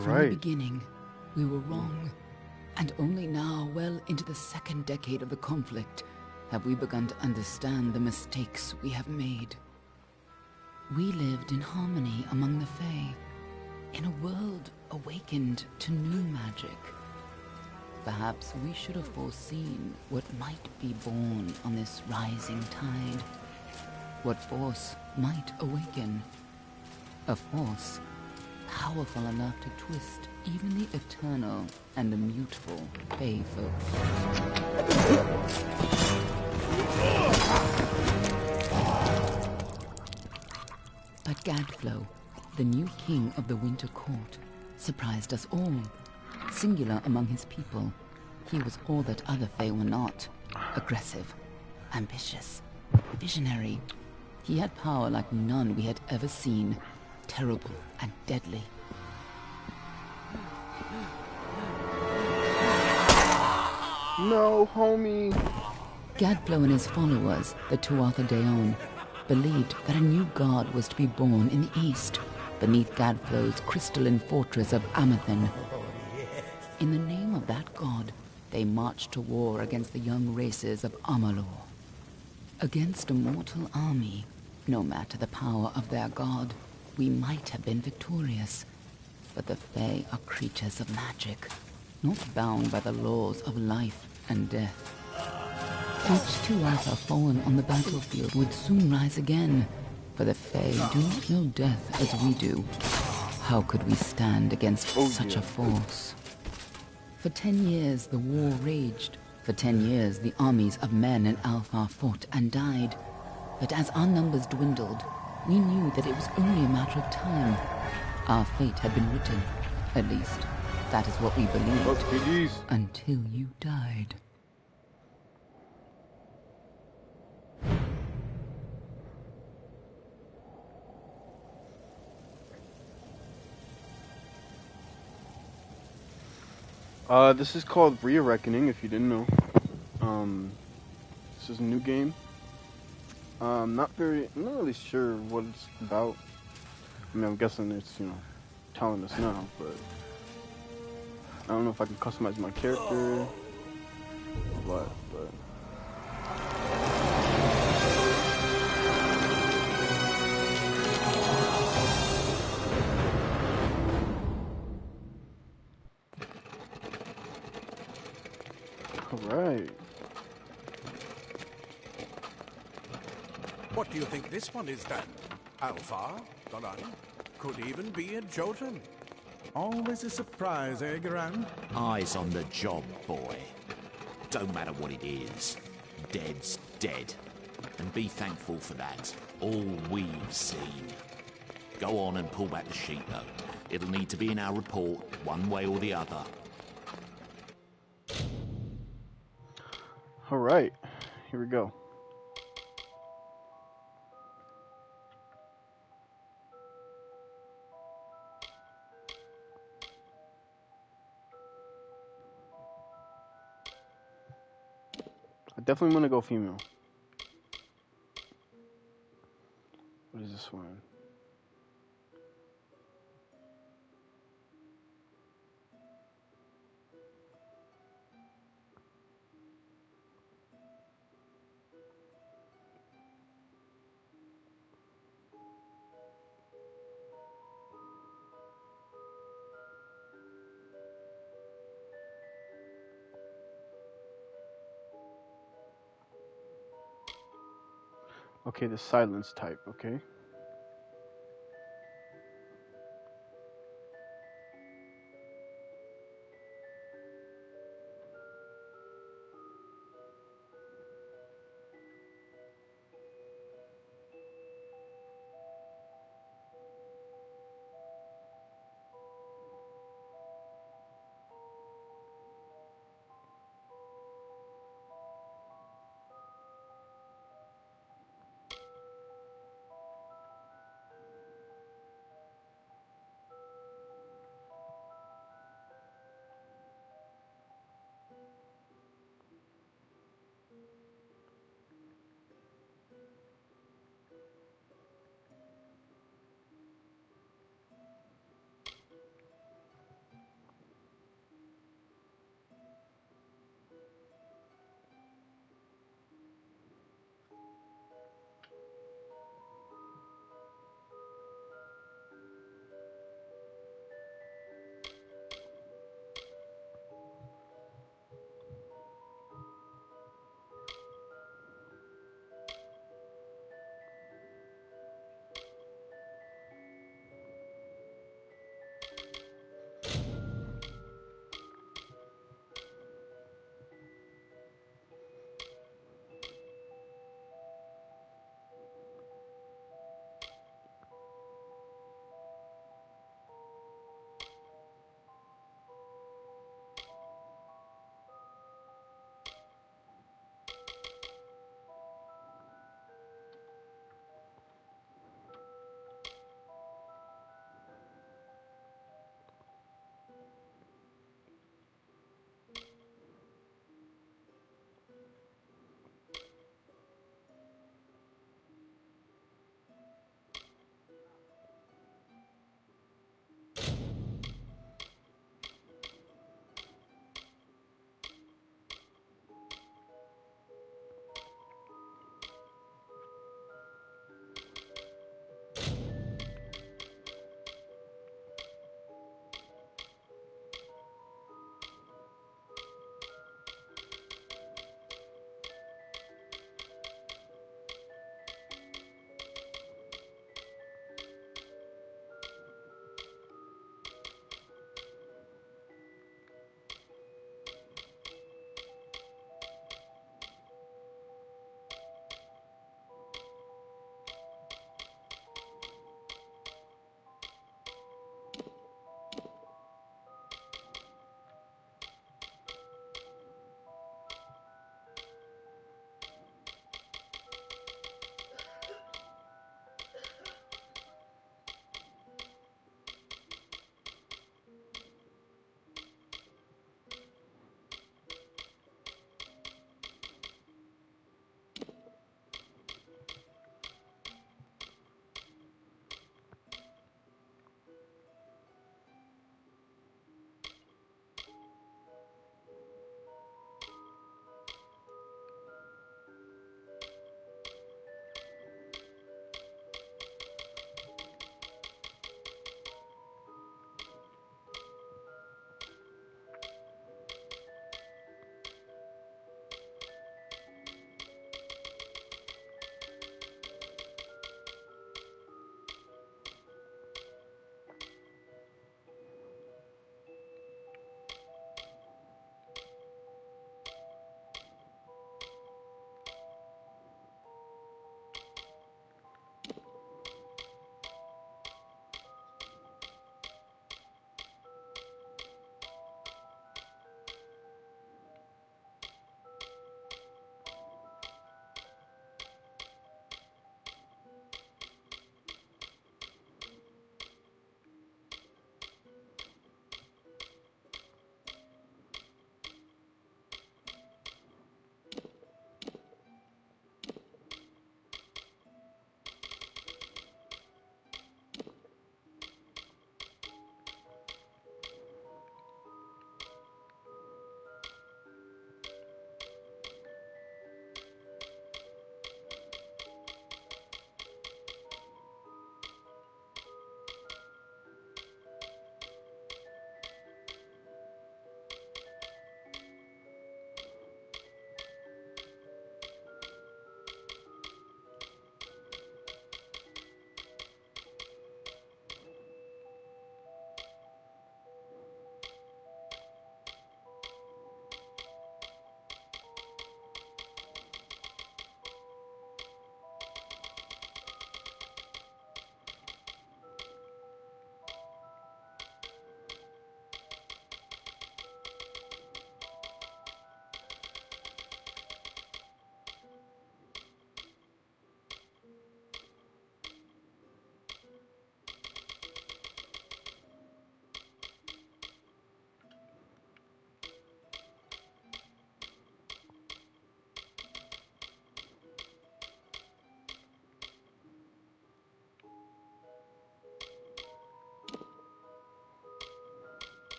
From the beginning, we were wrong. And only now, well into the second decade of the conflict, have we begun to understand the mistakes we have made. We lived in harmony among the Fae, in a world awakened to new magic. Perhaps we should have foreseen what might be born on this rising tide. What force might awaken. A force powerful enough to twist even the eternal and immutable Fae folk. But Gadflow, the new king of the Winter Court, surprised us all. Singular among his people, he was all that other Fae were not. Aggressive, ambitious, visionary. He had power like none we had ever seen. Terrible and deadly. No, homie. Gadflow and his followers, the Tuatha Deon, believed that a new god was to be born in the east, beneath Gadflow's crystalline fortress of Amathen. In the name of that god, they marched to war against the young races of Amalur. Against a mortal army, no matter the power of their god, we might have been victorious. But the Fae are creatures of magic, not bound by the laws of life and death. Each Tuatha fallen on the battlefield would soon rise again, for the Fae do not know death as we do. How could we stand against such a force? For 10 years the war raged. For 10 years the armies of Men and Alpha fought and died. But as our numbers dwindled, we knew that it was only a matter of time. Our fate had been written. At least, that is what we believed. Until you died. This is called Re-Reckoning, if you didn't know. This is a new game. I'm not really sure what it's about. I mean, I'm guessing it's, telling us now, but I don't know if I can customize my character or what, but... Alright. What do you think this one is then? Alpha? Garan? Could even be a Jotun. Always a surprise, eh, Garan? Eyes on the job, boy. Don't matter what it is. Dead's dead. And be thankful for that. All we've seen. Go on and pull back the sheet, though. It'll need to be in our report, one way or the other. Alright, here we go. I definitely want to go female. What is this one? Okay, the silence type, okay.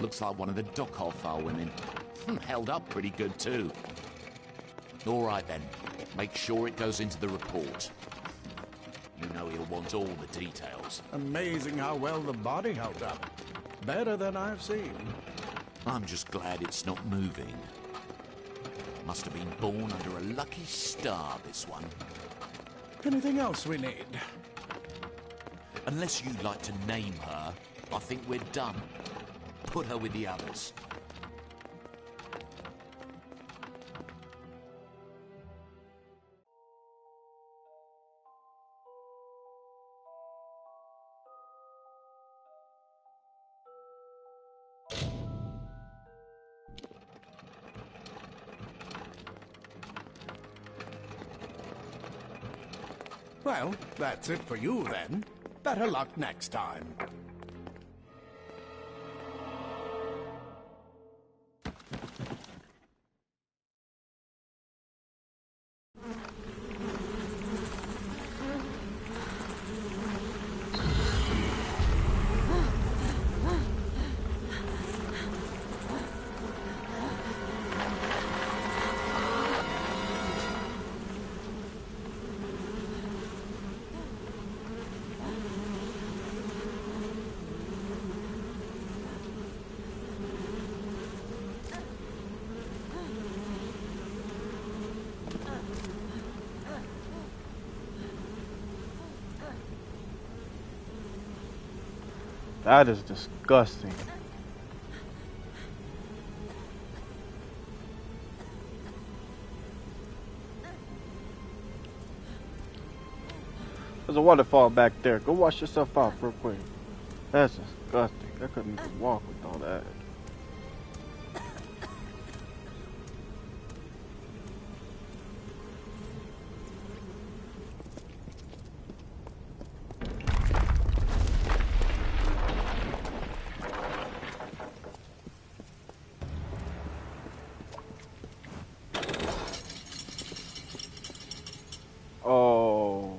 Looks like one of the Dockhofar women. Held up pretty good, too. All right, then. Make sure it goes into the report. You know he'll want all the details. Amazing how well the body held up. Better than I've seen. I'm just glad it's not moving. Must have been born under a lucky star, this one. Anything else we need? Unless you'd like to name her, I think we're done. Put her with the others. Well, that's it for you then. Better luck next time. That is disgusting. There's a waterfall back there. Go wash yourself off real quick. That's disgusting. I couldn't even walk with all that. Oh.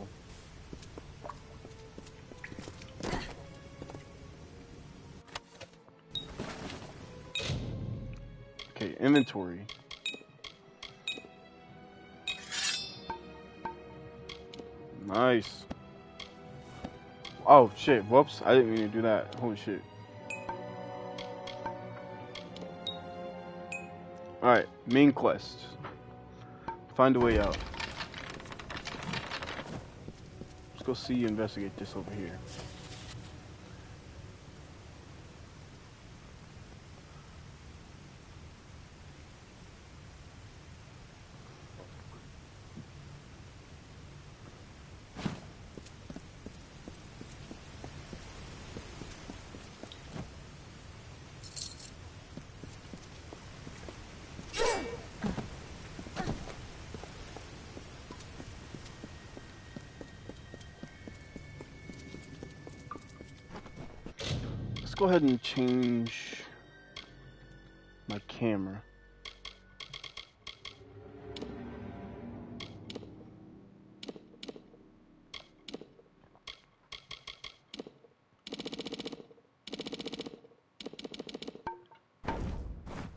Okay, inventory. Nice. Oh shit, whoops. I didn't mean to do that. Holy shit. Alright, main quest. Find a way out. Let's go see, investigate this over here. Let's go ahead and change my camera.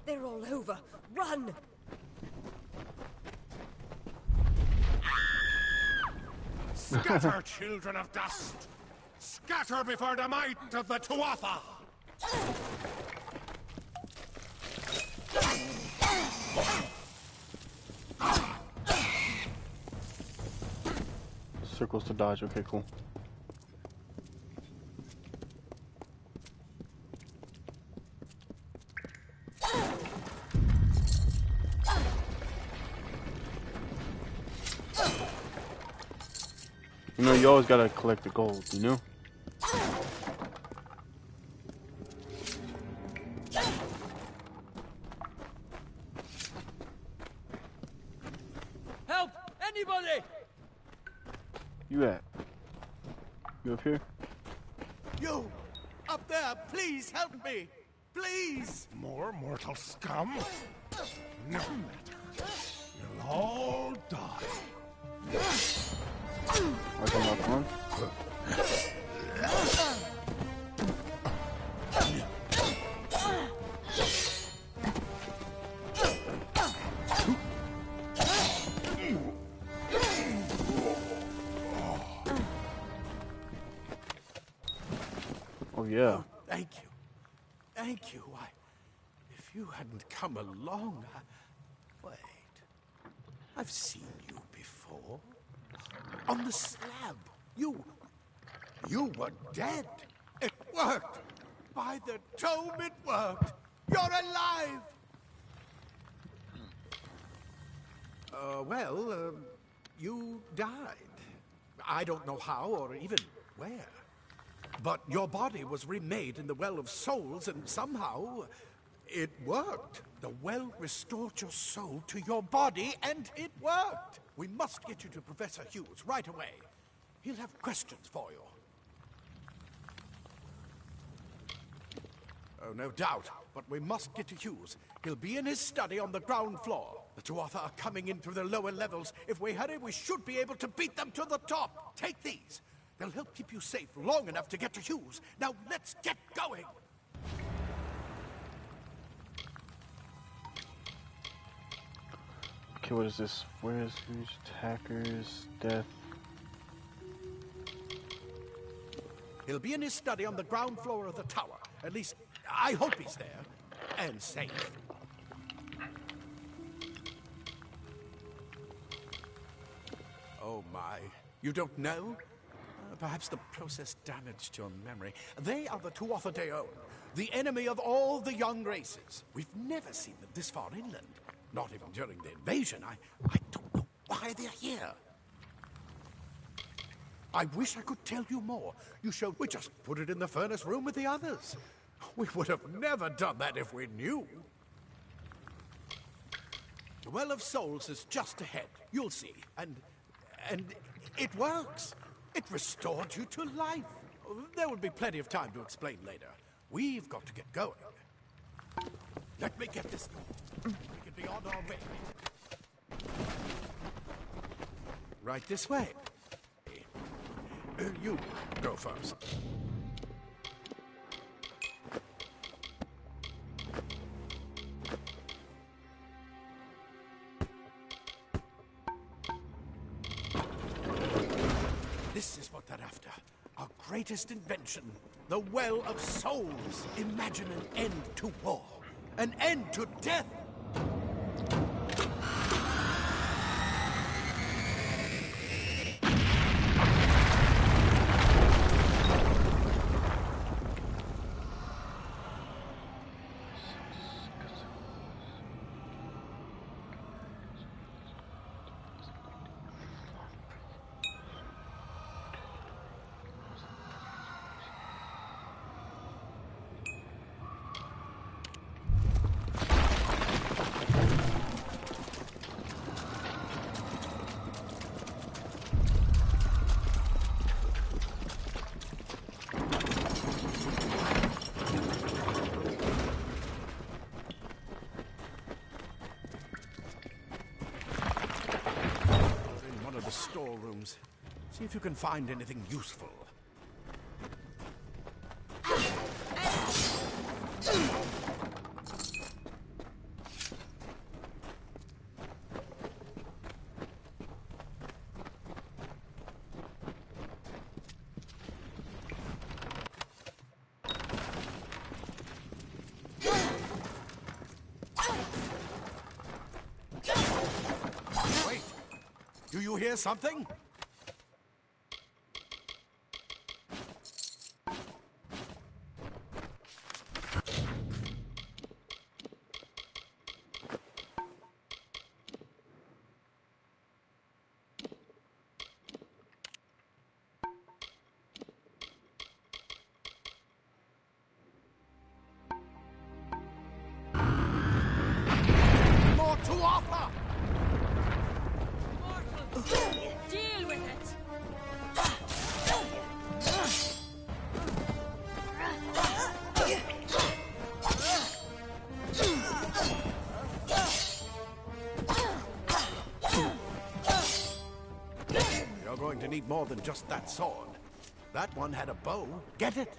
They're all over. Run! Scatter, children of dust! Scatter before the might of the Tuatha! Circles to dodge. Okay, cool. You know, you always gotta collect the gold, you know? Help! Anybody! You at? You up here? You! Up there! Please help me! Please! More mortal scum? No matter. You'll all die. I can knock one. yeah. Oh, thank you. Thank you. If you hadn't come along, Wait. I've seen you before. On the slab. You were dead. It worked. By the tome, it worked. You're alive. You died. I don't know how or even where. But your body was remade in the Well of Souls, and somehow it worked. The well restored your soul to your body, and it worked. We must get you to Professor Hughes right away. He'll have questions for you. Oh, no doubt. But we must get to Hughes. He'll be in his study on the ground floor. The Tuatha are coming in through the lower levels. If we hurry, we should be able to beat them to the top. Take these. They'll help keep you safe long enough to get to Hughes. Now, let's get going! Okay, what is this? Where is Hughes? Attackers, death. He'll be in his study on the ground floor of the tower. At least, I hope he's there. And safe. Oh my. You don't know? Perhaps the process damaged your memory. They are the Tuatha Deon, the enemy of all the young races. We've never seen them this far inland. Not even during the invasion. I don't know why they're here. I wish I could tell you more. We just put it in the furnace room with the others. We would have never done that if we knew. The Well of Souls is just ahead. You'll see. And it works. It restored you to life. There will be plenty of time to explain later. We've got to get going. Let me get this going. We can be on our way. Right this way. You go first. This is what they're after. Our greatest invention. The Well of Souls. Imagine an end to war. An end to death. Storerooms. See if you can find anything useful. Wait! Do you hear something? More Tuatha! Deal with it! You're going to need more than just that sword. That one had a bow. Get it?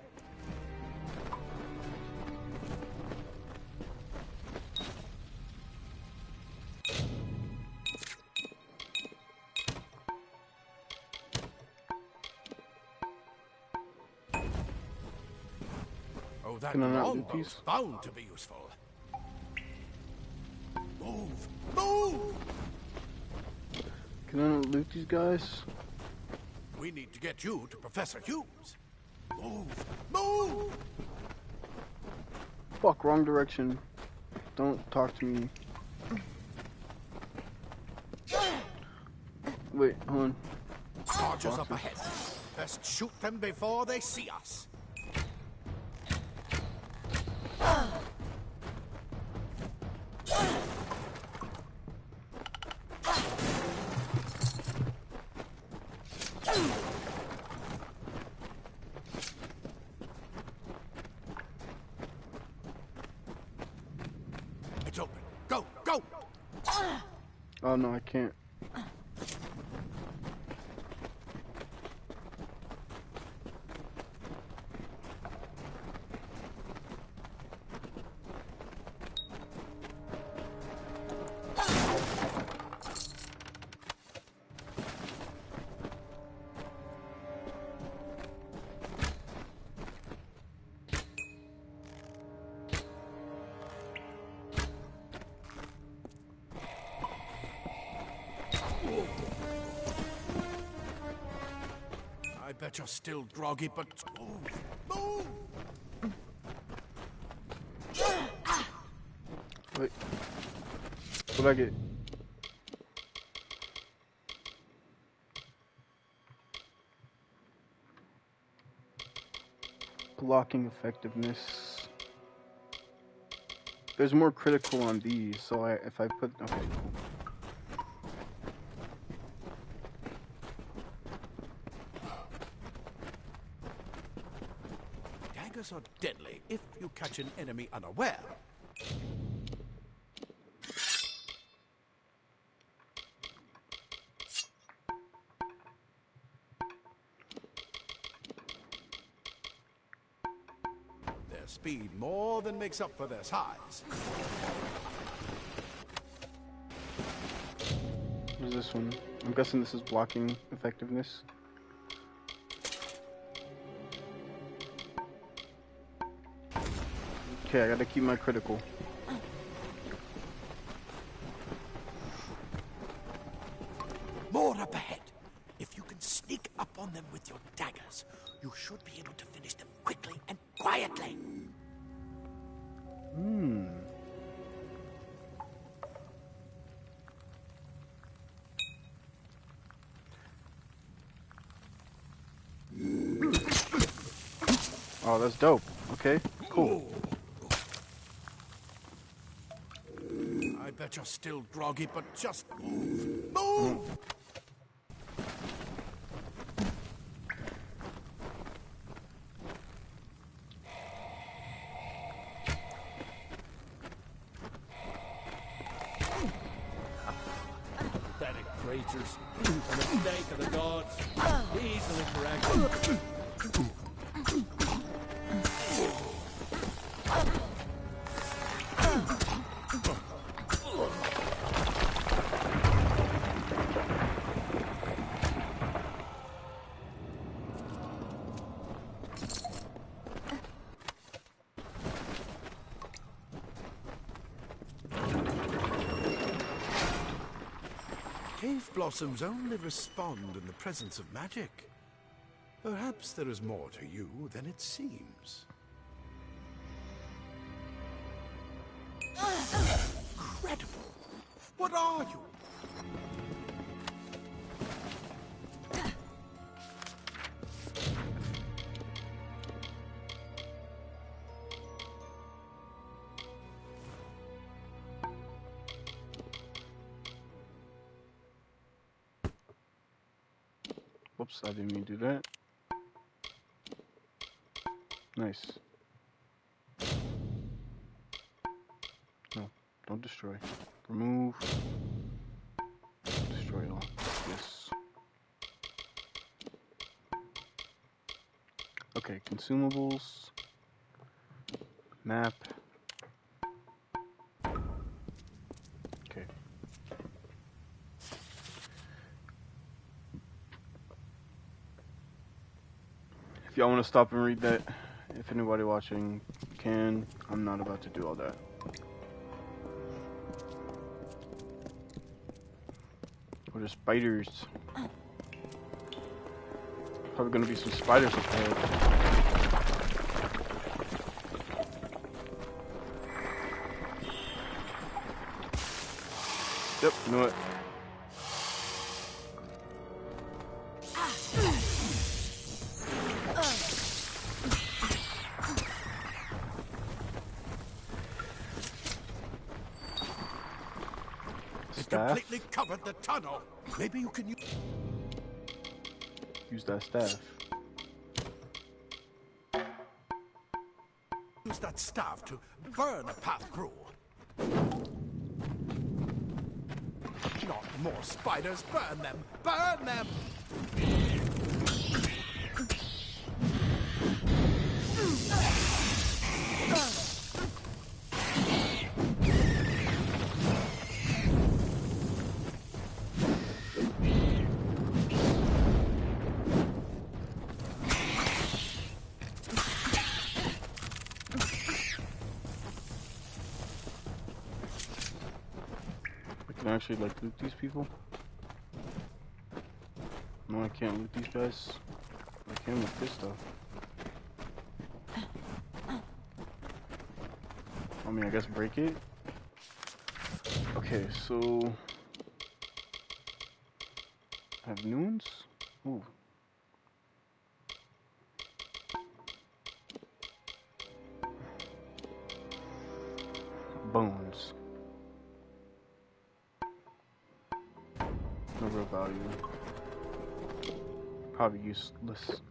So that Can I not loot longbow's these? bound to be useful. Move! Move! Can I not loot these guys? We need to get you to Professor Humes. Move! Move! Fuck, wrong direction. Don't talk to me. Wait, hold on. Charges up ahead. Best shoot them before they see us. It's open. Go, go! Oh no, I can't. I bet you're still groggy, but move! Move! Wait. What'd I get? Blocking effectiveness. There's more critical on these, so if I put okay, cool. Daggers are deadly if you catch an enemy unaware. Their speed more than makes up for their size. What is this one? I'm guessing this is blocking effectiveness. Okay, I gotta keep my critical. More up ahead. If you can sneak up on them with your daggers, you should be able to finish them quickly and quietly. Oh, that's dope. Okay, cool. I bet you're still groggy, but just move. Move! Pathetic creatures. A mistake of the gods. Easily corrected. Cave blossoms only respond in the presence of magic. Perhaps there is more to you than it seems. Incredible! What are you? Whoops, I didn't mean to do that. Nice. No, don't destroy. Remove. Destroy all. Yes. Okay, consumables. Map. Okay. If y'all want to stop and read that, if anybody watching, can. I'm not about to do all that. What are spiders? Probably gonna be some spiders up ahead. Yep, you know what? It completely covered the tunnel. Maybe you can use that staff. Use that staff to burn a path through. Not more spiders. Burn them. Burn them. Can I actually like loot these people? No, I can't loot these guys. I can with this stuff. I mean, I guess break it. Okay, so have new ones. Ooh. Bones. No real value. Probably useless.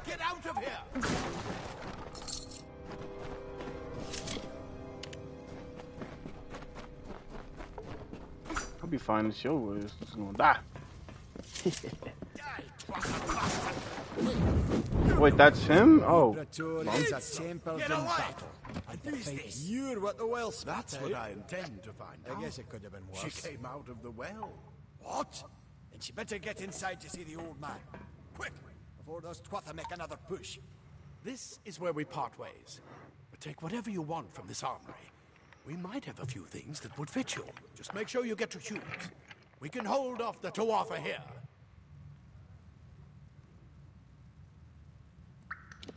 Get out of here! I'll be fine. This show is gonna die. Wait, that's him? Oh. You're what the well spat That's out. what I intend to find out. I guess it could have been worse. She came out of the well. What? Then she better get inside to see the old man. Quick, before those twatha make another push. This is where we part ways. But take whatever you want from this armory. We might have a few things that would fit you. Just make sure you get to choose. We can hold off the Tuatha here.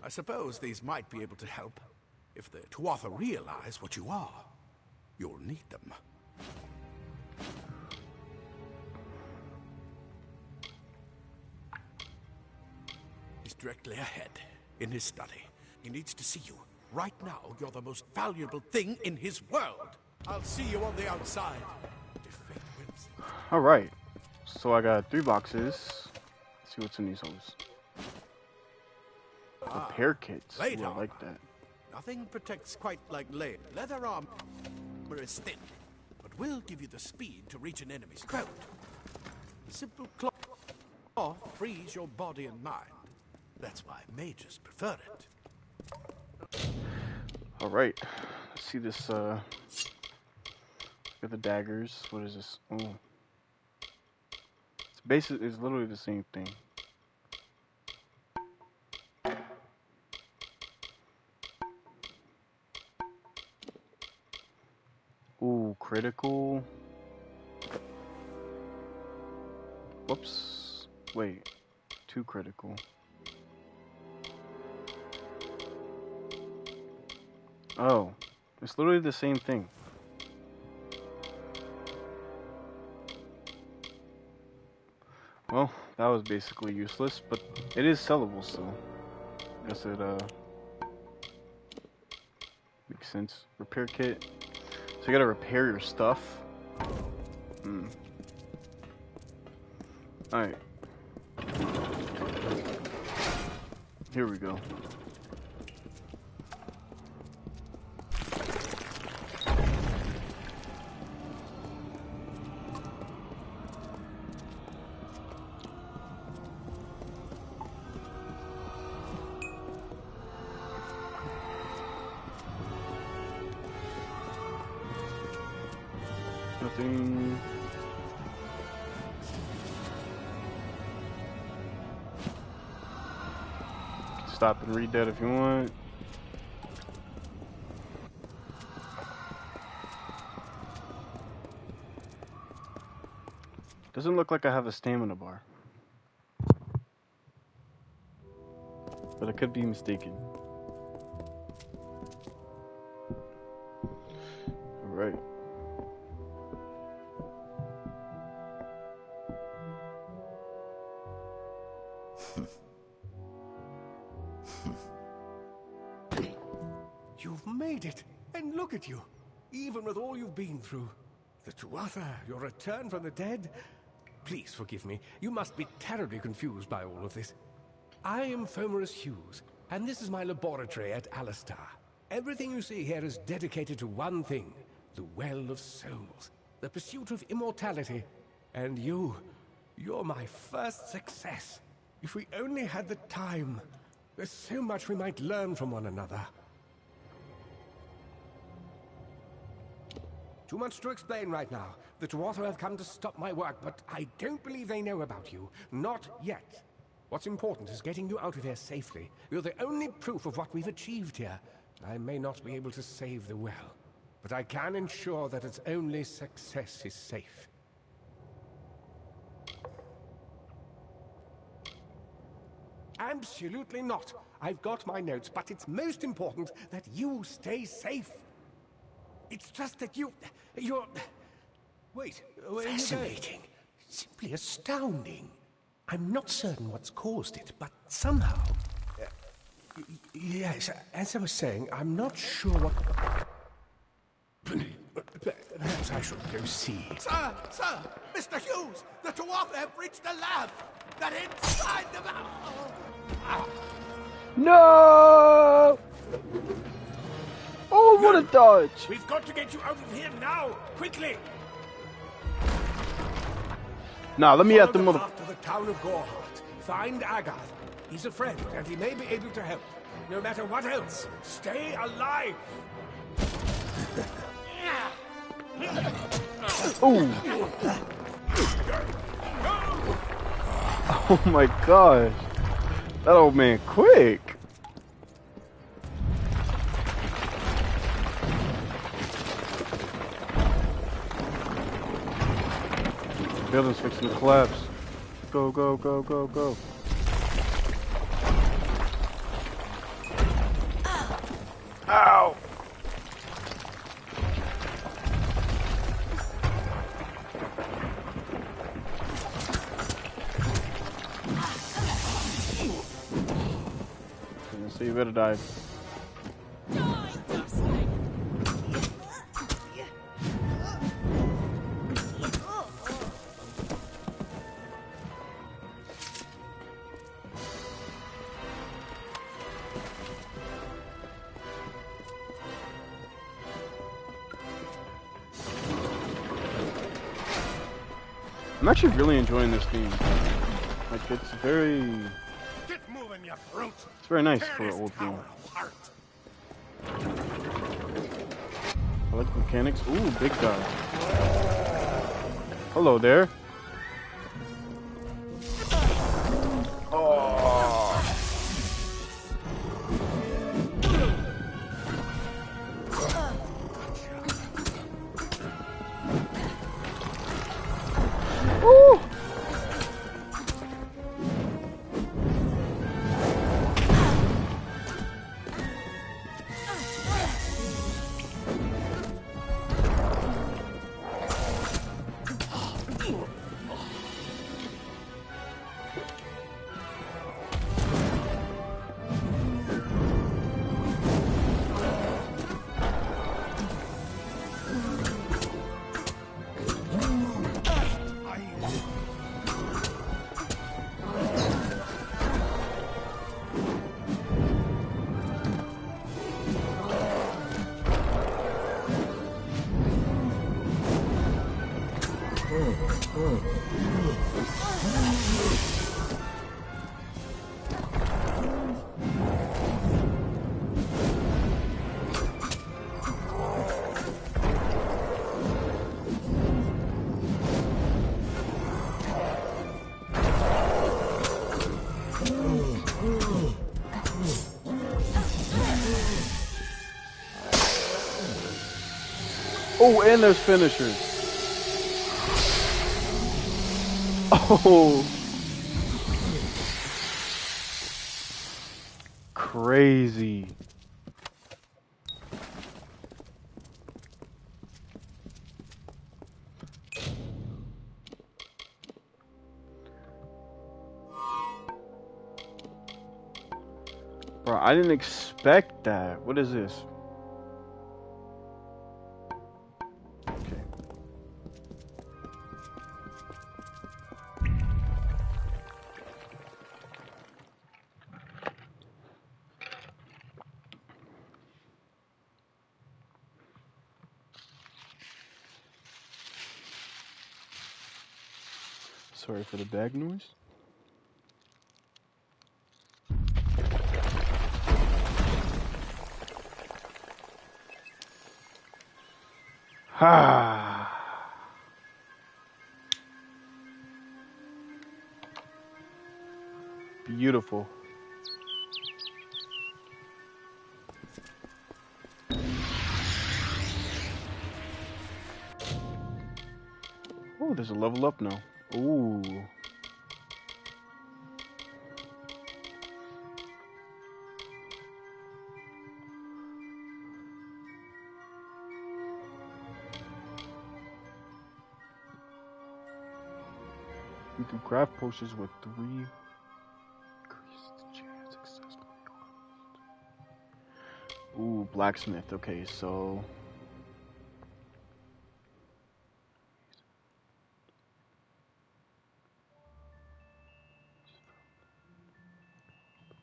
I suppose these might be able to help. If the Tuatha realize what you are, you'll need them. He's directly ahead, in his study. He needs to see you. Right now, you're the most valuable thing in his world. I'll see you on the outside. If fate wills it. Alright. So I got 3 boxes. Let's see what's in these holes. Repair kits. Ooh, I like that. Nothing protects quite like leather armor is thin, but will give you the speed to reach an enemy's throat. Simple cloth frees your body and mind. That's why mages prefer it. Alright. Let's see this, got the daggers. What is this? Oh. It's basically, it's literally the same thing. Ooh, critical. Whoops. Wait. 2 critical. Oh. It's literally the same thing. Well, that was basically useless, but it is sellable, so I guess it makes sense. Repair kit. So you gotta repair your stuff. Alright. Here we go. Nothing. Stop and read that if you want. Doesn't look like I have a stamina bar. But I could be mistaken. Alright. You've made it, and look at you. Even with all you've been through. The Tuatha, your return from the dead. Please forgive me. You must be terribly confused by all of this. I am Fomerus Hughes, and this is my laboratory at Alistar. Everything you see here is dedicated to one thing, the Well of Souls, the pursuit of immortality. And you're my first success. If we only had the time, there's so much we might learn from one another. Too much to explain right now. The Tuatha have come to stop my work, but I don't believe they know about you. Not yet. What's important is getting you out of here safely. You're the only proof of what we've achieved here. I may not be able to save the well, but I can ensure that its only success is safe. Absolutely not. I've got my notes, but it's most important that you stay safe. It's just that you're... Wait, where are you going? Fascinating. Simply astounding. I'm not certain what's caused it, but somehow... yes, as I was saying, I'm not sure what... Perhaps I should go see. Sir! Mr. Hughes! The Tuatha have reached the lab! They're inside the... No! Oh, what a dodge! We've got to get you out of here now! Quickly! Nah, let me at the mother... to the town of Gorhart. Find Agath. He's a friend, and he may be able to help. No matter what else, stay alive! Ooh. Oh my gosh. That old man quick. Building's fixing to collapse. Go, go, go, go, go. Ow! So you better dive. I'm actually really enjoying this game. Like, it's very... Get moving, you brute! It's very nice for an old game. I like the mechanics. Ooh, big guy. Hello there. Oh, and there's finishers. Oh. Crazy. Bro, I didn't expect that. What is this? Okay. Sorry for the bag noise. Ah. Beautiful. Oh, there's a level up now. Ooh. You can craft potions with 3 increased chance successfully. Ooh, blacksmith. Okay, so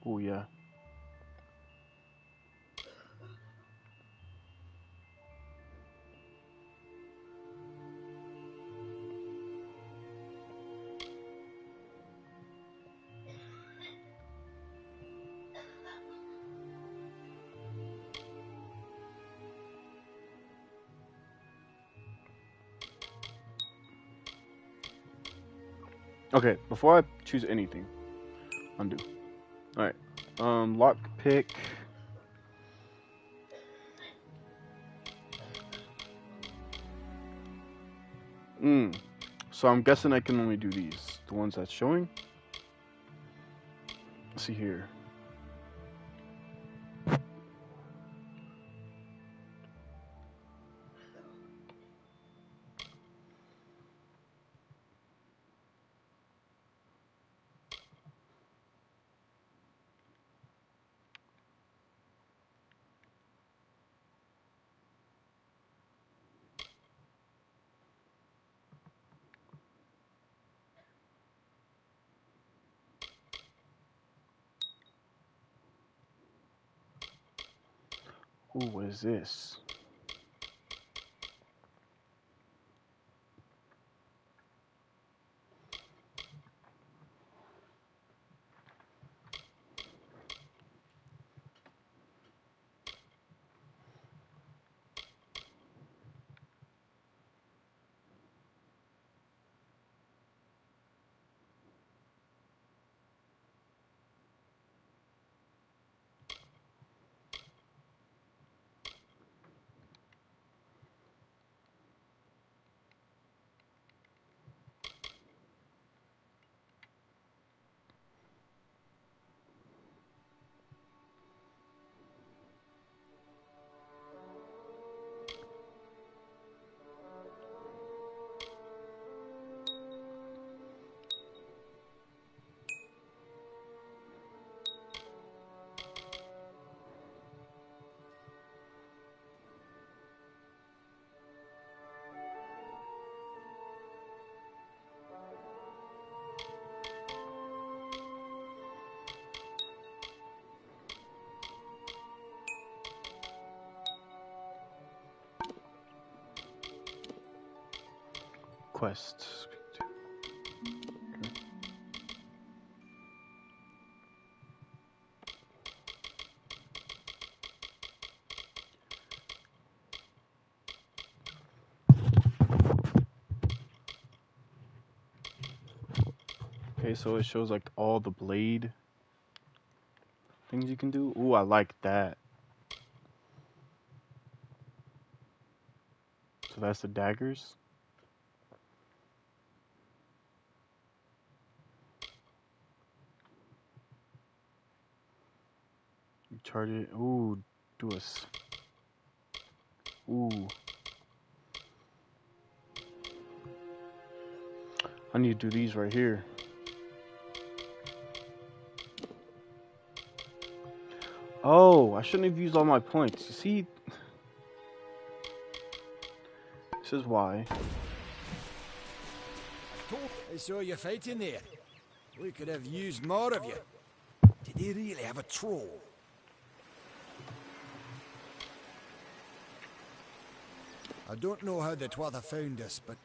ooh, yeah. Okay, before I choose anything, undo. Alright. Lock pick. So I'm guessing I can only do these. The ones that's showing. Let's see here. Ooh, what is this? quest. Okay, so it shows like all the blade things you can do. Ooh, I like that. So that's the daggers. You charge it. Ooh, do us. Ooh. I need to do these right here. Oh, I shouldn't have used all my points. You see? This is why. I saw you fighting there. We could have used more of you. Did they really have a troll? I don't know how the Twatha found us, but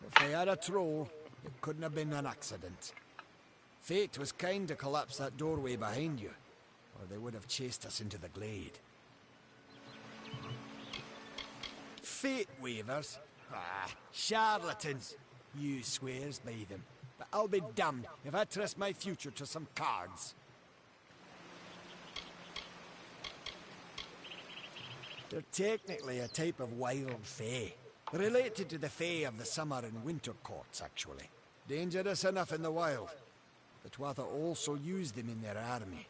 if they had a troll, it couldn't have been an accident. Fate was kind to collapse that doorway behind you, or they would have chased us into the glade. Fate weavers? Ah, charlatans. You swears by them, but I'll be damned if I trust my future to some cards. They're technically a type of wild fae, related to the fae of the summer and winter courts, actually. Dangerous enough in the wild. The Twatha also use them in their army.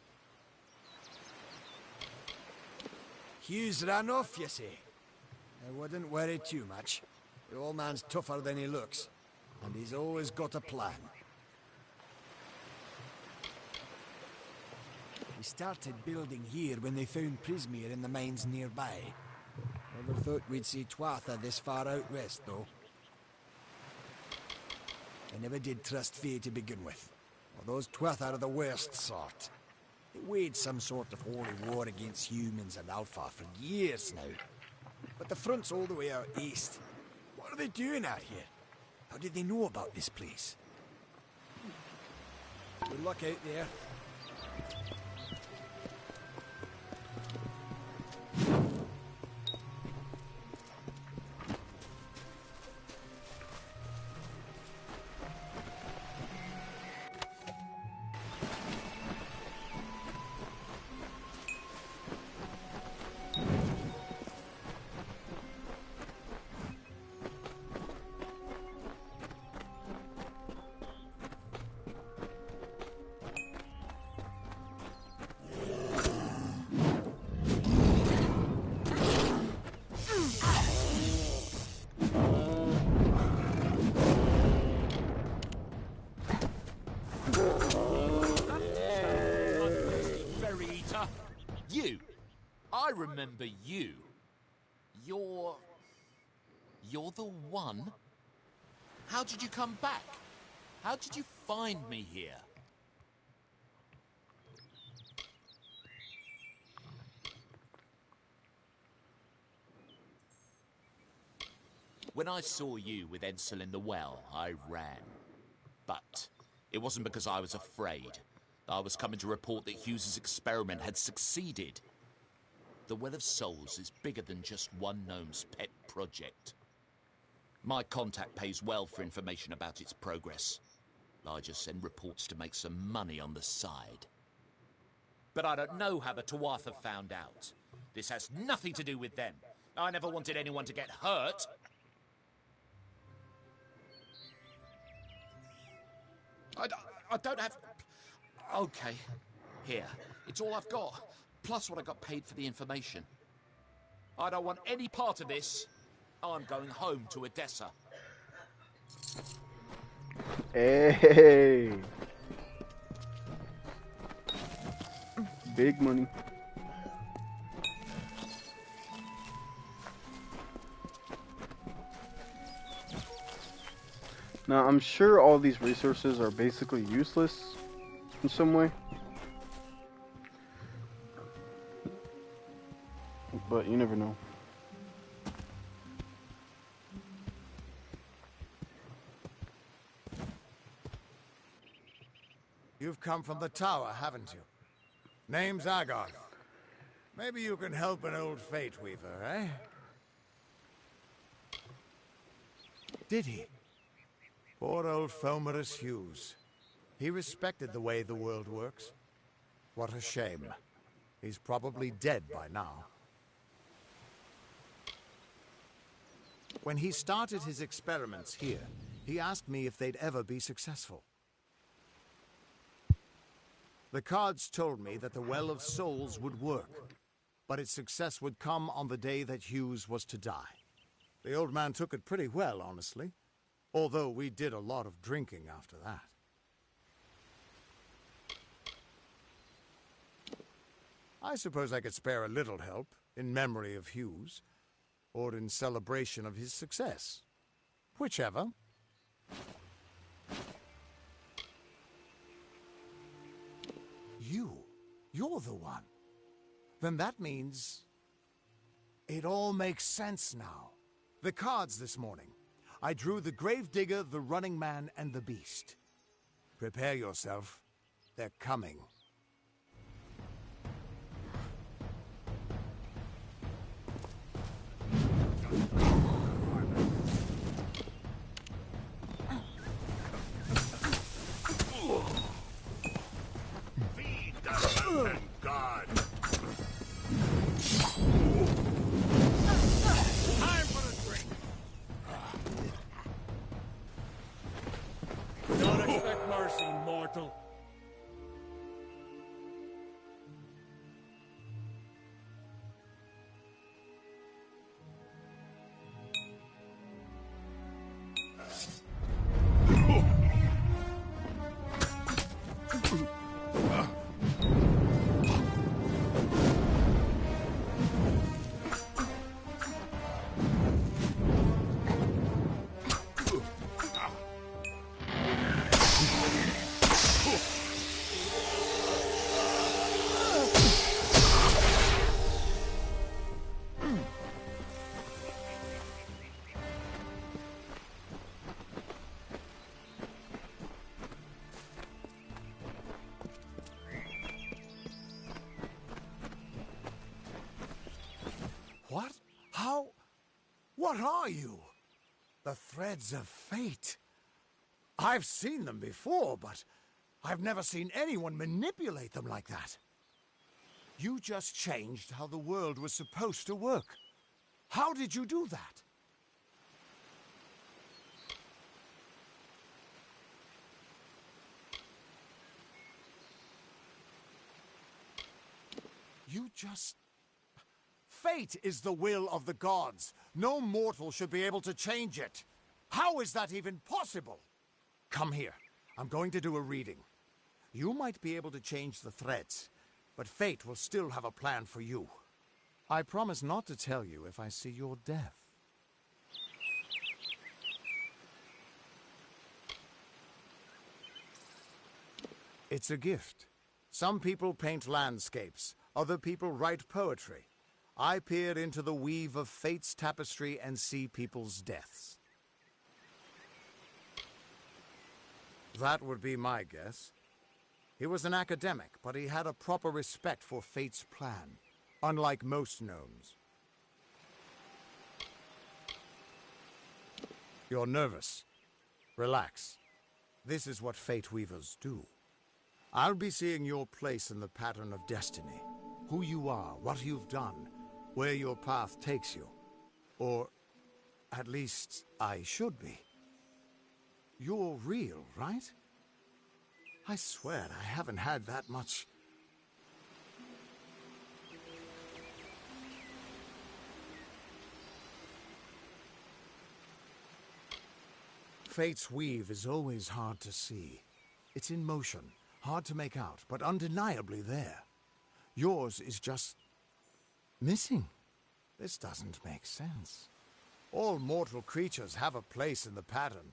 Hughes ran off, you say? I wouldn't worry too much. The old man's tougher than he looks, and he's always got a plan. We started building here when they found Prismere in the mines nearby. Never thought we'd see Twatha this far out west, though. I never did trust Fae to begin with. Well, those Twatha are the worst sort. They waged some sort of holy war against humans and Alpha for years now. But the front's all the way out east. What are they doing out here? How did they know about this place? Good luck out there. You! I remember you. You're the one? How did you come back? How did you find me here? When I saw you with Edsel in the well, I ran. But it wasn't because I was afraid. I was coming to report that Hughes's experiment had succeeded. The Well of Souls is bigger than just one gnome's pet project. My contact pays well for information about its progress. I just send reports to make some money on the side. But I don't know how the Tuatha found out. This has nothing to do with them. I never wanted anyone to get hurt. I don't have... Okay, here. It's all I've got, plus what I got paid for the information. I don't want any part of this. I'm going home to Odessa. Hey! Big money. Now, I'm sure all these resources are basically useless in some way. But you never know. You've come from the tower, haven't you? Name's Agarth. Maybe you can help an old Fate Weaver, eh? Did he? Poor old Fomerus Hughes. He respected the way the world works. What a shame. He's probably dead by now. When he started his experiments here, he asked me if they'd ever be successful. The cards told me that the Well of Souls would work, but its success would come on the day that Hughes was to die. The old man took it pretty well, honestly, although we did a lot of drinking after that. I suppose I could spare a little help in memory of Hughes, or in celebration of his success. Whichever. You're the one. Then that means it all makes sense now. The cards this morning. I drew the Gravedigger, the Running Man, and the Beast. Prepare yourself. They're coming. Thank God. Time for a drink. Don't expect mercy, mortal. What? How? What are you? The threads of fate. I've seen them before, but I've never seen anyone manipulate them like that. You just changed how the world was supposed to work. How did you do that? You just... Fate is the will of the gods. No mortal should be able to change it. How is that even possible? Come here. I'm going to do a reading. You might be able to change the threads, but fate will still have a plan for you. I promise not to tell you if I see your death. It's a gift. Some people paint landscapes. Other people write poetry. I peer into the weave of fate's tapestry and see people's deaths. That would be my guess. He was an academic, but he had a proper respect for fate's plan, unlike most gnomes. You're nervous. Relax. This is what fate weavers do. I'll be seeing your place in the pattern of destiny. Who you are, what you've done, where your path takes you. Or, at least, I should be. You're real, right? I swear I haven't had that much... Fate's weave is always hard to see. It's in motion, hard to make out, but undeniably there. Yours is just... missing. This doesn't make sense. All mortal creatures have a place in the pattern.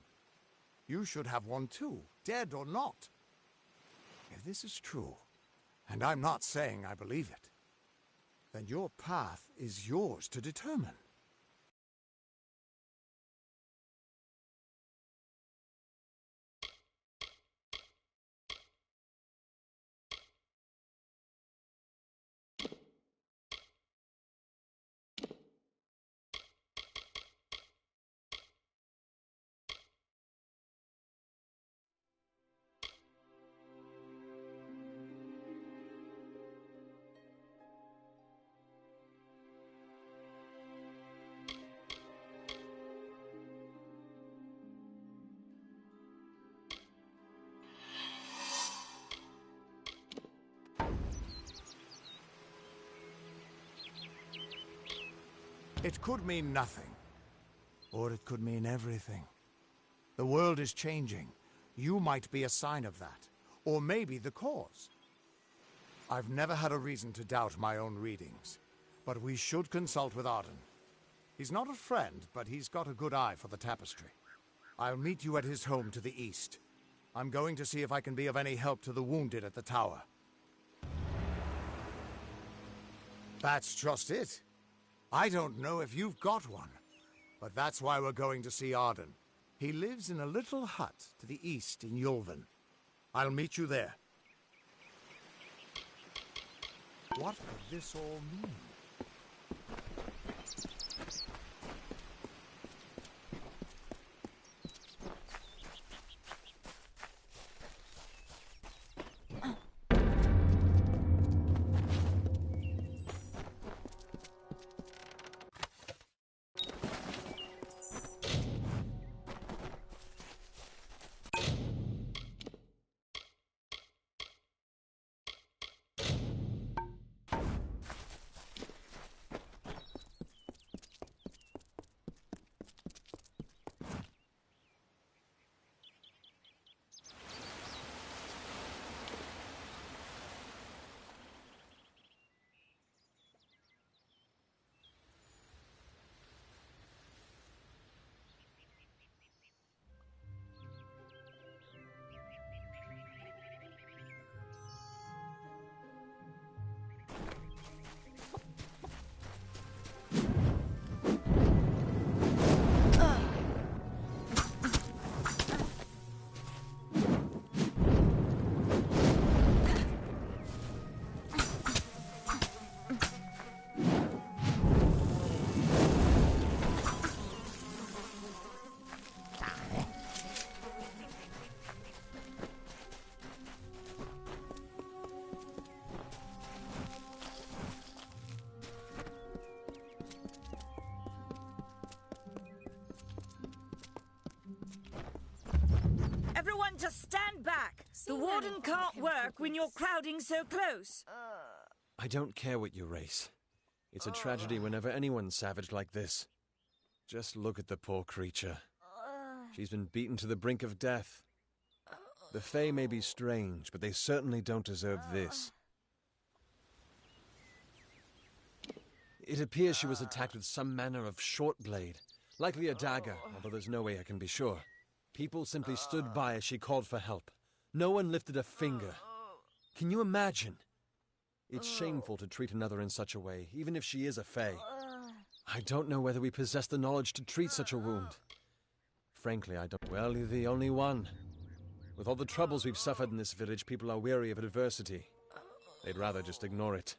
You should have one too, dead or not. If this is true, and I'm not saying I believe it, then your path is yours to determine. It could mean nothing. Or it could mean everything. The world is changing. You might be a sign of that. Or maybe the cause. I've never had a reason to doubt my own readings. But we should consult with Arden. He's not a friend, but he's got a good eye for the tapestry. I'll meet you at his home to the east. I'm going to see if I can be of any help to the wounded at the tower. That's just it. I don't know if you've got one, but that's why we're going to see Arden. He lives in a little hut to the east in Yulven. I'll meet you there. What could this all mean? Everyone just stand back! The warden can't work when you're crowding so close. I don't care what you race. It's a tragedy whenever anyone's savage like this. Just look at the poor creature. She's been beaten to the brink of death. The Fae may be strange, but they certainly don't deserve this. It appears she was attacked with some manner of short blade, likely a dagger, although there's no way I can be sure. People simply stood by as she called for help. No one lifted a finger. Can you imagine? It's shameful to treat another in such a way, even if she is a Fae. I don't know whether we possess the knowledge to treat such a wound. Frankly, I don't. Well, you're the only one. With all the troubles we've suffered in this village, people are weary of adversity. They'd rather just ignore it.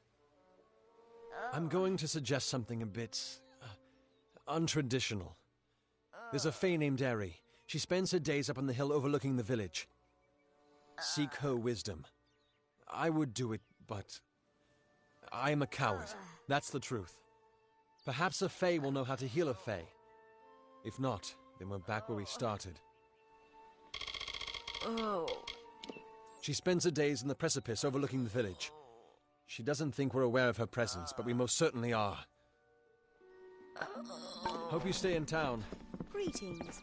I'm going to suggest something a bit untraditional. There's a Fae named Eri. She spends her days up on the hill overlooking the village. Seek her wisdom. I would do it, but I am a coward. That's the truth. Perhaps a Fae will know how to heal a Fae. If not, then we're back where we started. She spends her days in the precipice overlooking the village. She doesn't think we're aware of her presence, but we most certainly are. Hope you stay in town. Greetings.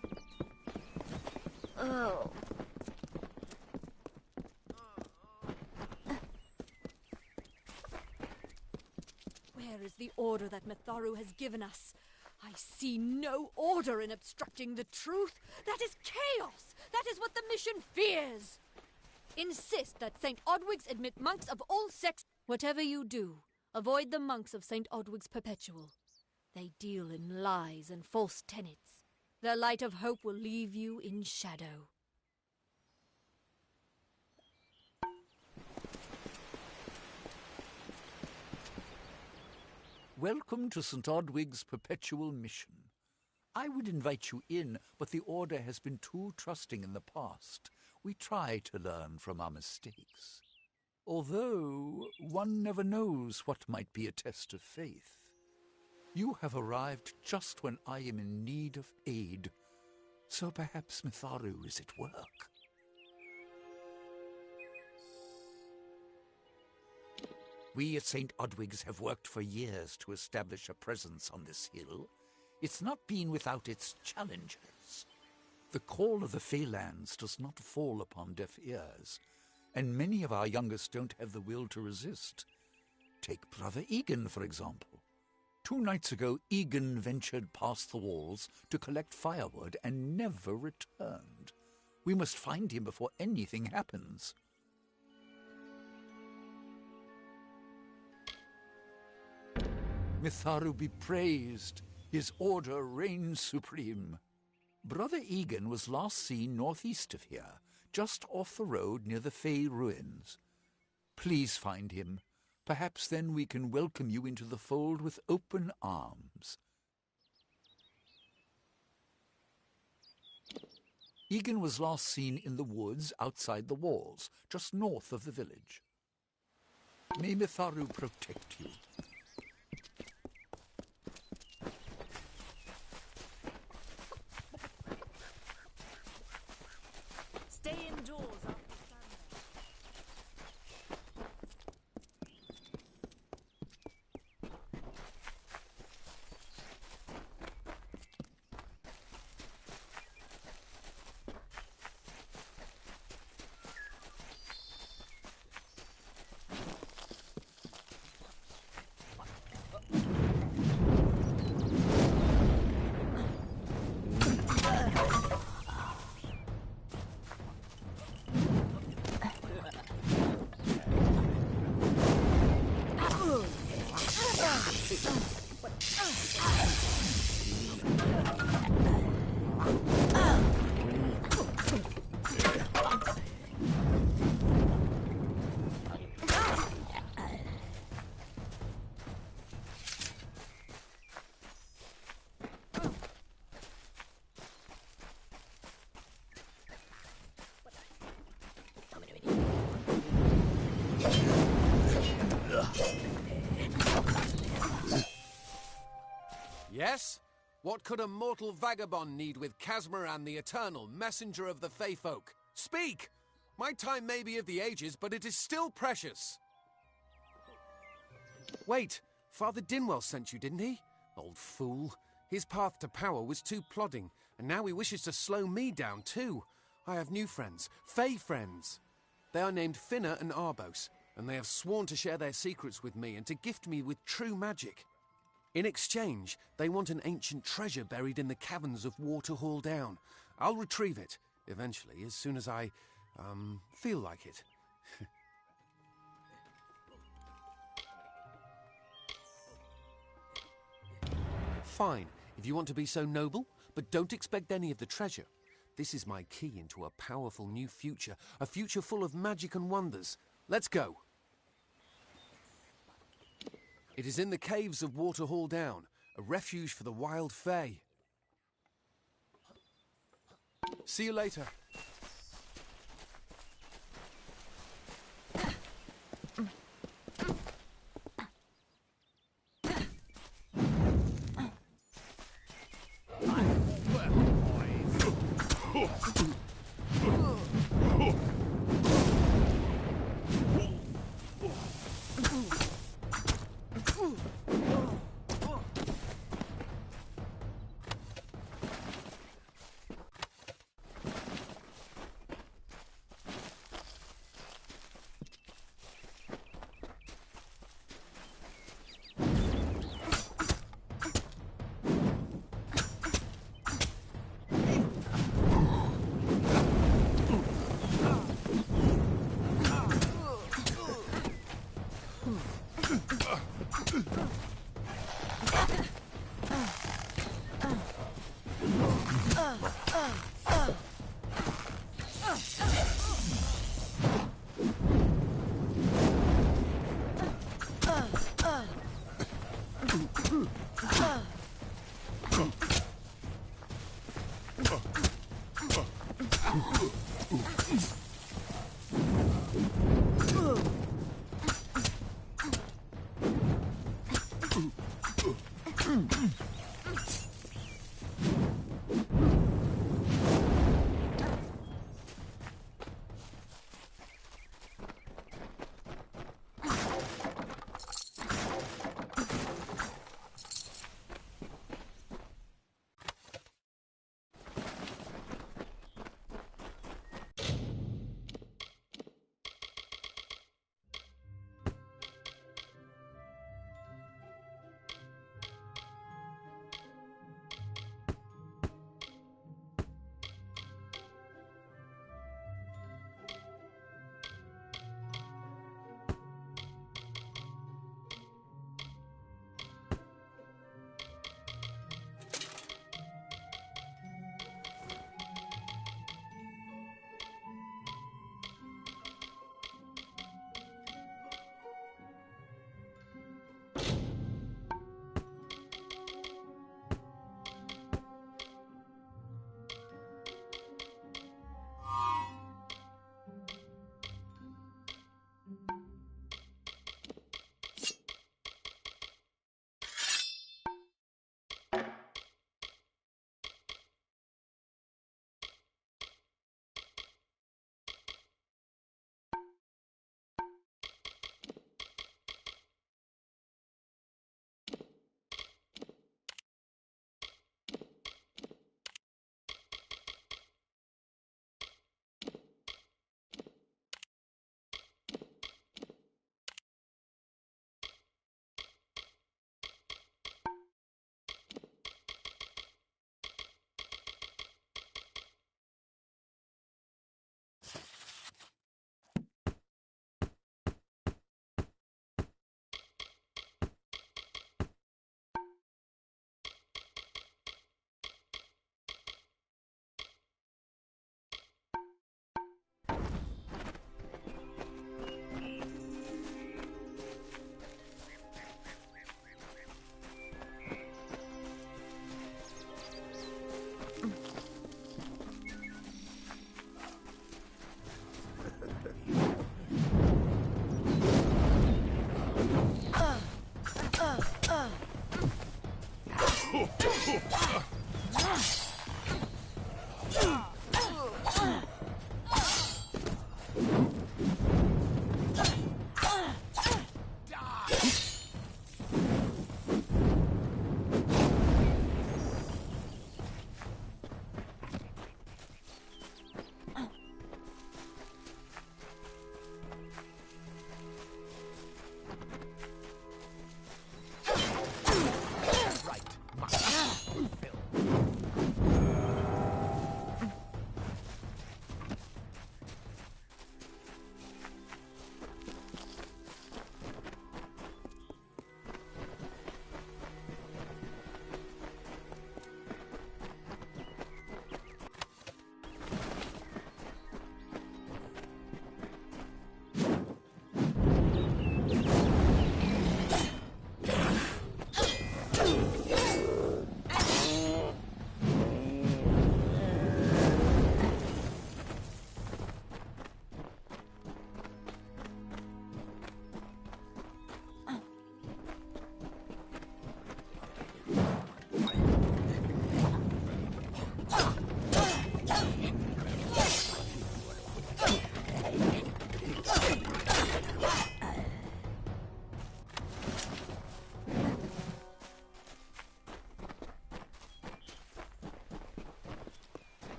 Where is the order that Mitharu has given us? I see no order in obstructing the truth. That is chaos. That is what the mission fears. Insist that St. Odwig's admit monks of all sects. Whatever you do, avoid the monks of St. Odwig's Perpetual. They deal in lies and false tenets. Their light of hope will leave you in shadow. Welcome to St. Odwig's Perpetual Mission. I would invite you in, but the Order has been too trusting in the past. We try to learn from our mistakes. Although, one never knows what might be a test of faith. You have arrived just when I am in need of aid, so perhaps Mitharu is at work. We at St. Odwig's have worked for years to establish a presence on this hill. It's not been without its challenges. The call of the Feylands does not fall upon deaf ears, and many of our youngest don't have the will to resist. Take Brother Egan, for example. 2 nights ago, Egan ventured past the walls to collect firewood and never returned. We must find him before anything happens. Mitharu be praised. His order reigns supreme. Brother Egan was last seen northeast of here, just off the road near the Fey ruins. Please find him. Perhaps then we can welcome you into the fold with open arms. Egan was last seen in the woods outside the walls, just north of the village. May Mitharu protect you. Stay indoors after sundown. Yes? What could a mortal vagabond need with Casmer and the Eternal, messenger of the Feyfolk? Speak! My time may be of the ages, but it is still precious. Wait, Father Dinwell sent you, didn't he? Old fool. His path to power was too plodding, and now he wishes to slow me down too. I have new friends, Fey friends. They are named Finna and Arbos, and they have sworn to share their secrets with me and to gift me with true magic. In exchange, they want an ancient treasure buried in the caverns of Waterhall Down. I'll retrieve it, eventually, as soon as I, feel like it. Fine, if you want to be so noble, but don't expect any of the treasure. This is my key into a powerful new future, a future full of magic and wonders. Let's go. It is in the caves of Waterhall Down, a refuge for the wild Fey. See you later.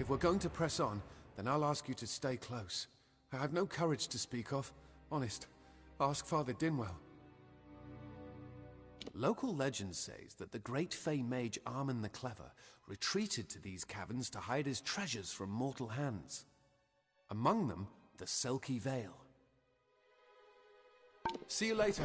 If we're going to press on, then I'll ask you to stay close. I have no courage to speak of. Honest. Ask Father Dinwell. Local legend says that the great Fey mage Armin the Clever retreated to these caverns to hide his treasures from mortal hands. Among them, the Selkie Veil. See you later.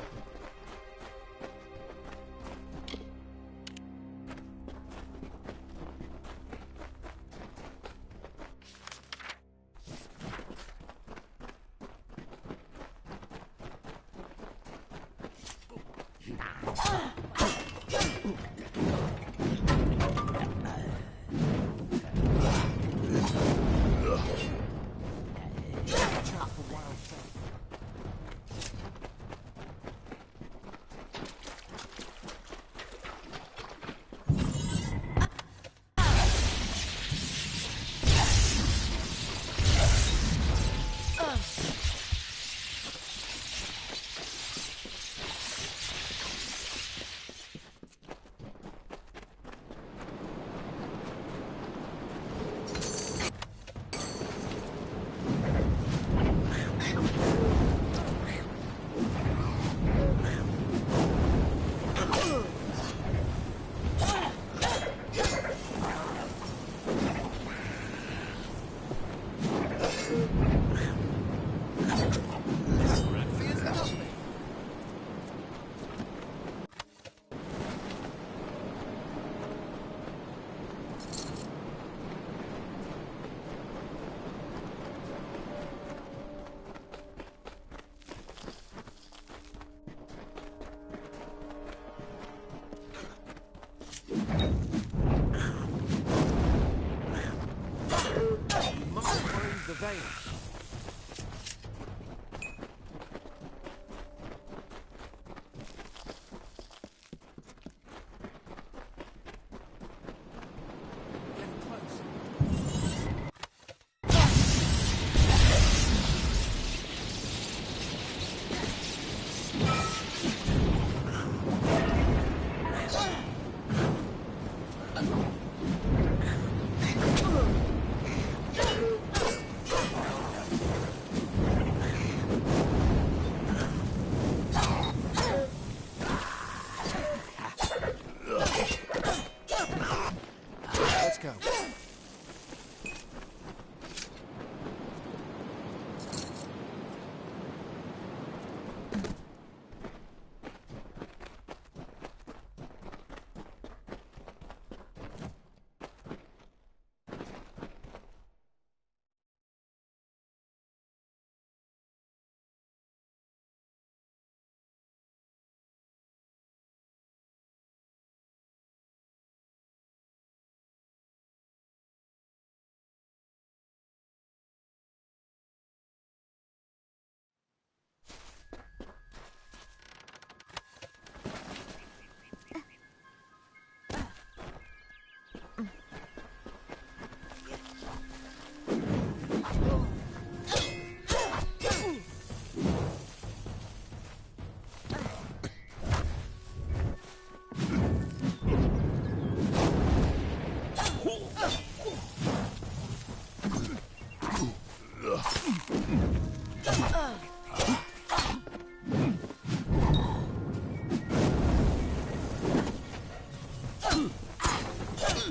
The veil.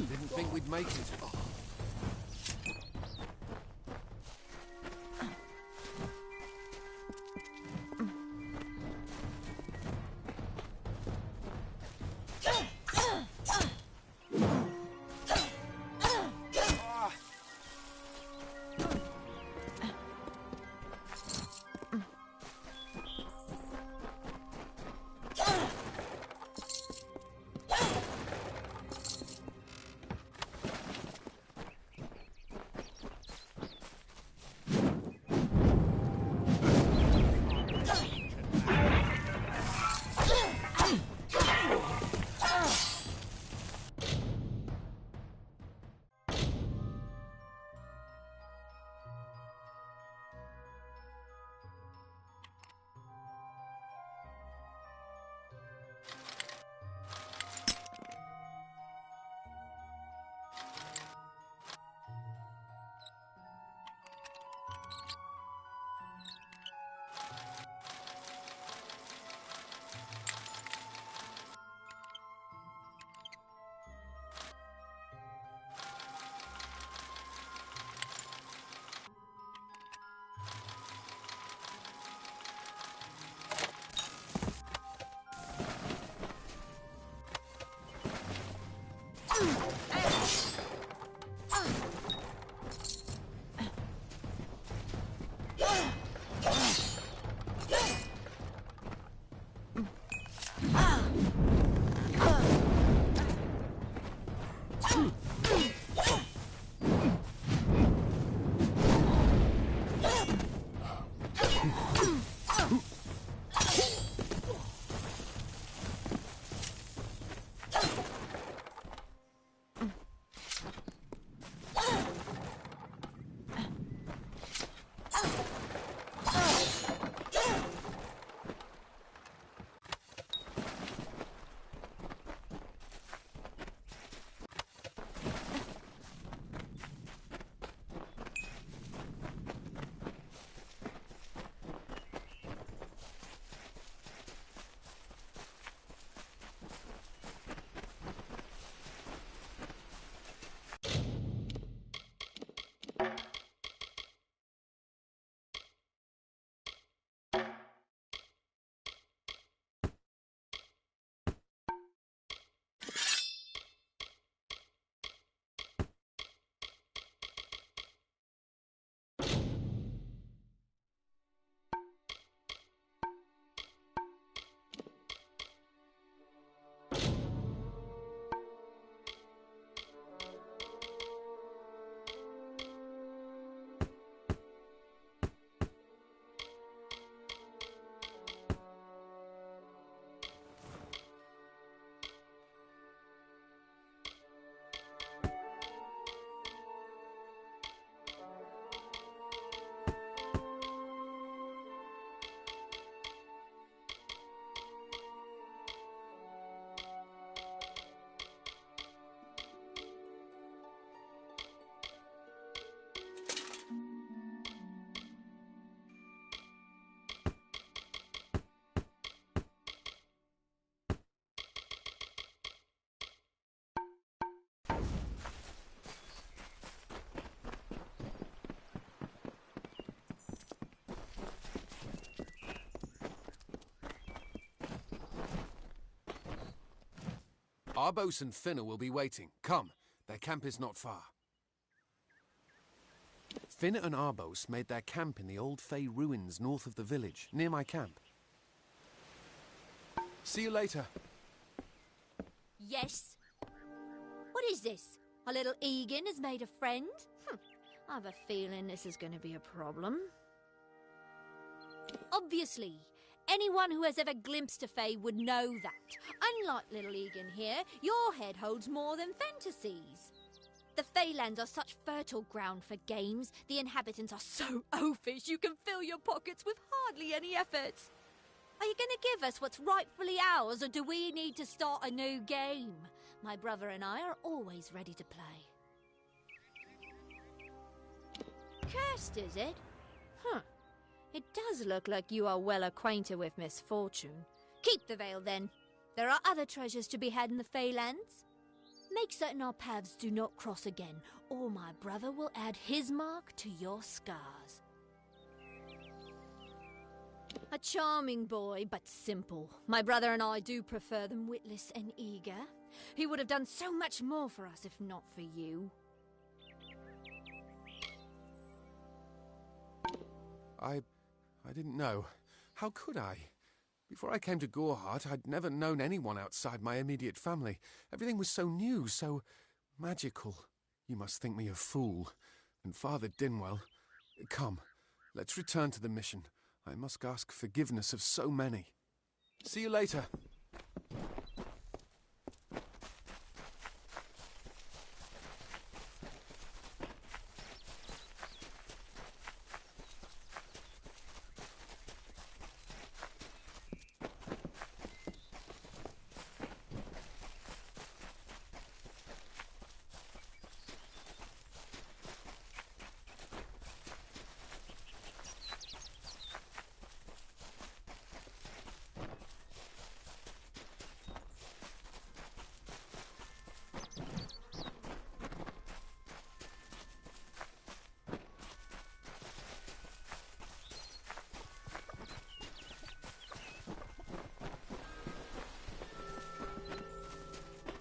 Didn't think we'd make it. Arbos and Finna will be waiting. Come, their camp is not far. Finna and Arbos made their camp in the old Fey ruins north of the village, near my camp. See you later. Yes? What is this? Our little Egan has made a friend? I have a feeling this is going to be a problem. Obviously, anyone who has ever glimpsed a Fae would know that. Unlike little Egan here, your head holds more than fantasies. The Feylands are such fertile ground for games. The inhabitants are so oafish you can fill your pockets with hardly any effort. Are you going to give us what's rightfully ours, or do we need to start a new game? My brother and I are always ready to play. Cursed, is it? It does look like you are well acquainted with misfortune. Keep the veil, then. There are other treasures to be had in the Feylands. Make certain our paths do not cross again, or my brother will add his mark to your scars. A charming boy, but simple. My brother and I do prefer them witless and eager. He would have done so much more for us if not for you. I didn't know. How could I? Before I came to Gorehart, I'd never known anyone outside my immediate family. Everything was so new, so magical. You must think me a fool. And Father Dinwell... Come, let's return to the mission. I must ask forgiveness of so many. See you later.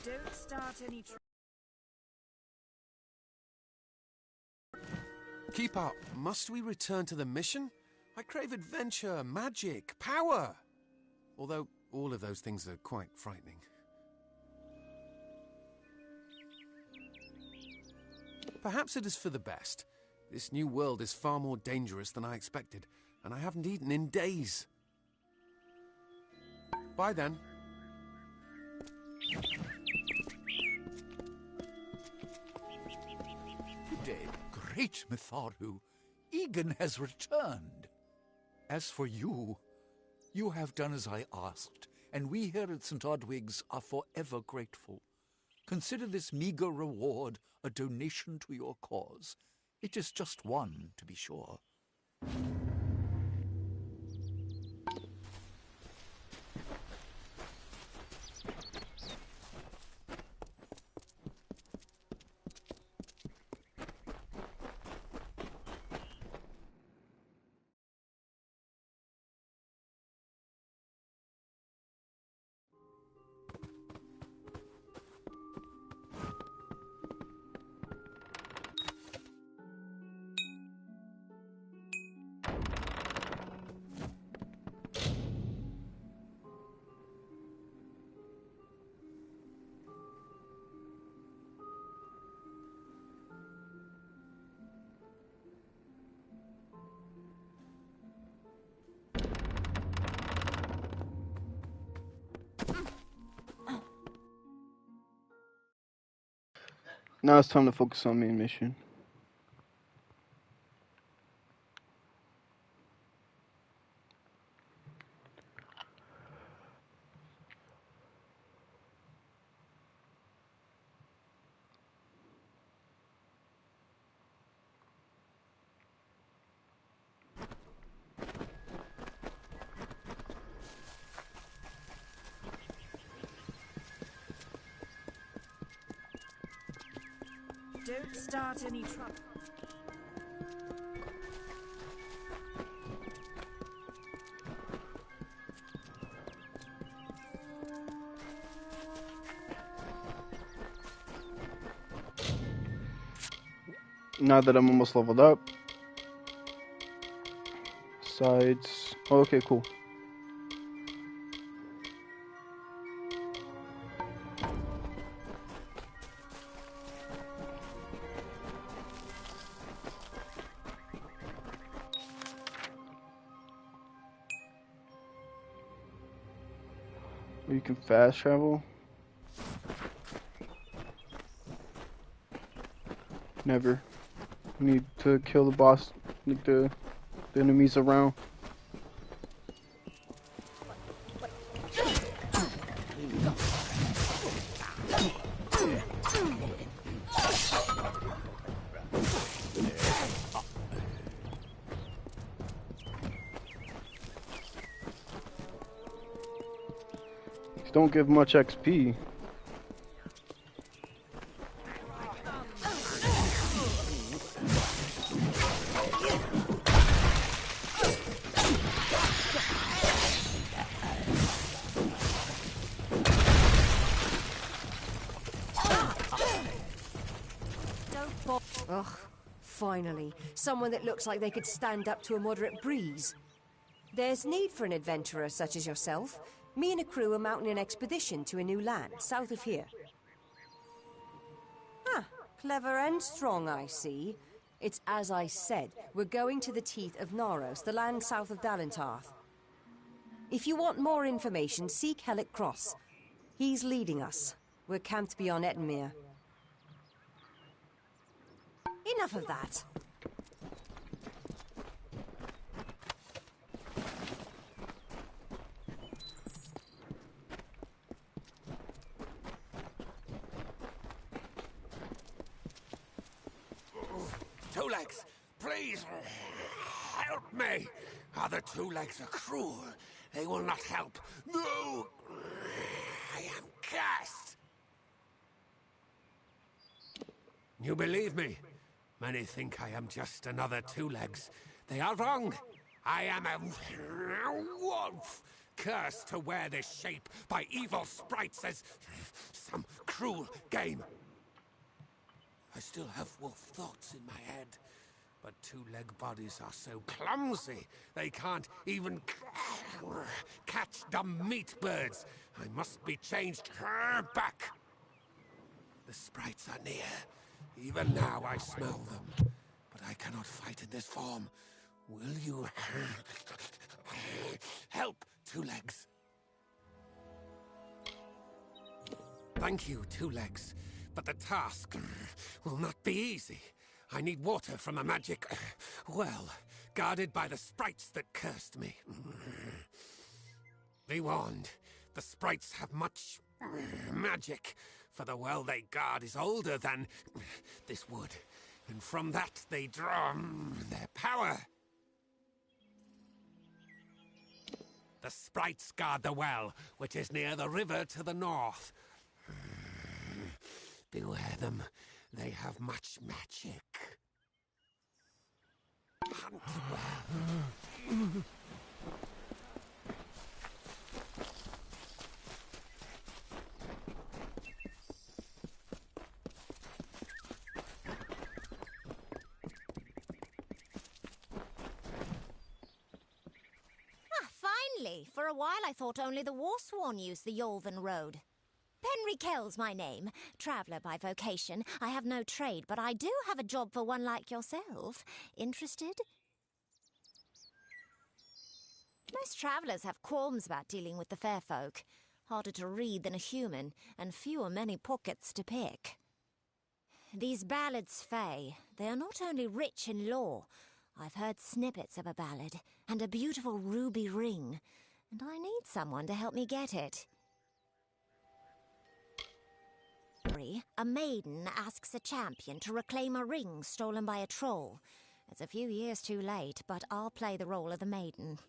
Don't start any Keep up. Must we return to the mission? I crave adventure, magic, power. Although all of those things are quite frightening. Perhaps it is for the best. This new world is far more dangerous than I expected, and I haven't eaten in days. Bye then. Good day, great Mitharu. Egan has returned. As for you, you have done as I asked, and we here at St. Odwig's are forever grateful. Consider this meager reward a donation to your cause. It is just one, to be sure. Now it's time to focus on main mission. Don't start any trouble. Now that I'm almost leveled up. Sides. Oh, okay, cool. You can fast travel. Never. Need to kill the boss, like the enemies around. These don't give much XP. Ugh, finally. Someone that looks like they could stand up to a moderate breeze. There's need for an adventurer such as yourself. Me and a crew are mounting an expedition to a new land, south of here. Ah, clever and strong, I see. It's as I said, we're going to the teeth of Naros, the land south of Dalentarth. If you want more information, seek Hellick Cross. He's leading us. We're camped beyond Ettenmere. Enough of that. Two Legs, please help me. Other Two Legs are cruel. They will not help. No, I am cursed. You believe me? Many think I am just another Two Legs. They are wrong. I am a wolf, cursed to wear this shape by evil sprites as some cruel game. I still have wolf thoughts in my head, but two-leg bodies are so clumsy, they can't even catch dumb meat birds. I must be changed back. The sprites are near. Even now I smell them. But I cannot fight in this form. Will you help, Two Legs? Thank you, Two Legs. But the task will not be easy. I need water from a magic well, guarded by the sprites that cursed me. Be warned, the sprites have much magic, for the well they guard is older than this wood, and from that they draw their power. The sprites guard the well, which is near the river to the north. Beware them, they have much magic. Hunt well. Finally! For a while I thought only the Warsworn used the Yolven Road. Henry Kell's my name. Traveller by vocation. I have no trade, but I do have a job for one like yourself. Interested? Most travellers have qualms about dealing with the fair folk. Harder to read than a human, and fewer many pockets to pick. These ballads, Fae, they are not only rich in lore. I've heard snippets of a ballad, and a beautiful ruby ring, and I need someone to help me get it. A maiden asks a champion to reclaim a ring stolen by a troll. It's a few years too late, but I'll play the role of the maiden.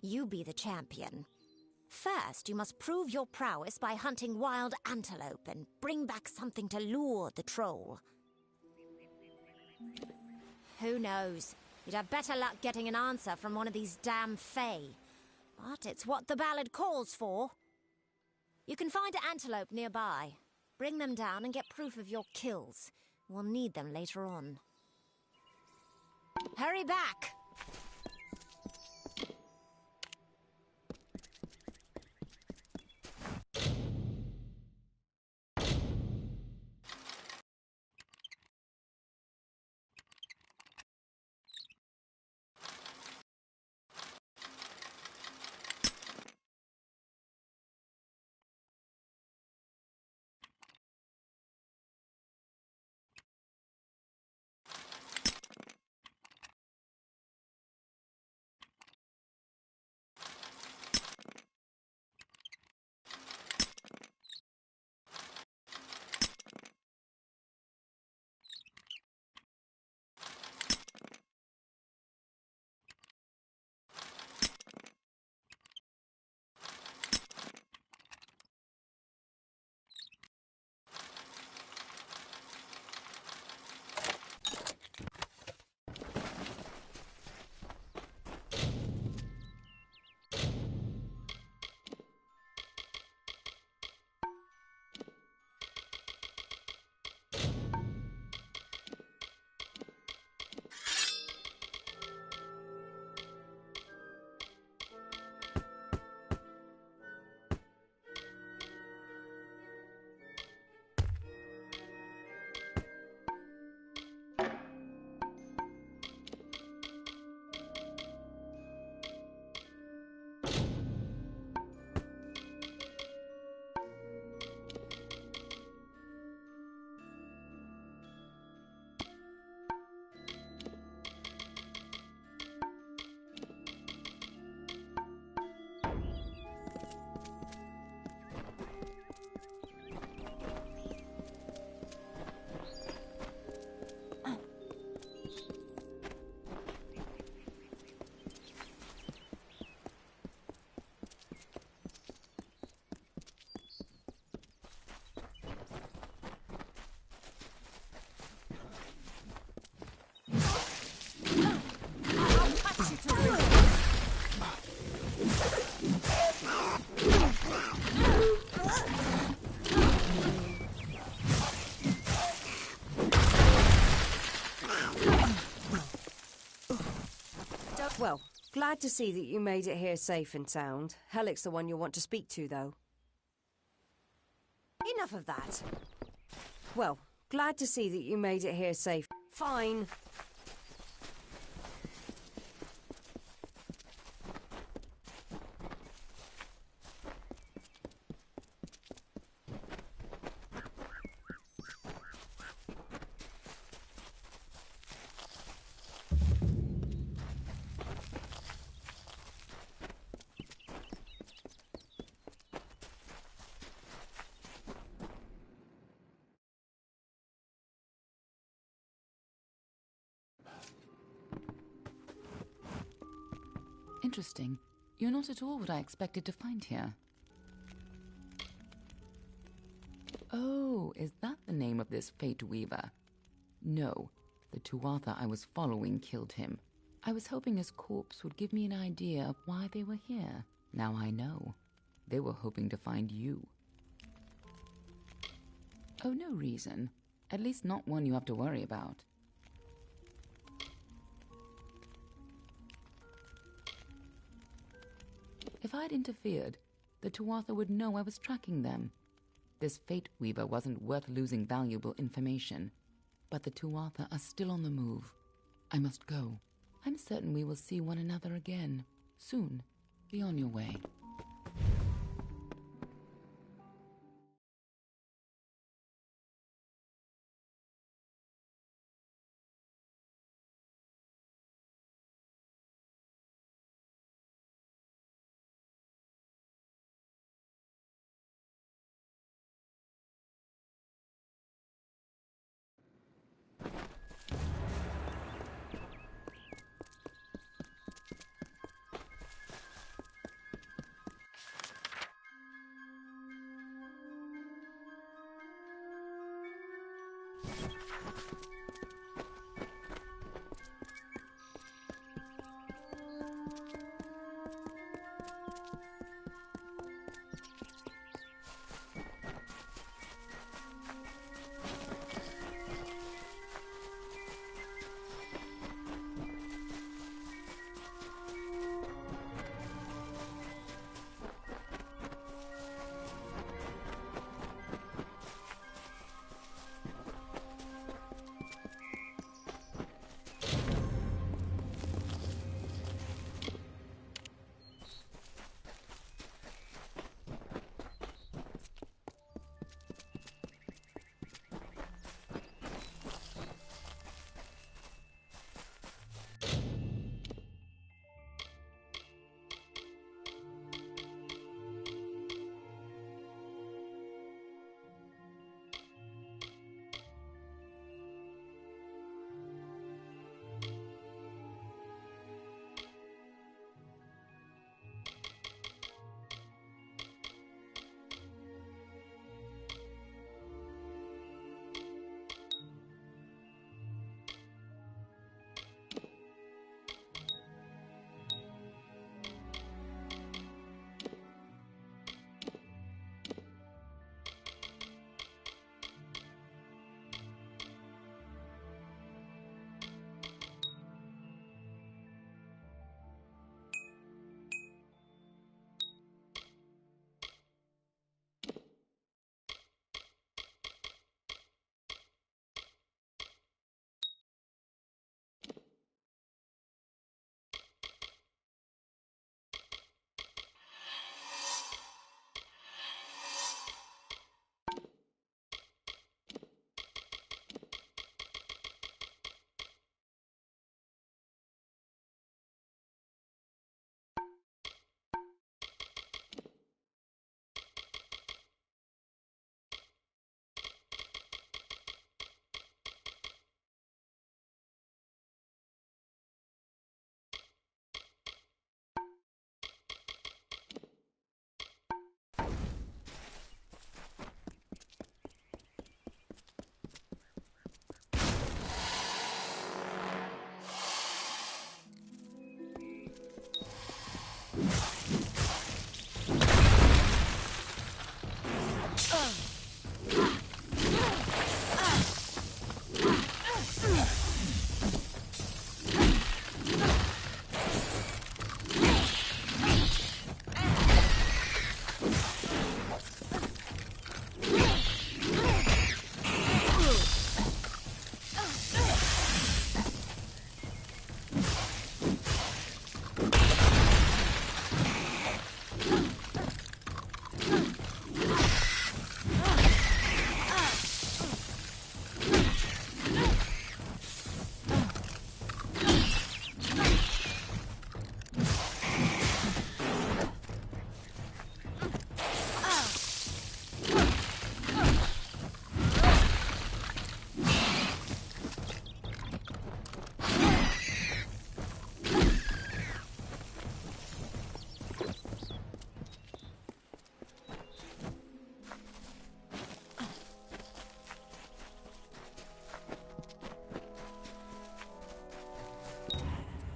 You be the champion. First, you must prove your prowess by hunting wild antelope and bring back something to lure the troll. Who knows? You'd have better luck getting an answer from one of these damn Fae. But it's what the ballad calls for. You can find an antelope nearby. Bring them down and get proof of your kills. We'll need them later on. Hurry back! Well, glad to see that you made it here safe and sound. Hellick's the one you'll want to speak to, though. Enough of that. Well, Glad to see that you made it here safe. Fine. Interesting. You're not at all what I expected to find here. Oh, is that the name of this Fate Weaver? No, the Tuatha I was following killed him. I was hoping his corpse would give me an idea of why they were here. Now I know. They were hoping to find you. Oh, no reason. At least not one you have to worry about. If I'd interfered, the Tuatha would know I was tracking them. This Fate Weaver wasn't worth losing valuable information. But the Tuatha are still on the move. I must go. I'm certain we will see one another again. Soon. Be on your way.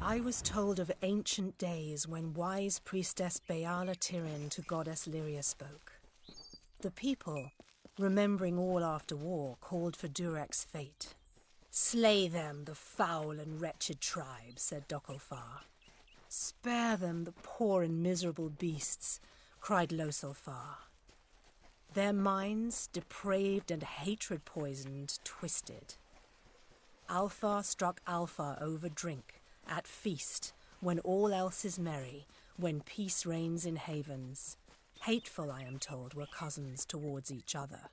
I was told of ancient days when wise priestess Beala Tyrion to goddess Lyria spoke. The people, remembering all after war, called for Durek's fate. "Slay them, the foul and wretched tribe," said Dokofar. "Spare them, the poor and miserable beasts," cried Losolfar. Their minds, depraved and hatred-poisoned, twisted. Alfar struck Alfar over drink, at feast, when all else is merry, when peace reigns in havens. Hateful, I am told, were cousins towards each other.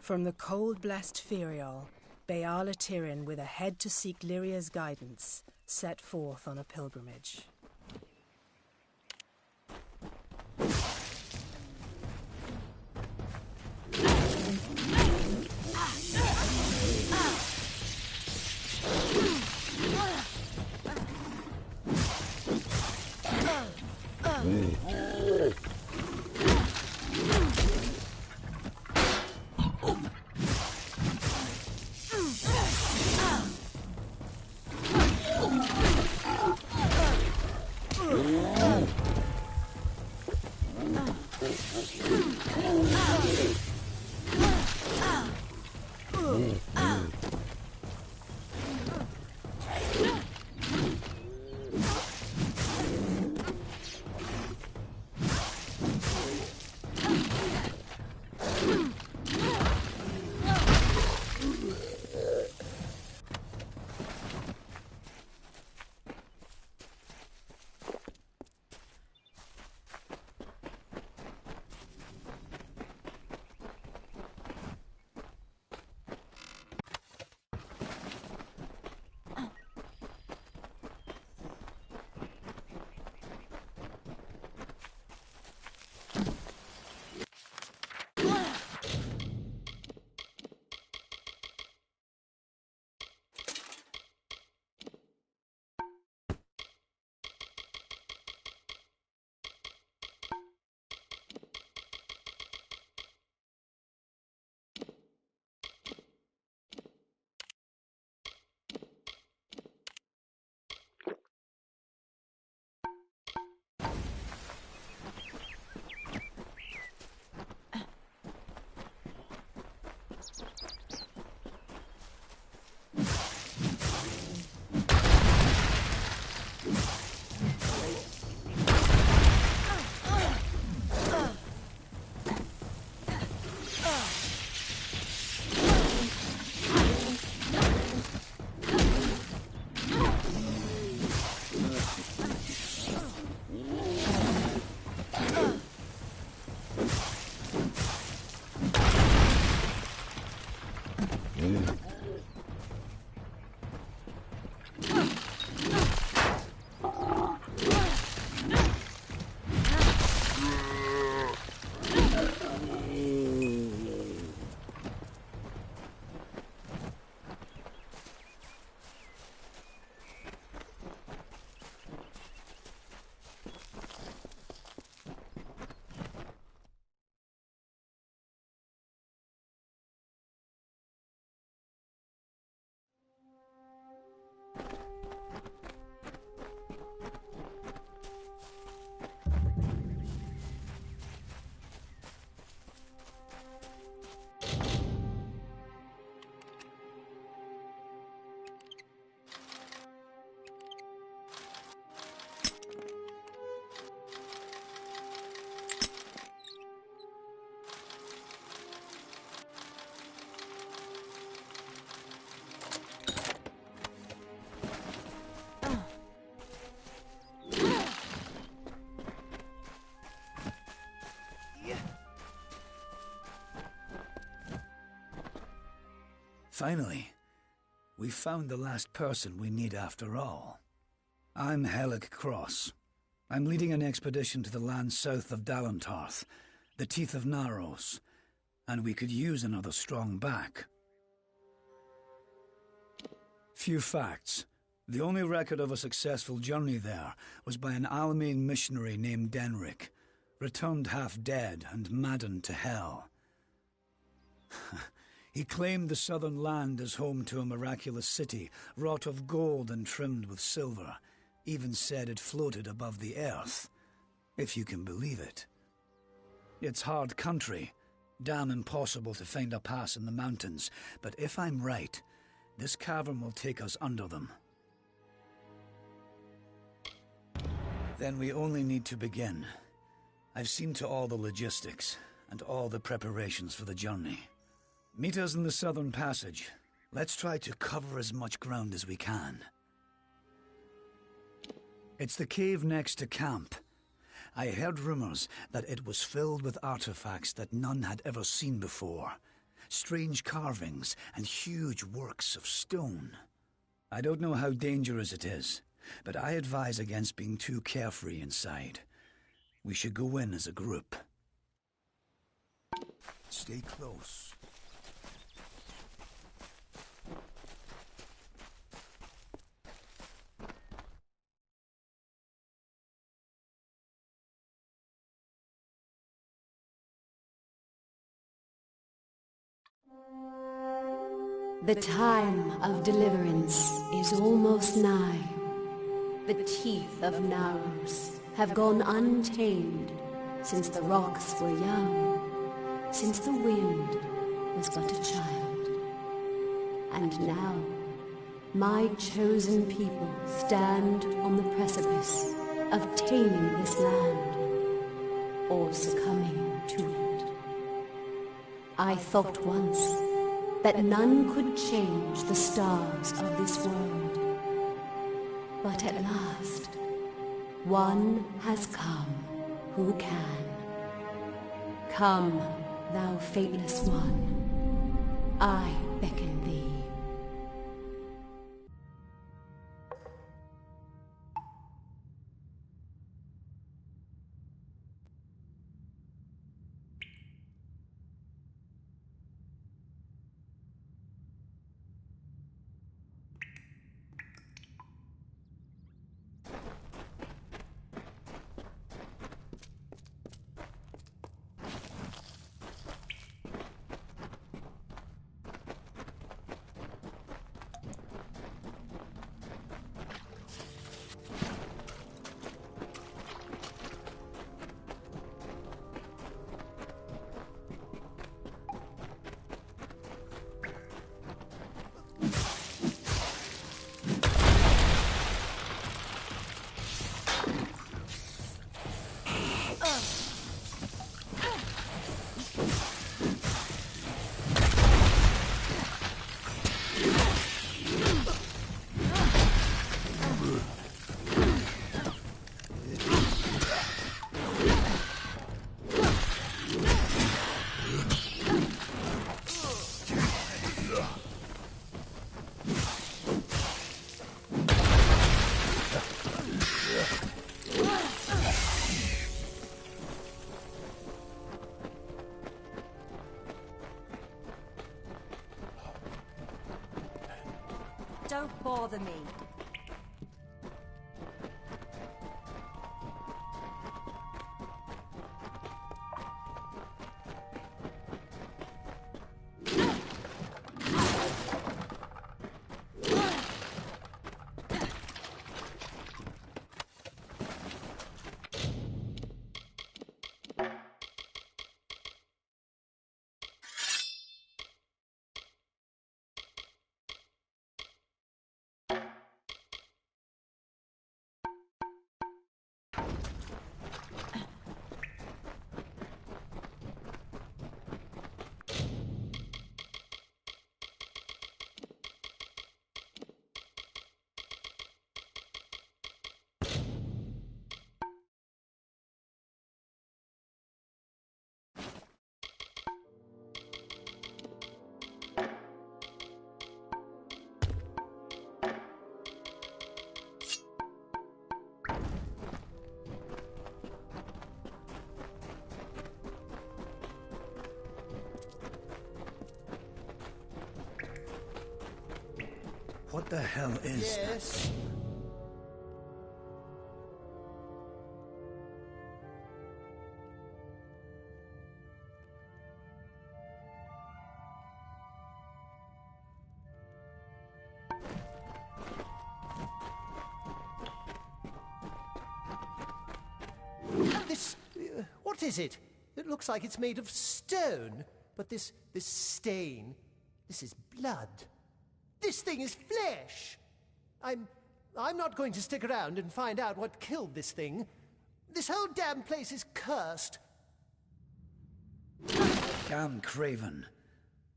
From the cold-blessed Ferial, Beala Tyrion, with a head to seek Lyria's guidance, set forth on a pilgrimage. Finally, we found the last person we need after all. I'm Helig Cross. I'm leading an expedition to the land south of Dalentarth, the Teeth of Naros, and we could use another strong back. Few facts. The only record of a successful journey there was by an Almane missionary named Denric, returned half dead and maddened to hell. He claimed the southern land as home to a miraculous city, wrought of gold and trimmed with silver, Even said it floated above the earth, if you can believe it. It's hard country, damn impossible to find a pass in the mountains, but if I'm right, this cavern will take us under them. Then we only need to begin. I've seen to all the logistics, and all the preparations for the journey. Meet us in the southern passage. Let's try to cover as much ground as we can. It's the cave next to camp. I heard rumors that it was filled with artifacts that none had ever seen before. Strange carvings and huge works of stone. I don't know how dangerous it is, but I advise against being too carefree inside. We should go in as a group. Stay close. The time of deliverance is almost nigh. The teeth of Naros have gone untamed since the rocks were young, since the wind was but a child. And now, my chosen people stand on the precipice of taming this land, or succumbing to it. I thought once that none could change the stars of this world. But at last, one has come who can. Come, thou fateless one, I beckon thee. Don't bother me. What the hell is this? What is it? It looks like it's made of stone. But this stain, this is blood. This thing is flesh. I'm not going to stick around and find out what killed this thing. This whole damn place is cursed. Damn Craven.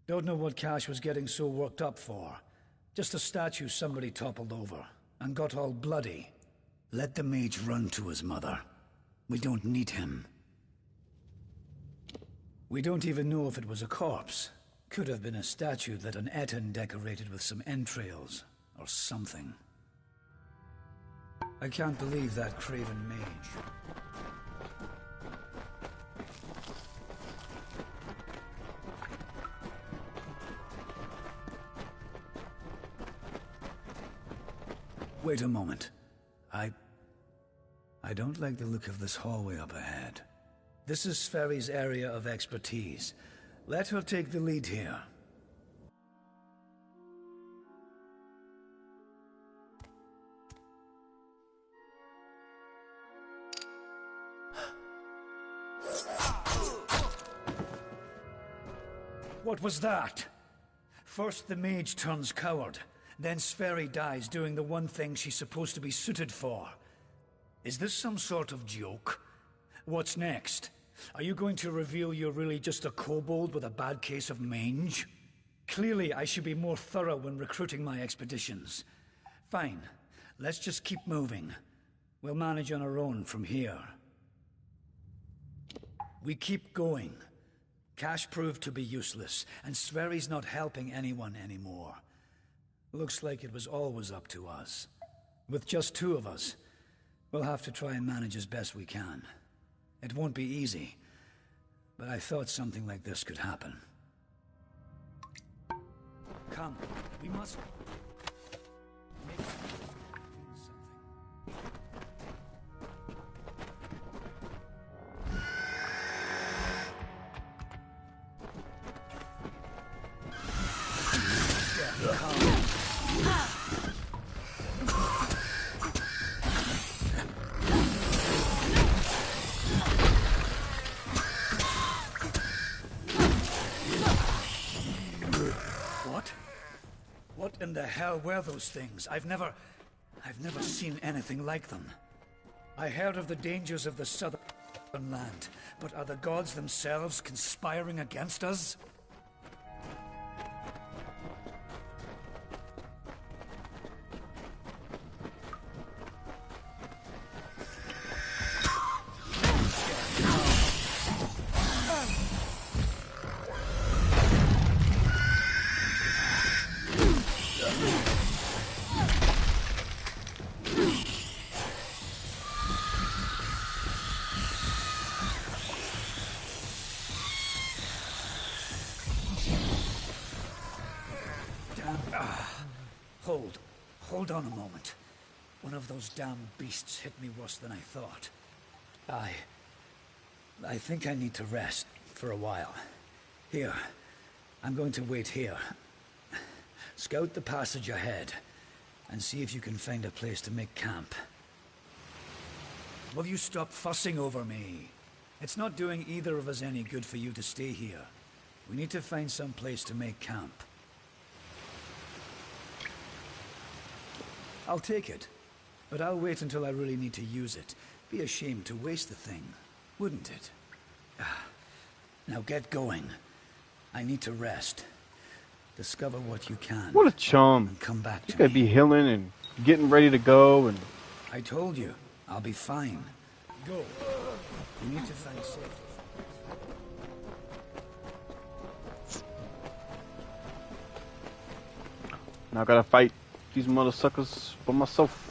Don't know what Cash was getting so worked up for. Just a statue somebody toppled over and got all bloody. Let the mage run to his mother. We don't need him. We don't even know if it was a corpse. Could have been a statue that an Etten decorated with some entrails or something. I can't believe that Craven mage. Wait a moment. I don't like the look of this hallway up ahead. This is Sferry's area of expertise. Let her take the lead here. What was that? First the mage turns coward, then Sferry dies doing the one thing she's supposed to be suited for. Is this some sort of joke? What's next? Are you going to reveal you're really just a kobold with a bad case of mange? Clearly, I should be more thorough when recruiting my expeditions. Fine. Let's just keep moving. We'll manage on our own from here. We keep going. Cash proved to be useless, and Sverry's not helping anyone anymore. Looks like it was always up to us. With just two of us, we'll have to try and manage as best we can. It won't be easy, but I thought something like this could happen. Come, we must... What in the hell were those things? I've never seen anything like them. I heard of the dangers of the southern land, but are the gods themselves conspiring against us? Hold on a moment. One of those damn beasts hit me worse than I thought. I think I need to rest for a while. Here, I'm going to wait here. Scout the passage ahead, and see if you can find a place to make camp. Will you stop fussing over me? It's not doing either of us any good for you to stay here. We need to find some place to make camp. I'll take it, but I'll wait until I really need to use it. Be ashamed to waste the thing, wouldn't it? Now get going. I need to rest. Discover what you can. What a chum. And come back to He's gotta me. be healing and getting ready to go and... I told you, I'll be fine. Go. You need to find safety. Now I gotta fight these mother suckers for myself.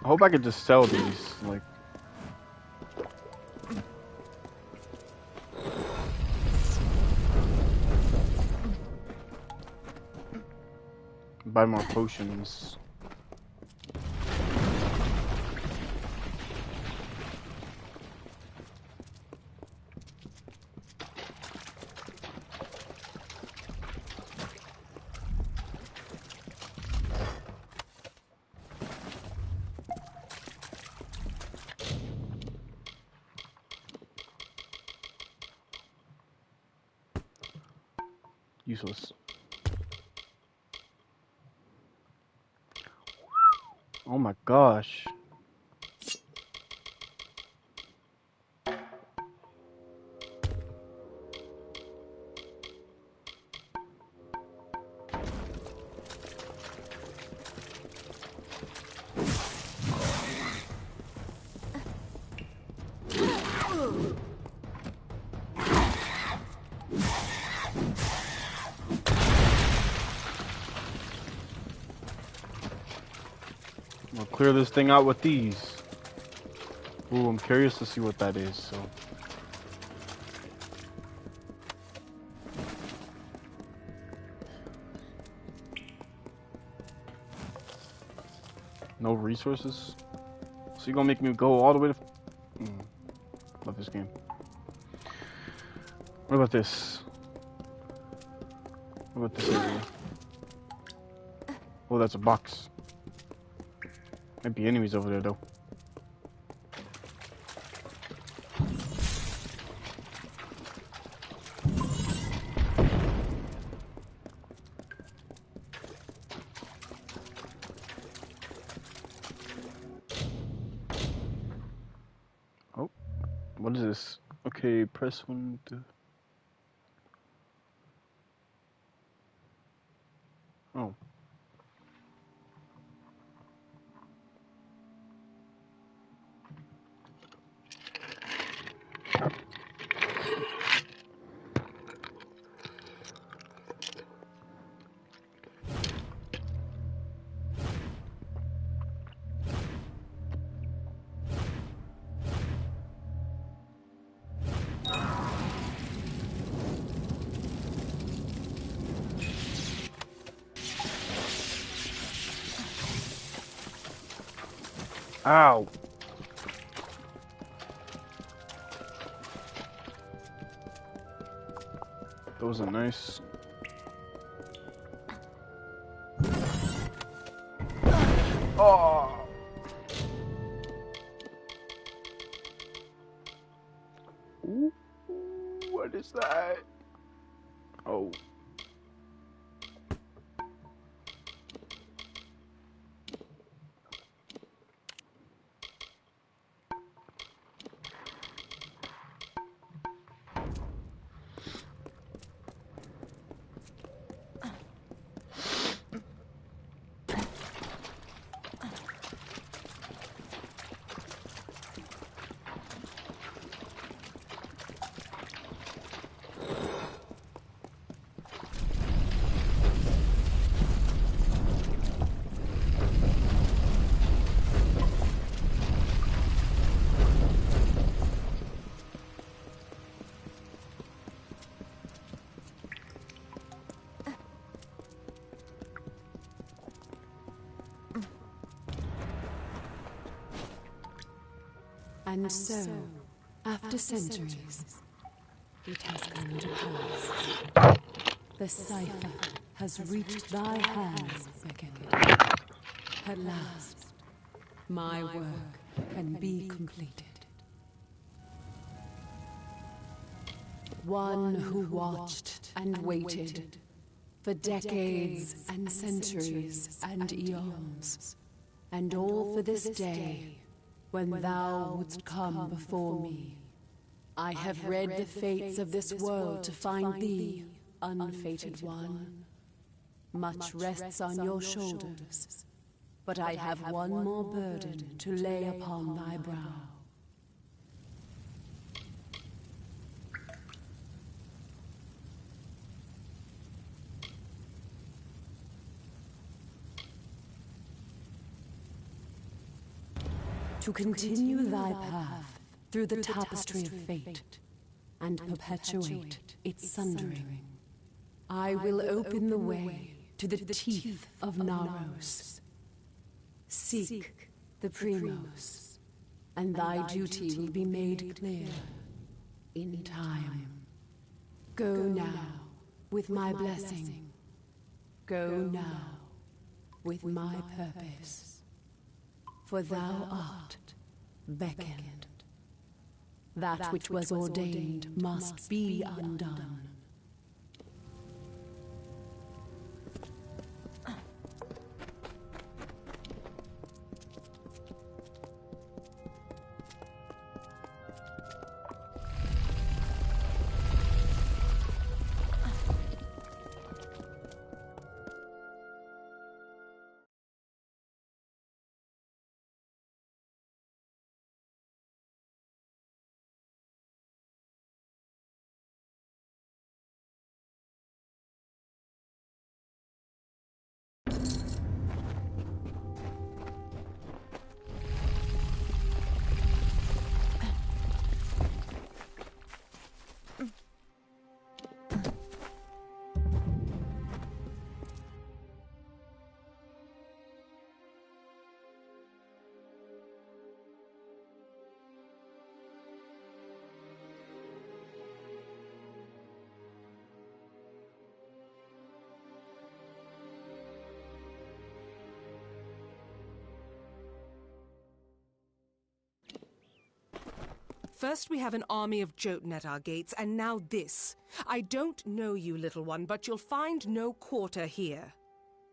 I hope I could just sell these, like... buy more potions. Useless. Oh my gosh. We'll clear this thing out with these. Ooh, I'm curious to see what that is, so. No resources? So you're gonna make me go all the way to... Love this game. What about this? What about this area? Oh, that's a box. Might be enemies over there, though. Oh, what is this? Okay, press 1 to... Oh. Ow! Those are nice. Oh! Ooh, what is that? Oh. And so, after centuries, it has come to pass. The cipher has reached thy hands, Beckett. At last, my work can be completed. One who watched and waited for decades and centuries and eons, and all for this day when thou wouldst come before me. I have read the fates of this world to find thee, unfated one. Much rests on your shoulders, but I have one more burden to lay upon thy brow. To continue thy path through the tapestry of fate and perpetuate its sundering, I will open the way to the teeth of Naros. Seek the Primos, and thy duty will be made clear in time. Go now with my blessing. Go now with my purpose. For thou art beckoned. That which was ordained must be undone. First we have an army of Jotun at our gates, and now this. I don't know you, little one, but you'll find no quarter here.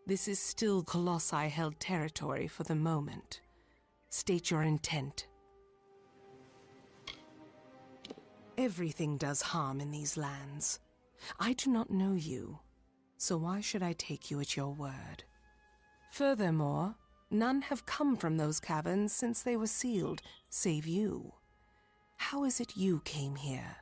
This is still Colossi-held territory for the moment. State your intent. Everything does harm in these lands. I do not know you, so why should I take you at your word? Furthermore, none have come from those caverns since they were sealed, save you. How is it you came here?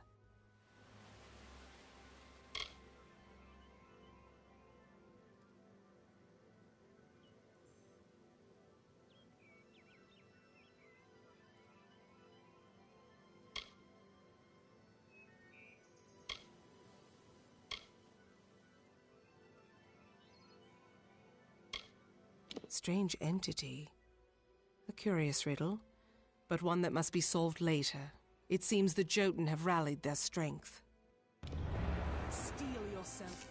Strange entity. A curious riddle, but one that must be solved later. It seems the Jotun have rallied their strength. Steel yourself.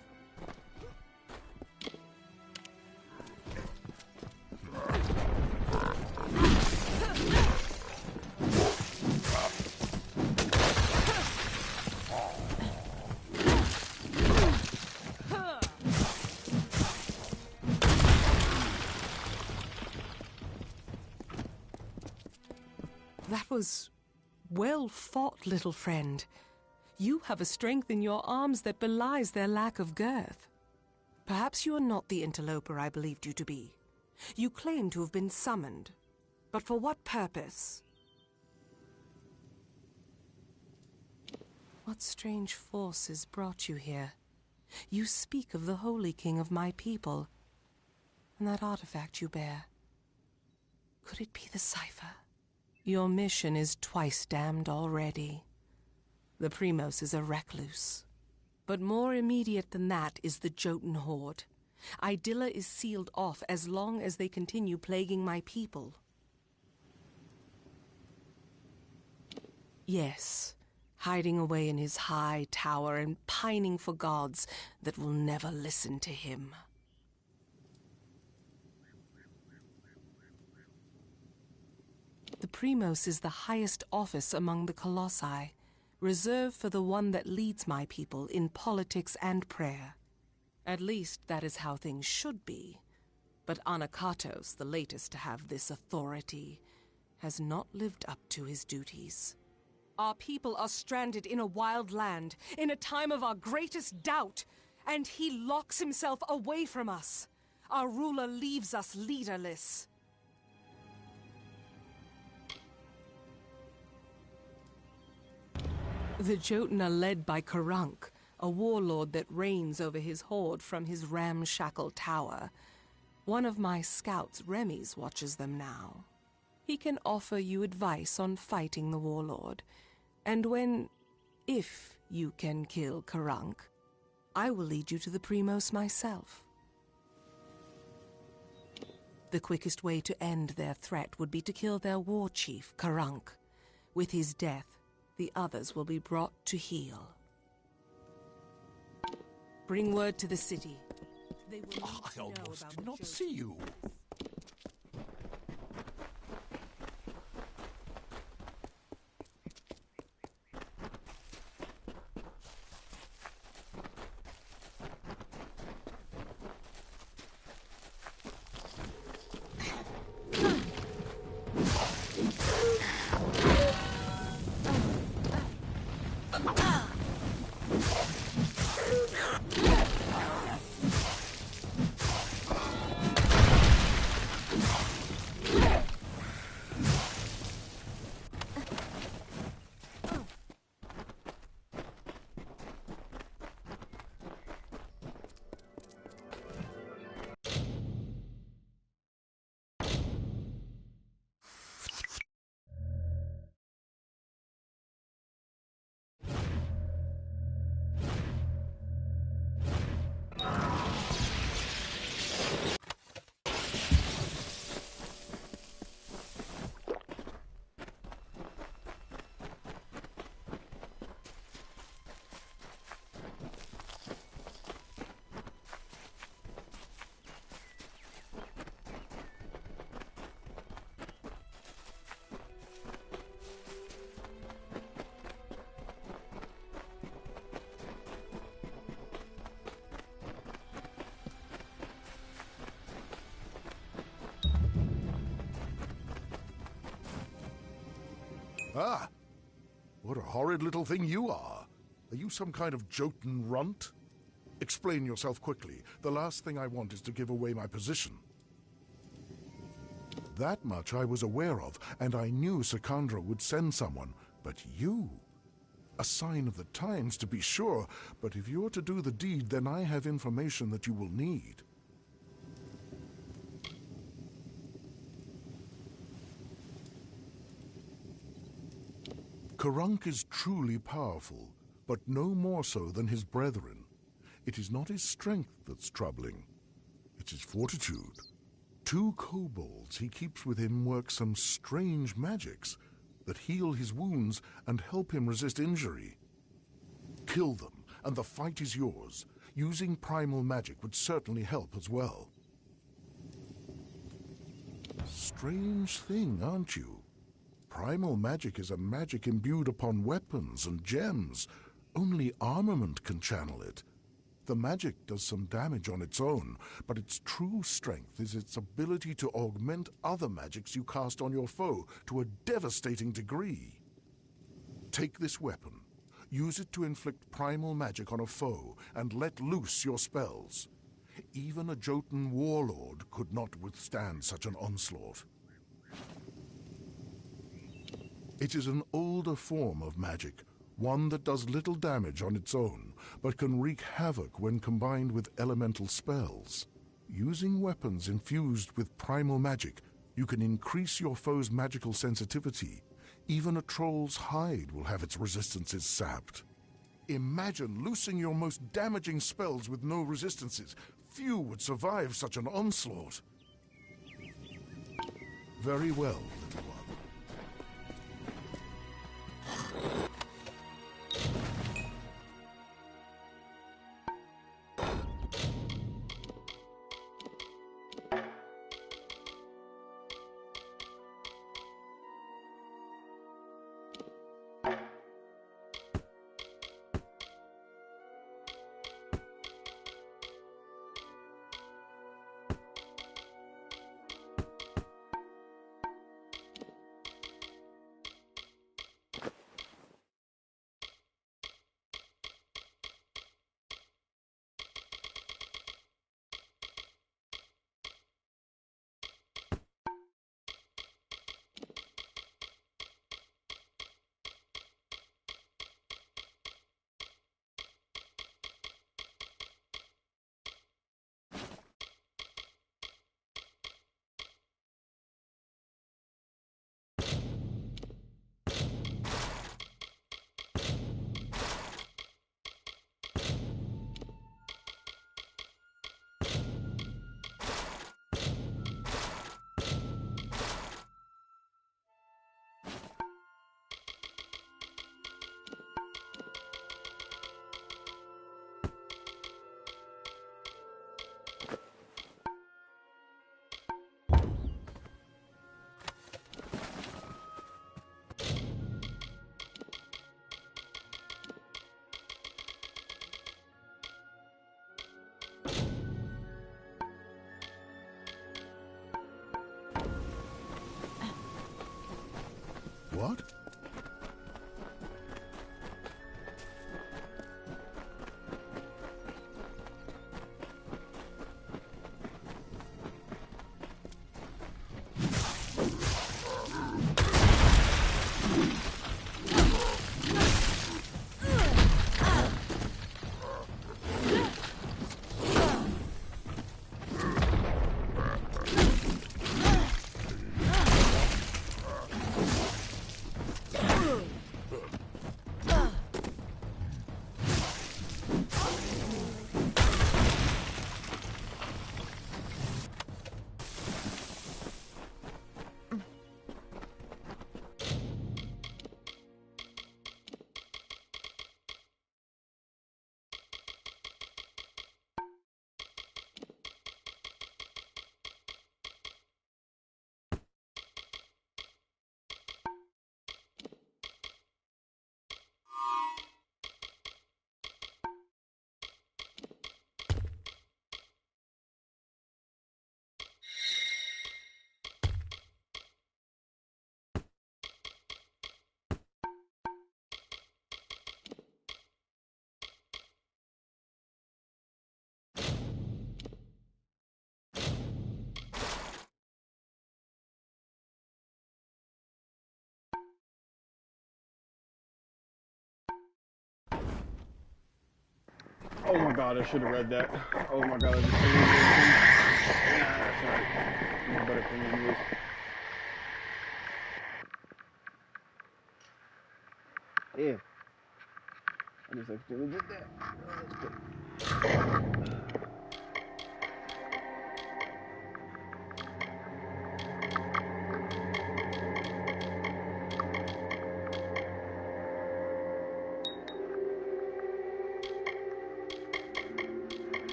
That was well fought, little friend. You have a strength in your arms that belies their lack of girth. Perhaps you are not the interloper I believed you to be. You claim to have been summoned, but for what purpose? What strange forces brought you here? You speak of the Holy King of my people, and that artifact you bear. Could it be the cipher? Your mission is twice damned already. The Primos is a recluse. But more immediate than that is the Jotun horde. Idilla is sealed off as long as they continue plaguing my people. Yes, hiding away in his high tower and pining for gods that will never listen to him. The Primos is the highest office among the Colossi, reserved for the one that leads my people in politics and prayer. At least that is how things should be. But Anakatos, the latest to have this authority, has not lived up to his duties. Our people are stranded in a wild land, in a time of our greatest doubt, and he locks himself away from us. Our ruler leaves us leaderless. The Jotun are led by Karunk, a warlord that reigns over his horde from his ramshackle tower. One of my scouts, Remy's, watches them now. He can offer you advice on fighting the warlord, and if you can kill Karunk, I will lead you to the Primos myself. The quickest way to end their threat would be to kill their war chief, Karunk. With his death, the others will be brought to heel. Bring word to the city. They will I almost did not see you. Ah, what a horrid little thing you are. Are you some kind of Jotun runt? Explain yourself quickly. The last thing I want is to give away my position. That much I was aware of, and I knew Sikandra would send someone. But you? A sign of the times, to be sure, but if you're to do the deed, then I have information that you will need. Karunk is truly powerful, but no more so than his brethren. It is not his strength that's troubling. It's his fortitude. 2 kobolds he keeps with him work some strange magics that heal his wounds and help him resist injury. Kill them, and the fight is yours. Using primal magic would certainly help as well. Strange thing, aren't you? Primal magic is a magic imbued upon weapons and gems. Only armament can channel it. The magic does some damage on its own, but its true strength is its ability to augment other magics you cast on your foe to a devastating degree. Take this weapon, use it to inflict primal magic on a foe, and let loose your spells. Even a Jotun warlord could not withstand such an onslaught. It is an older form of magic, one that does little damage on its own, but can wreak havoc when combined with elemental spells. Using weapons infused with primal magic, you can increase your foe's magical sensitivity. Even a troll's hide will have its resistances sapped. Imagine loosing your most damaging spells with no resistances. Few would survive such an onslaught. Very well, little one. What? Oh my god, I should have read that. Oh my god, I just read Nah, that's alright. It's better for me anyways. Yeah. I just accidentally did that. Oh, that's good.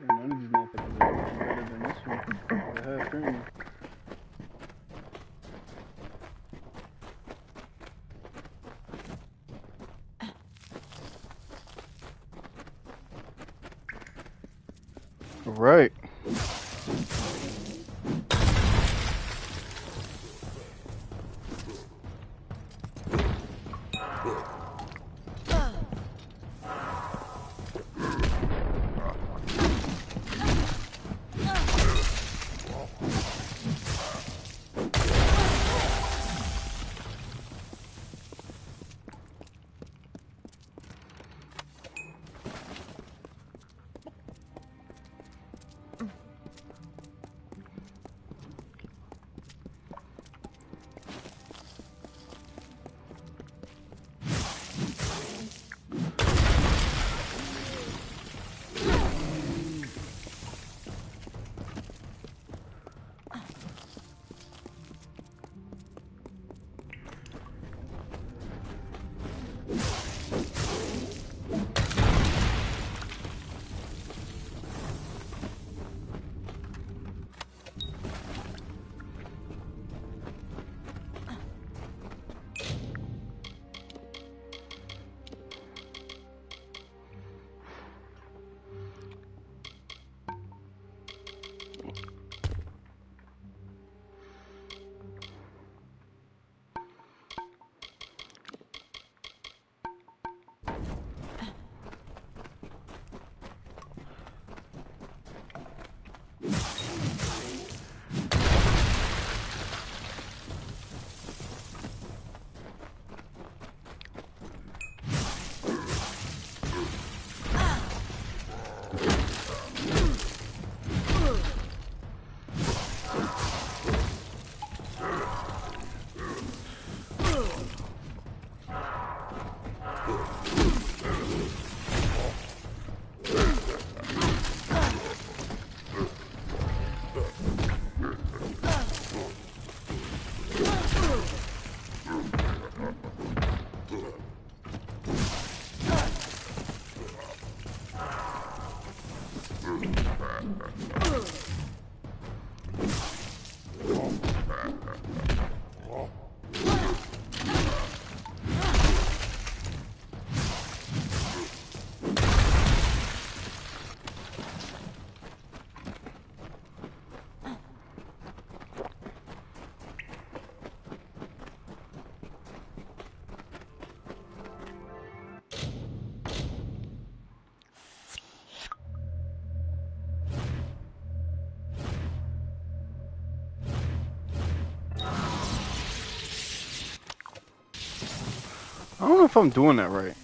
None of these motherfuckers are better than this one. The half currently. Right. don't know if I'm doing that right.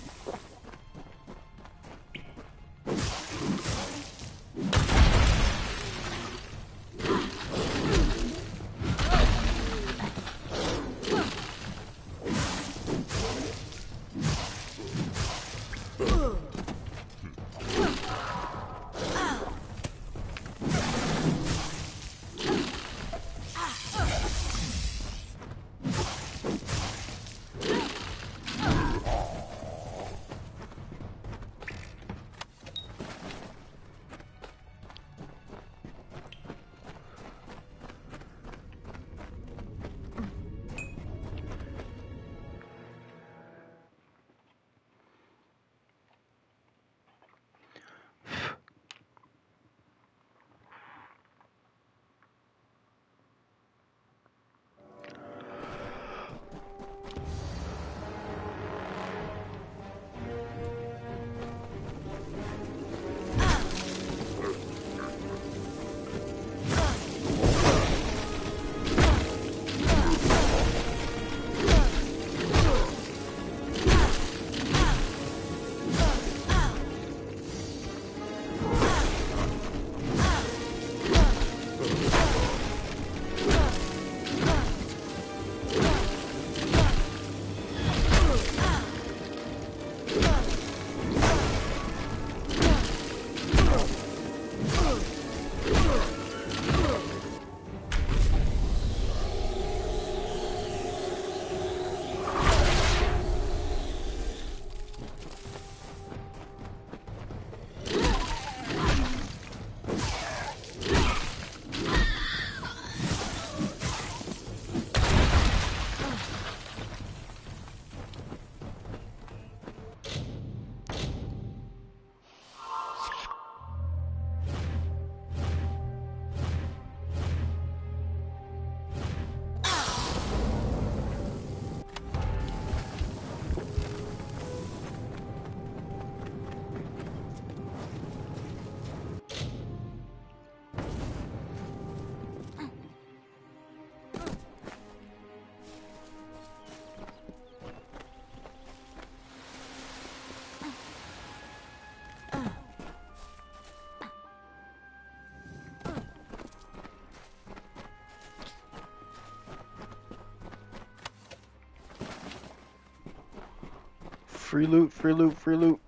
Free loot, free loot, free loot.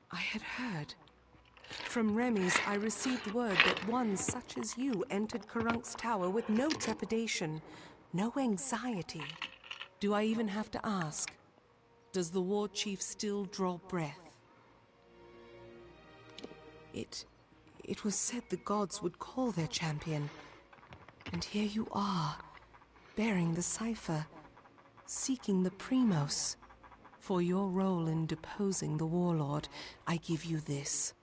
I had heard. From Remy's, I received word that one such as you entered Karunk's tower with no trepidation, no anxiety. Do I even have to ask? Does the war chief still draw breath? It was said the gods would call their champion. And here you are, bearing the cipher, seeking the Primos. For your role in deposing the warlord, I give you this.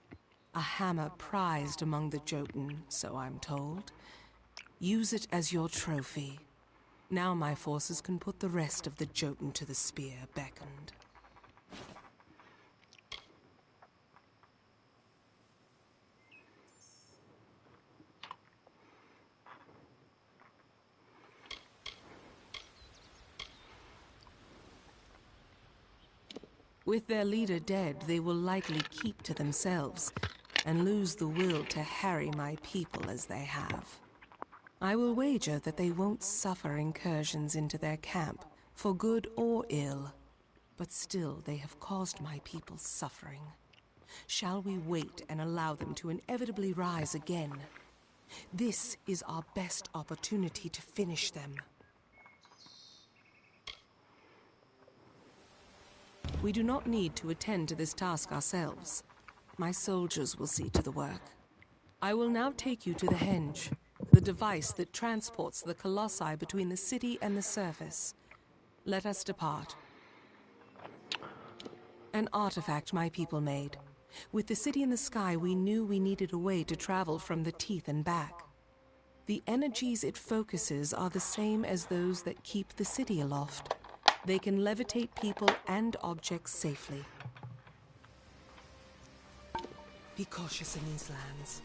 A hammer prized among the Jotun, so I'm told. Use it as your trophy. Now my forces can put the rest of the Jotun to the spear beckoned. With their leader dead, they will likely keep to themselves and lose the will to harry my people as they have. I will wager that they won't suffer incursions into their camp, for good or ill. But still, they have caused my people suffering. Shall we wait and allow them to inevitably rise again? This is our best opportunity to finish them. We do not need to attend to this task ourselves. My soldiers will see to the work. I will now take you to the henge, the device that transports the colossi between the city and the surface. Let us depart. An artifact my people made. With the city in the sky, we knew we needed a way to travel from the teeth and back. The energies it focuses are the same as those that keep the city aloft. They can levitate people and objects safely. Be cautious in these lands.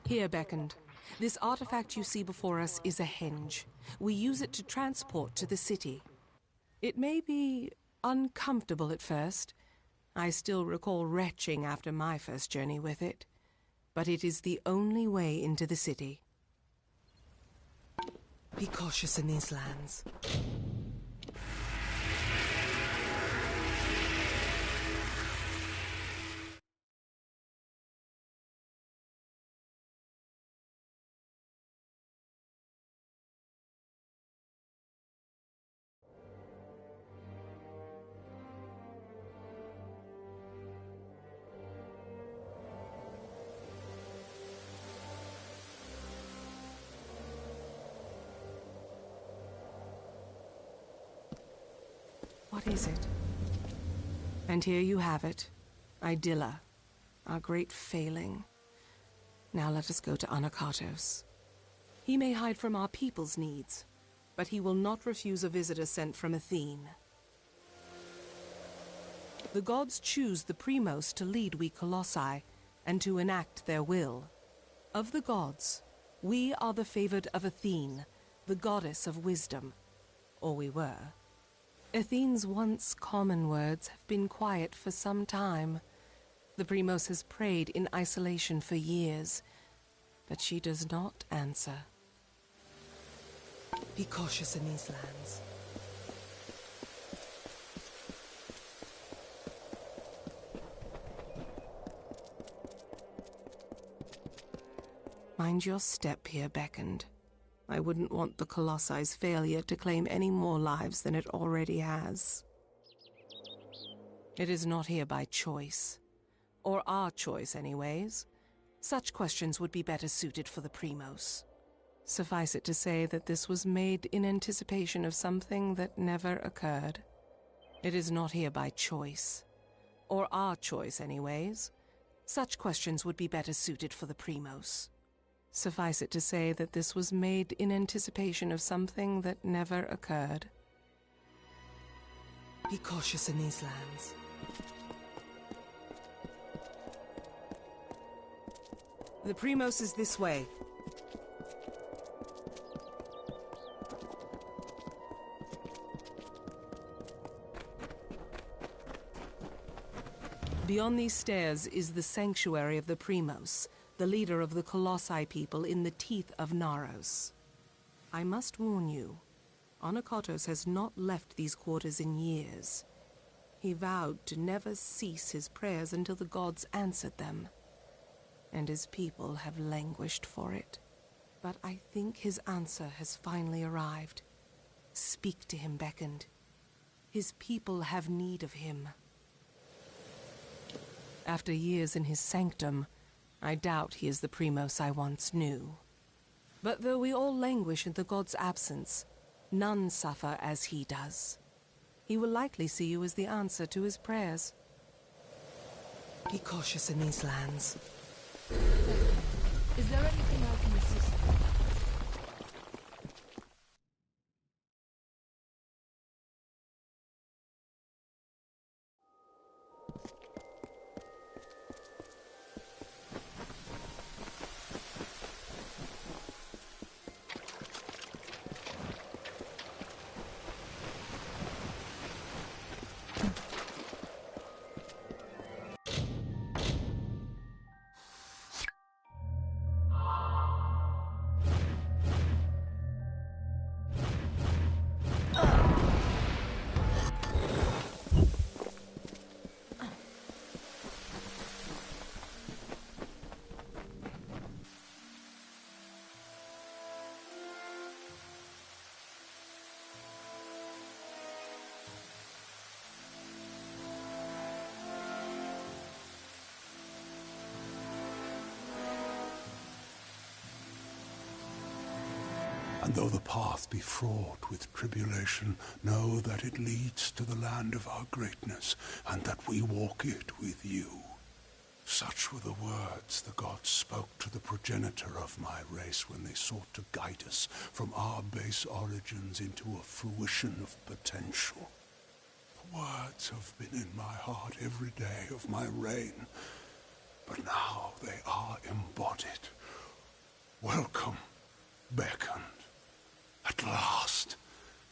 Here, Beckoned. This artifact you see before us is a henge. We use it to transport to the city. It may be uncomfortable at first. I still recall retching after my first journey with it. But it is the only way into the city. Be cautious in these lands. What is it? And here you have it. Idylla, our great failing. Now let us go to Anakatos. He may hide from our people's needs, but he will not refuse a visitor sent from Athene. The gods choose the Primos to lead we Colossi, and to enact their will. Of the gods, we are the favored of Athene, the goddess of wisdom. Or we were. Athene's once common words have been quiet for some time. The Primos has prayed in isolation for years, but she does not answer. Be cautious in these lands. Mind your step here, Beckoned. I wouldn't want the Colossi's failure to claim any more lives than it already has. It is not here by choice. Or our choice, anyways. Such questions would be better suited for the Primos. Suffice it to say that this was made in anticipation of something that never occurred. It is not here by choice. Or our choice, anyways. Such questions would be better suited for the Primos. Suffice it to say that this was made in anticipation of something that never occurred. Be cautious in these lands. The Primos is this way. Beyond these stairs is the sanctuary of the Primos, the leader of the Colossi people in the teeth of Naros. I must warn you, Anakatos has not left these quarters in years. He vowed to never cease his prayers until the gods answered them, and his people have languished for it. But I think his answer has finally arrived. Speak to him, Beckoned. His people have need of him. After years in his sanctum, I doubt he is the Primos I once knew. But though we all languish in the god's absence, none suffer as he does. he will likely see you as the answer to his prayers. Be cautious in these lands. Is there anything I can assist with? And though the path be fraught with tribulation, know that it leads to the land of our greatness, and that we walk it with you. Such were the words the gods spoke to the progenitor of my race when they sought to guide us from our base origins into a fruition of potential. The words have been in my heart every day of my reign, but now they are embodied. Welcome, beckoned. At last,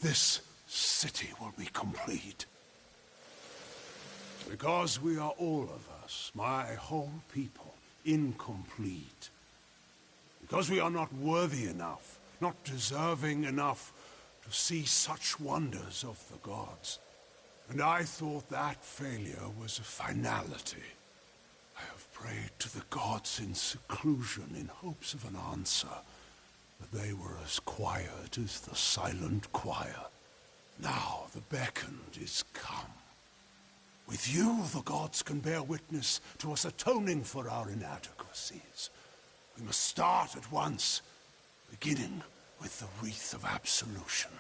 this city will be complete. Because we are all of us, my whole people, incomplete. Because we are not worthy enough, not deserving enough to see such wonders of the gods. And I thought that failure was a finality. I have prayed to the gods in seclusion in hopes of an answer. But they were as quiet as the silent choir. Now the beckoned is come. With you, the gods can bear witness to us atoning for our inadequacies. We must start at once, beginning with the wreath of absolution.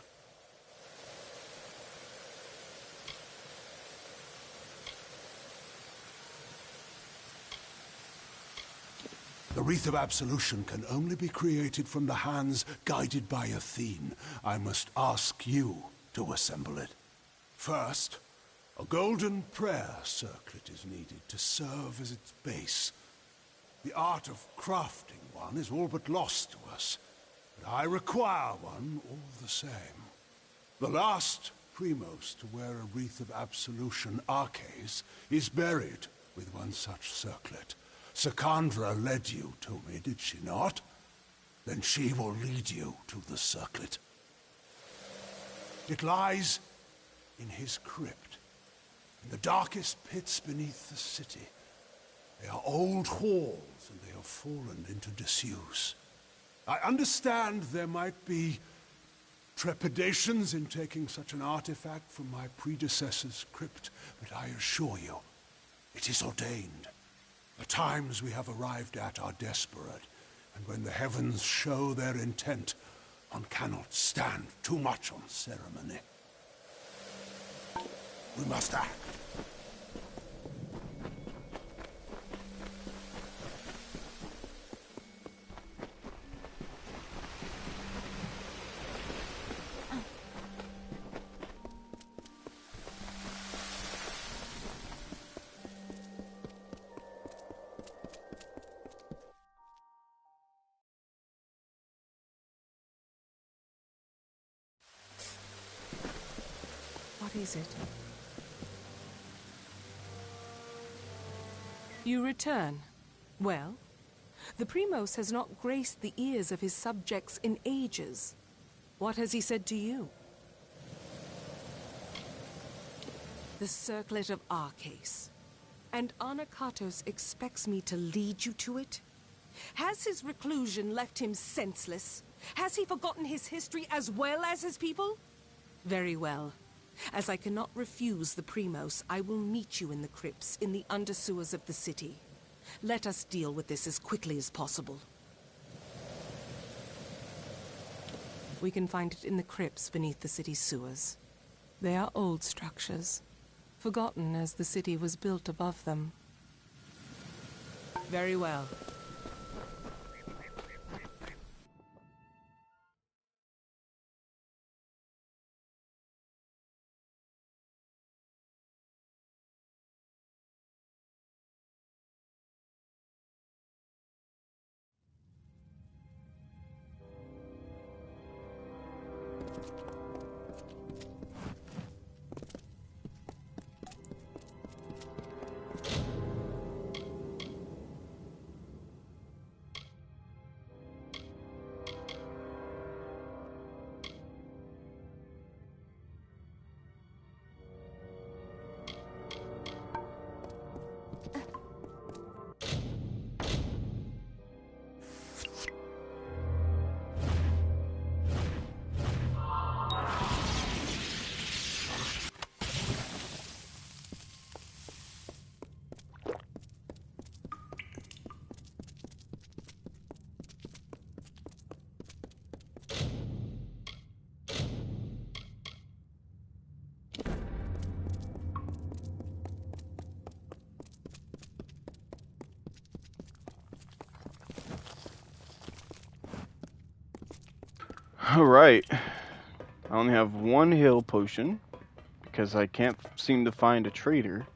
The wreath of absolution can only be created from the hands guided by Athene. I must ask you to assemble it. First, a golden prayer circlet is needed to serve as its base. The art of crafting one is all but lost to us, but I require one all the same. The last Primos to wear a wreath of absolution, Arches, is buried with one such circlet. Secandra led you to me, did she not? Then she will lead you to the circlet. It lies in his crypt, in the darkest pits beneath the city. They are old halls, and they have fallen into disuse. I understand there might be trepidations in taking such an artifact from my predecessor's crypt, but I assure you, it is ordained. The times we have arrived at are desperate, and when the heavens show their intent, one cannot stand too much on ceremony. We must act. What is it? You return. Well, the Primos has not graced the ears of his subjects in ages. What has he said to you? The circlet of Arches. And Anakatos expects me to lead you to it? Has his reclusion left him senseless? Has he forgotten his history as well as his people? Very well. As I cannot refuse the Primos, I will meet you in the crypts in the undersewers of the city. Let us deal with this as quickly as possible. We can find it in the crypts beneath the city's sewers. They are old structures, forgotten as the city was built above them. Very well. Alright. I only have one heal potion because I can't seem to find a trader.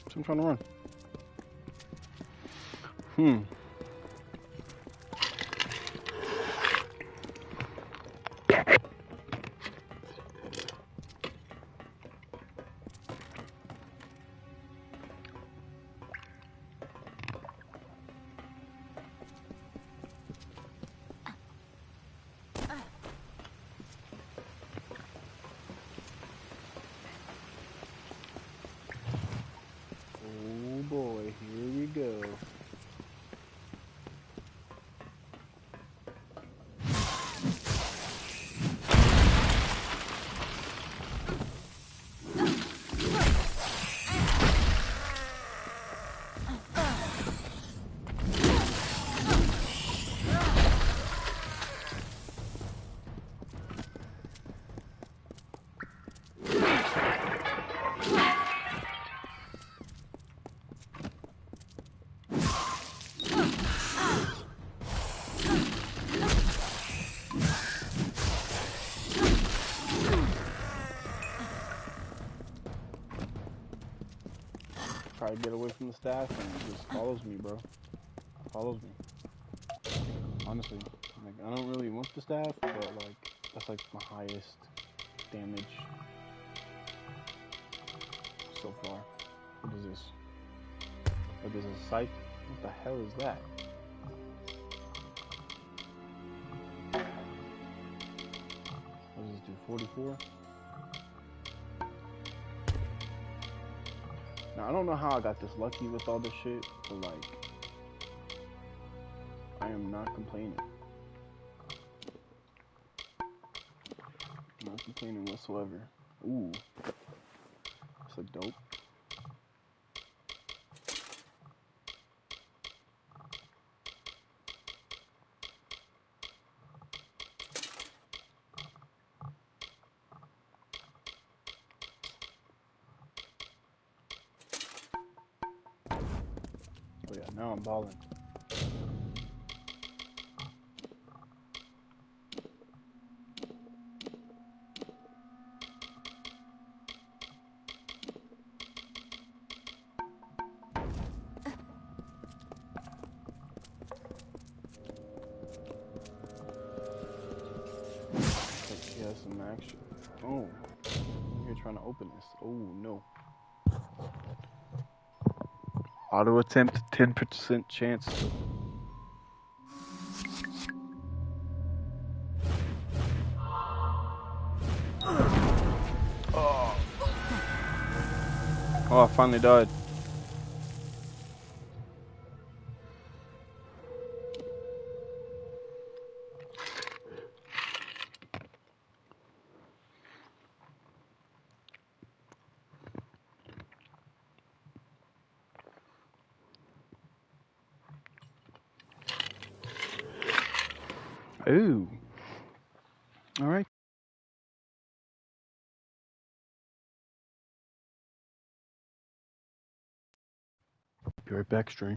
So I'm trying to run. Oh boy, here we go. Try to get away from the staff and it just follows me, bro. Follows me. Honestly, like I don't really want the staff, but like that's like my highest damage so far. What is this? Oh, there's a scythe. What the hell is that? What does this do? 44? Now I don't know how I got this lucky with all this shit, but like I am not complaining. Not complaining whatsoever. Ooh. That's a dope. Oh yeah, now I'm balling. Yeah, some action. Oh, I'm here trying to open this. Oh no. Auto attempt, 10% chance. Oh, I finally died. Ooh. All right. Be right back, stream.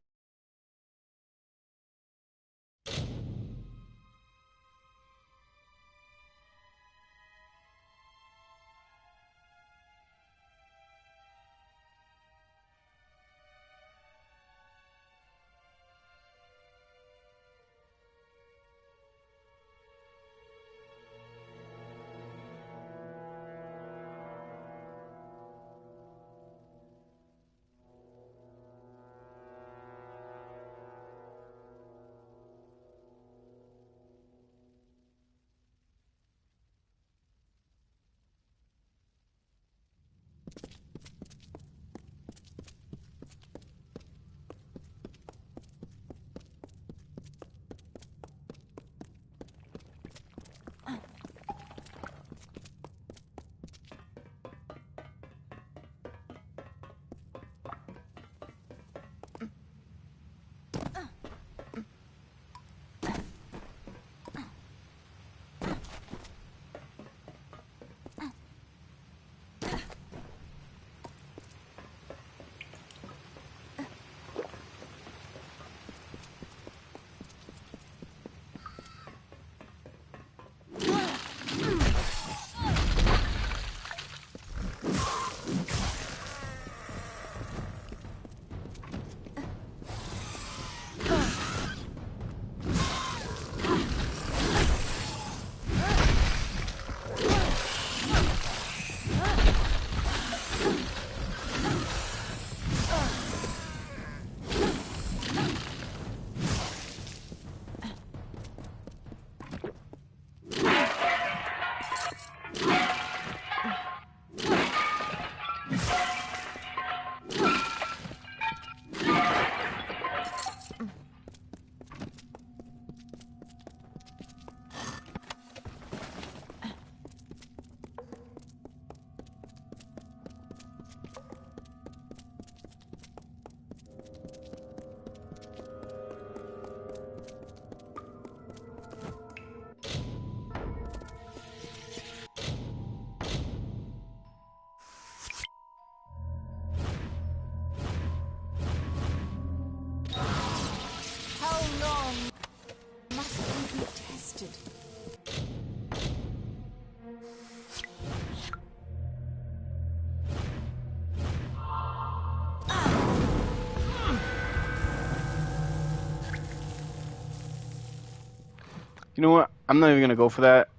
You know what? I'm not even gonna go for that.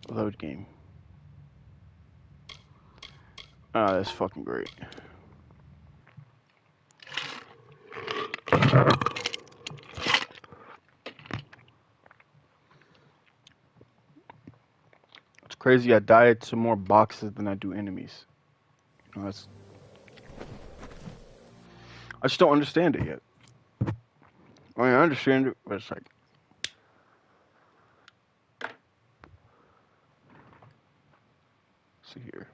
Load game. Ah, that's fucking great. It's crazy. I died to more boxes than I do enemies. You know, that's. I just don't understand it yet. I mean, I understand it, but it's like. Let's see here.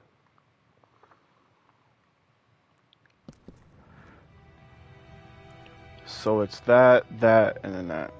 So it's that, and then that.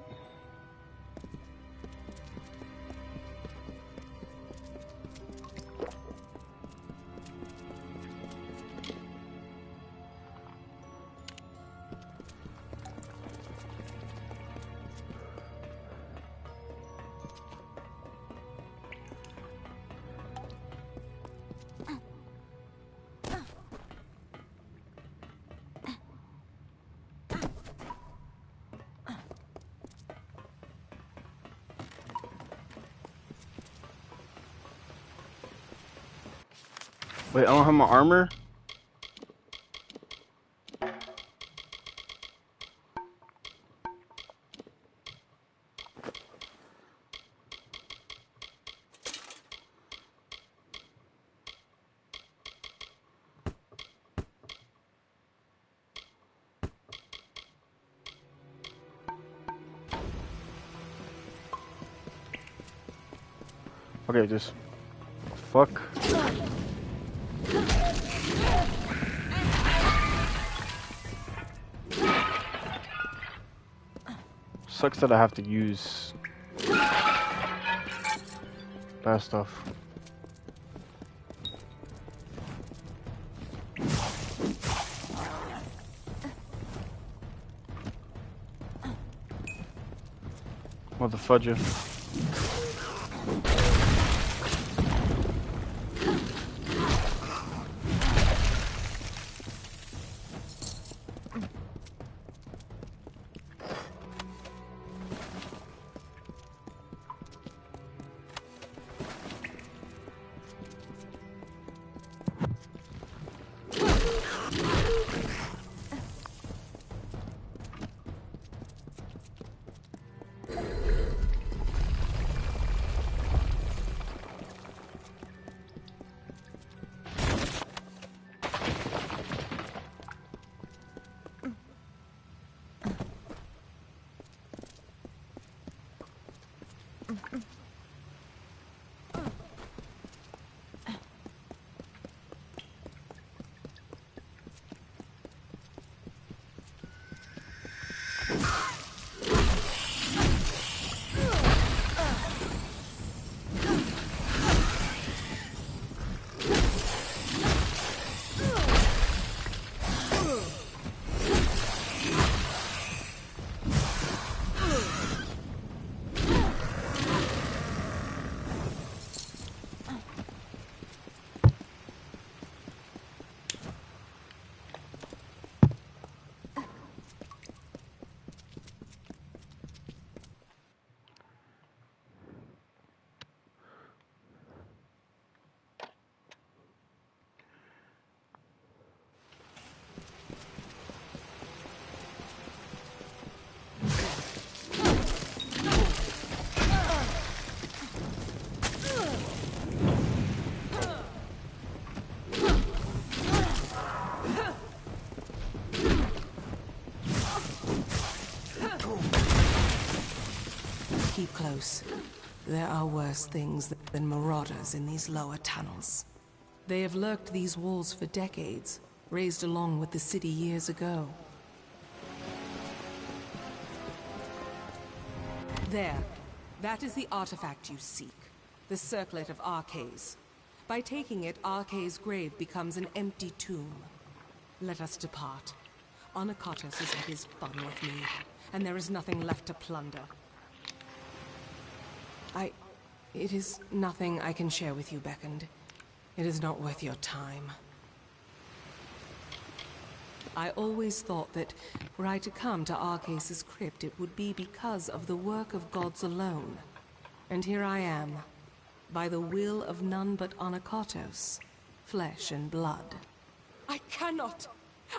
Wait, I don't have my armor? Okay, just fuck. sucks that I have to use bad stuff. Mother fudger. Keep close. There are worse things than marauders in these lower tunnels. They have lurked these walls for decades, raised along with the city years ago. There. That is the artifact you seek. The Circlet of Arcades. By taking it, Arcades' grave becomes an empty tomb. Let us depart. Anakotos has had his fun with me, and there is nothing left to plunder. It is nothing I can share with you, Beckoned. It is not worth your time. I always thought that were I to come to Arcades' crypt, it would be because of the work of gods alone. And here I am, by the will of none but Anakotos, flesh and blood. I cannot!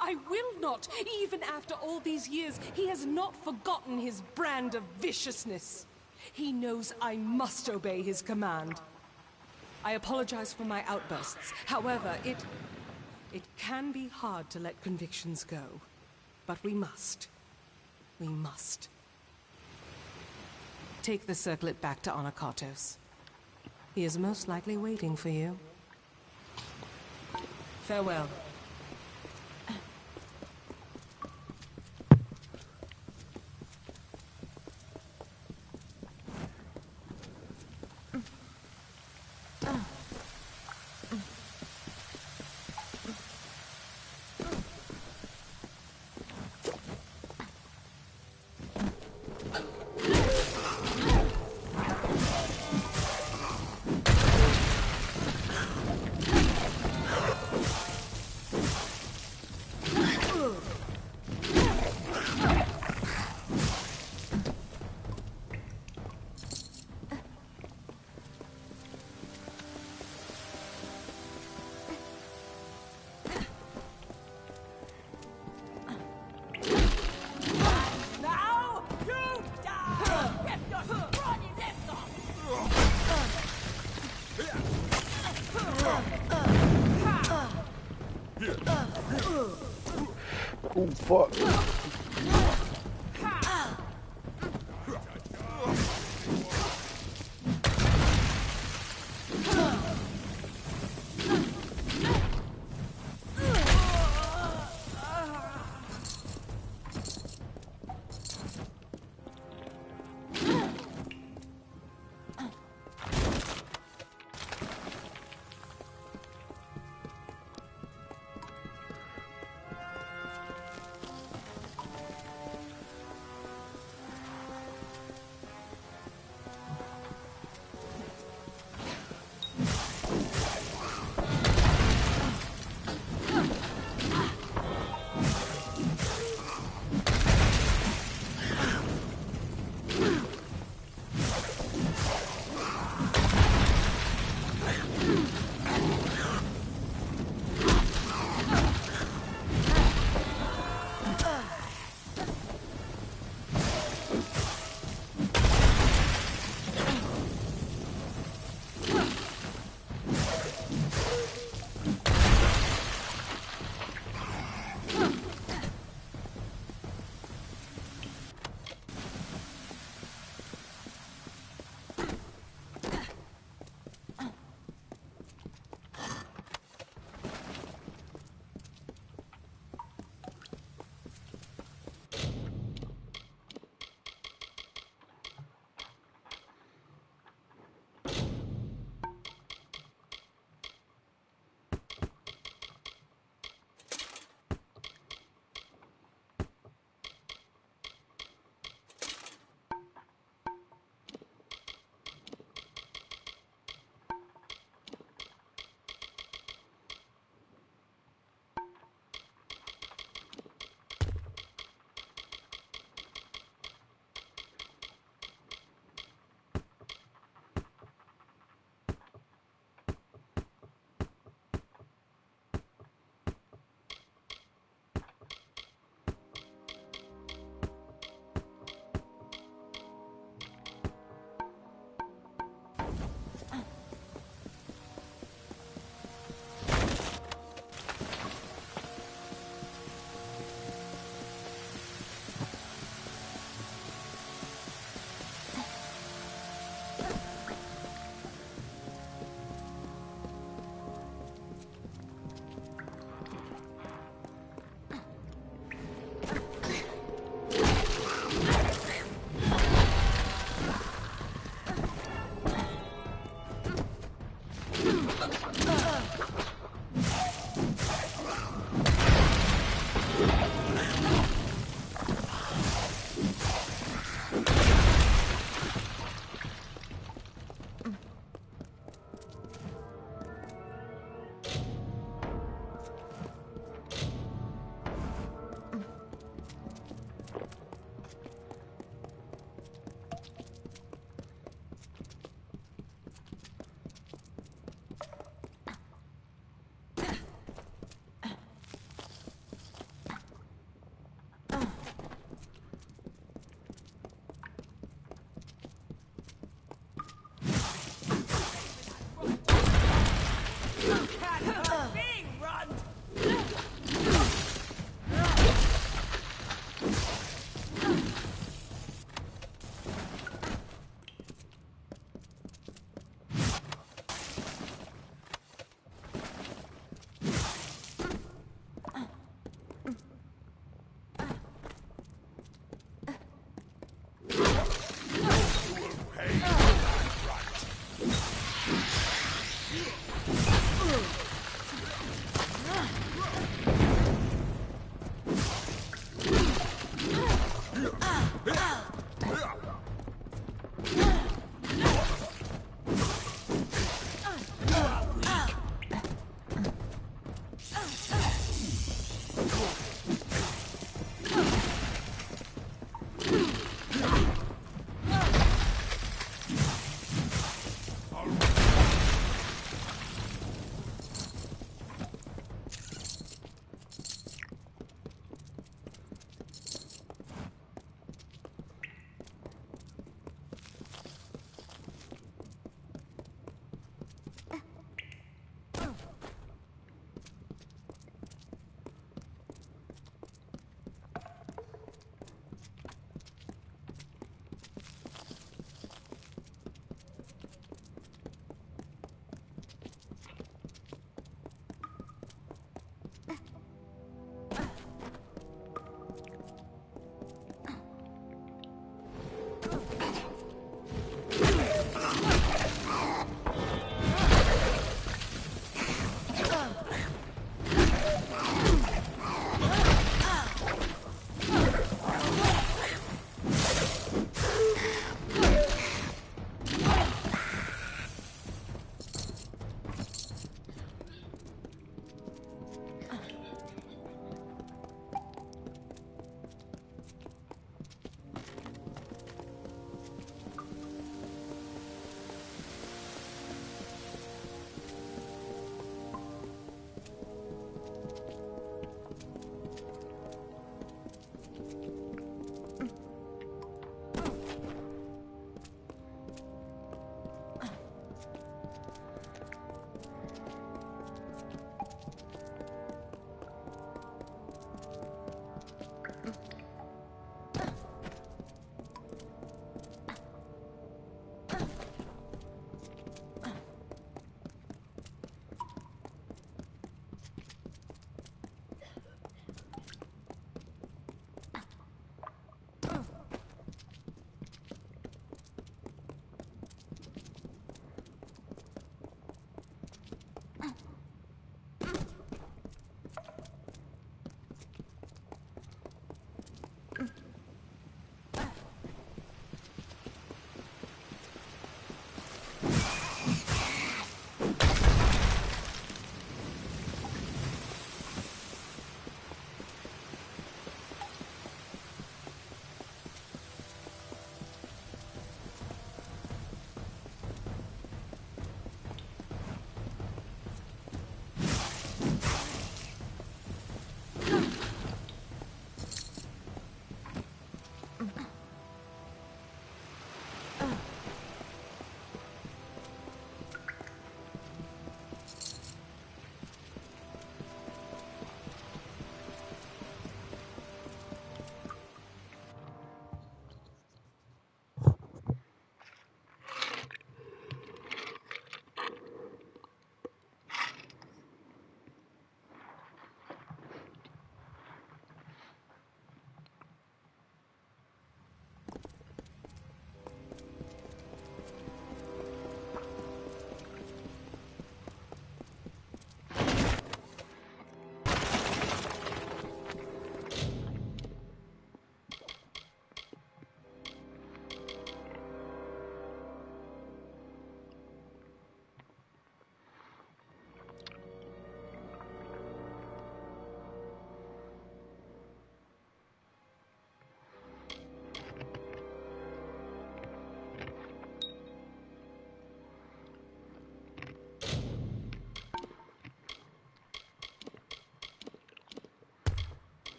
I will not! Even after all these years, he has not forgotten his brand of viciousness. He knows I must obey his command. I apologize for my outbursts. However, it can be hard to let convictions go. But we must. We must. Take the circlet back to Anakotos. He is most likely waiting for you. Farewell. Oh, fuck.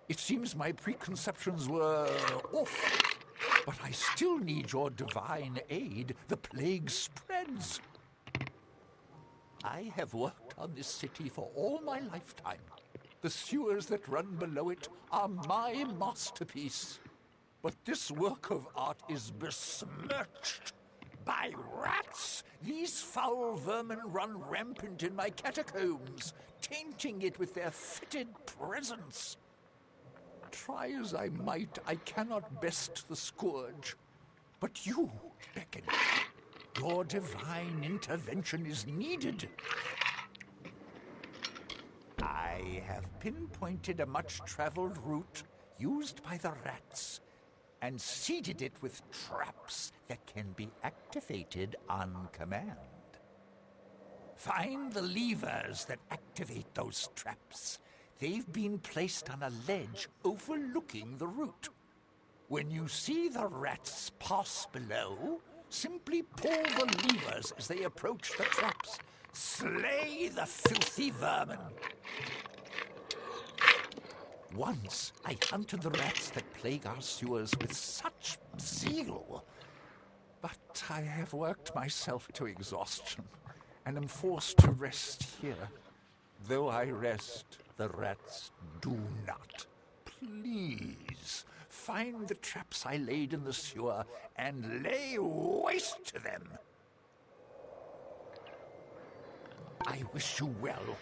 It seems my preconceptions were off. But I still need your divine aid. The plague spreads. I have worked on this city for all my lifetime. The sewers that run below it are my masterpiece. But this work of art is besmirched by rats. These foul vermin run rampant in my catacombs, tainting it with their fetid presence. Try as I might, I cannot best the scourge. But you beckon. Your divine intervention is needed. I have pinpointed a much-traveled route used by the rats and seeded it with traps that can be activated on command. Find the levers that activate those traps. They've been placed on a ledge overlooking the route. When you see the rats pass below, simply pull the levers as they approach the traps. Slay the filthy vermin. Once I hunted the rats that plague our sewers with such zeal. But I have worked myself to exhaustion and am forced to rest here. Though I rest, the rats do not. Please, find the traps I laid in the sewer and lay waste to them. I wish you well.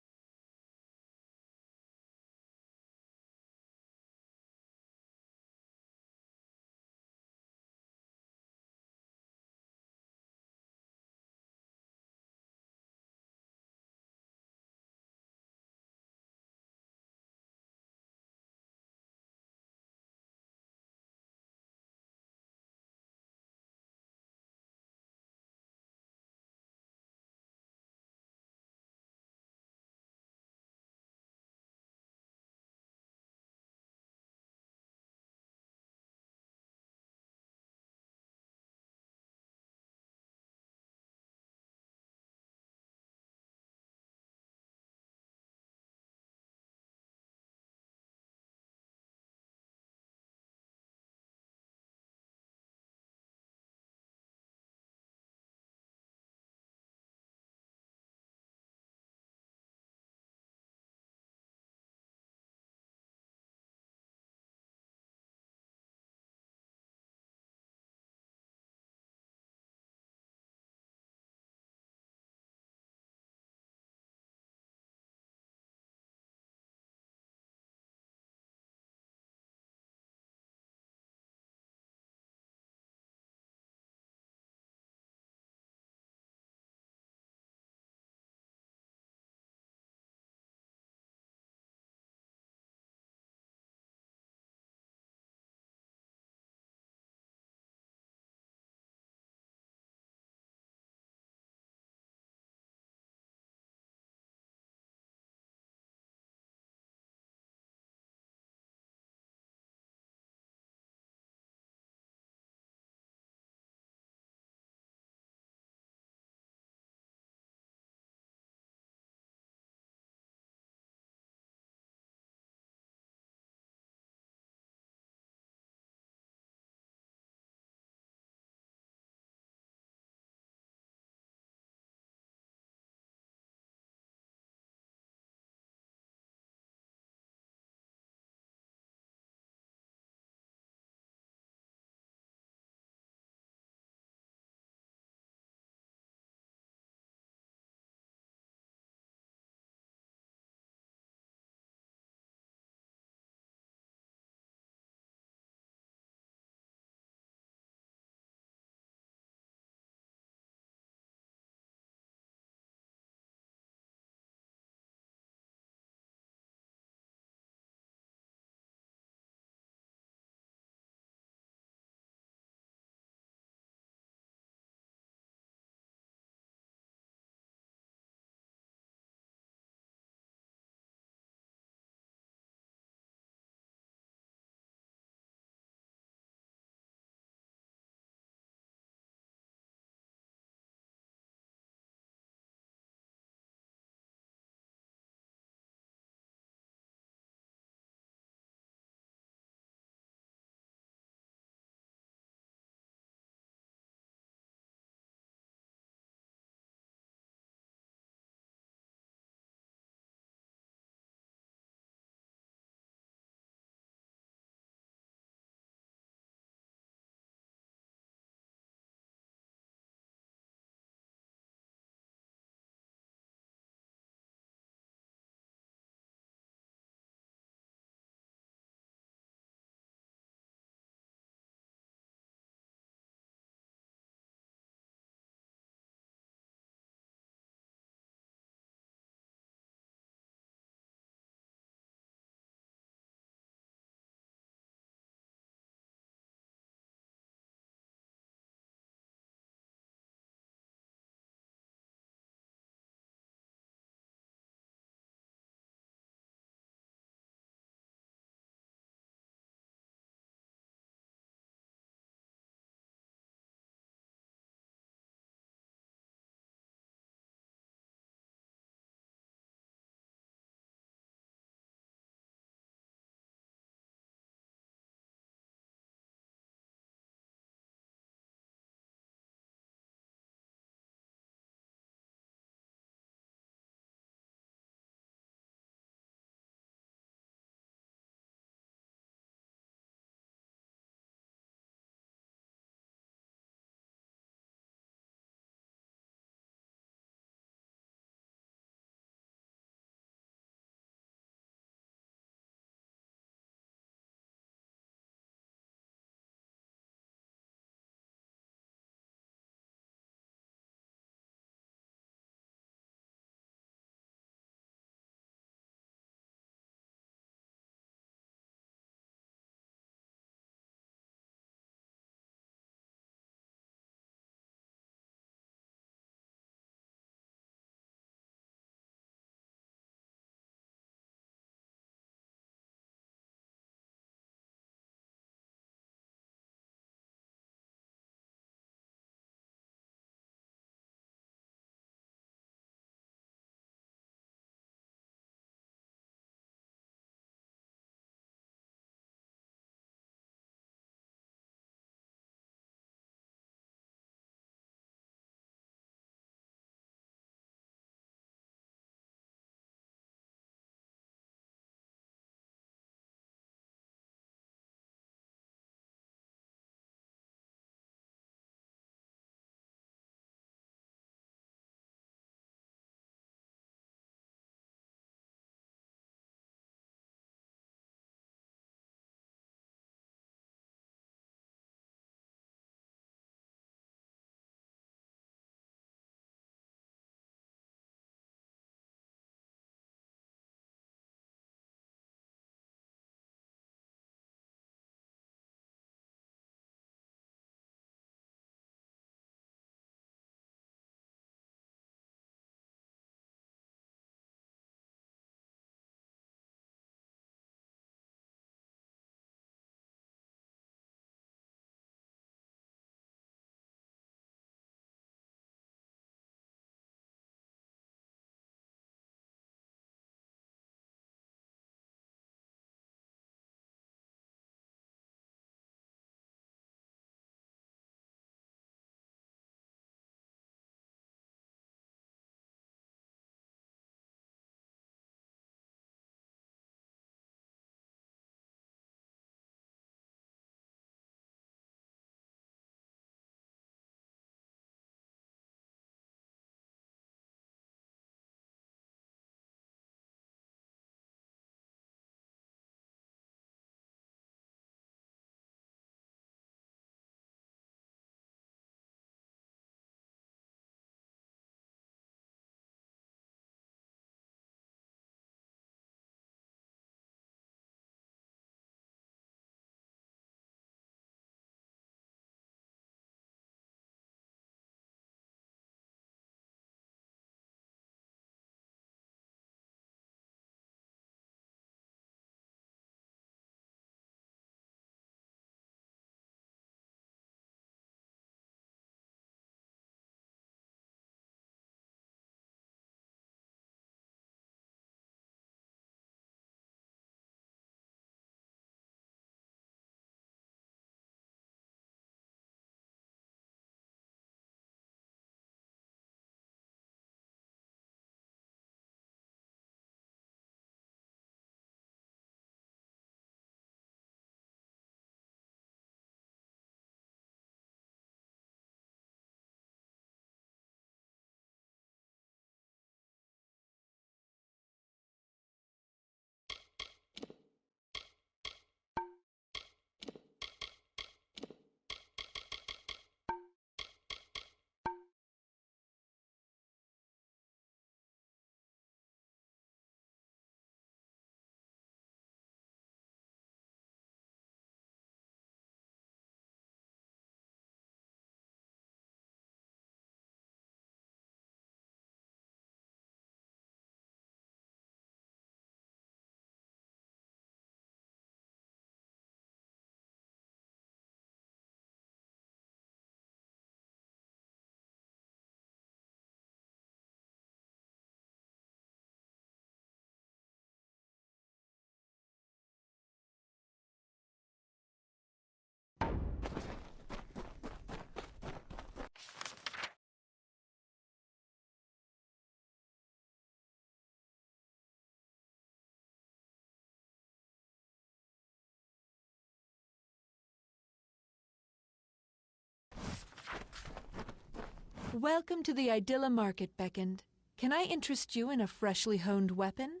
Welcome to the Idylla Market, Beckoned. Can I interest you in a freshly honed weapon?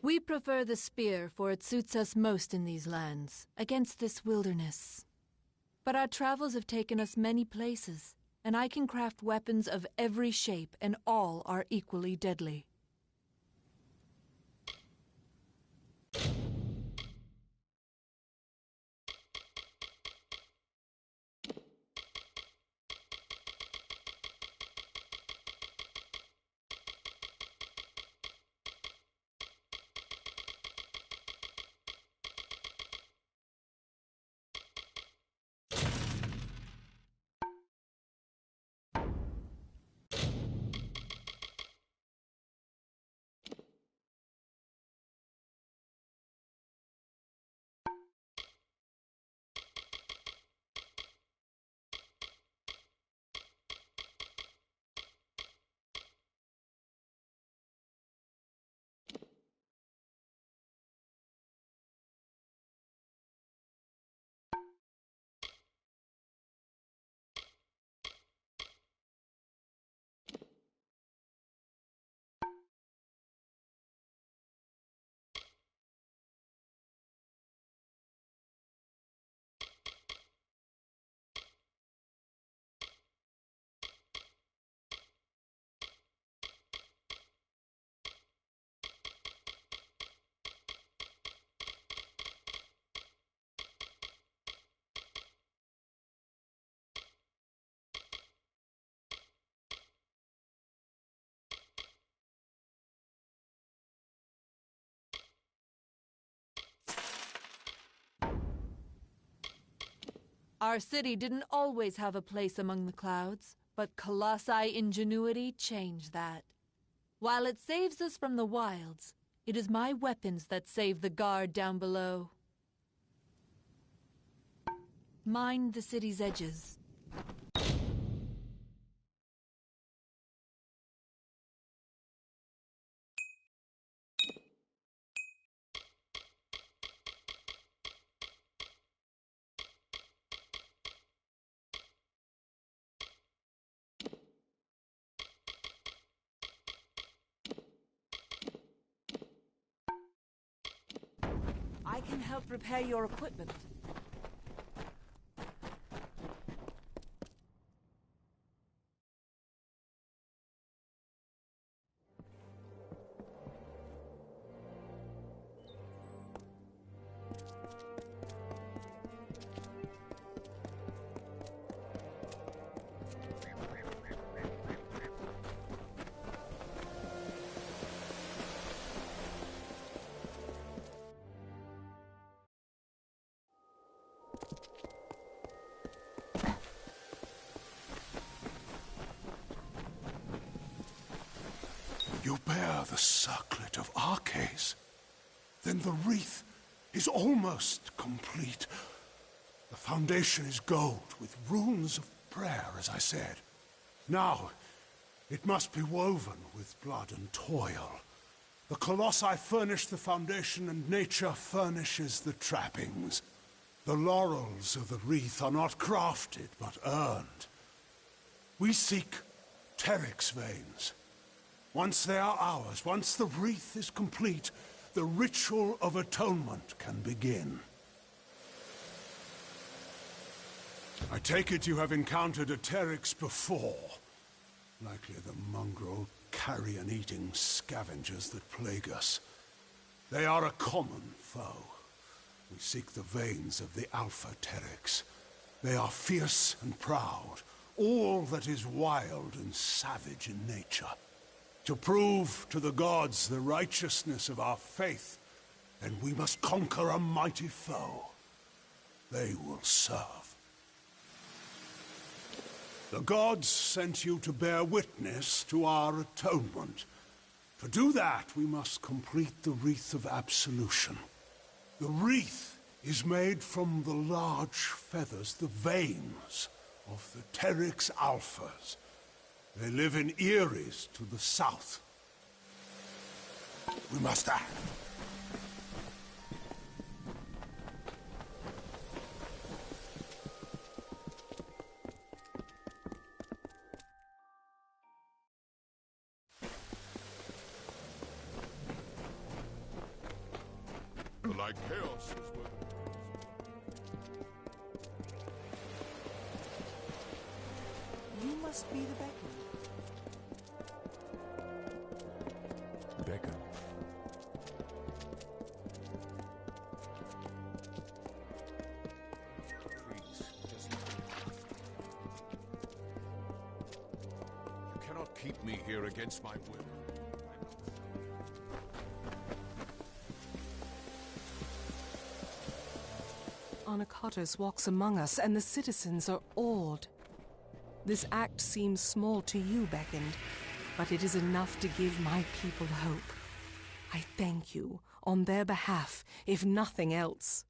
We prefer the spear, for it suits us most in these lands, against this wilderness. But our travels have taken us many places, and I can craft weapons of every shape, and all are equally deadly. Our city didn't always have a place among the clouds, but Colossi ingenuity changed that. While it saves us from the wilds, it is my weapons that save the guard down below. Mind the city's edges. I can help repair your equipment. You bear the circlet of Arcades. Then the wreath is almost complete. The foundation is gold with runes of prayer, as I said. Now, it must be woven with blood and toil. The Colossi furnish the foundation and nature furnishes the trappings. The laurels of the wreath are not crafted, but earned. We seek Teryx veins. Once they are ours, once the wreath is complete, the ritual of atonement can begin. I take it you have encountered a Teryx before. Likely the mongrel, carrion-eating scavengers that plague us. They are a common foe. We seek the veins of the Alpha Teryx. They are fierce and proud, all that is wild and savage in nature. To prove to the gods the righteousness of our faith, then we must conquer a mighty foe. They will serve. The gods sent you to bear witness to our atonement. To do that, we must complete the Wreath of Absolution. The wreath is made from the large feathers, the veins of the Teryx Alphas. They live in Eries to the south. We must act. like chaos is worth You must be the Beckon. Beckon. You cannot keep me here against my will. Anacatus walks among us, and the citizens are awed. This act seems small to you, Beckoned, but it is enough to give my people hope. I thank you on their behalf, if nothing else.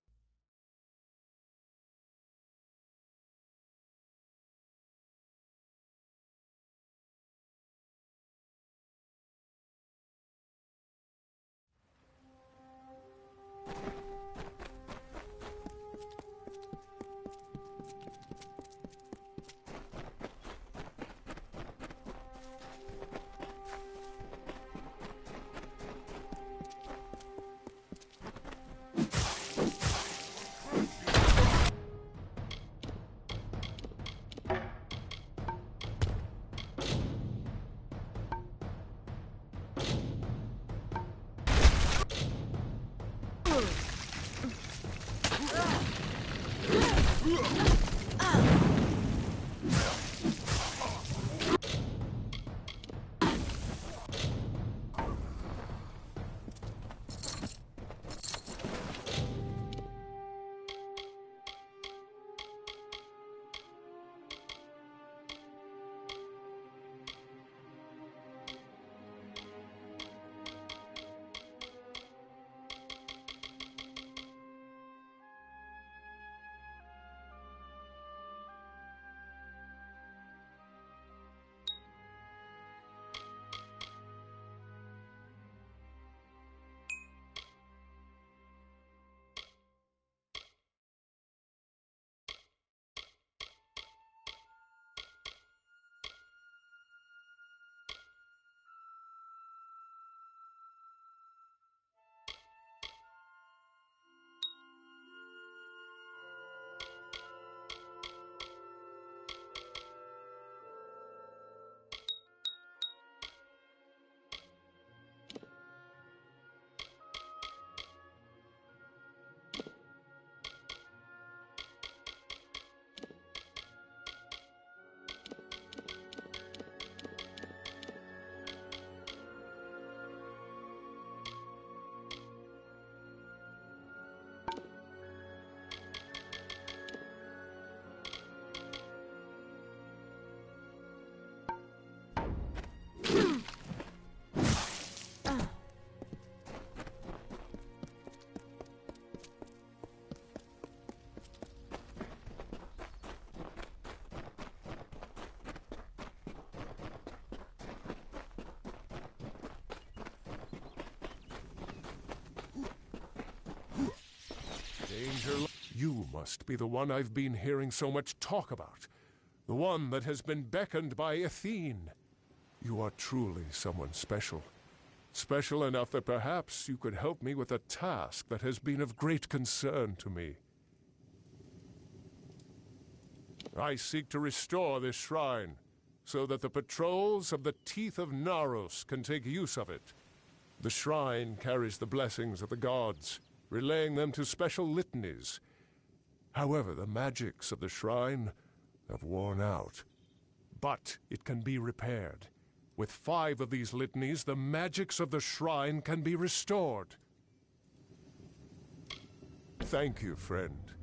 Danger. You must be the one I've been hearing so much talk about. The one that has been beckoned by Athene. You are truly someone special. Special enough that perhaps you could help me with a task that has been of great concern to me. I seek to restore this shrine, so that the patrols of the Teeth of Naros can take use of it. The shrine carries the blessings of the gods, relaying them to special litanies. However, the magics of the shrine have worn out. But it can be repaired. With 5 of these litanies, the magics of the shrine can be restored. Thank you, friend.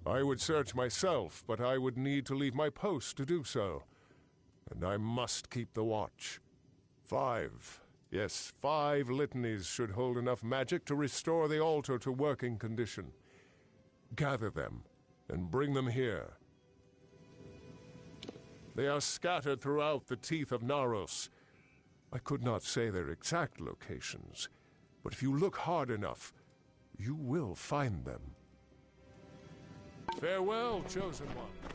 I would search myself, but I would need to leave my post to do so. And I must keep the watch. 5. Yes, 5 litanies should hold enough magic to restore the altar to working condition. Gather them and bring them here. They are scattered throughout the Teeth of Naros. I could not say their exact locations, but if you look hard enough, you will find them. Farewell, Chosen One.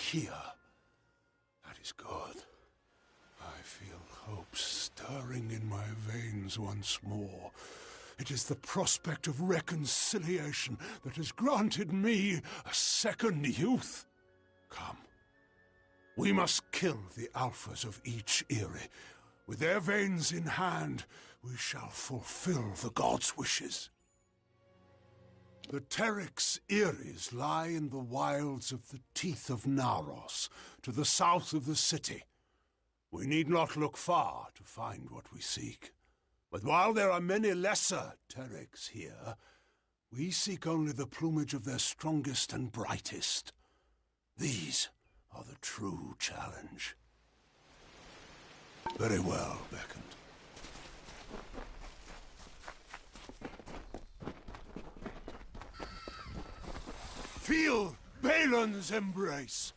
here. That is good. I feel hope stirring in my veins once more. It is the prospect of reconciliation that has granted me a second youth. Come. We must kill the alphas of each eyrie. With their veins in hand, we shall fulfill the gods' wishes. The Terex eyries lie in the wilds of the teeth of Naros, to the south of the city. We need not look far to find what we seek. But while there are many lesser Terex here, we seek only the plumage of their strongest and brightest. These are the true challenge. Very well, Beckett. Feel Balin's embrace!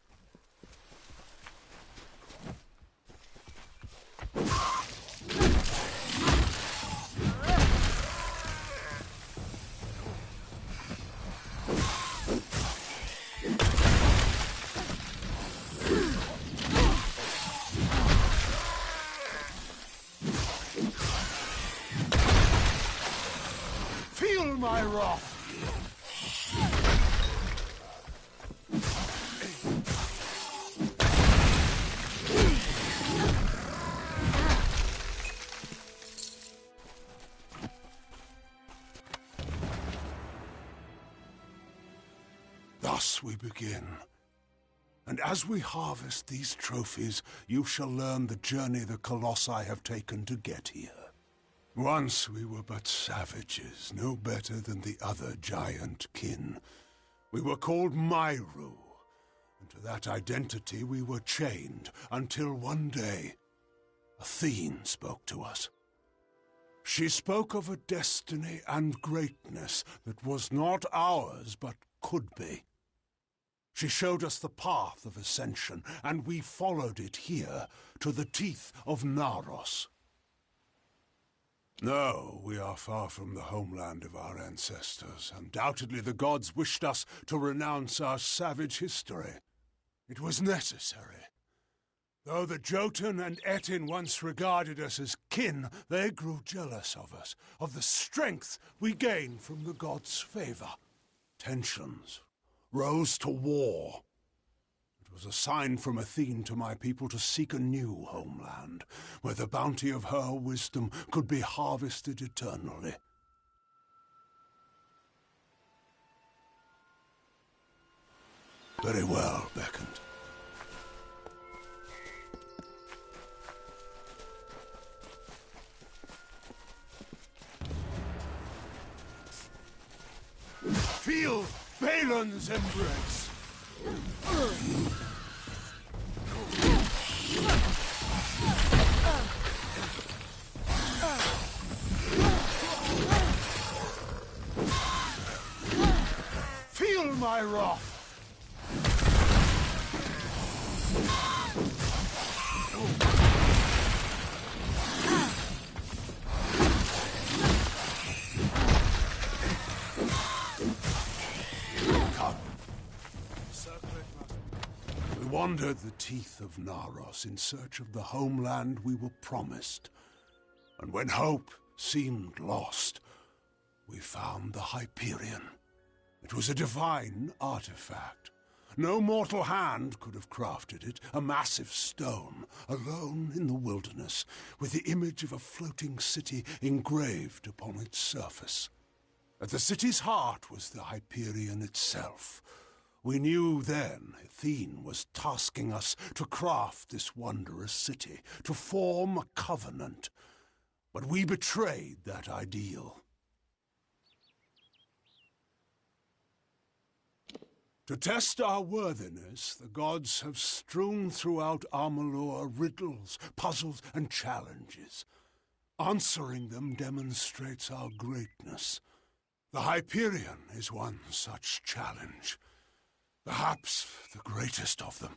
Feel my wrath! Thus we begin. And as we harvest these trophies, you shall learn the journey the Colossi have taken to get here. Once we were but savages, no better than the other giant kin. We were called Myru, and to that identity we were chained, until one day, Athene spoke to us. She spoke of a destiny and greatness that was not ours, but could be. She showed us the path of ascension, and we followed it here, to the teeth of Naros. No, we are far from the homeland of our ancestors. Undoubtedly the gods wished us to renounce our savage history. It was necessary. Though the Jotun and Etin once regarded us as kin, they grew jealous of us, of the strength we gained from the gods' favor. Tensions rose to war. It was a sign from Athene to my people to seek a new homeland, where the bounty of her wisdom could be harvested eternally. Very well, Beckett. Feel Balin's embrace! Feel my wrath! We wandered the teeth of Naros in search of the homeland we were promised. And when hope seemed lost, we found the Hyperion. It was a divine artifact. No mortal hand could have crafted it, a massive stone, alone in the wilderness, with the image of a floating city engraved upon its surface. At the city's heart was the Hyperion itself. We knew then Athene was tasking us to craft this wondrous city, to form a covenant. But we betrayed that ideal. To test our worthiness, the gods have strewn throughout Amalur riddles, puzzles, and challenges. Answering them demonstrates our greatness. The Hyperion is one such challenge. Perhaps the greatest of them.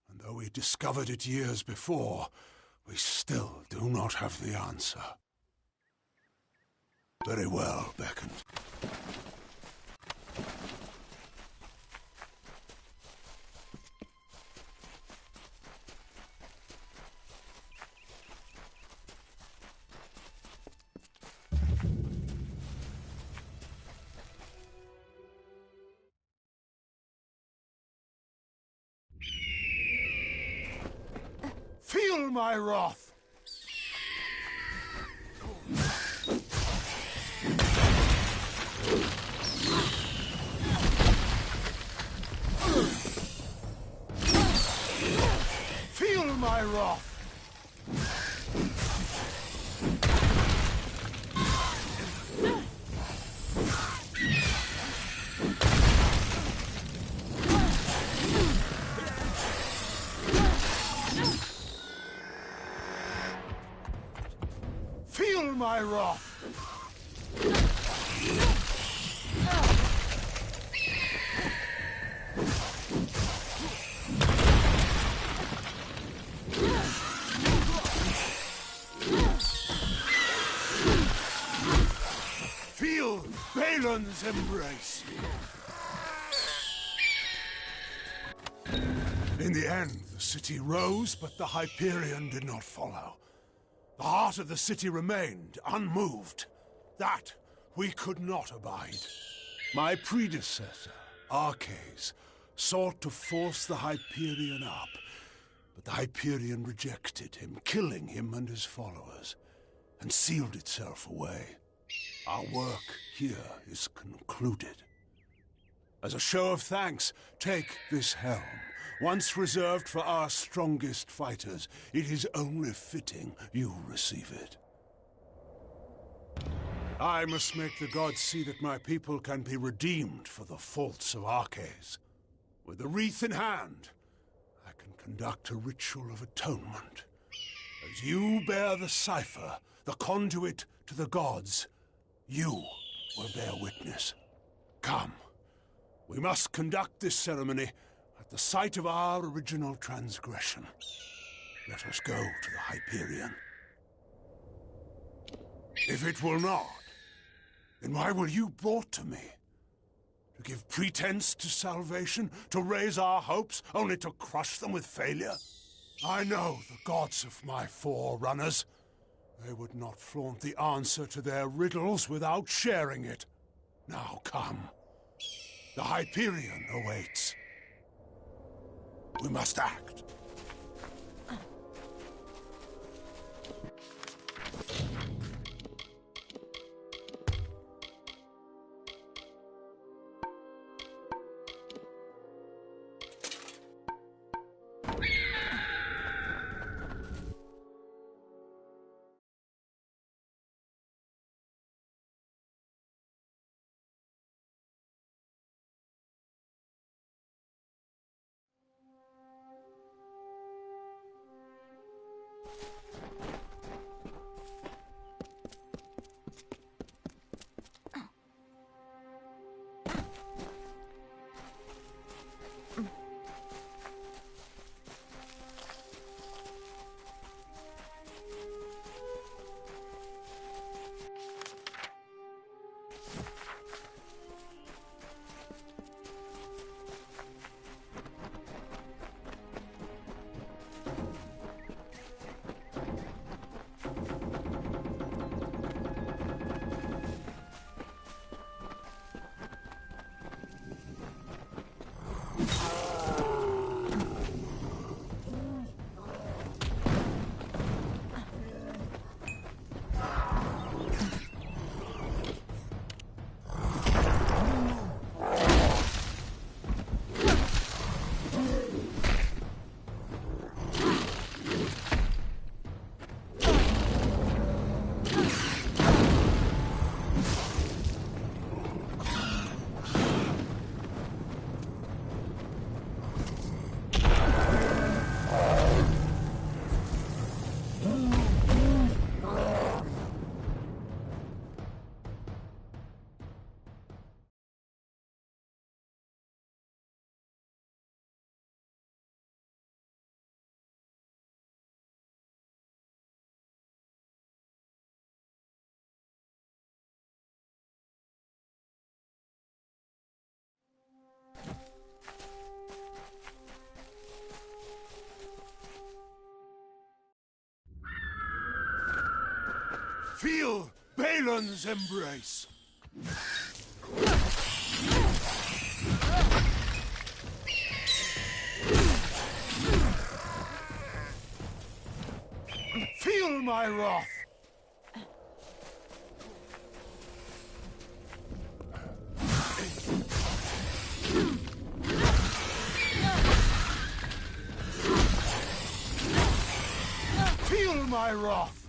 And though we discovered it years before, we still do not have the answer. Very well, Beckett. Feel my wrath! Feel my wrath! Feel my wrath! Feel Balin's embrace! In the end, the city rose, but the Hyperion did not follow. The heart of the city remained unmoved. That we could not abide. My predecessor, Arcades, sought to force the Hyperion up, but the Hyperion rejected him, killing him and his followers, and sealed itself away. Our work here is concluded. As a show of thanks, take this helm. Once reserved for our strongest fighters, it is only fitting you receive it. I must make the gods see that my people can be redeemed for the faults of Arcades. With the wreath in hand, I can conduct a ritual of atonement. As you bear the cipher, the conduit to the gods, you will bear witness. Come, we must conduct this ceremony at the site of our original transgression. Let us go to the Hyperion. If it will not, then why were you brought to me? To give pretense to salvation, to raise our hopes, only to crush them with failure? I know the gods of my forerunners. They would not flaunt the answer to their riddles without sharing it. Now come. The Hyperion awaits. We must act. Feel Balin's embrace. my wrath! Feel my wrath!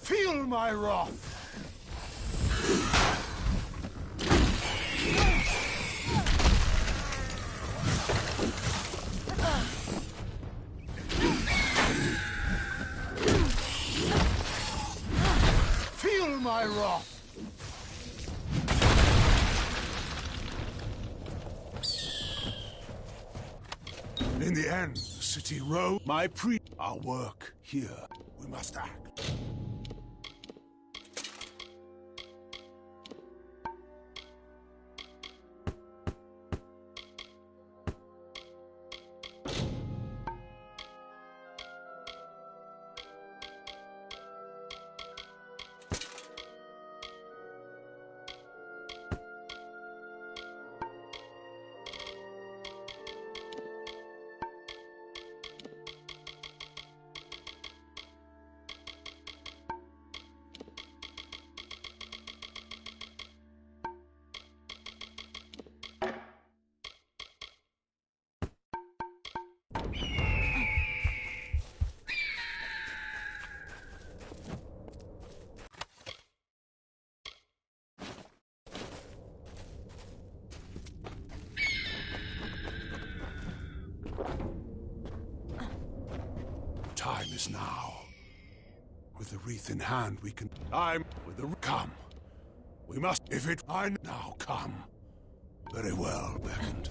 Feel my wrath! Feel my wrath! In the end, the city rose. Our work here. We must act. Time is now. With the wreath in hand, we can... Come. We must... If it... Now come. Very well, beckoned.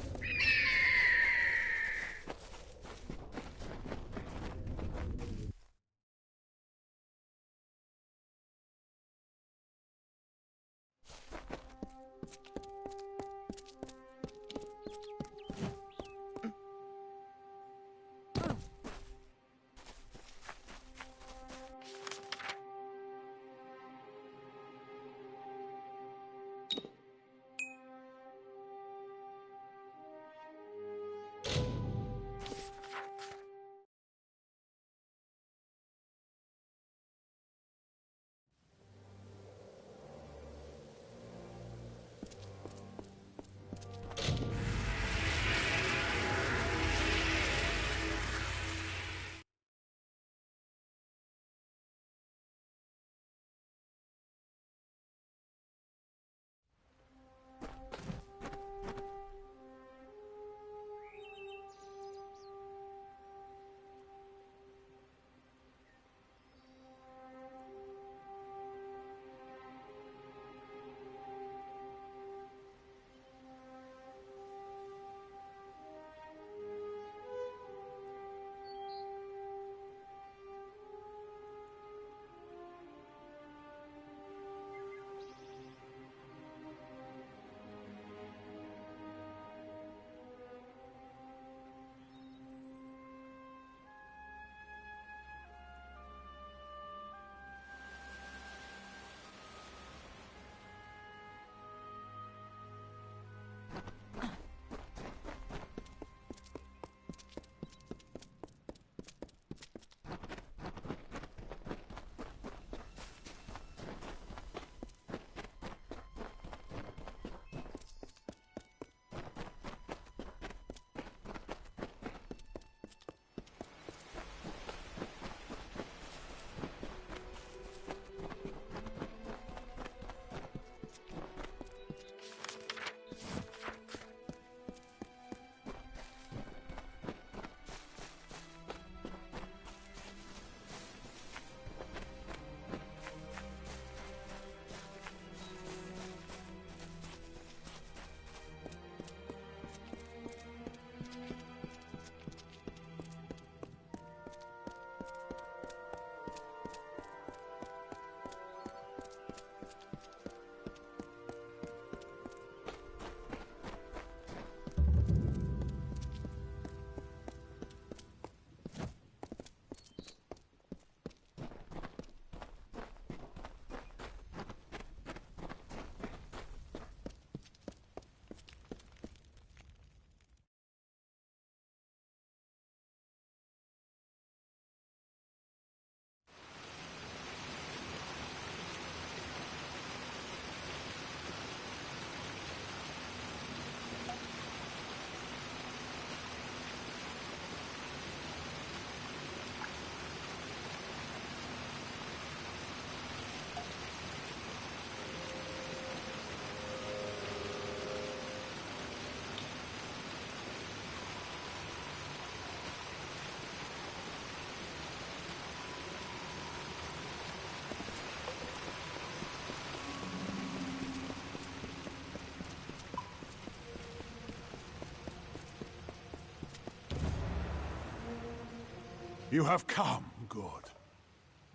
You have come, good.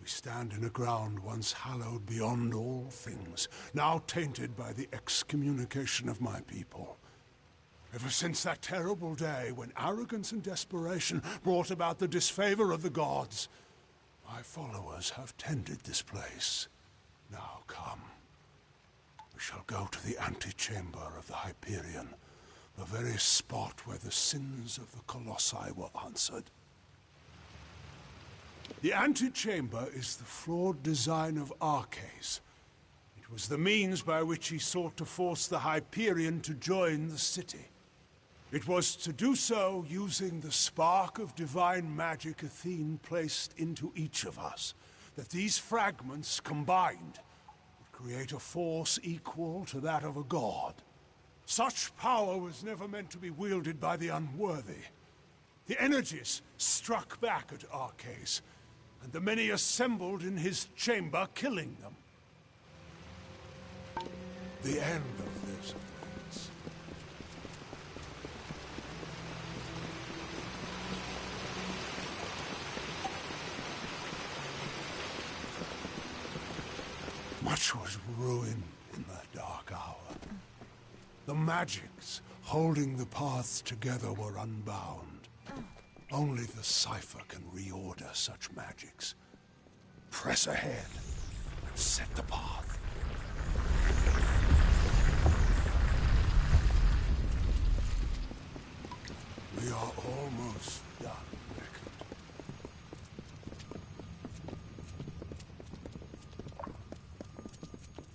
We stand in a ground once hallowed beyond all things, now tainted by the excommunication of my people. Ever since that terrible day when arrogance and desperation brought about the disfavor of the gods, my followers have tended this place. Now come. We shall go to the antechamber of the Hyperion, the very spot where the sins of the Colossi were answered. The antechamber is the flawed design of Arcades. It was the means by which he sought to force the Hyperion to join the city. It was to do so using the spark of divine magic Athene placed into each of us, that these fragments combined would create a force equal to that of a god. Such power was never meant to be wielded by the unworthy. The energies struck back at Arcades, and the many assembled in his chamber, killing them. The end of this awaits. Much was ruined in that dark hour. The magics holding the paths together were unbound. Only the cipher can reorder such magics. Press ahead and set the path. We are almost done, Beckett.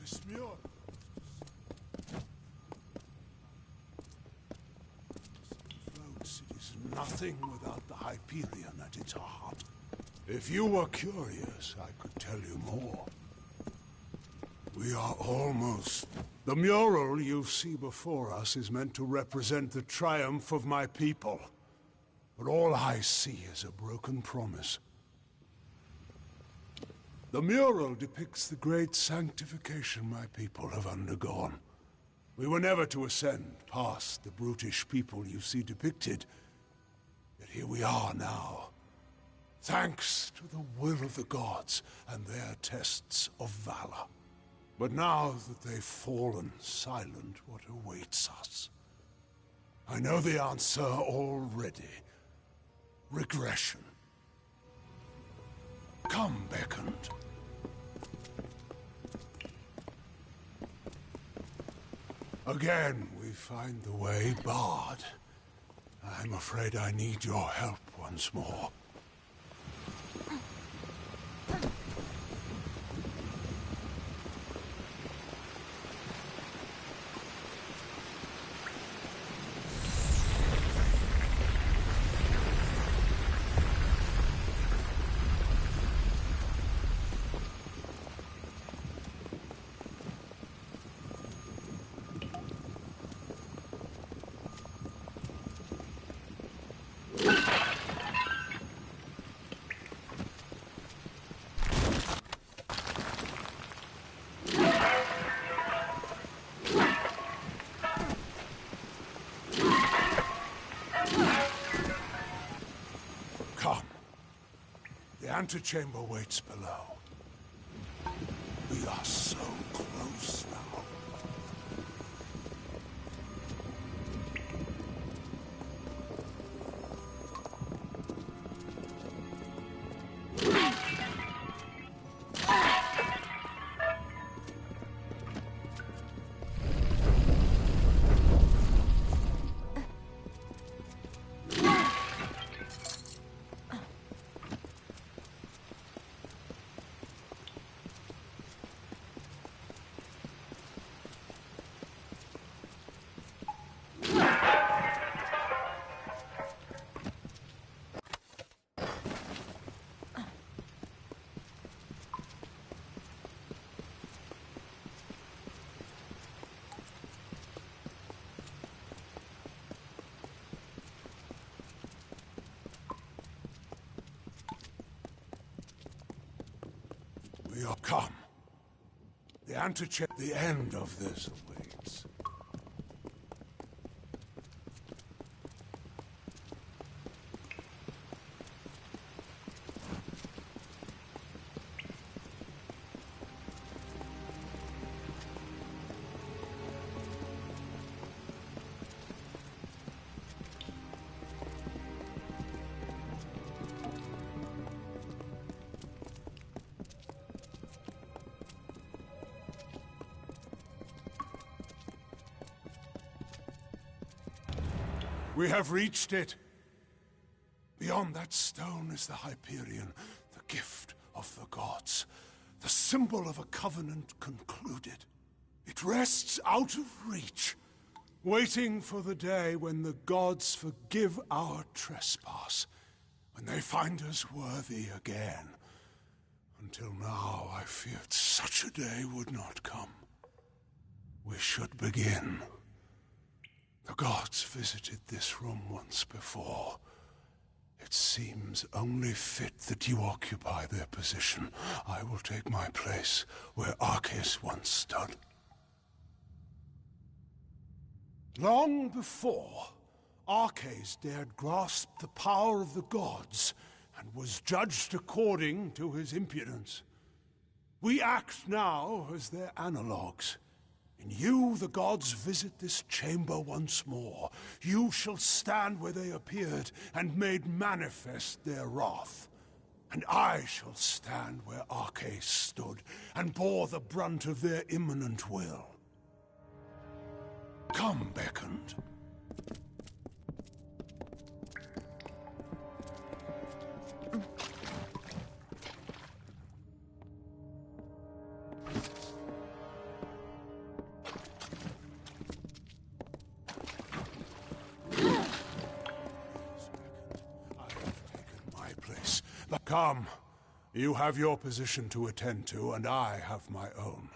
This mural. Floats, it is nothing without the Hyperion at its heart. If you were curious, I could tell you more. We are almost... The mural you see before us is meant to represent the triumph of my people. But all I see is a broken promise. The mural depicts the great sanctification my people have undergone. We were never to ascend past the brutish people you see depicted. Yet here we are now. Thanks to the will of the gods and their tests of valor. But now that they've fallen silent, what awaits us? I know the answer already. Regression. Come, beckoned. Again, we find the way barred. I'm afraid I need your help once more. The antechamber waits below. We are so close now. We are come. The antechamber, the end of this awaits. We have reached it. Beyond that stone is the Hyperion, the gift of the gods, the symbol of a covenant concluded. It rests out of reach, waiting for the day when the gods forgive our trespass, when they find us worthy again. Until now, I feared such a day would not come. We should begin. The gods visited this room once before. It seems only fit that you occupy their position. I will take my place where Arceus once stood. Long before, Arceus dared grasp the power of the gods and was judged according to his impudence. We act now as their analogues. In you, the gods visit this chamber once more. You shall stand where they appeared and made manifest their wrath. And I shall stand where Arceus stood and bore the brunt of their imminent will. Come, beckoned. Come. You have your position to attend to, and I have my own.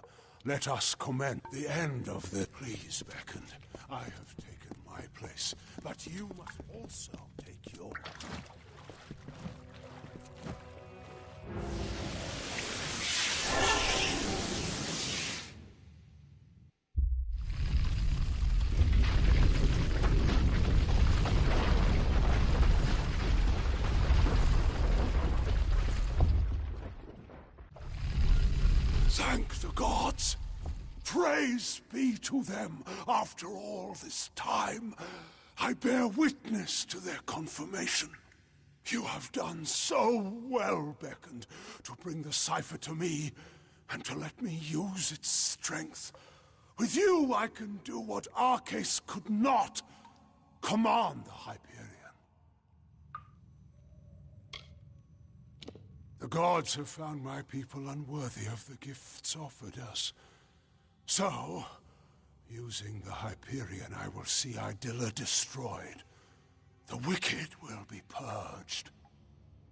Let us commence the end of the... Please, beckoned. I have taken my place, but you must also take yours. Thank the gods! Praise be to them after all this time. I bear witness to their confirmation. You have done so well, beckoned, to bring the cipher to me and to let me use its strength. With you, I can do what Arceus could not. Command the Hyperion. The gods have found my people unworthy of the gifts offered us. So, using the Hyperion, I will see Idylla destroyed. The wicked will be purged.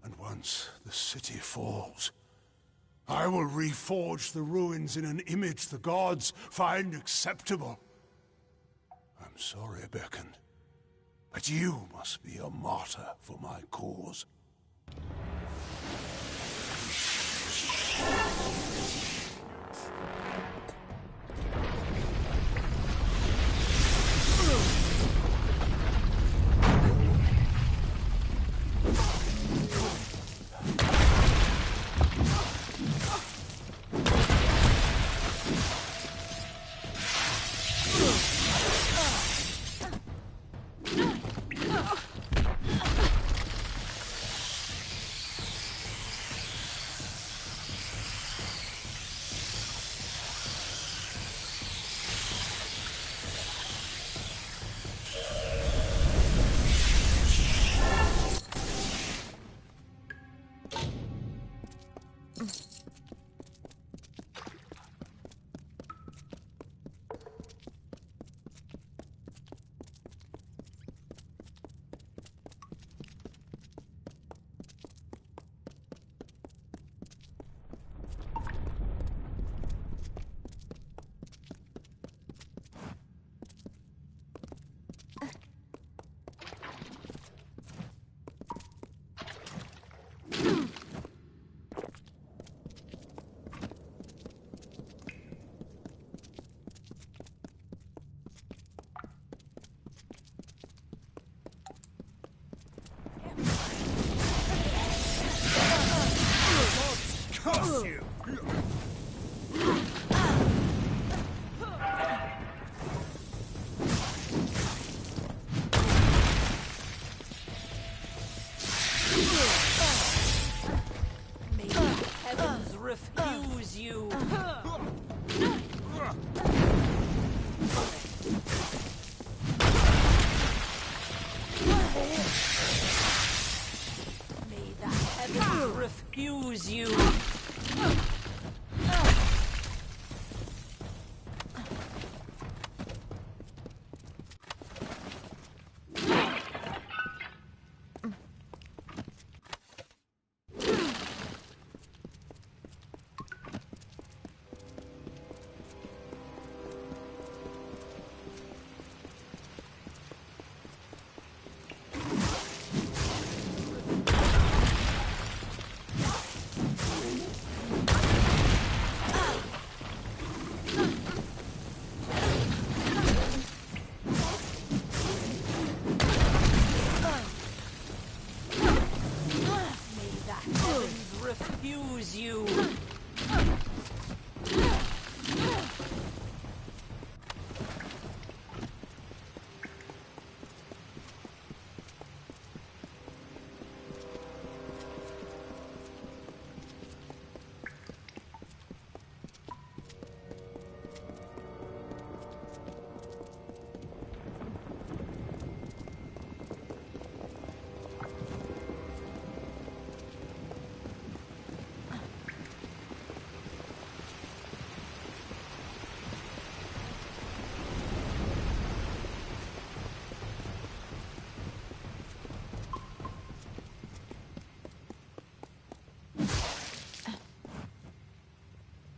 And once the city falls, I will reforge the ruins in an image the gods find acceptable. I'm sorry, beckoned, but you must be a martyr for my cause. Refuse you. refuse you. Refuse you.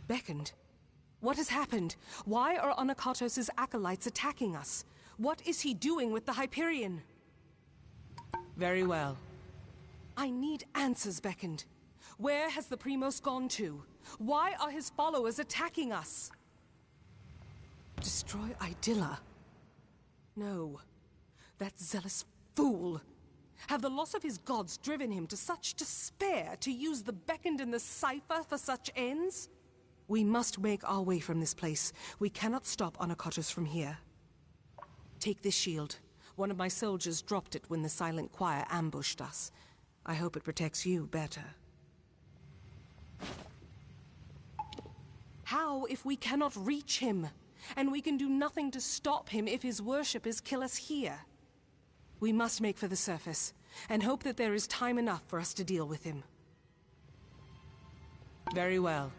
Beckoned? What has happened? Why are Onakatos' acolytes attacking us? What is he doing with the Hyperion? Very well. I need answers, Beckoned. Where has the Primos gone to? Why are his followers attacking us? Destroy Idylla? No. That zealous fool! Have the loss of his gods driven him to such despair to use the Beckoned and the Cipher for such ends? We must make our way from this place. We cannot stop Onakatos from here. Take this shield. One of my soldiers dropped it when the Silent Choir ambushed us. I hope it protects you better. How if we cannot reach him? And we can do nothing to stop him if his worshippers kill us here. We must make for the surface, and hope that there is time enough for us to deal with him. Very well.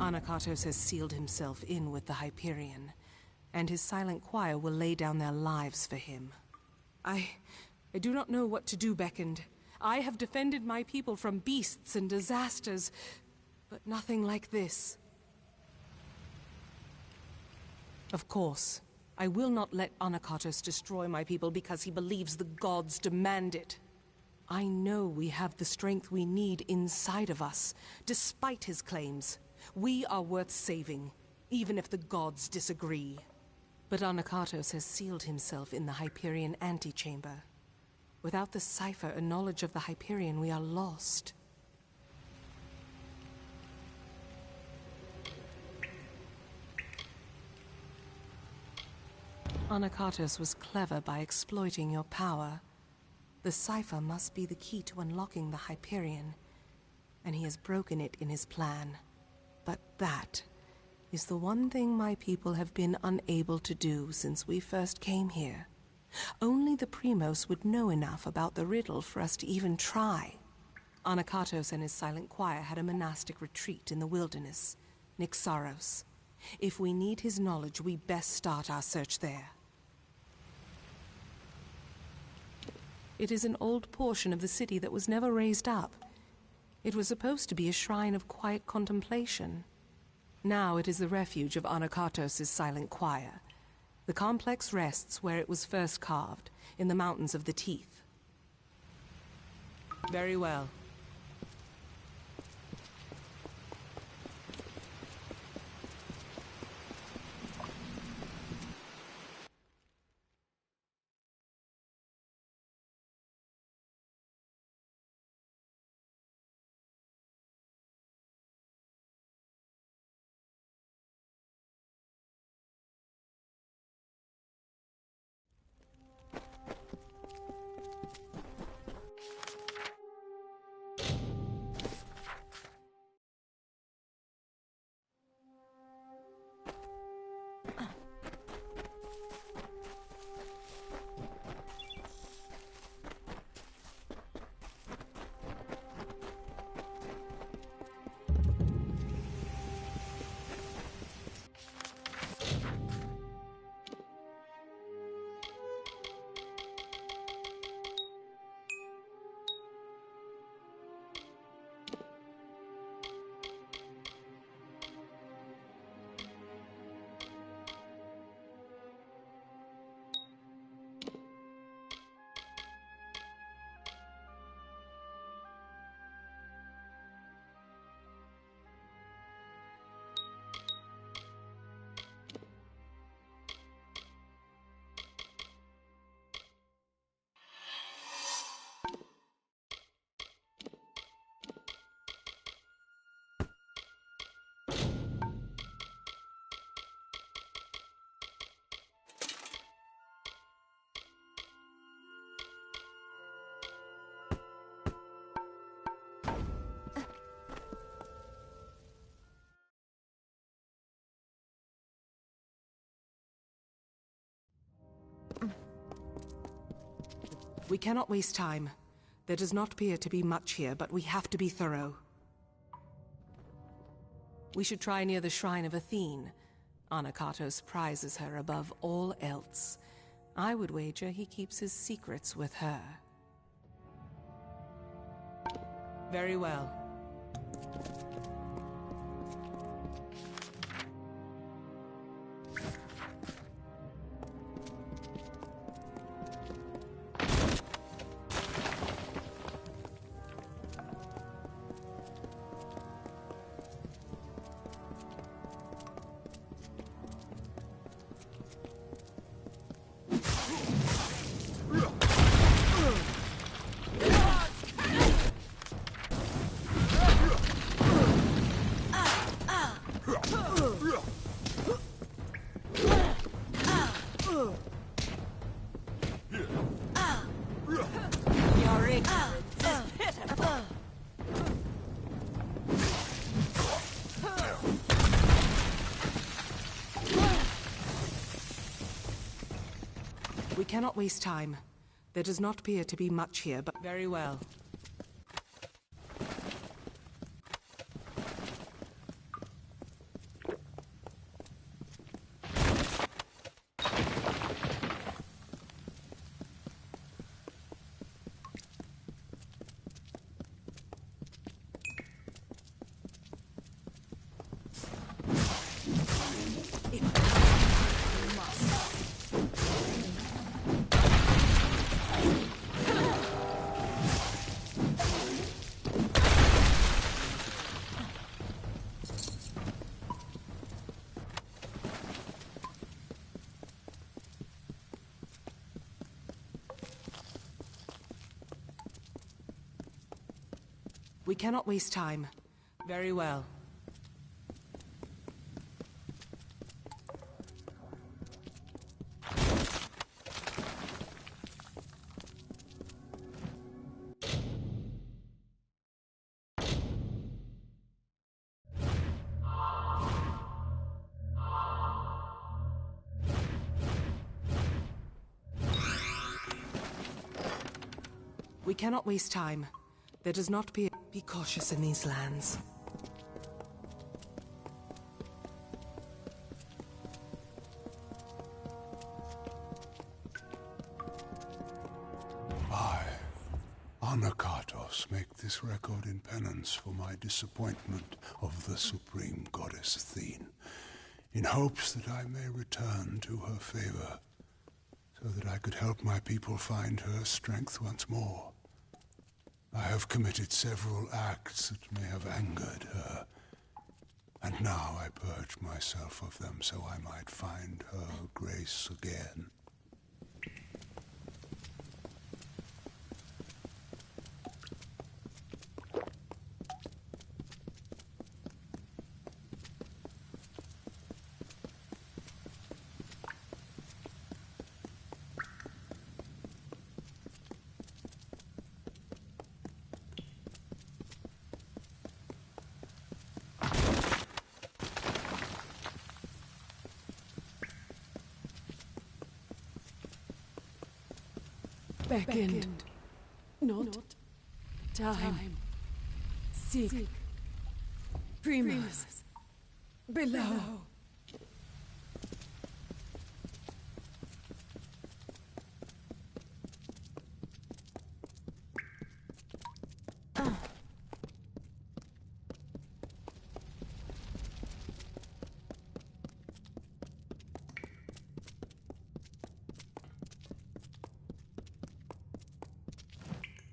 Onakatos has sealed himself in with the Hyperion, and his Silent Choir will lay down their lives for him. I do not know what to do, Beckoned. I have defended my people from beasts and disasters, but nothing like this. Of course, I will not let Onakatos destroy my people because he believes the gods demand it. I know we have the strength we need inside of us, despite his claims. We are worth saving, even if the gods disagree. But Onakatos has sealed himself in the Hyperion antechamber. Without the cipher and knowledge of the Hyperion, we are lost. Onakatos was clever by exploiting your power. The cipher must be the key to unlocking the Hyperion, and he has broken it in his plan. But that is the one thing my people have been unable to do since we first came here. Only the Primos would know enough about the riddle for us to even try. Anakatos and his silent choir had a monastic retreat in the wilderness, Nixaros. If we need his knowledge, we best start our search there. It is an old portion of the city that was never raised up. It was supposed to be a shrine of quiet contemplation. Now it is the refuge of Anakatos' silent choir. The complex rests where it was first carved, in the Mountains of the Teeth. Very well. We cannot waste time. There does not appear to be much here, but we have to be thorough. We should try near the shrine of Athene. Anakatos prizes her above all else. I would wager he keeps his secrets with her. Very well. We cannot waste time. There does not appear to be much here, but very well. We cannot waste time. Very well. We cannot waste time. There does not be cautious in these lands. I, Anakatos, make this record in penance for my disappointment of the supreme goddess Athene, in hopes that I may return to her favor, so that I could help my people find her strength once more. I have committed several acts that may have angered her, and now I purge myself of them so I might find her grace again. Beckoned, not time. Seek Primus below.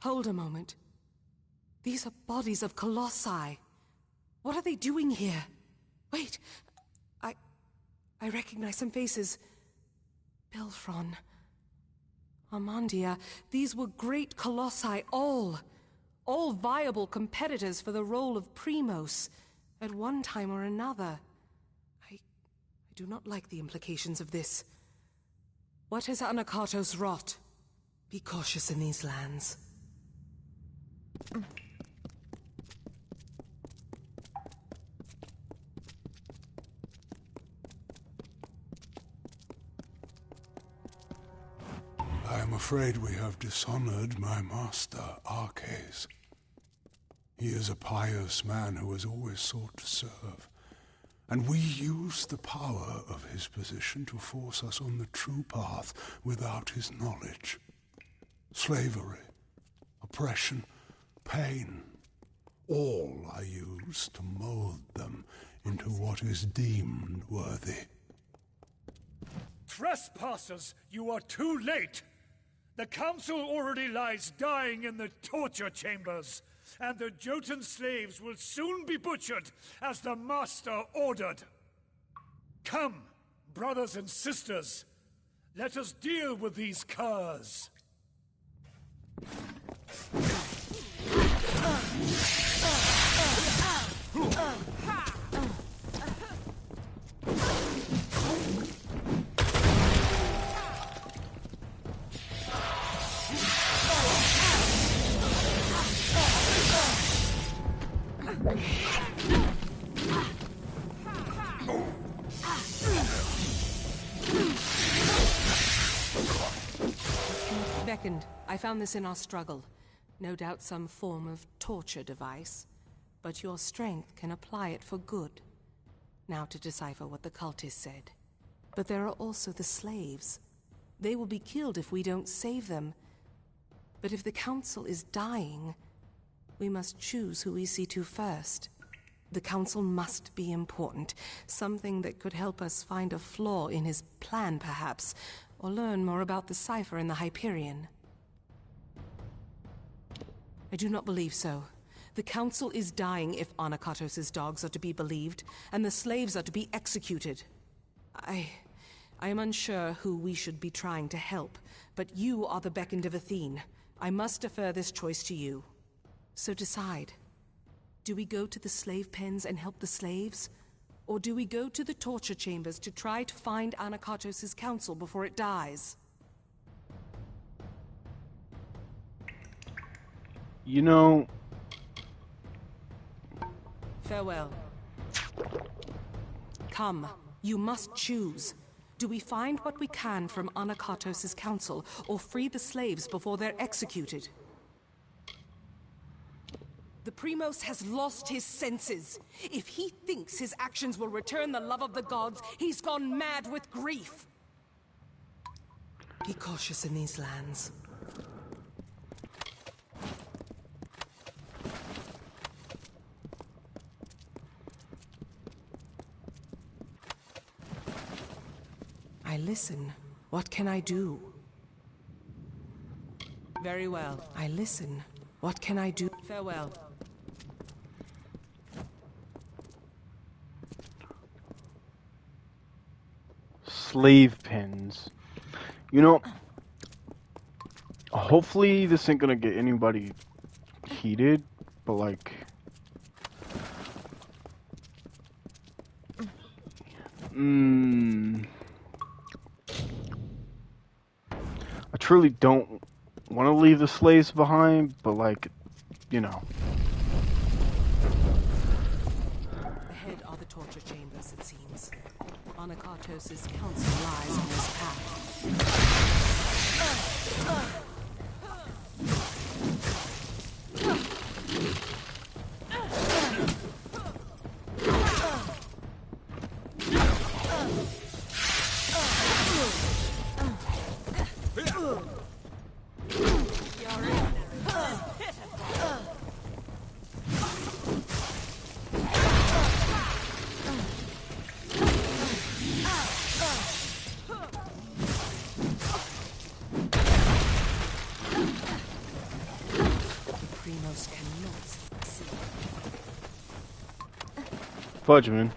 Hold a moment. These are bodies of colossi. What are they doing here? Wait, I recognize some faces. Bilfron, Armandia, these were great colossi, all viable competitors for the role of Primos at one time or another. I do not like the implications of this. What has Anakatos wrought? Be cautious in these lands. I am afraid we have dishonored my master, Arches. He is a pious man who has always sought to serve, and we use the power of his position to force us on the true path without his knowledge. Slavery, oppression, pain, all are used to mold them into what is deemed worthy. Trespassers, you are too late! The council already lies dying in the torture chambers, and the Jotun slaves will soon be butchered as the master ordered. Come, brothers and sisters, let us deal with these curs. Beckoned, I found this in our struggle. No doubt some form of torture device. But your strength can apply it for good. Now to decipher what the cultist said. But there are also the slaves. They will be killed if we don't save them. But if the council is dying, we must choose who we see to first. The council must be important. Something that could help us find a flaw in his plan, perhaps. Or learn more about the cipher in the Hyperion. I do not believe so. The council is dying if Anakatos' dogs are to be believed, and the slaves are to be executed. I am unsure who we should be trying to help, but you are the Beckoned of Athene. I must defer this choice to you. So decide. Do we go to the slave pens and help the slaves? Or do we go to the torture chambers to try to find Anakatos' council before it dies? You know... Farewell. Come, you must choose. Do we find what we can from Anakatos' council, or free the slaves before they're executed? The Primos has lost his senses. If he thinks his actions will return the love of the gods, he's gone mad with grief. Be cautious in these lands. I listen. What can I do? Very well. I listen. What can I do? Farewell. Slave pins. You know, hopefully this ain't gonna get anybody heated, but like... I truly don't want to leave the slaves behind, but like, you know. Ahead are the torture chambers, it seems. Anakartos' counsel lies on this path. Fudge, man.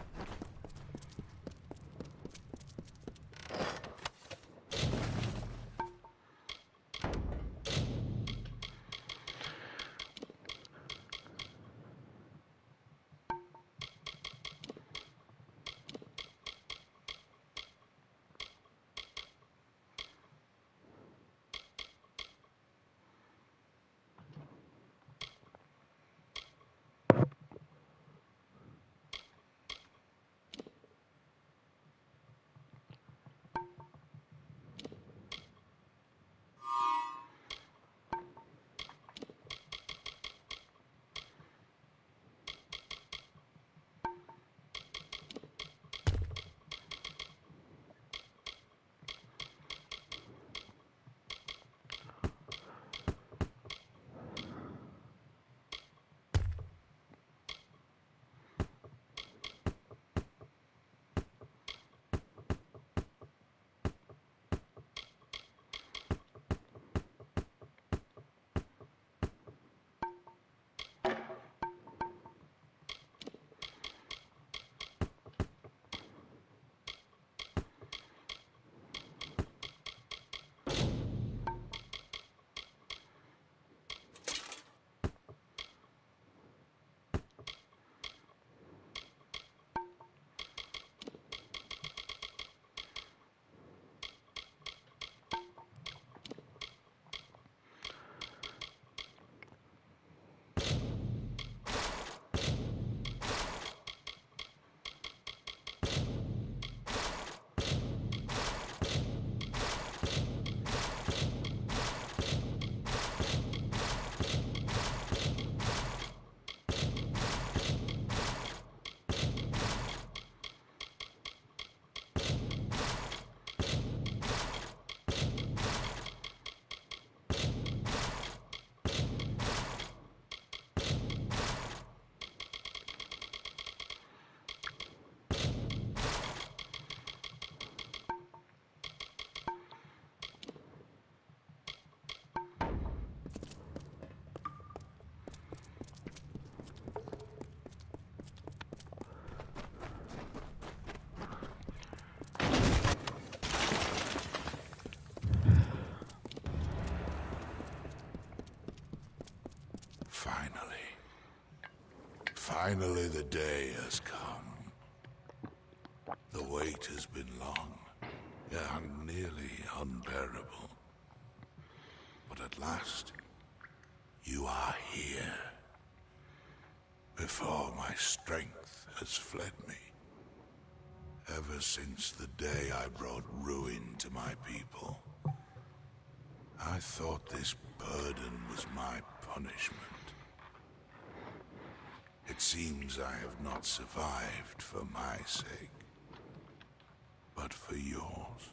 Finally the day has come. The wait has been long, and nearly unbearable. But at last, you are here. Before my strength has fled me. Ever since the day I brought ruin to my people, I thought this burden was my punishment. It seems I have not survived for my sake, but for yours.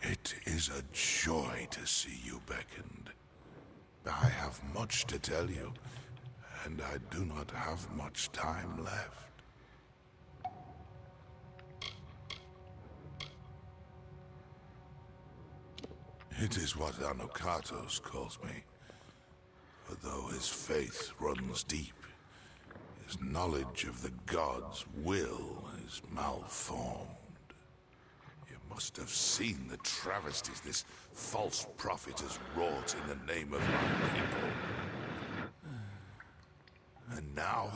It is a joy to see you beckoned. I have much to tell you, and I do not have much time left. It is what Anukatos calls me. For though his faith runs deep, his knowledge of the gods' will is malformed. You must have seen the travesties this false prophet has wrought in the name of my people. And now,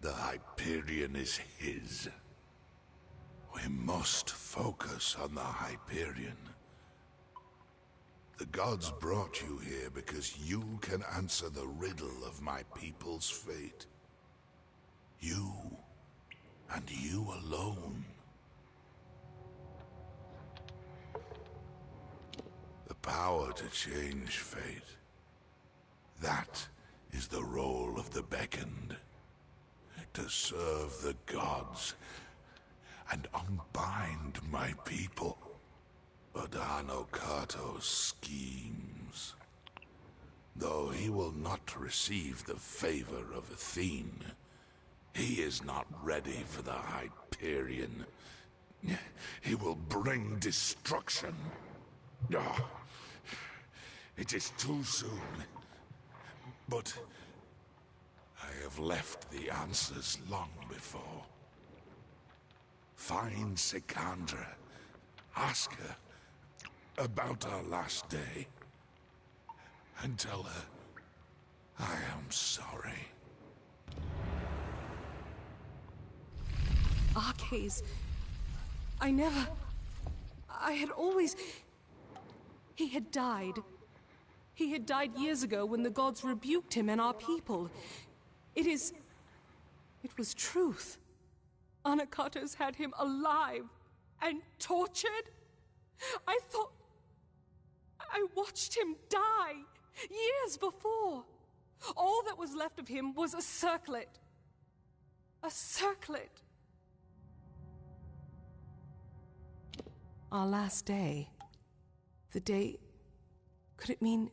the Hyperion is his. We must focus on the Hyperion. The gods brought you here because you can answer the riddle of my people's fate. You, and you alone. The power to change fate. That is the role of the beckoned. To serve the gods and unbind my people. But Anokato's schemes. Though he will not receive the favor of Athene, he is not ready for the Hyperion. He will bring destruction. Ah, it is too soon. But I have left the answers long before. Find Sikandra. Ask her about our last day, and tell her I am sorry. Arcades. I had always... He had died. He had died years ago when the gods rebuked him and our people. It was truth. Anakatos had him alive and tortured. I thought... I watched him die years before. All that was left of him was a circlet. A circlet. Our last day. The day... Could it mean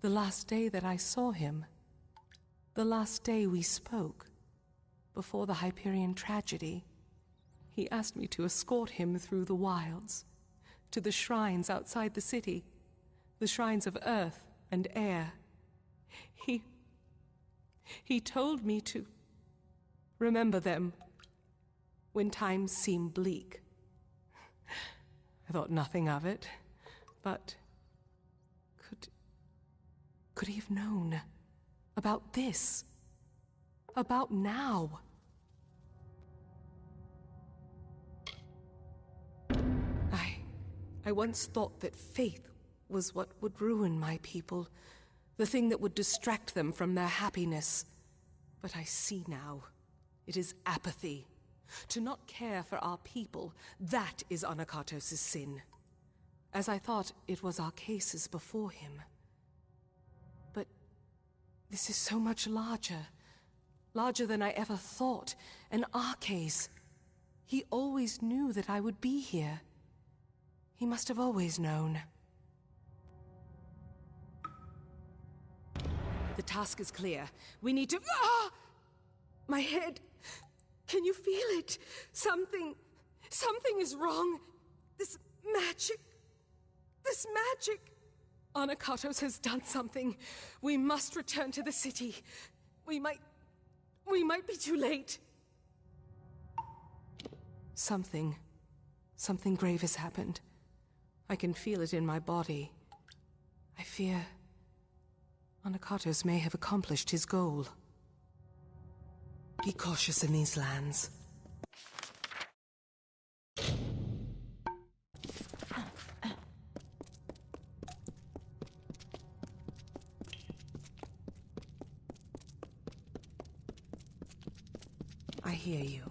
the last day that I saw him? The last day we spoke, before the Hyperion tragedy. He asked me to escort him through the wilds, to the shrines outside the city, the shrines of earth and air. He told me to remember them when times seem bleak. I thought nothing of it, but could he have known about this? About now? I once thought that faith was what would ruin my people, the thing that would distract them from their happiness. But I see now, it is apathy. To not care for our people, that is Anakatos' sin. As I thought it was our cases before him. But this is so much larger. Larger than I ever thought. An Arcase. He always knew that I would be here. He must have always known. The task is clear. We need to... Ah! My head... Can you feel it? Something is wrong. This magic... Anakatos has done something. We must return to the city. We might be too late. Something grave has happened. I can feel it in my body. I fear Anakatos may have accomplished his goal. Be cautious in these lands. I hear you.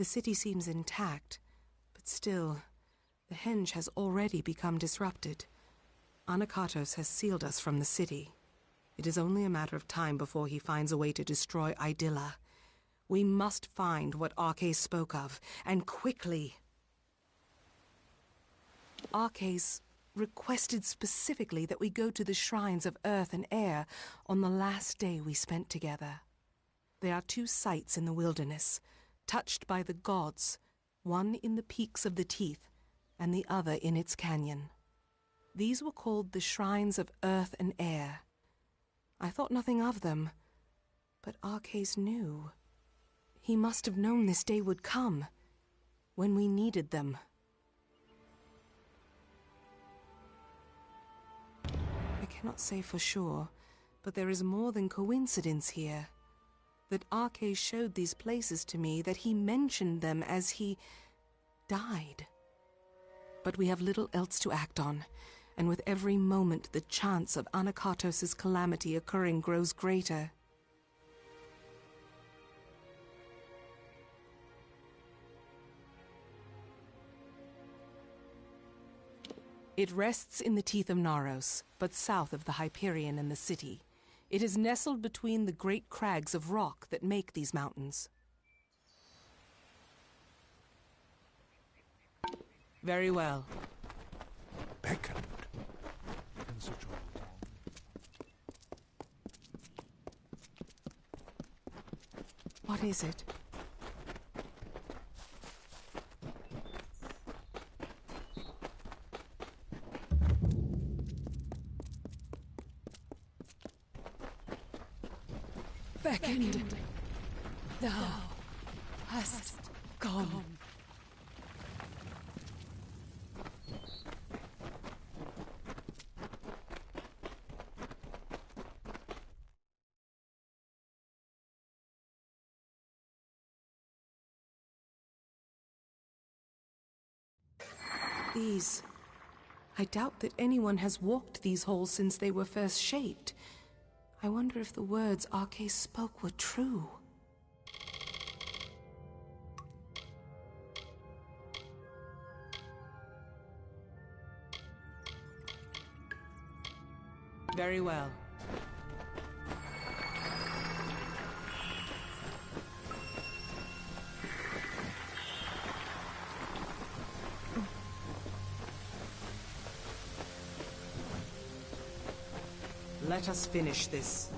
The city seems intact, but still, the henge has already become disrupted. Anakatos has sealed us from the city. It is only a matter of time before he finds a way to destroy Idylla. We must find what Arcais spoke of, and quickly. Arcais requested specifically that we go to the shrines of earth and air on the last day we spent together. There are 2 sites in the wilderness, touched by the gods, one in the peaks of the Teeth, and the other in its canyon. These were called the shrines of earth and air. I thought nothing of them, but Arcais knew. He must have known this day would come, when we needed them. I cannot say for sure, but there is more than coincidence here. That Arcais showed these places to me, that he mentioned them as he died. But we have little else to act on, and with every moment the chance of Anakatos' calamity occurring grows greater. It rests in the teeth of Naros, but south of the Hyperion and the city. It is nestled between the great crags of rock that make these mountains. Very well. Beckoned. What is it? Beckoned. Thou hast gone. These... I doubt that anyone has walked these halls since they were first shaped. I wonder if the words Arcais spoke were true. Very well. Let us finish this.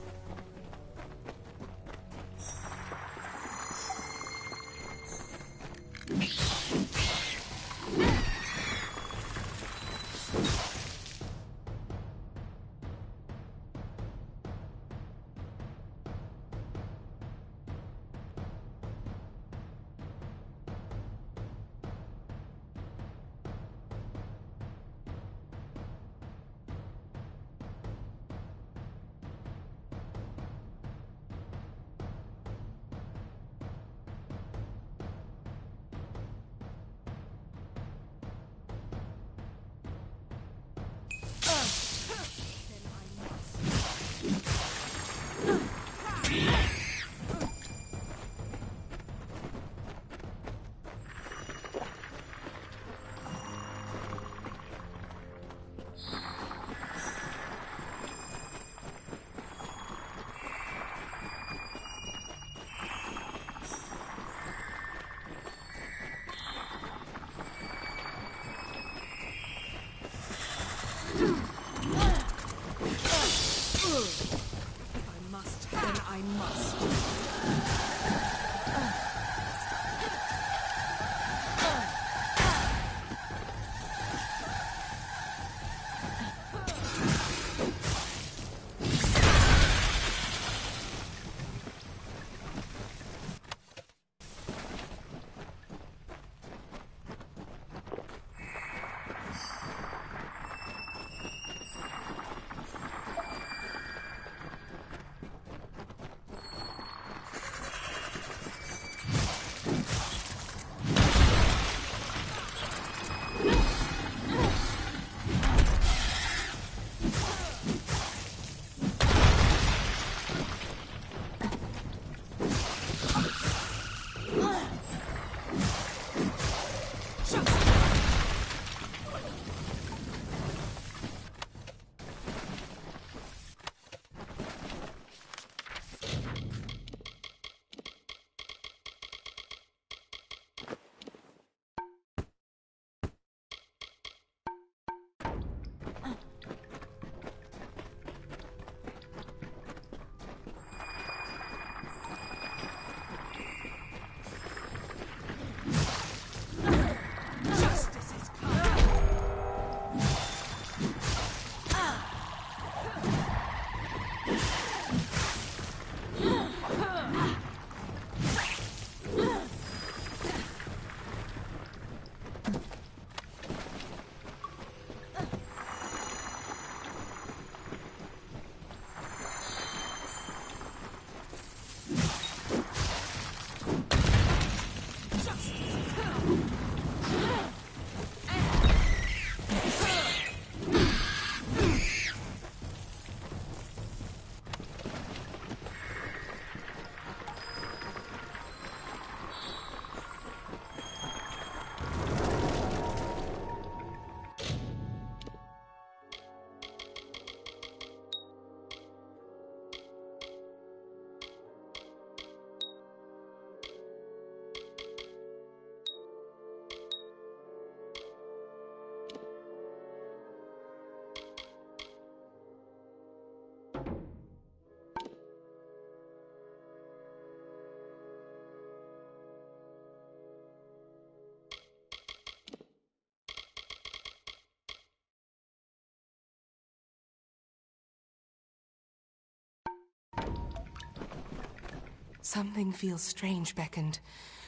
Something feels strange beckoned.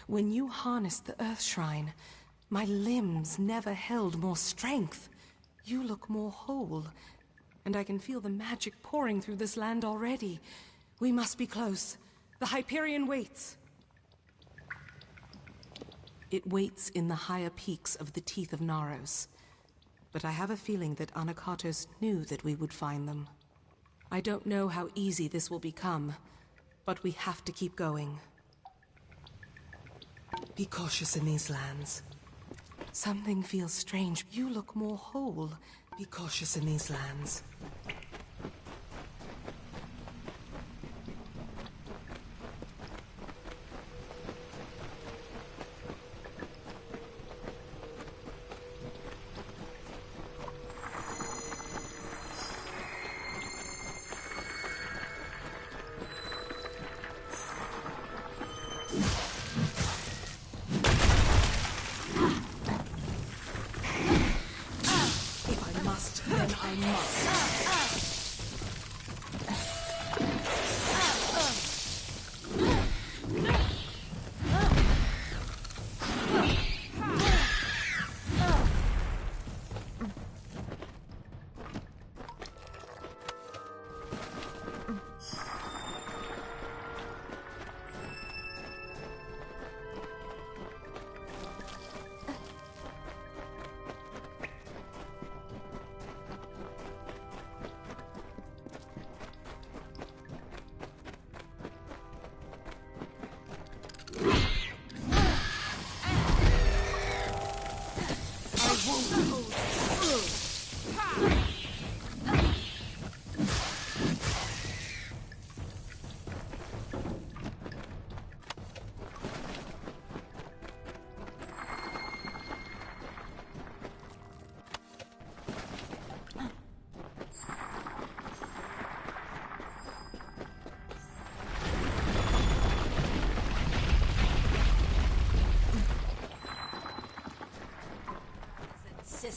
When you harnessed the Earth Shrine, my limbs never held more strength. You look more whole, and I can feel the magic pouring through this land already. We must be close. The Hyperion waits. It waits in the higher peaks of the Teeth of Naros. But I have a feeling that Anakatos knew that we would find them. I don't know how easy this will become, but we have to keep going. Be cautious in these lands. Something feels strange. You look more whole. Be cautious in these lands.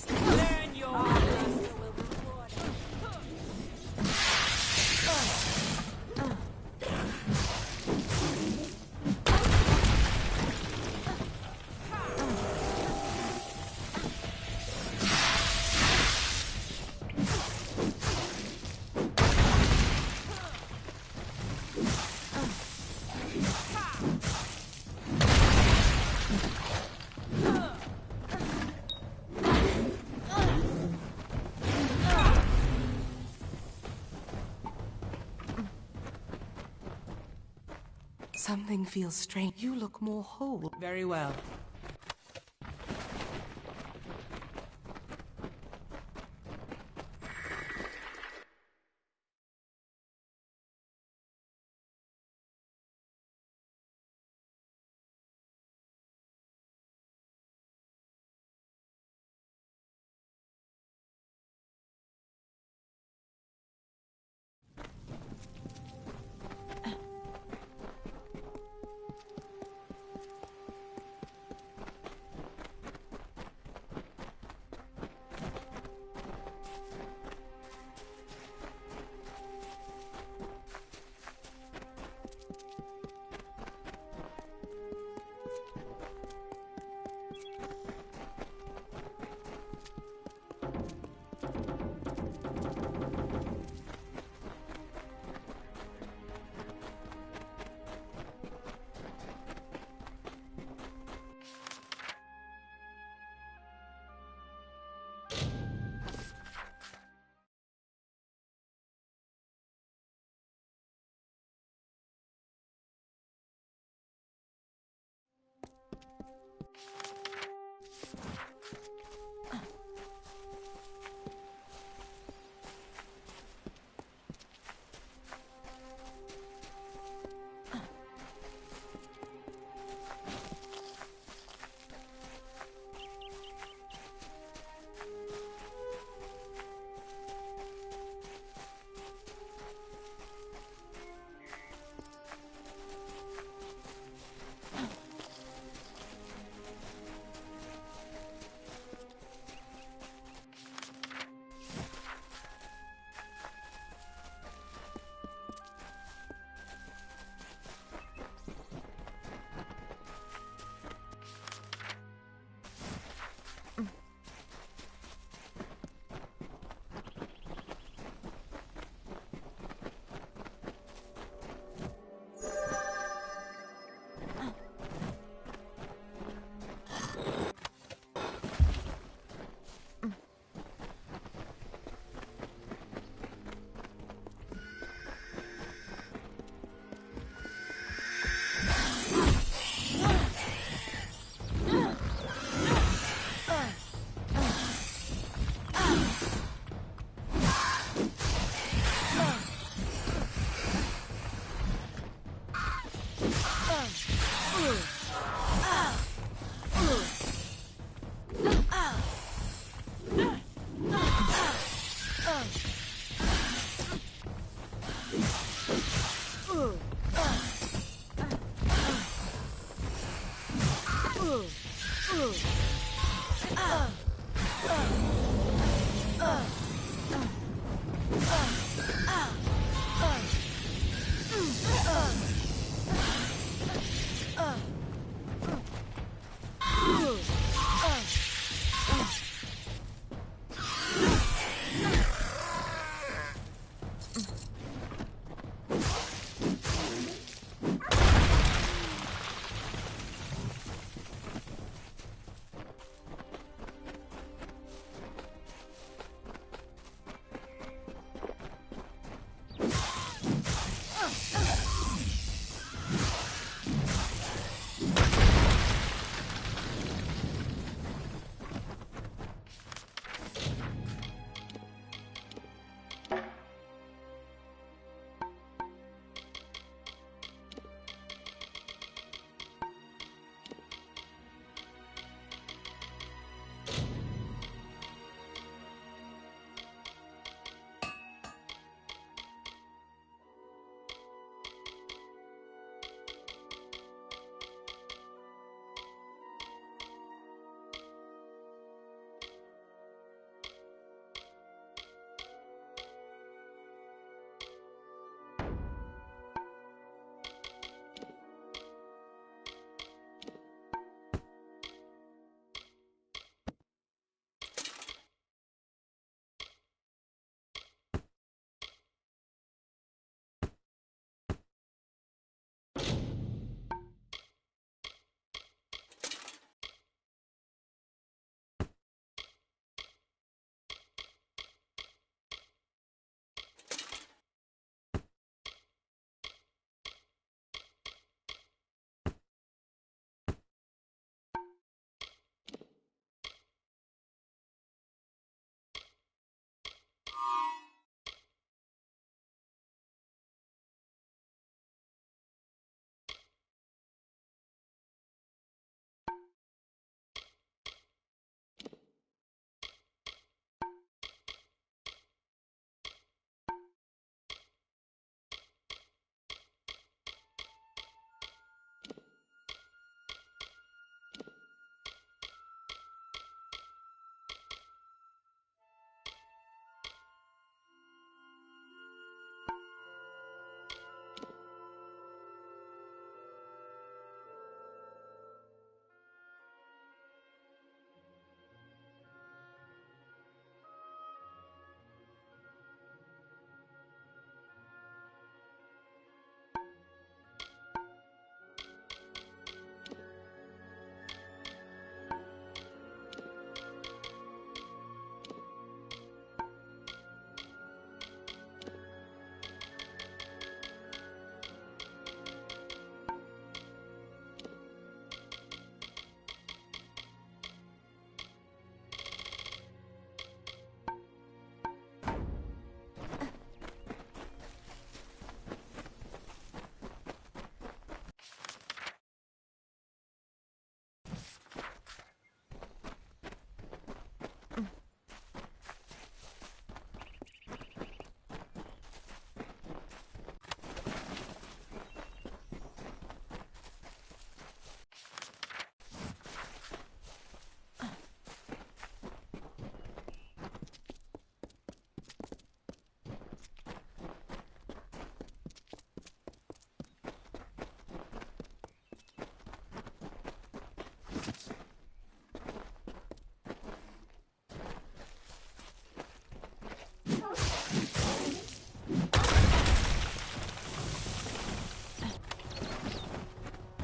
Learn your master will reward Something feels strange. You look more whole. Very well.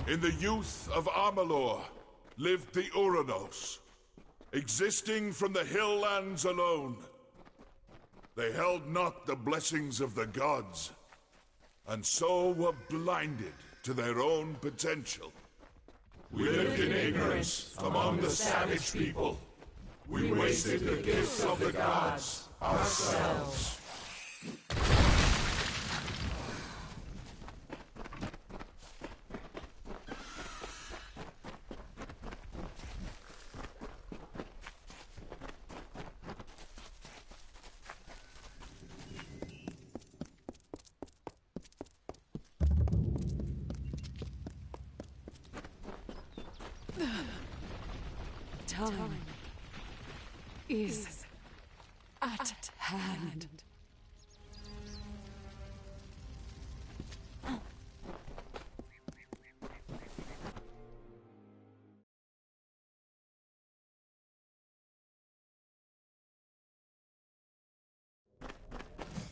In the youth of Amalur lived the Uranos, existing from the hill lands alone. They held not the blessings of the gods, and so were blinded to their own potential. We lived in ignorance among the savage people. We wasted the gifts of the gods ourselves. Time is at hand.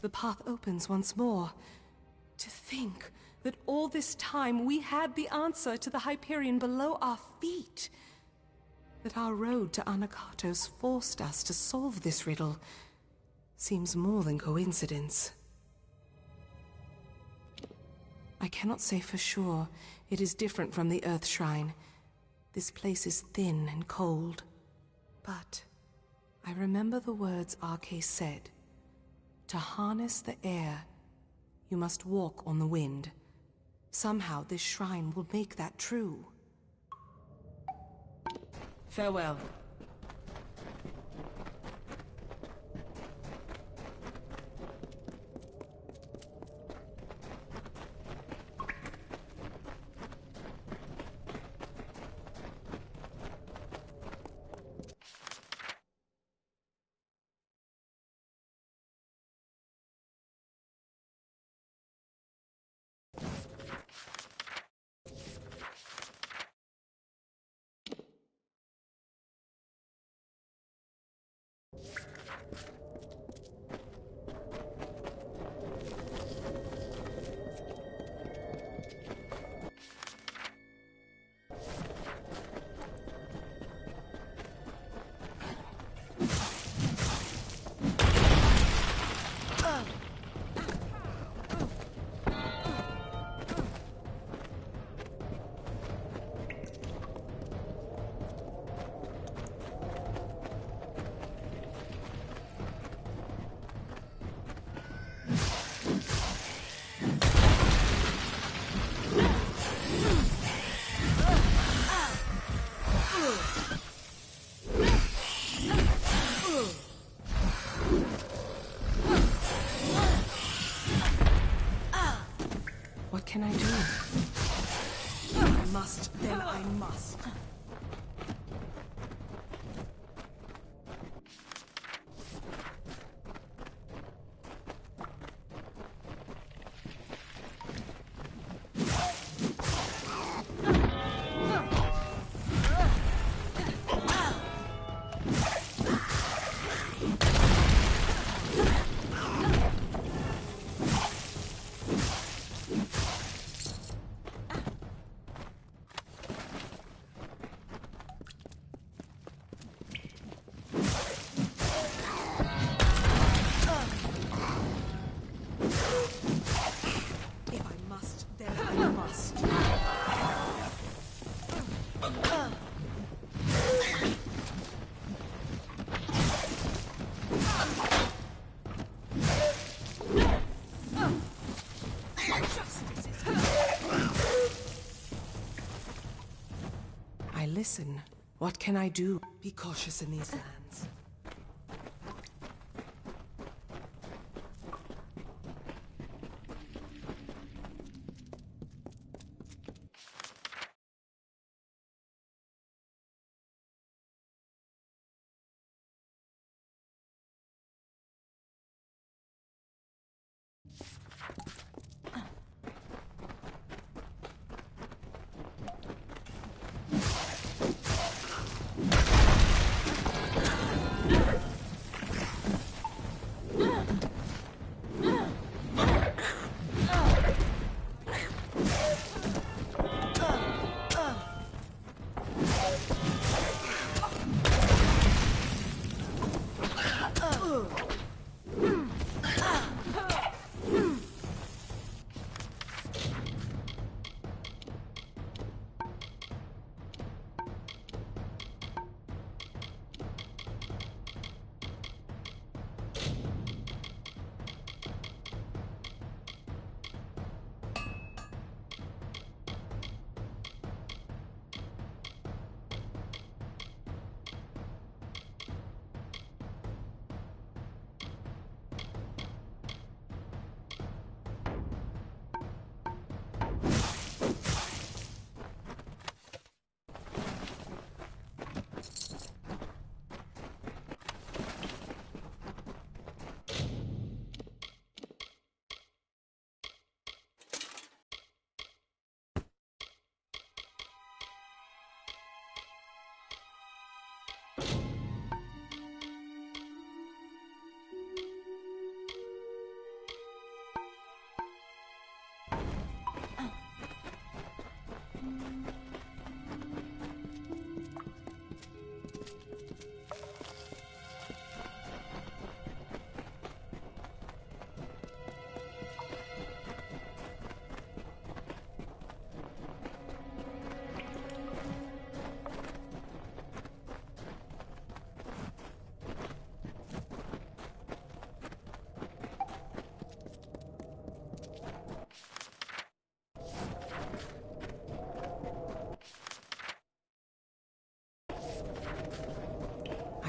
The path opens once more. To think that all this time we had the answer to the Hyperion below our feet. That our road to Anakatos forced us to solve this riddle seems more than coincidence. I cannot say for sure it is different from the Earth Shrine. This place is thin and cold. But I remember the words Arke said. To harness the air, you must walk on the wind. Somehow this shrine will make that true. Farewell. What can I do? I must, then I must. Listen, what can I do? Be cautious in these lands.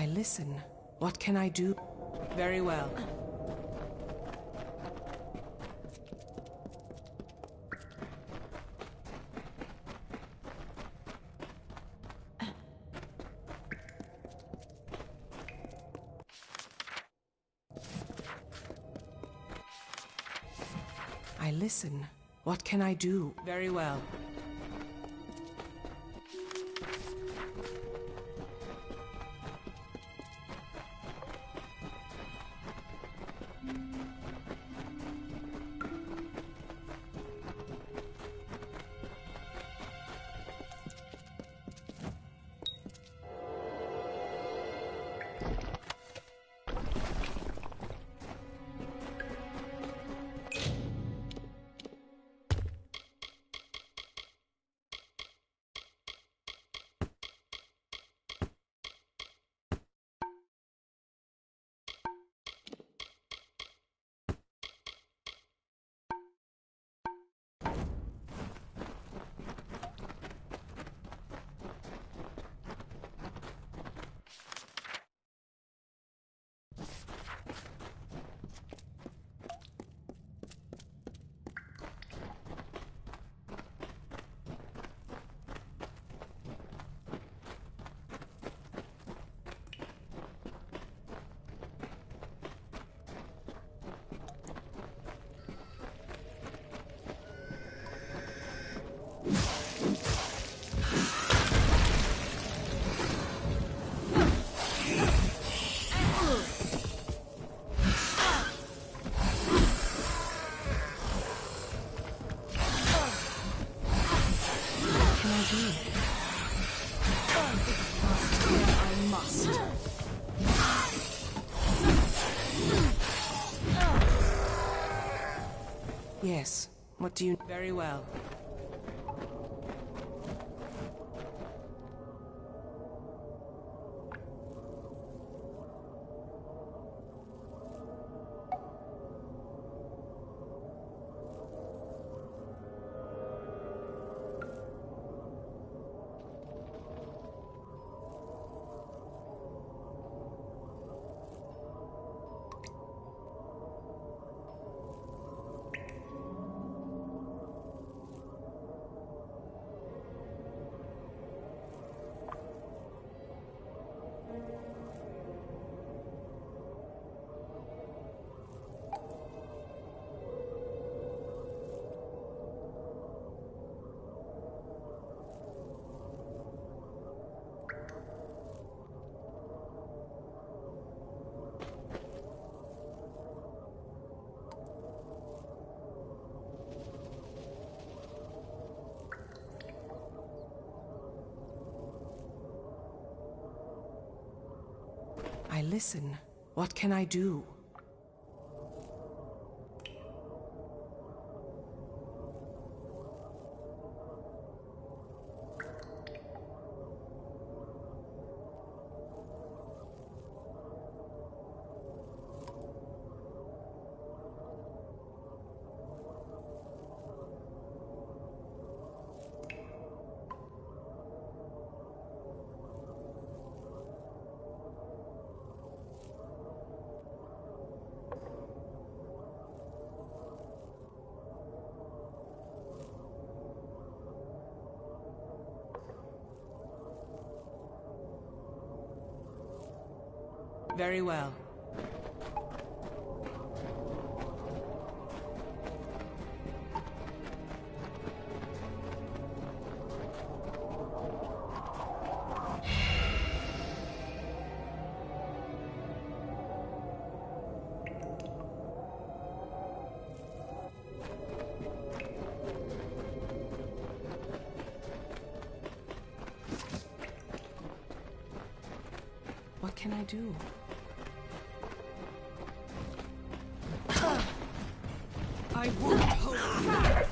I listen. What can I do? Very well. I listen. What can I do? Very well. I must. Yes. What do you... Very well. I listen. What can I do? Very well. What can I do? I won't hold back.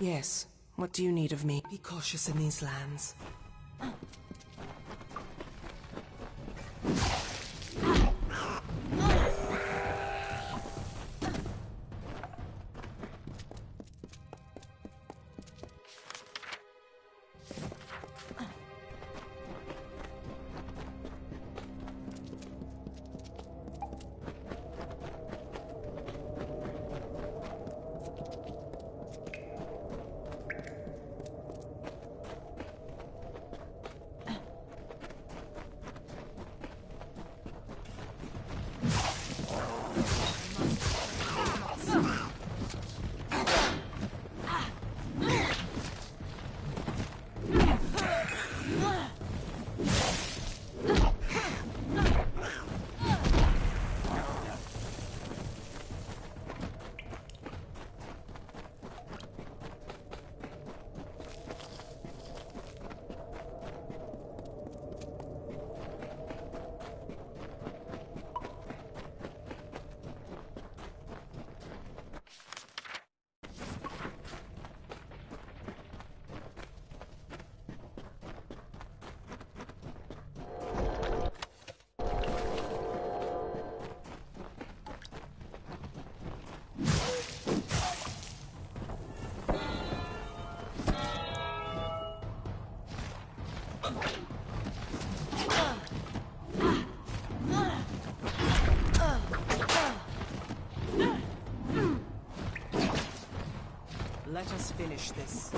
Yes. What do you need of me? Be cautious in these lands. Let us finish this.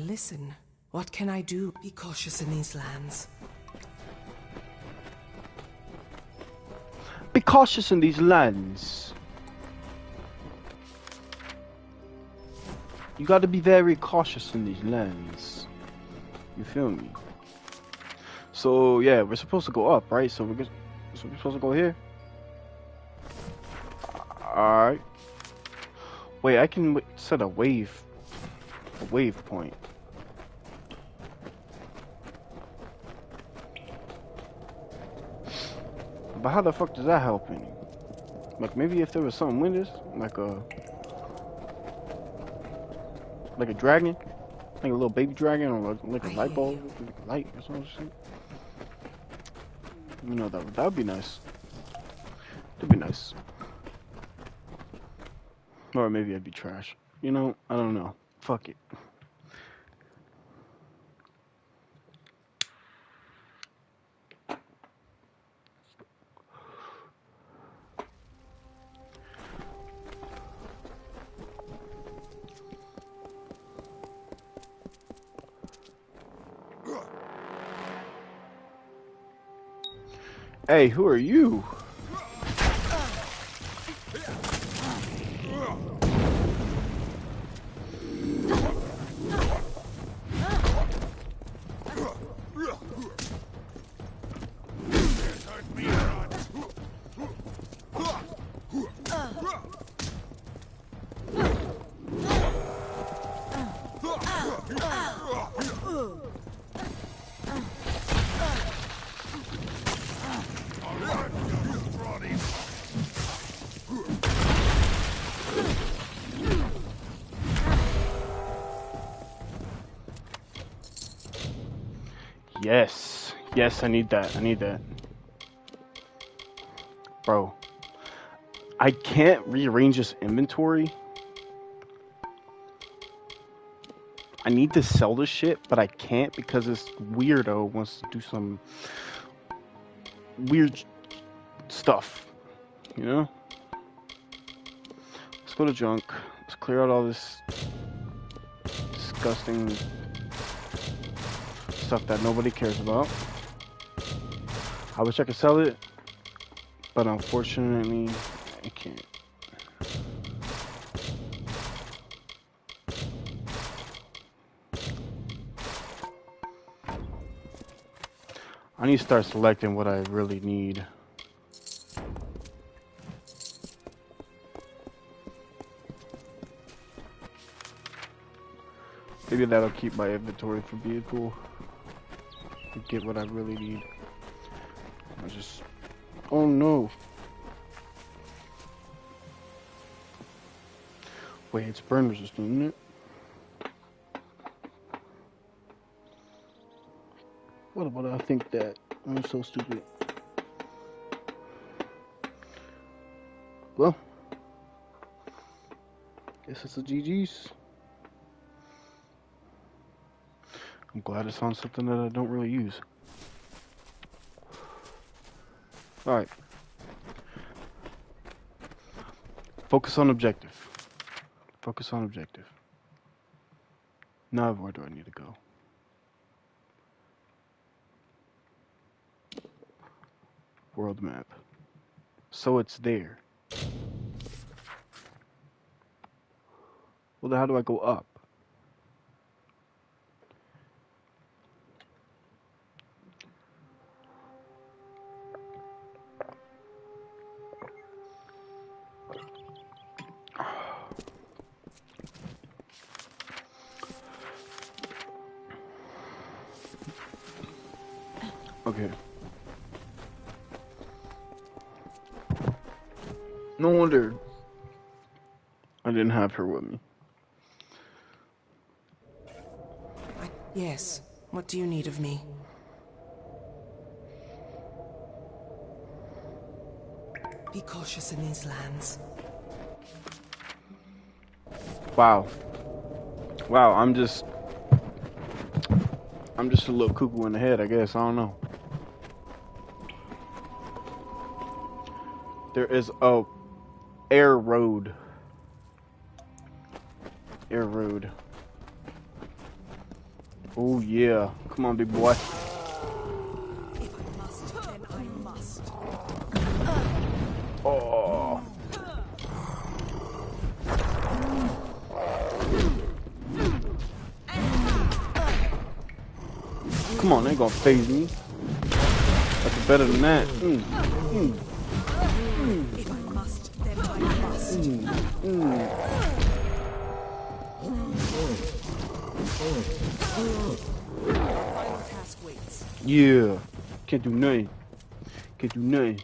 Listen, what can I do? Be cautious in these lands. Be cautious in these lands. You gotta be very cautious in these lands. You feel me? So yeah, we're supposed to go up, right? So we're supposed to go here. All right. Wait, I can set a wave point. But how the fuck does that help any? Like maybe if there was something with this, like a dragon, like a little baby dragon, or like a light bulb, like a light or some shit. You know, that would be nice. That'd be nice. Or maybe I'd be trash. You know, I don't know. Fuck it. Hey, who are you? Yes. Yes, I need that. I need that. Bro. I can't rearrange this inventory. I need to sell this shit, but I can't because this weirdo wants to do some weird stuff. You know? Let's go to junk. Let's clear out all this disgusting stuff that nobody cares about. I wish I could sell it, but unfortunately, I can't. I need to start selecting what I really need. Maybe that'll keep my inventory for vehicle. Get what I really need. I just... Oh no. Wait, it's burn resistant, isn't it? What about I think that? I'm so stupid. Well, guess it's a GG's. I'm glad it's on something that I don't really use. Alright. Focus on objective. Focus on objective. Now where do I need to go? World map. So it's there. Well, then how do I go up? Okay. No wonder I didn't have her with me. Yes. What do you need of me? Be cautious in these lands. Wow. Wow, I'm just a little cuckoo in the head, I guess. I don't know. There is a air road. Air road. Oh yeah. Come on, big boy. If I must, then I must. Oh. Come on, they ain't gonna phase me. That's better than that. If I must, then I must. Final task waits. Yeah. Can't do nothing. Can't do nothing.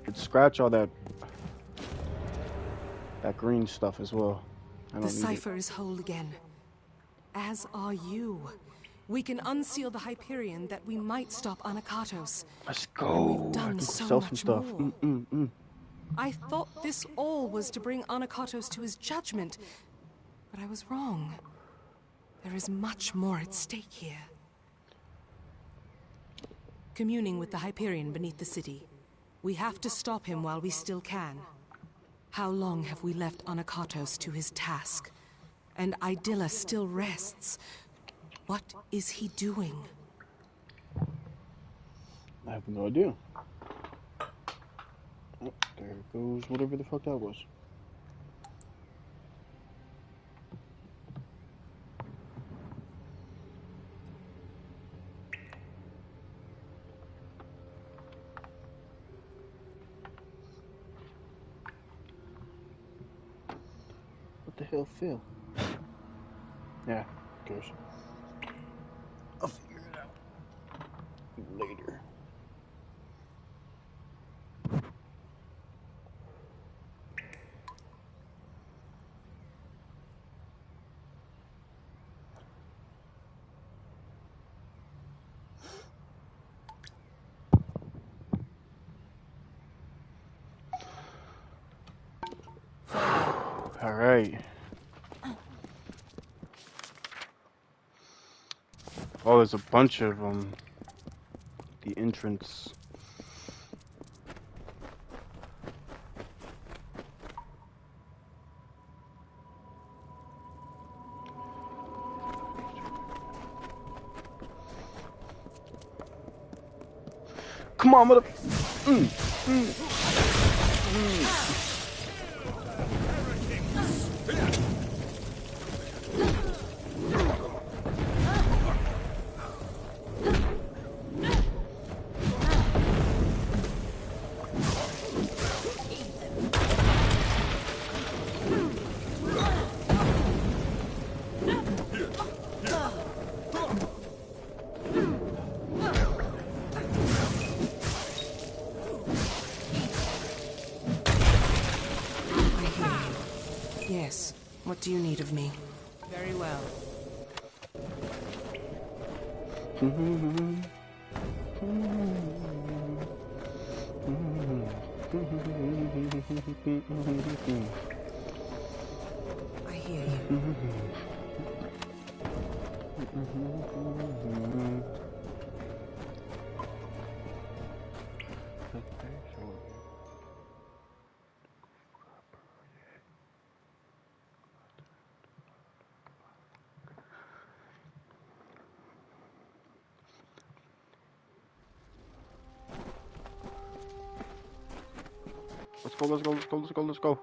Could scratch all that green stuff as well. I don't The need cipher is whole again. As are you. We can unseal the Hyperion that we might stop Anakatos. Let's go. And we've I done can so sell some much stuff. more. I thought this all was to bring Anakatos to his judgment, but I was wrong. There is much more at stake here. Communing with the Hyperion beneath the city. We have to stop him while we still can. How long have we left Anakatos to his task? And Idylla still rests. What is he doing? I have no idea. Oh, there goes whatever the fuck that was. What the hell, Phil? Yeah, of course. I'll figure it out later. All right. Oh, there's a bunch of the entrance. Come on, mother. Yes. What do you need of me? Very well. I hear you. Let's go.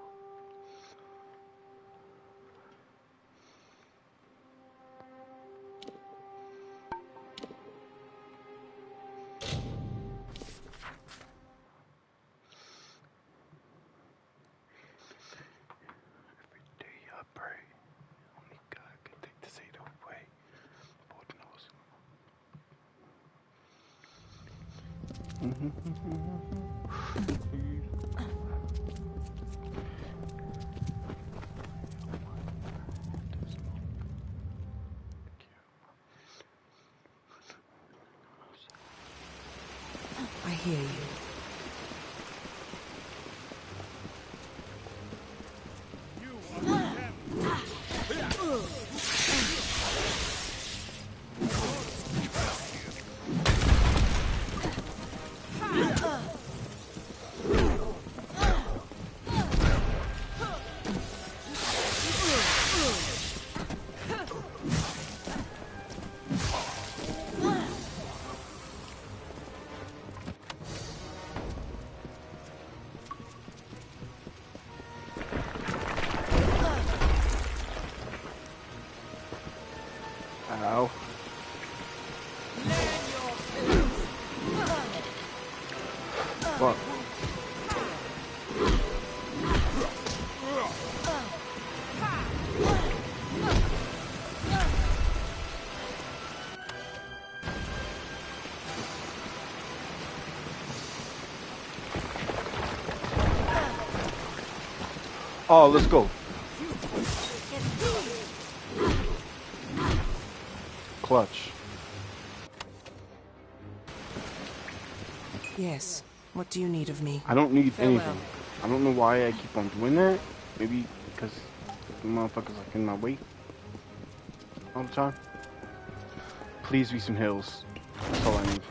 I hear you. Ow. Fuck. Oh, let's go. Clutch. Yes. What do you need of me? I don't need Farewell. anything. I don't know why I keep on doing that. Maybe because the motherfuckers are in my way all the time. Please be some hills. That's all I need.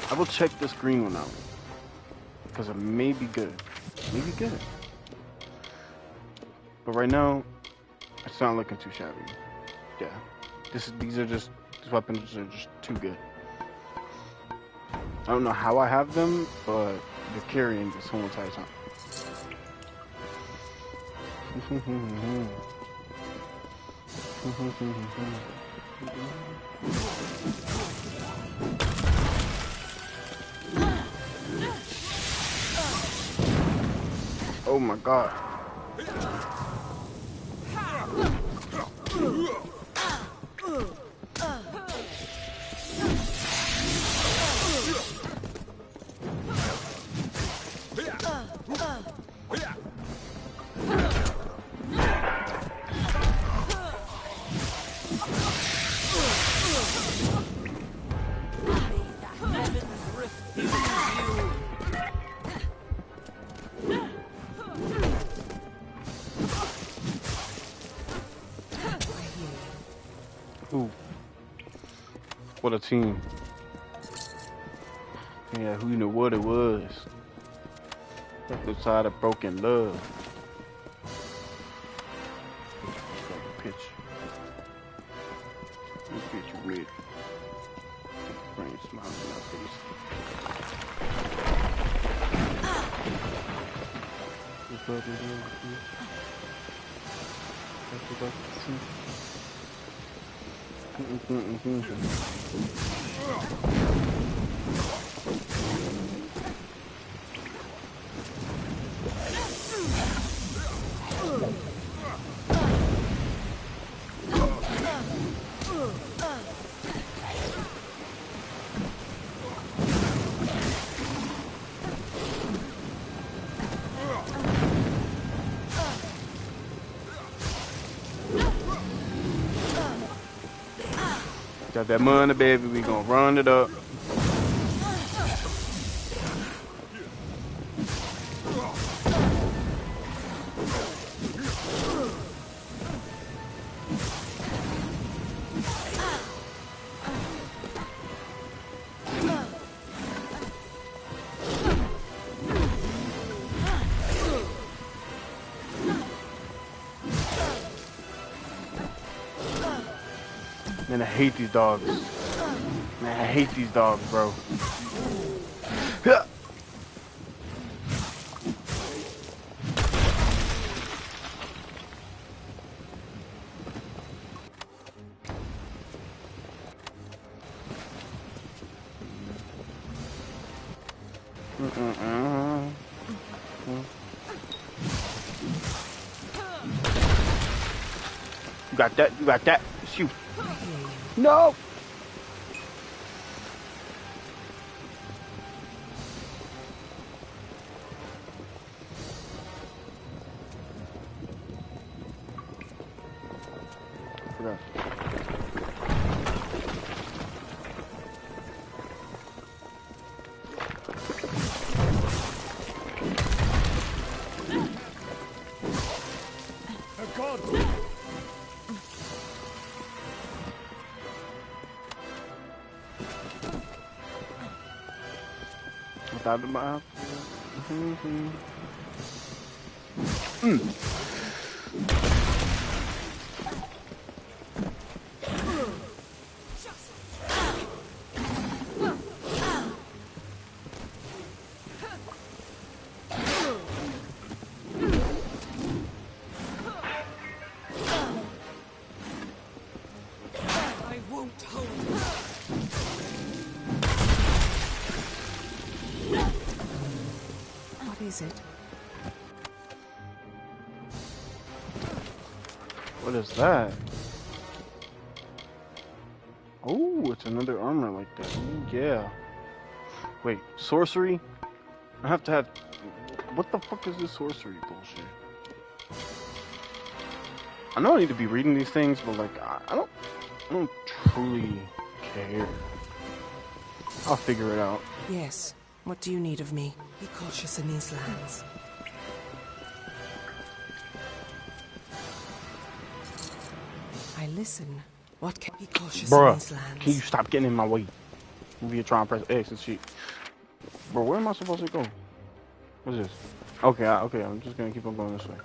I will check this green one out because it may be good. Maybe good. But right now, it's not looking too shabby. Yeah. These weapons are just too good. I don't know how I have them, but they're carrying this whole entire time. Oh my god. Ooh. What a team. Yeah, who knew what it was? The side of broken love. Pitch. Pitch red. Brain smiles in my face. Got that money, baby. We gonna run it up. Man, I hate these dogs. Man, I hate these dogs, bro. You got that? You got that? Shoot. No! Forgot. Without the mouth. I won't hold. What is it? What is that? Oh, it's another armor like that. Ooh, yeah. Wait, sorcery? I have to have... What the fuck is this sorcery bullshit? I know I need to be reading these things, but like, I don't truly care. I'll figure it out. Yes. What do you need of me? Be cautious in these lands. I listen. What can be cautious in these lands? Can you stop getting in my way? Maybe you're trying to press X and shit. Bro, where am I supposed to go? What's this? Okay, okay, I'm just gonna keep on going this way.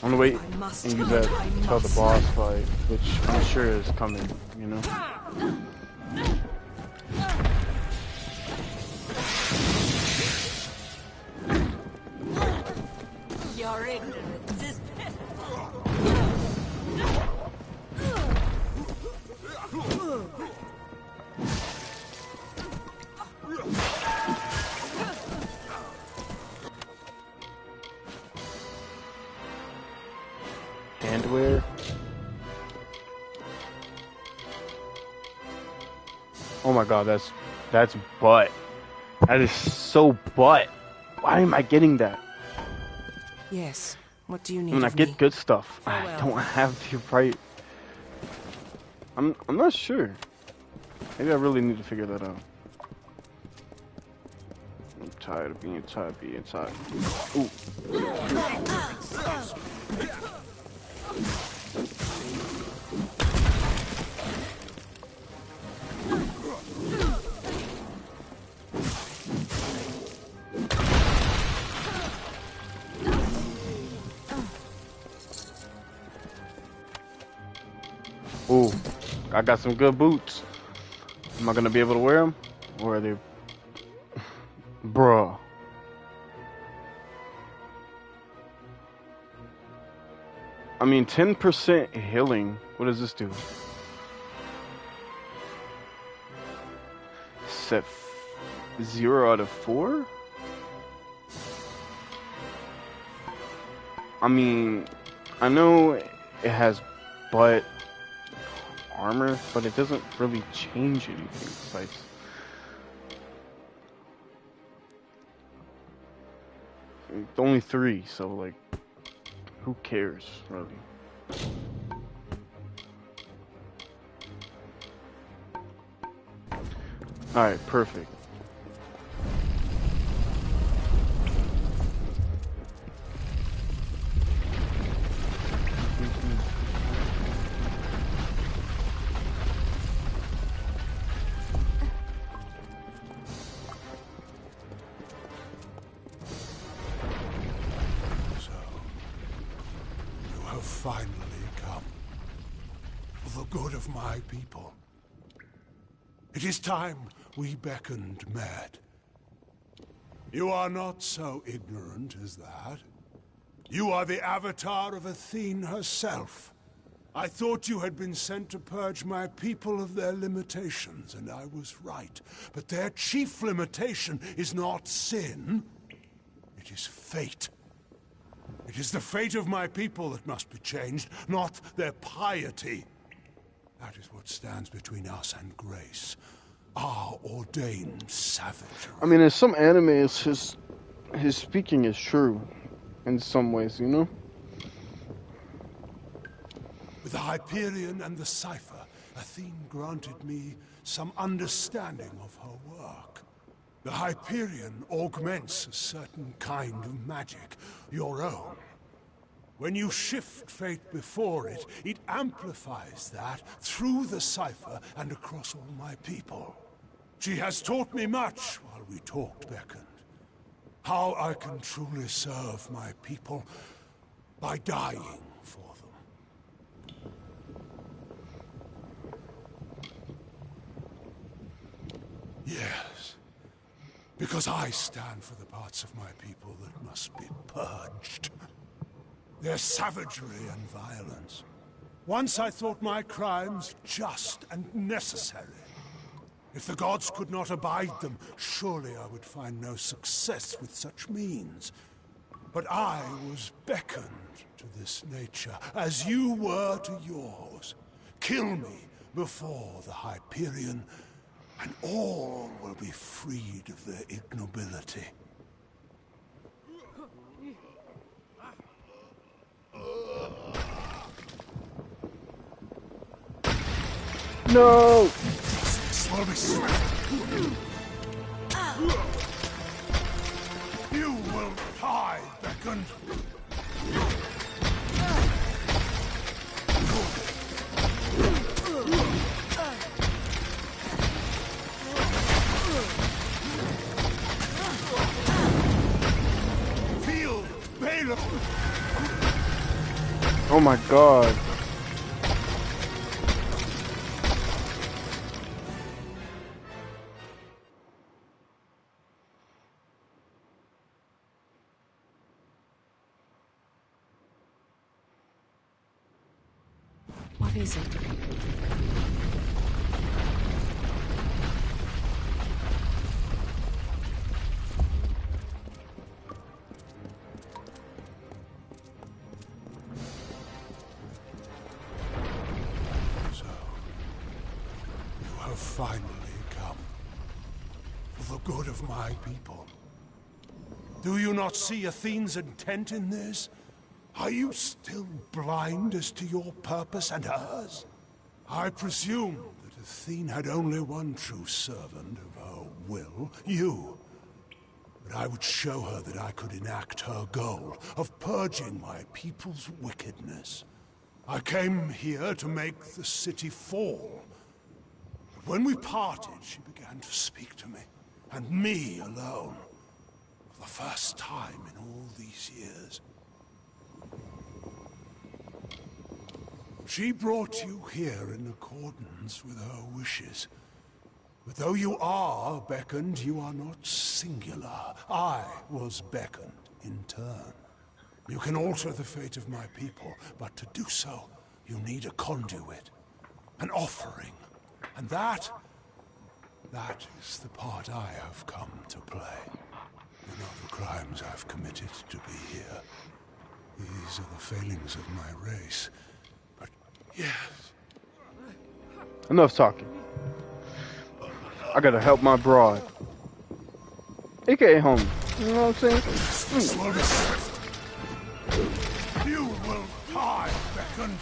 I'm gonna wait and use that until the boss fight, which I'm sure is coming, you know? Your ignorance is pitiful. Oh my god, that's butt. That is so butt. Why am I getting that? Yes. What do you need When I of me? get good stuff, I Farewell. don't have the right. I'm not sure. Maybe I really need to figure that out. I'm tired of being tired. Ooh. Ooh, I got some good boots. Am I gonna be able to wear them? Or are they... Bruh. I mean, 10% healing. What does this do? Set 0 out of 4? I mean, I know it has butt armor, but it doesn't really change anything besides. It's only 3, so like, who cares, really? Alright, perfect. Finally come for the good of my people. It is time we beckoned Mad. You are not so ignorant as that. You are the avatar of Athene herself. I thought you had been sent to purge my people of their limitations, and I was right. But their chief limitation is not sin. It is fate. It is the fate of my people that must be changed, not their piety. That is what stands between us and grace. Our ordained savagery. I mean, in some animes, his speaking is true, in some ways, you know? With the Hyperion and the Cipher, Athene granted me some understanding of her work. The Hyperion augments a certain kind of magic, your own. When you shift fate before it, it amplifies that through the Cipher and across all my people. She has taught me much while we talked, beckoned. How I can truly serve my people by dying for them. Yes. Because I stand for the parts of my people that must be purged. Their savagery and violence. Once I thought my crimes just and necessary. If the gods could not abide them, surely I would find no success with such means. But I was beckoned to this nature, as you were to yours. Kill me before the Hyperion, and all will be freed of their ignobility. No! This will be swift. You will die, beckoned. Feel Balaam. Oh my god. What is it? So, you have finally for the good of my people. Do you not see Athene's intent in this? Are you still blind as to your purpose and hers? I presume that Athene had only one true servant of her will, you. But I would show her that I could enact her goal of purging my people's wickedness. I came here to make the city fall. But when we parted, she began to speak to me, and me alone, for the first time in all these years. She brought you here in accordance with her wishes. But though you are beckoned, you are not singular. I was beckoned in turn. You can alter the fate of my people, but to do so, you need a conduit, an offering. And that is the part I have come to play. And not the crimes I've committed to be here. These are the failings of my race. But yes. Enough talking. I gotta help my broad. AKA homie. You know what I'm saying? You will die, beckoned.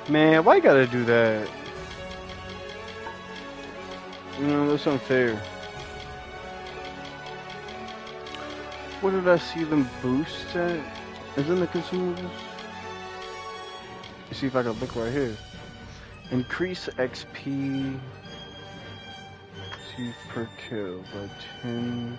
Man, why you gotta do that? You know, that's unfair. What did I see them boost at? Isn't the consumables? Let's see if I can look right here. Increase XP per kill by 10%.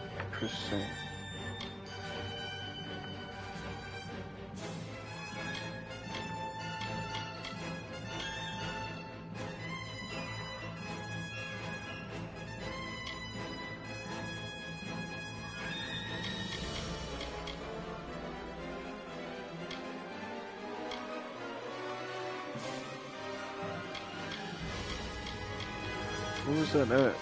What was that at?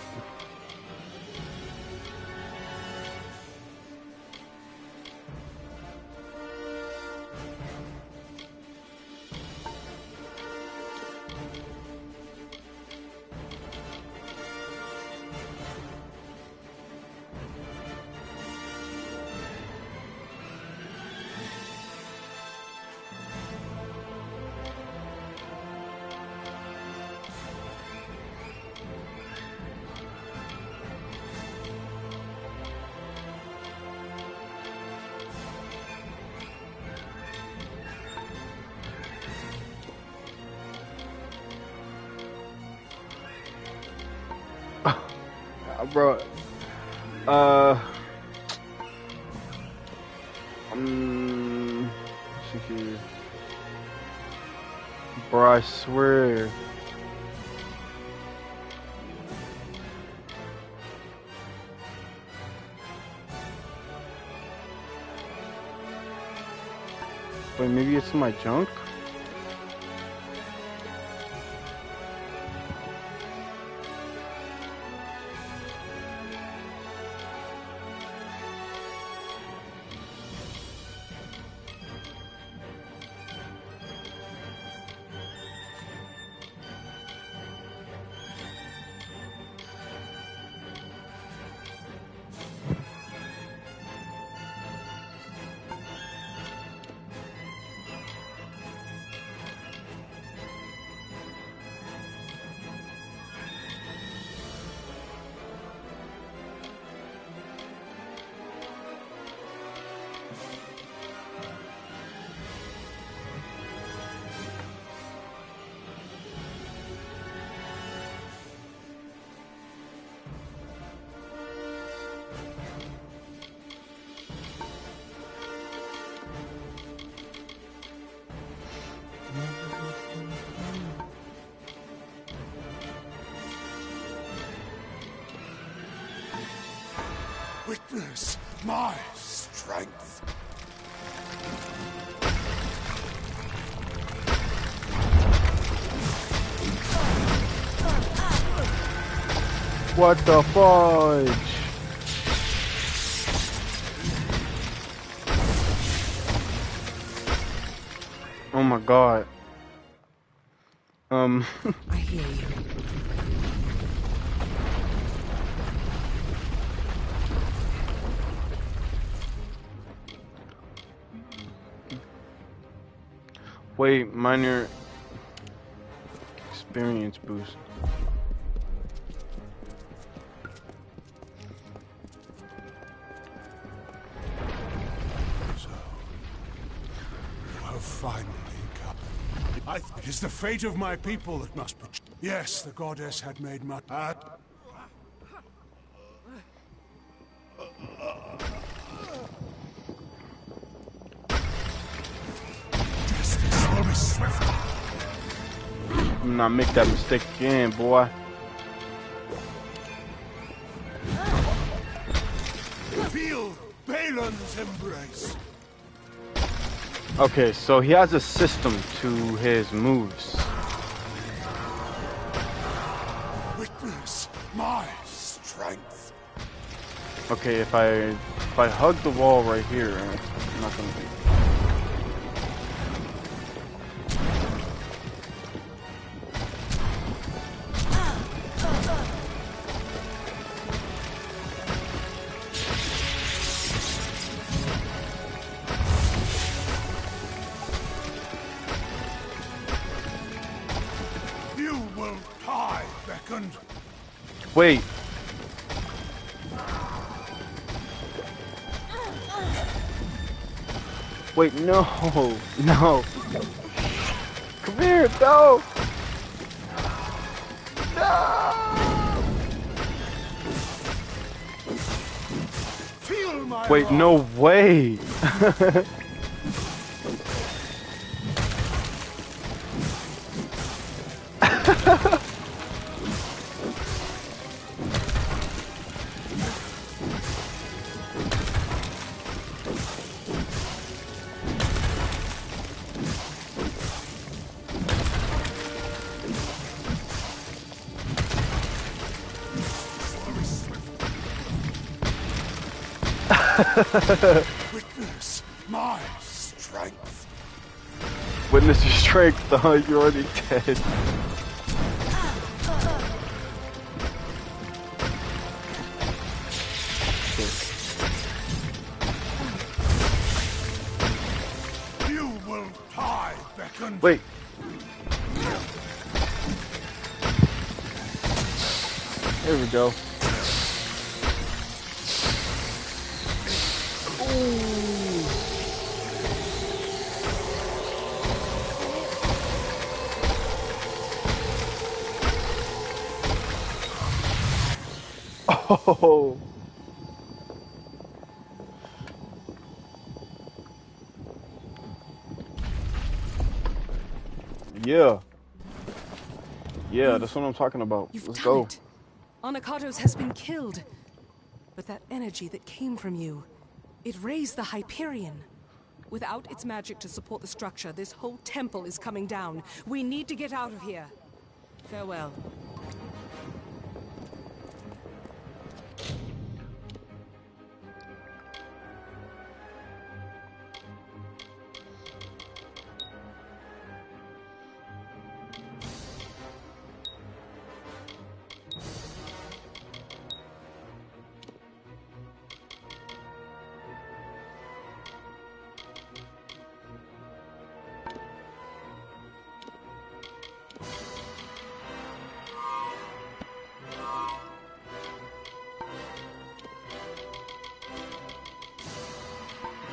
Bro, let's see here. Bro, I swear. Wait, maybe it's in my junk? Witness my strength. What the fudge? Oh my god. I hear you. Wait, minor experience boost. So, you have finally come. It is the fate of my people that must be. Yes, the goddess had made much. Justice will be swift. I'm not make that mistake again, boy. Feel Balin's embrace. Okay, so he has a system to his moves. Witness my strength. Okay, if I hug the wall right here, it's not gonna be. Wait. Wait, no. No. Come here, no. No. Wait, no way. Witness my strength. Witness your strength, though. You're already dead. You will die, Beckon. Wait. There we go. Oh. Yeah. Yeah, that's what I'm talking about. Let's go. Anakatos has been killed. But that energy that came from you, it raised the Hyperion. Without its magic to support the structure, this whole temple is coming down. We need to get out of here. Farewell.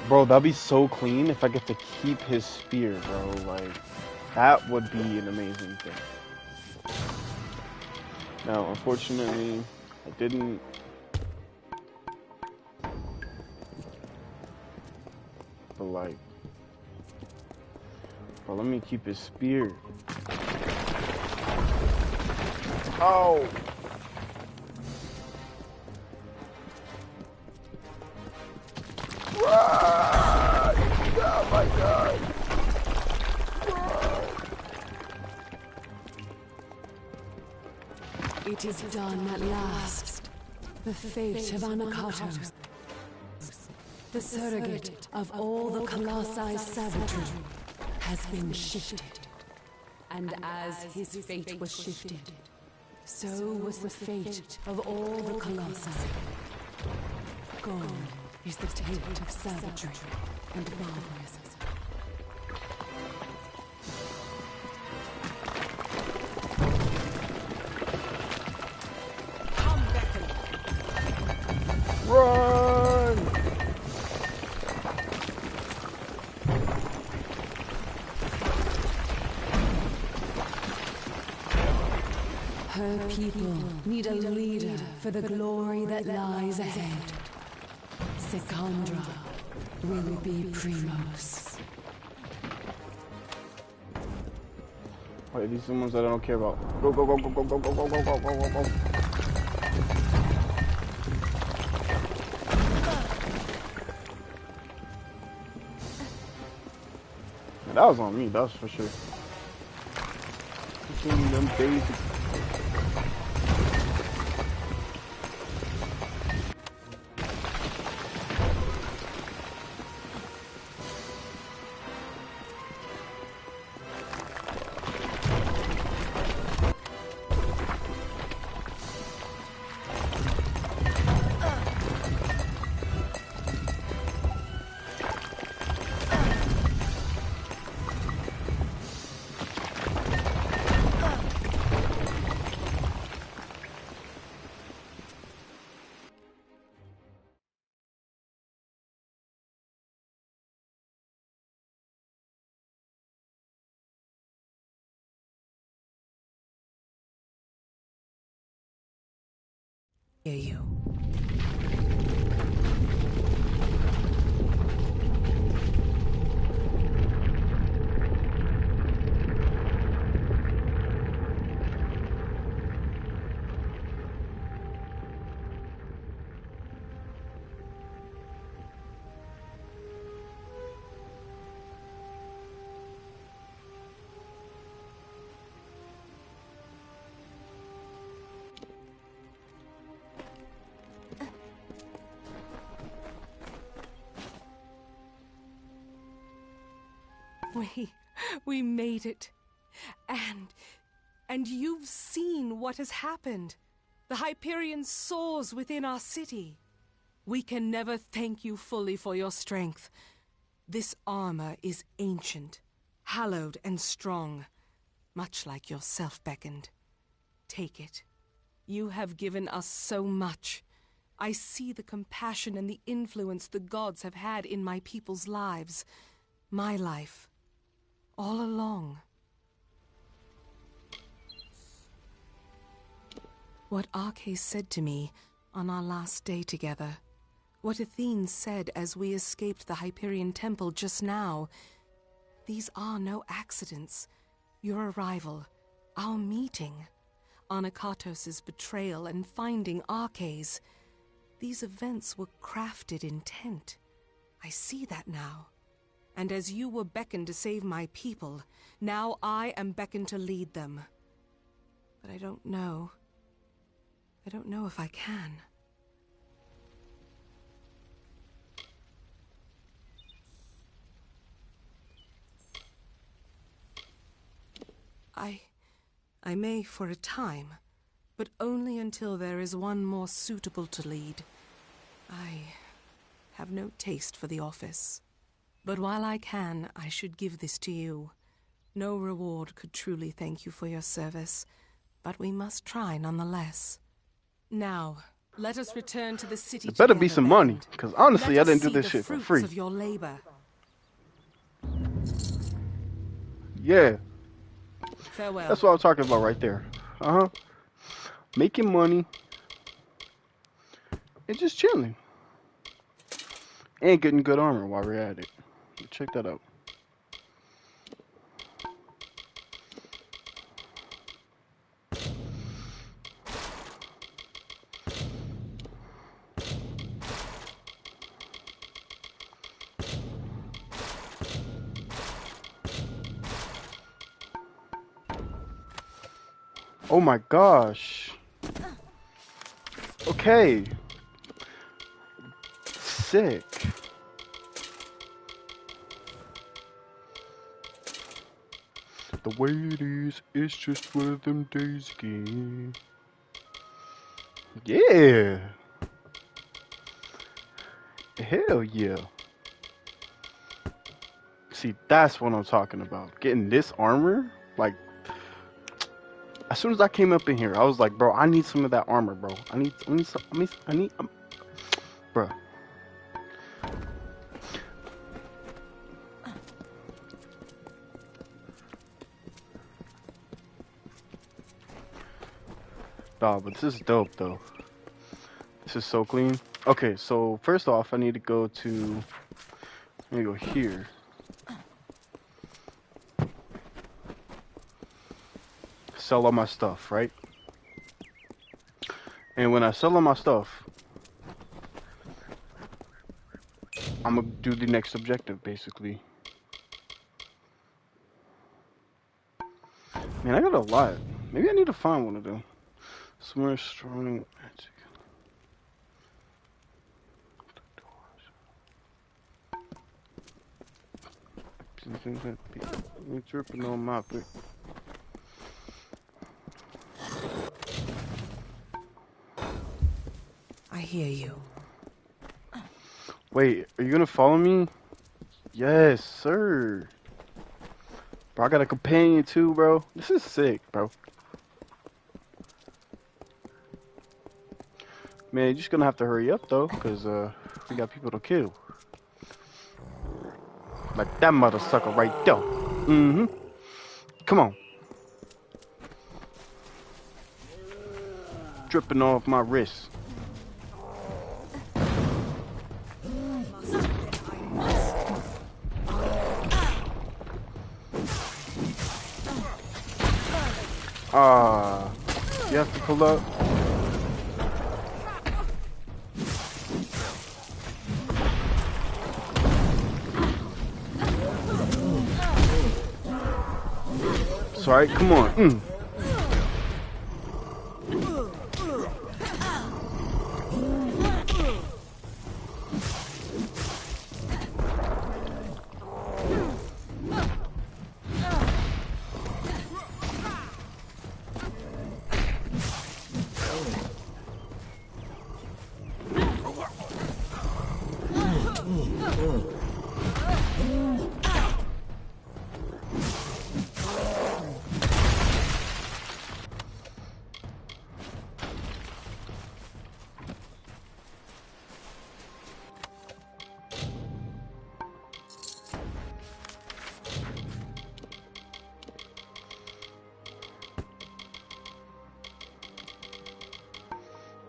Bro, that'd be so clean if I get to keep his spear, bro. Like, that would be an amazing thing. Now, unfortunately, I didn't. But like, bro, let me keep his spear. Oh! It is done at last. The fate of Anakatos, the surrogate of all the Colossi savagery, has been shifted. And as his fate was shifted, so was the fate of all the Colossi. Gone is the taint of savagery and barbarism. Run! Her people need a leader for the glory that lies ahead. Sekandra will be Primos. Wait, these are the ones that I don't care about. Go, go, go, go, go, go, go, go, go, go, go, go, go. That was on me, that's for sure. Them basic. You. We made it. And you've seen what has happened. The Hyperion soars within our city. We can never thank you fully for your strength. This armor is ancient, hallowed and strong, much like yourself beckoned. Take it. You have given us so much. I see the compassion and the influence the gods have had in my people's lives. My life. All along. What Arcais said to me on our last day together, what Athene said as we escaped the Hyperion Temple just now, these are no accidents. Your arrival, our meeting, Anakatos' betrayal and finding Arcais, these events were crafted intent. I see that now. And as you were beckoned to save my people, now I am beckoned to lead them. But I don't know. I don't know if I can. I may for a time, but only until there is one more suitable to lead. I have no taste for the office. But while I can, I should give this to you. No reward could truly thank you for your service, but we must try nonetheless. Now, let us return to the city. It better be some money, because honestly, I didn't do this shit for free. Of your labor. Yeah. Farewell. That's what I'm talking about right there. Making money and just chilling. And getting good armor while we're at it. Check that out. Oh my gosh. Okay. Sick. The way it is, it's just one of them days again. Yeah. Hell yeah. See, that's what I'm talking about. Getting this armor, like, as soon as I came up in here, I was like, bro, I need some of that armor, bro. I need bro. Nah, but this is dope, though. This is so clean. Okay, so first off, I need to go to, let me go here. Sell all my stuff, right? And when I sell all my stuff, I'm gonna do the next objective, basically. Man, I got a lot. Maybe I need to find one of them. Somewhere strong. You're tripping on my pick. I hear you. Wait, are you gonna follow me? Yes, sir. Bro, I got a companion too, bro. This is sick, bro. Man, you're just gonna have to hurry up though, cause we got people to kill. Like that mother sucker right there. Mm-hmm. Come on. Dripping off my wrist. You have to pull up. Sorry, come on.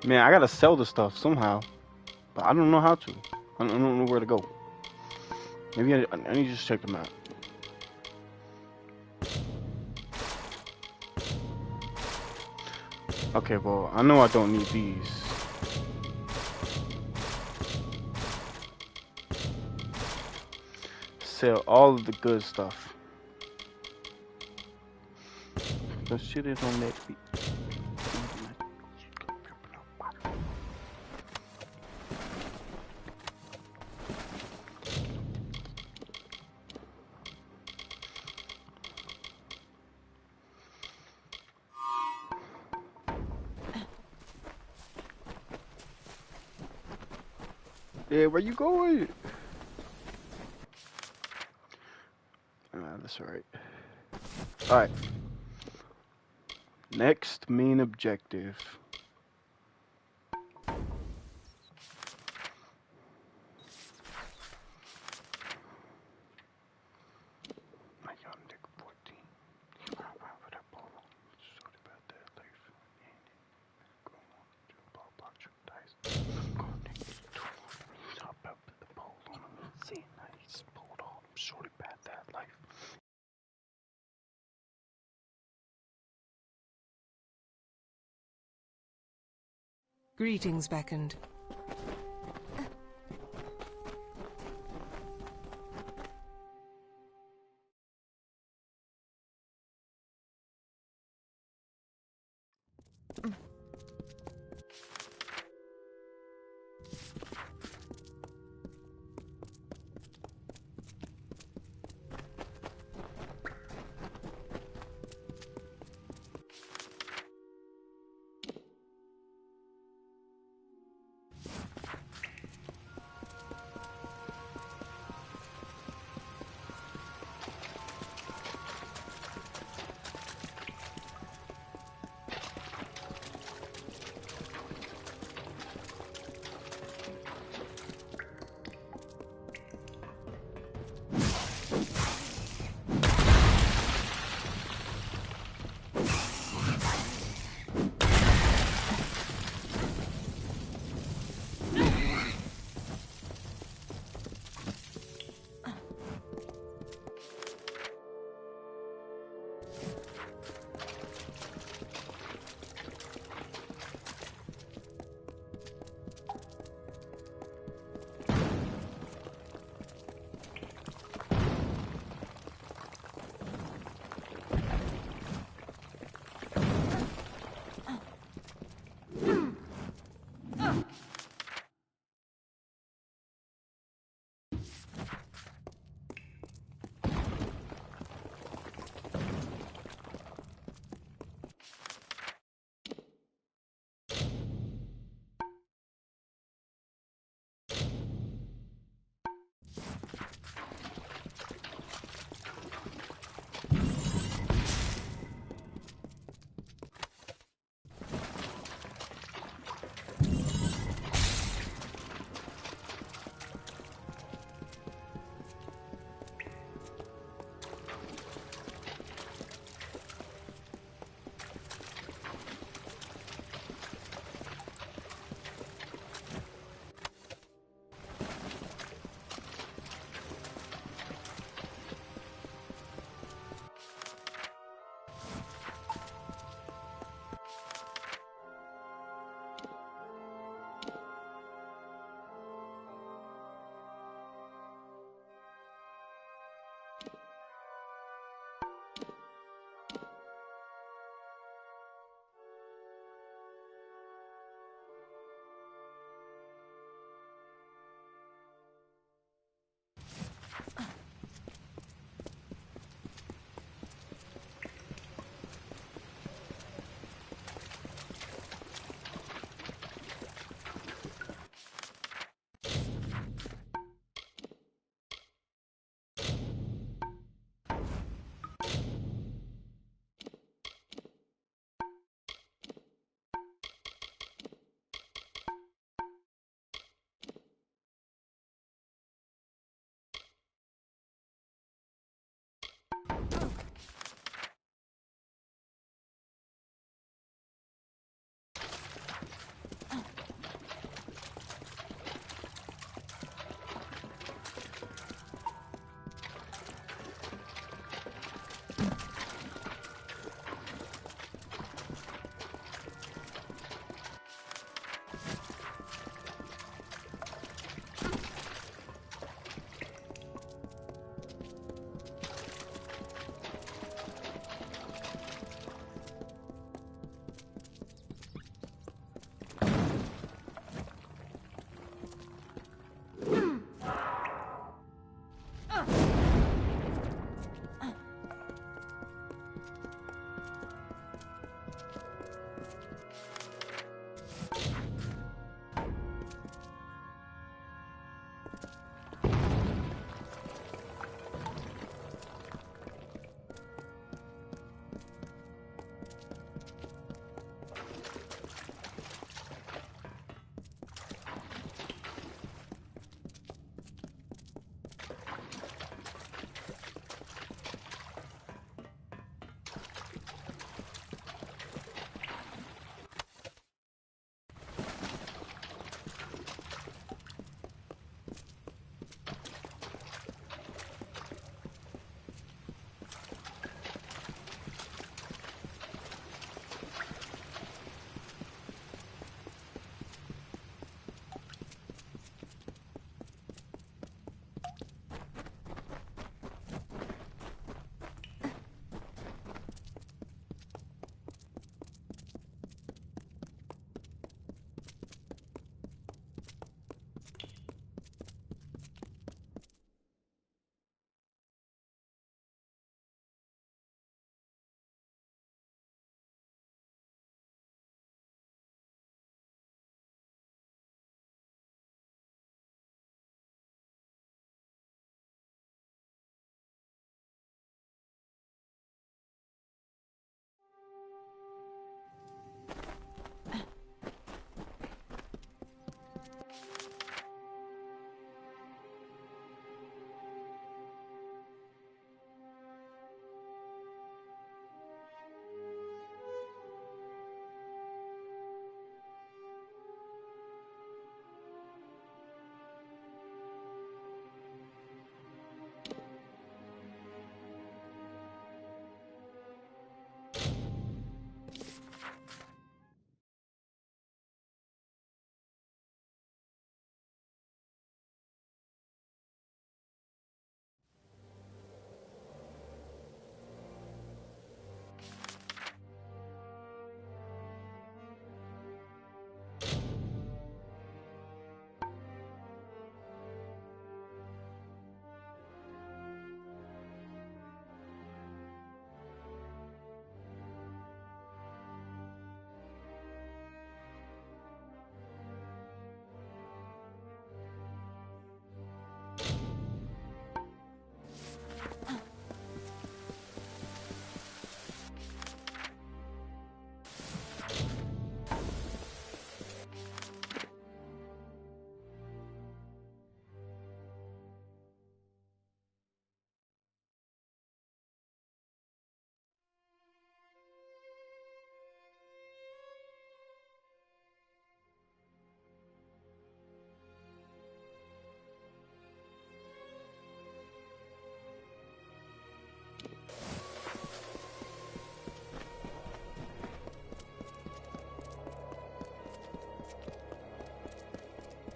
Man, I gotta sell this stuff somehow, but I don't know how to. I don't know where to go. Maybe I need to just check the map. Okay, well, I know I don't need these. Sell all of the good stuff. The shit is on that beat. Yeah, where you going? That's alright. Alright. Next main objective. Greetings beckoned.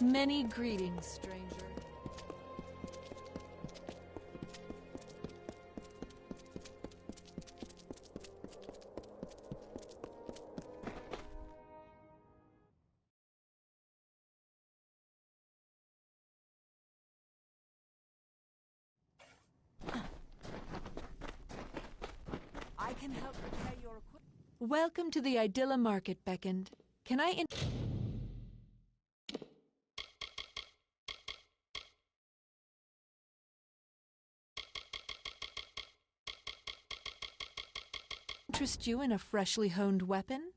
Many greetings, stranger. I can help repair your equipment. Welcome to the Idylla Market, Beckoned. Can I interest you in a freshly honed weapon?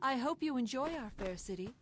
I hope you enjoy our fair city.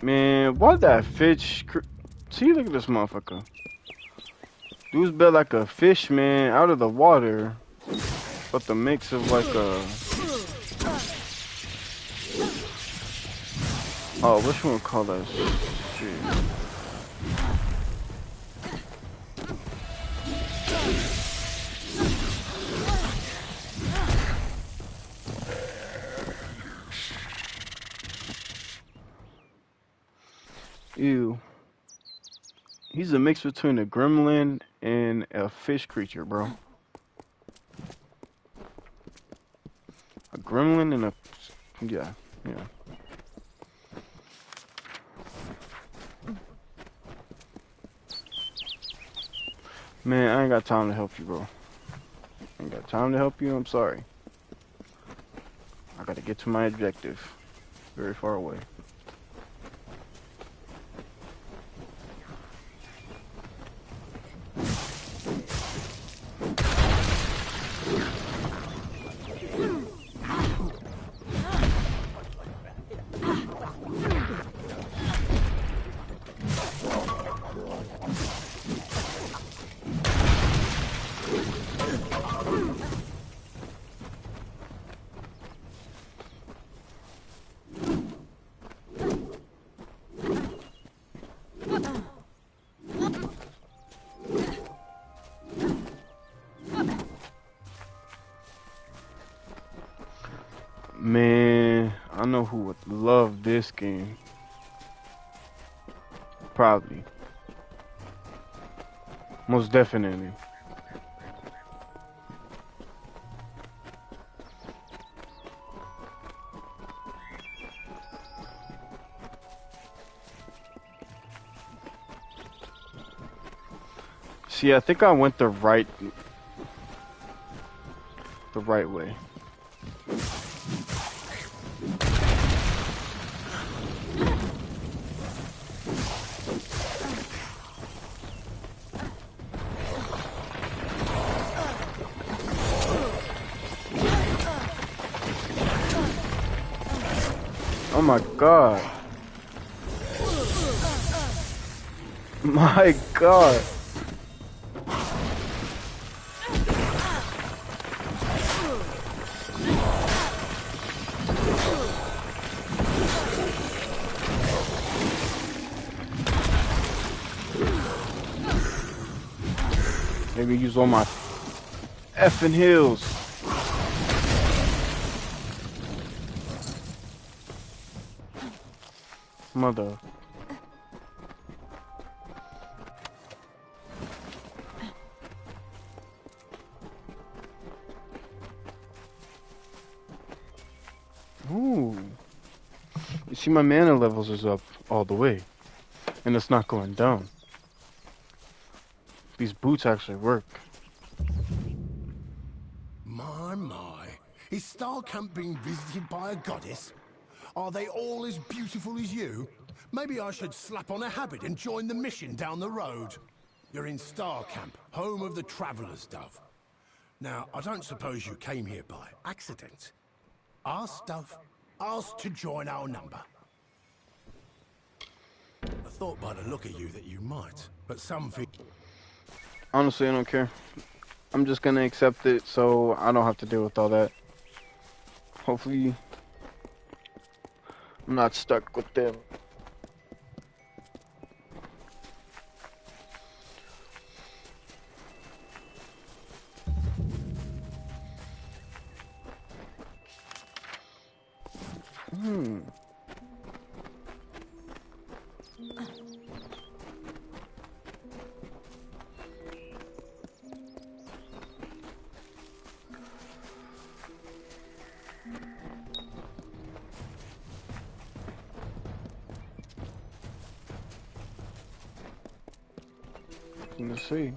Man, why that fish? See, look at this motherfucker. Dude's built like a fish, man, out of the water. But the mix of like a... Oh, which one would call that shit? Ew. He's a mix between a gremlin and a fish creature, bro. A gremlin and a... Yeah, yeah. Man, I ain't got time to help you, bro. Ain't got time to help you, I'm sorry. I gotta get to my objective. Very far away. Man, I know who would love this game. Probably. Most definitely. See, I think I went the right way. Oh my god. My god. Maybe use all my effing heals. Mother. Ooh. You see, my mana levels is up all the way, and it's not going down. These boots actually work. My. Is Starcamp being visited by a goddess? Are they all as beautiful as you? Maybe I should slap on a habit and join the mission down the road. You're in Starcamp, home of the Traveller's Dove. Now, I don't suppose you came here by accident. Ask Dove, ask to join our number. I thought by the look of you that you might, but something... Honestly, I don't care. I'm just gonna accept it so I don't have to deal with all that. Hopefully, I'm not stuck with them. Let's see.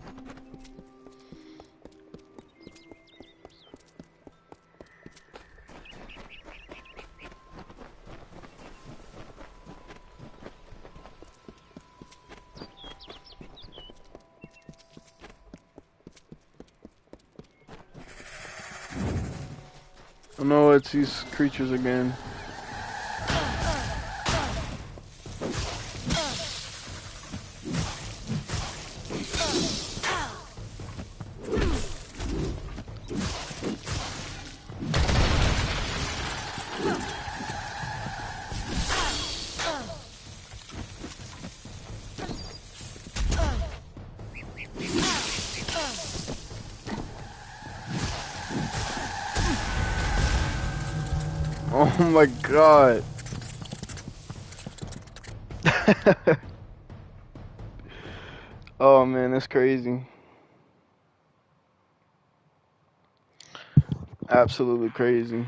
Oh no, it's these creatures again. Oh my god. Oh man, that's crazy. Absolutely crazy.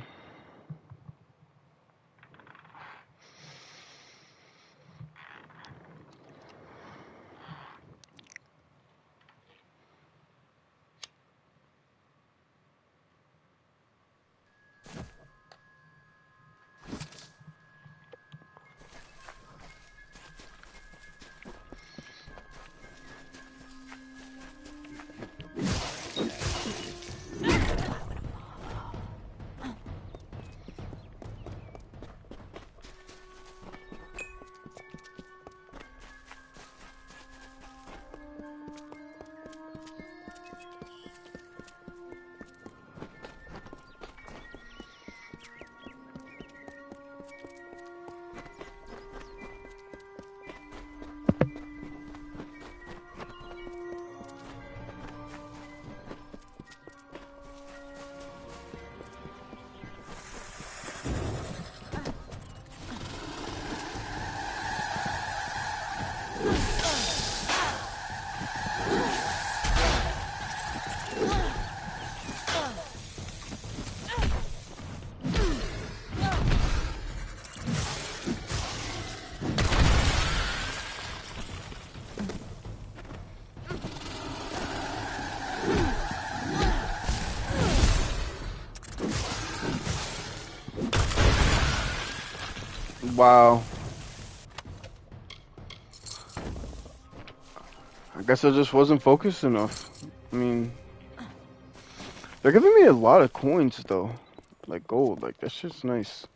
Wow. I guess I just wasn't focused enough. I mean, they're giving me a lot of coins though. Like gold, like that's just nice.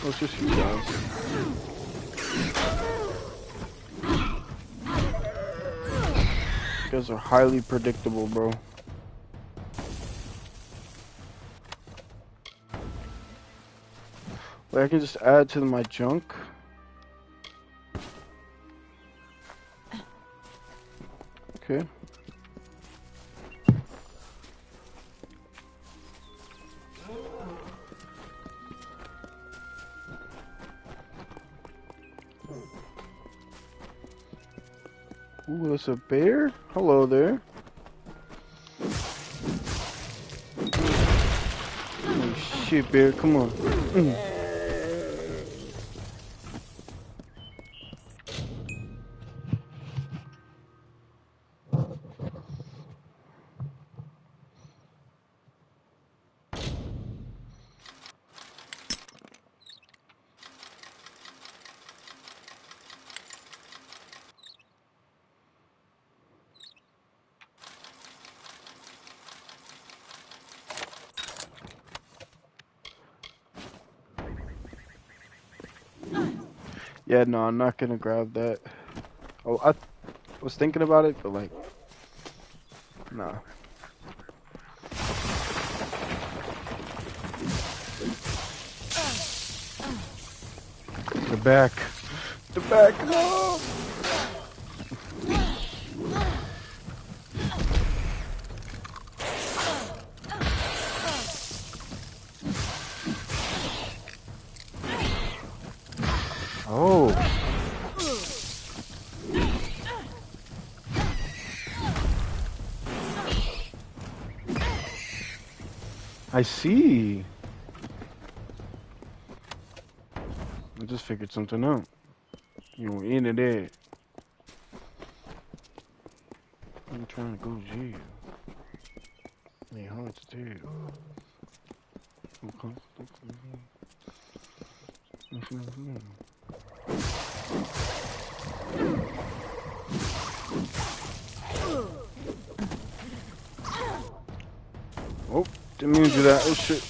Oh, it's just you guys. You guys are highly predictable, bro. Wait, I can just add to my junk. Okay. Ooh, it's a bear? Hello there. Oh shit, bear, come on. Yeah, no, I'm not gonna grab that. Oh, I was thinking about it, but like, nah. The back. The back, no! Oh. I see. I just figured something out. You were in it there. I'm trying to go to jail. They hard to tell. Oh, didn't mean to do that. Oh shit.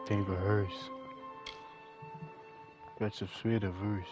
Tem verse. That's a sweet verse.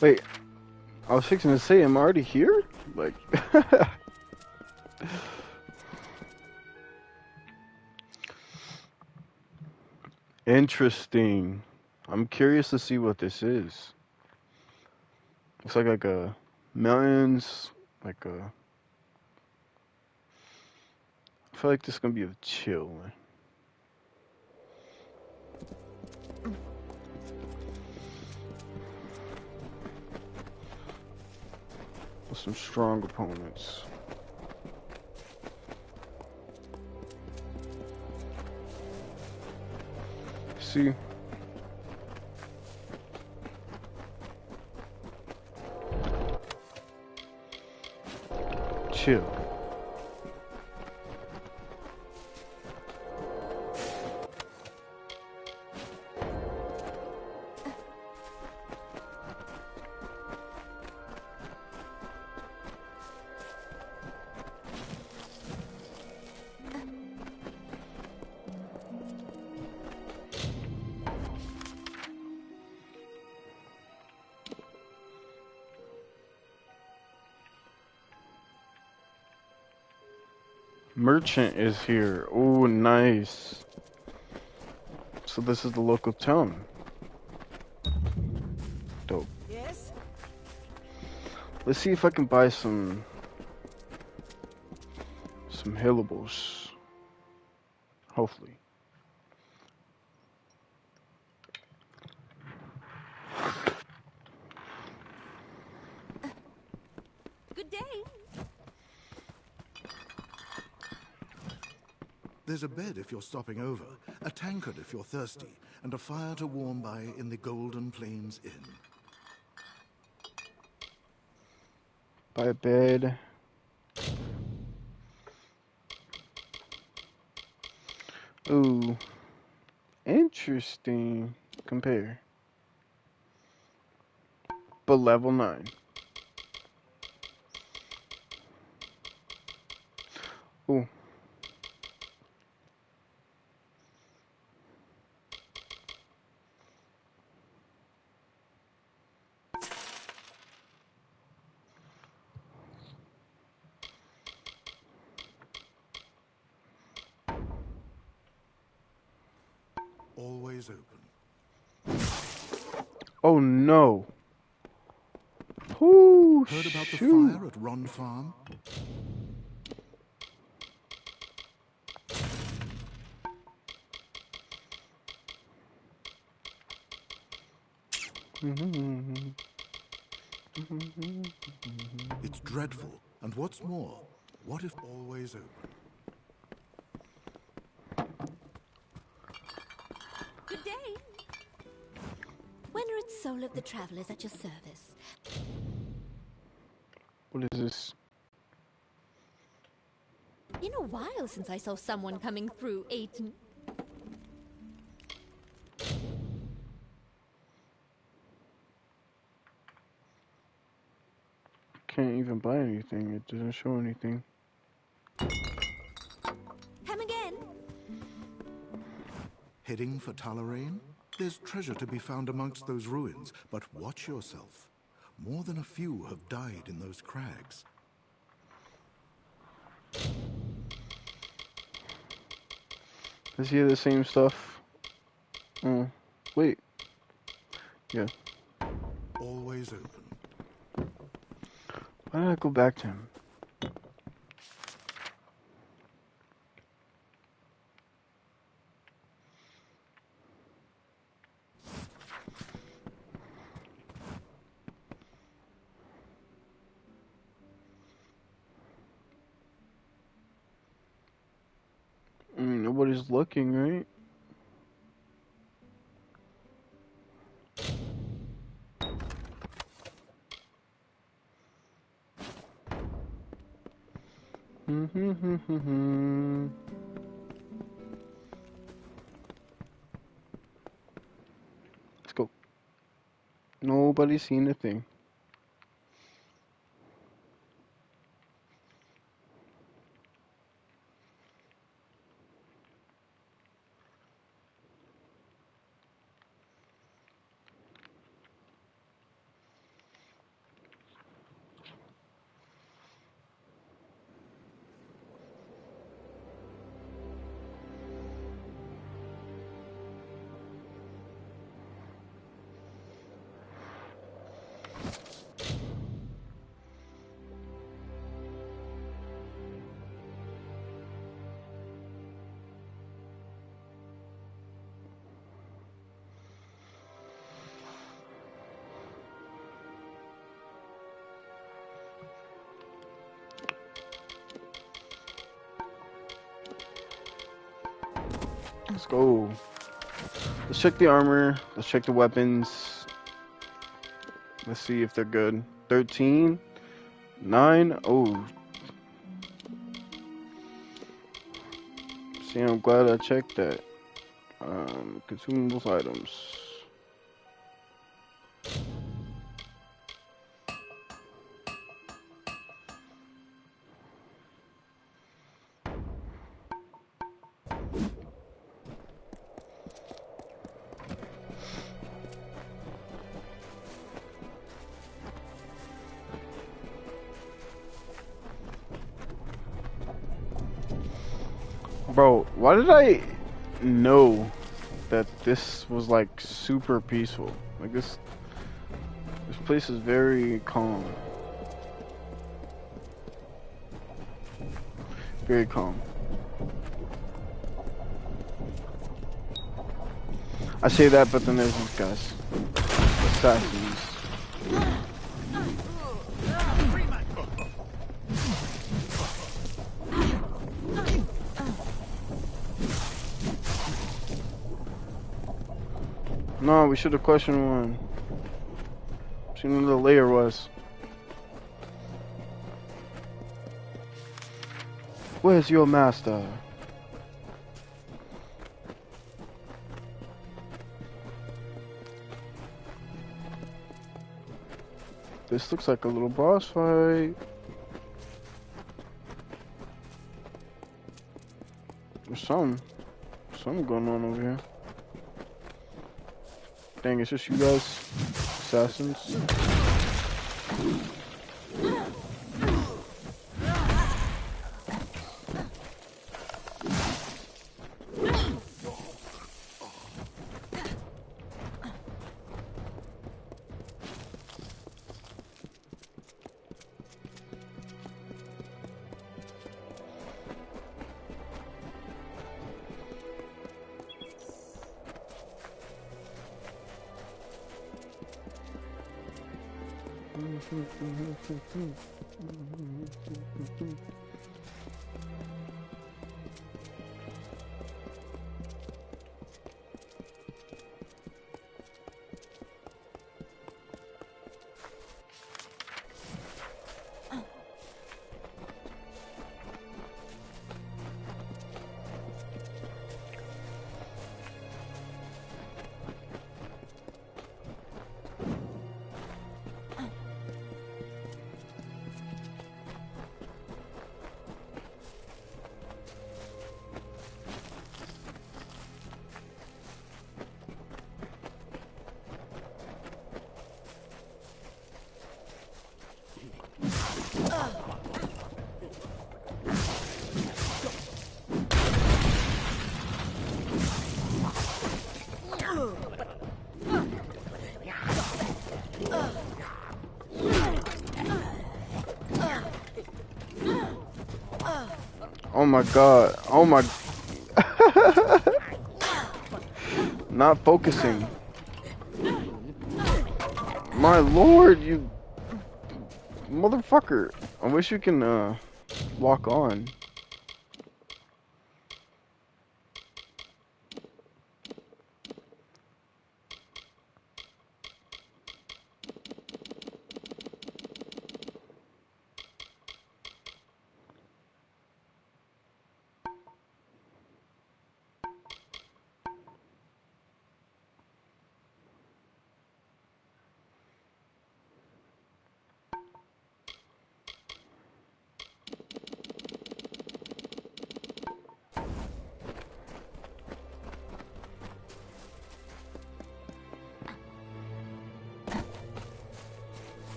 Wait, I was fixing to say, I'm already here? Like... Interesting. I'm curious to see what this is. Looks like a mountains, like a... I feel like this is gonna be a chill. With some strong opponents. See? Chill. Merchant is here. Oh, nice. So this is the local town. Dope. Yes? Let's see if I can buy some healables. Hopefully. Good day. There's a bed if you're stopping over, a tankard if you're thirsty, and a fire to warm by in the Golden Plains Inn. Buy a bed. Ooh. Interesting. Compare. But level 9. Ooh. Always open. Oh no. Ooh, Heard about the shoot. fire at Ron Farm? It's dreadful. And what's more, what if always open? Good day. Wenred Soul of the Travelers at your service. What is this? Been a while since I saw someone coming through, Aiton. Can't even buy anything. It doesn't show anything. Come again. Heading for Talarain? There's treasure to be found amongst those ruins, but watch yourself. More than a few have died in those crags. Is he the same stuff? Wait. Yeah. Always open. Why did I go back to him? I mean, nobody's looking, right? Let's go. Nobody's seen a thing. Let's go. Let's check the armor. Let's check the weapons. Let's see if they're good. 13. 9. Oh. See, I'm glad I checked that. Consumables items. Bro, why did I know that this was like super peaceful? Like this place is very calm. Very calm. I say that, but then there's these guys. Assassins. No, we should have questioned one. Seen what the layer was. Where's your master? This looks like a little boss fight. There's something going on over here. Dang, it's just you guys, assassins. Oh my god. Oh my. Not focusing. My lord, you motherfucker. I wish you can lock on.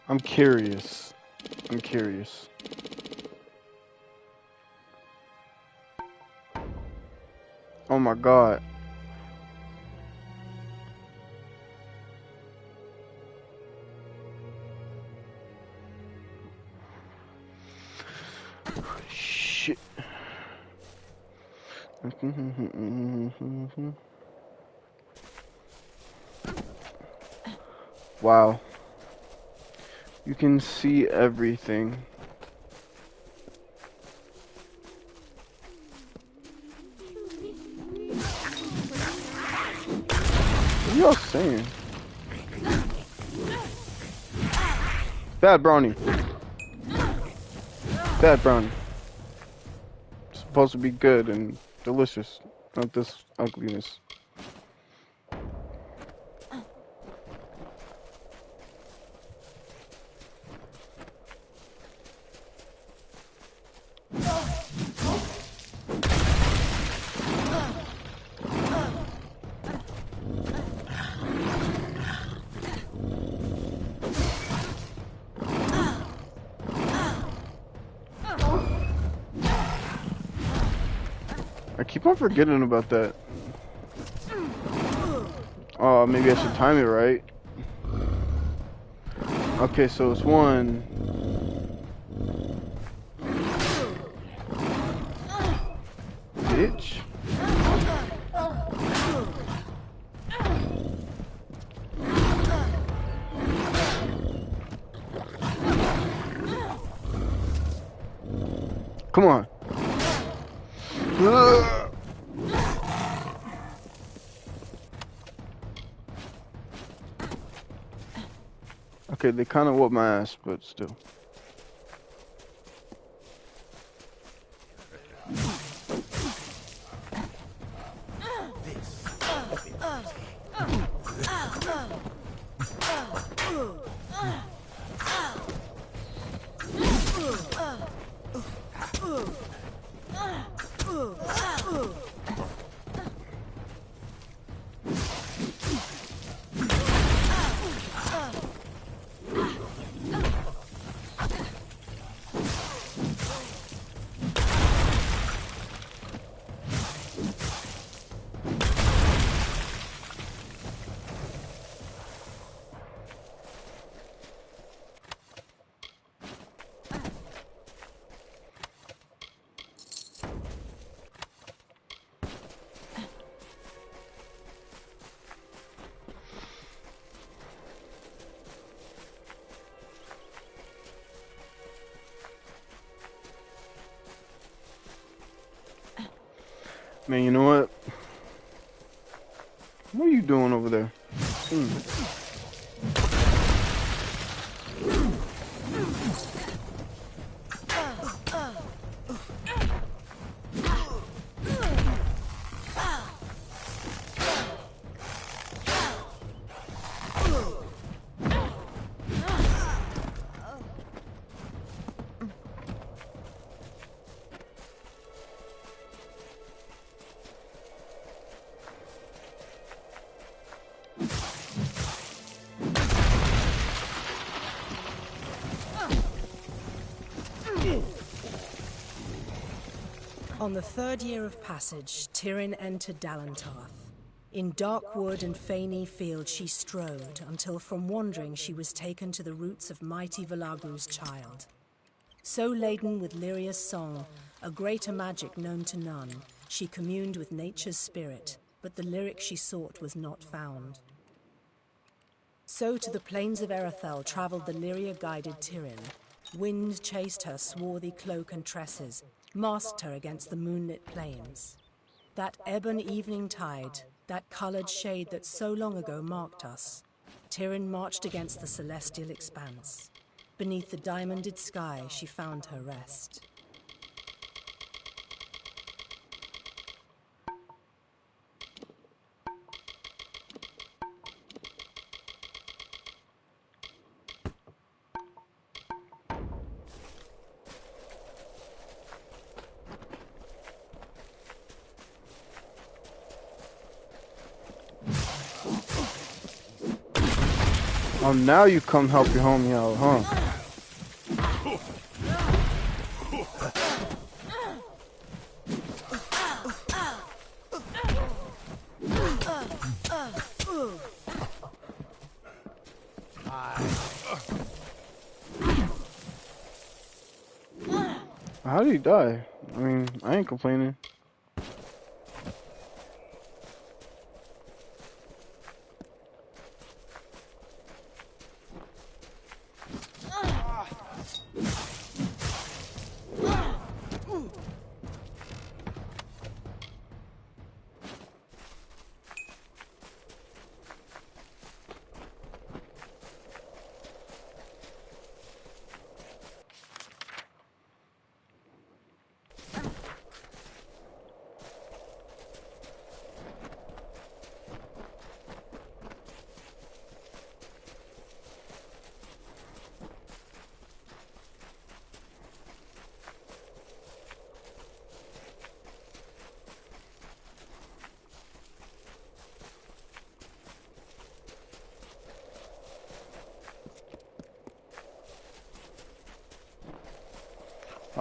I'm curious. I'm curious. Oh my god. Shit. Wow. You can see everything. What are y'all saying? Bad brownie. Bad brownie. It's supposed to be good and delicious, not this ugliness. I keep on forgetting about that. Oh, maybe I should time it right. Okay, so it's 1. Bitch. Come on. Okay, they kind of whooped my ass, but still. Man, you know what? What are you doing over there? On the 3rd year of passage, Tyrion entered Dalentarth. In dark wood and fany field she strode, until from wandering she was taken to the roots of mighty Velagru's child. So laden with Lyria's song, a greater magic known to none, she communed with nature's spirit, but the lyric she sought was not found. So to the plains of Erethel travelled the Lyria-guided Tyrion. Wind chased her swarthy cloak and tresses, masked her against the moonlit plains. That ebon evening tide, that coloured shade that so long ago marked us, Tyrion marched against the celestial expanse. Beneath the diamonded sky she found her rest. Oh, now you come help your homie out, huh? How did he die? I mean, I ain't complaining.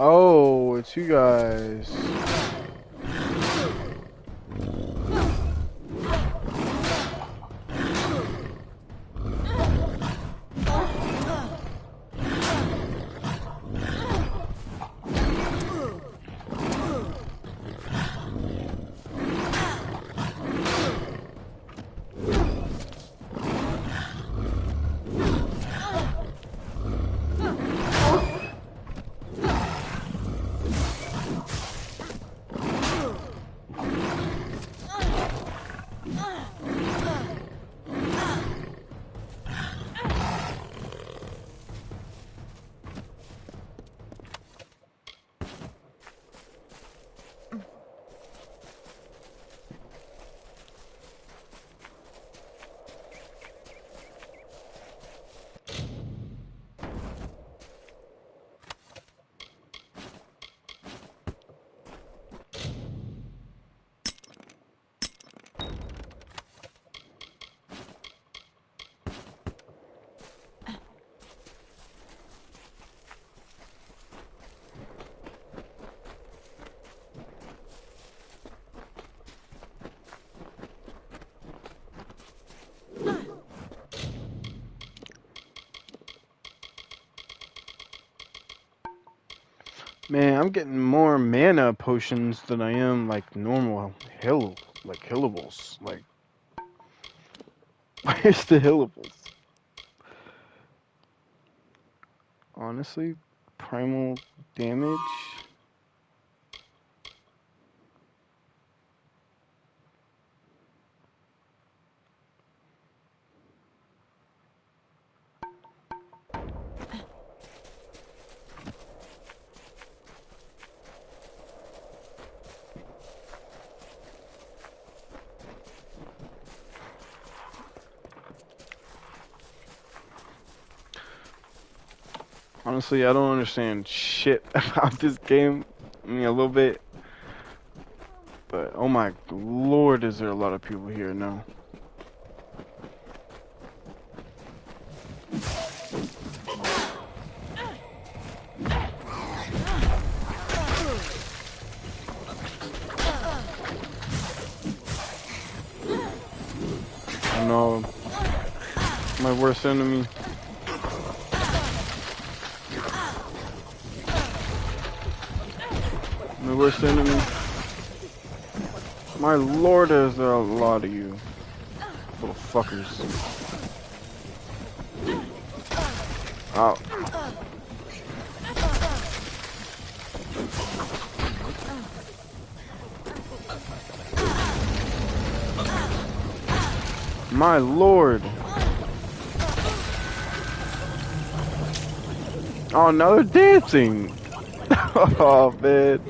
Oh, it's you guys. Man, I'm getting more mana potions than I am like normal healables. Like, where's the healables? Honestly, primal damage. Honestly, I don't understand shit about this game. I mean, a little bit. But, oh my lord, is there a lot of people here now. Oh no. My worst enemy. My worst enemy. My lord, there's a lot of you. Little fuckers. Ow. My lord. Oh, now they're dancing. Oh, man.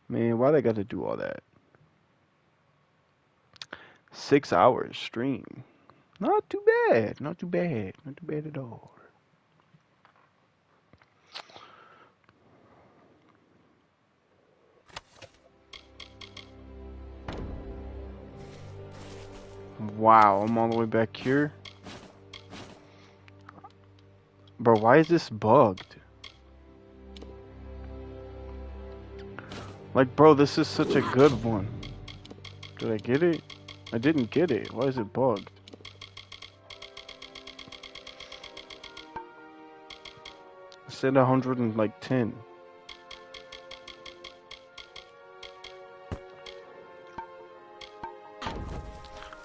Man, why they gotta do all that? 6 hours stream. Not too bad. Not too bad. Not too bad at all. Wow, I'm all the way back here. Bro, why is this bugged? Like, bro, this is such a good one. Did I get it? I didn't get it. Why is it bugged? I said 110.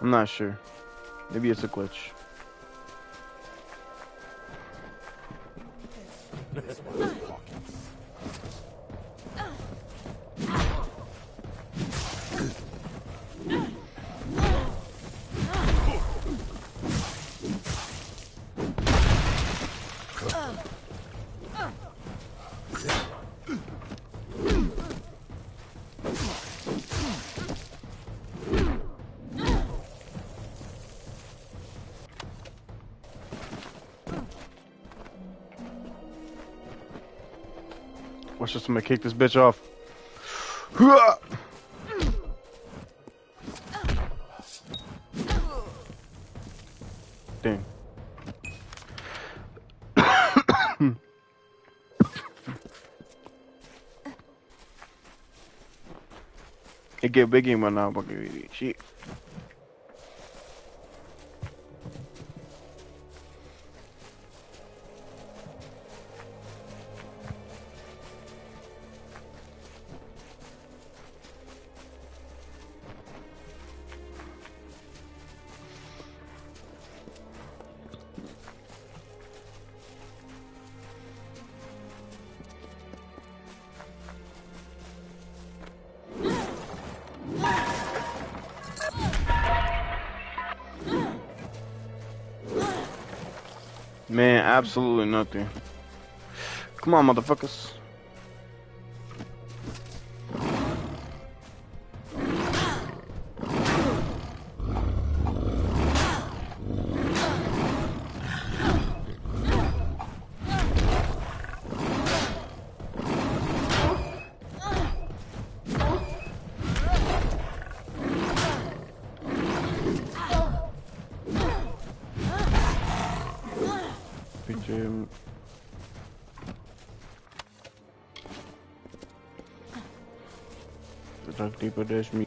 I'm not sure. Maybe it's a glitch. Watch this, I'm gonna kick this bitch off. Dang. It get big in my now, but shit. Man, absolutely nothing. Come on, motherfuckers. Tak deeper dash me.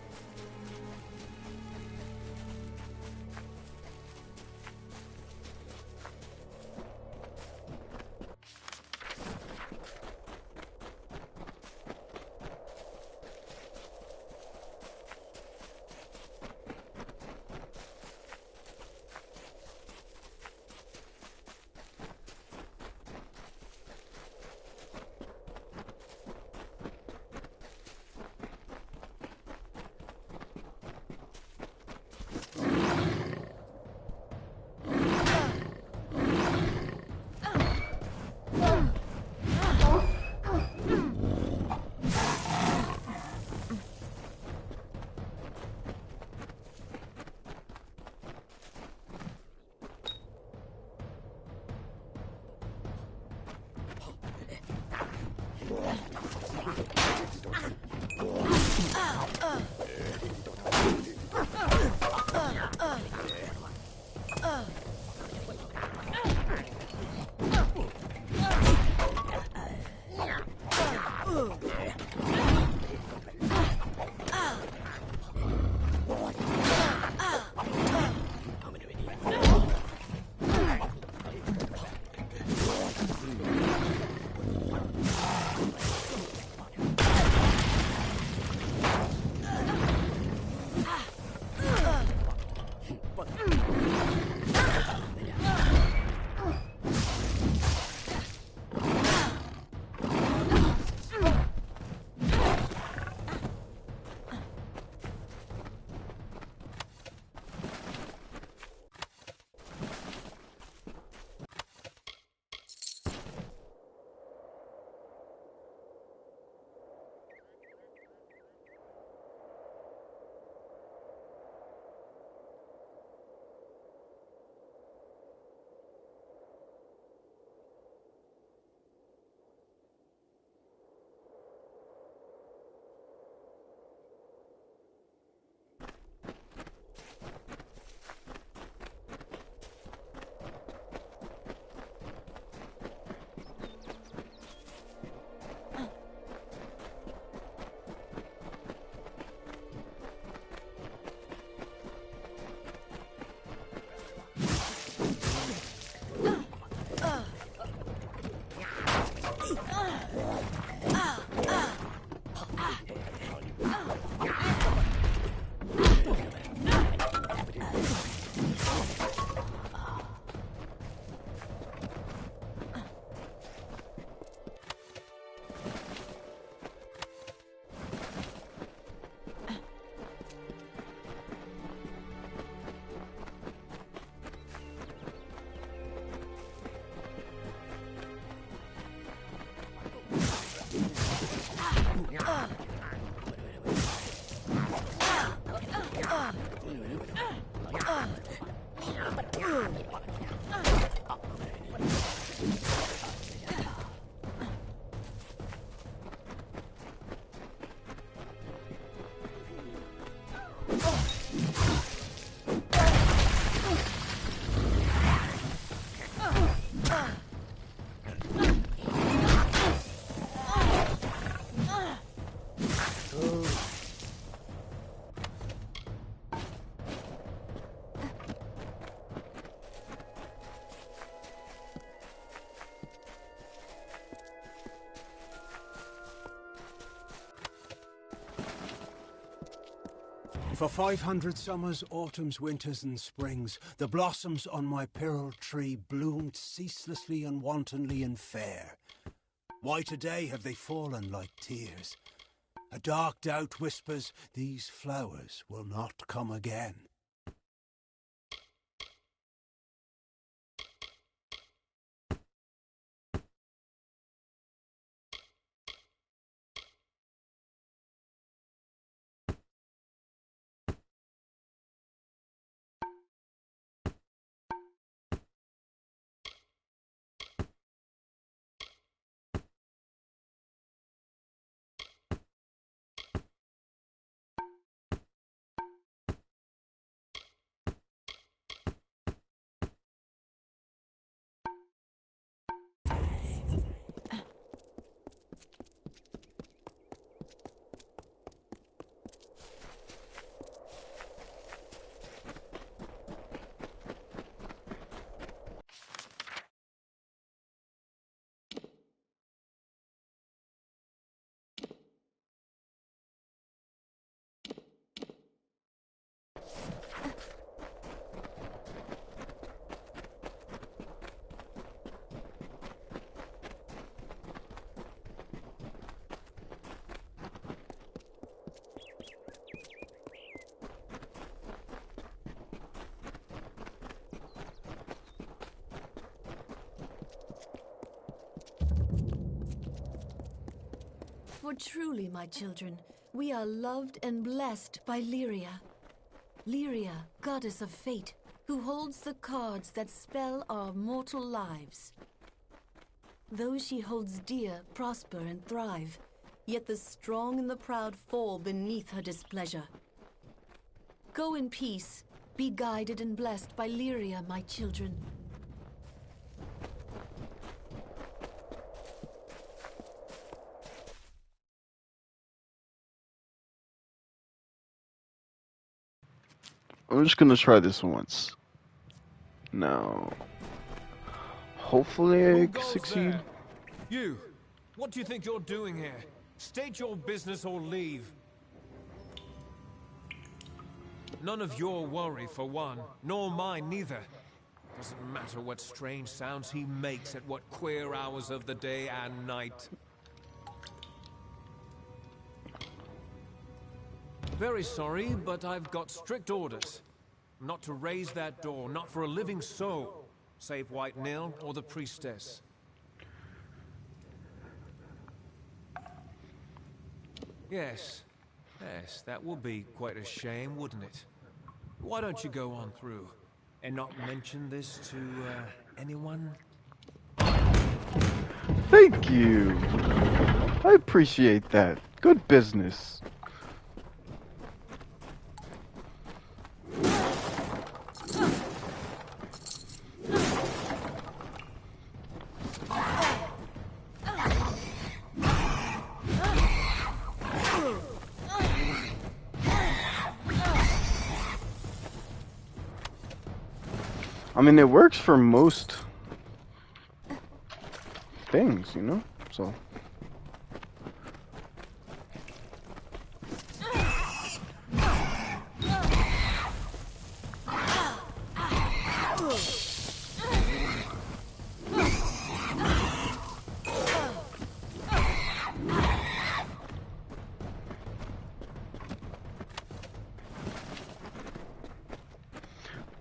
For 500 summers, autumns, winters, and springs, the blossoms on my pearl tree bloomed ceaselessly and wantonly and fair. Why today have they fallen like tears? A dark doubt whispers, these flowers will not come again. For truly, my children, we are loved and blessed by Lyria. Lyria, goddess of fate, who holds the cards that spell our mortal lives. Those she holds dear prosper and thrive, yet the strong and the proud fall beneath her displeasure. Go in peace, be guided and blessed by Lyria, my children. I'm just gonna try this once. Now, hopefully I succeed. There? You! What do you think you're doing here? State your business or leave. None of your worry, for one, nor mine neither. Doesn't matter what strange sounds he makes at what queer hours of the day and night. Very sorry, but I've got strict orders. Not to raise that door, not for a living soul, save White Nil or the priestess. Yes, that will be quite a shame, wouldn't it? Why don't you go on through, and not mention this to, anyone? Thank you. I appreciate that. Good business. I mean, it works for most things, you know? So.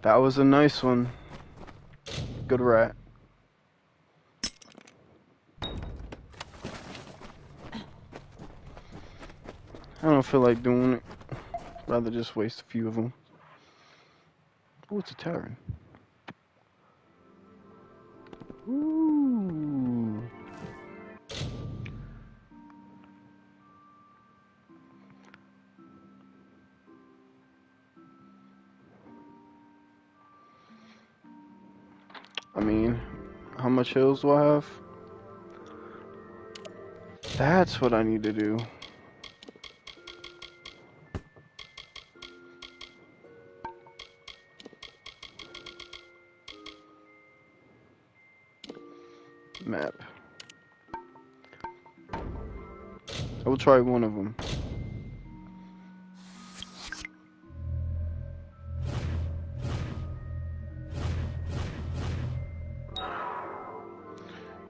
That was a nice one. Good rat. I don't feel like doing it. Rather just waste a few of them. Oh, it's a tavern. Ooh. I mean, how much hills do I have? That's what I need to do. Map. I will try one of them.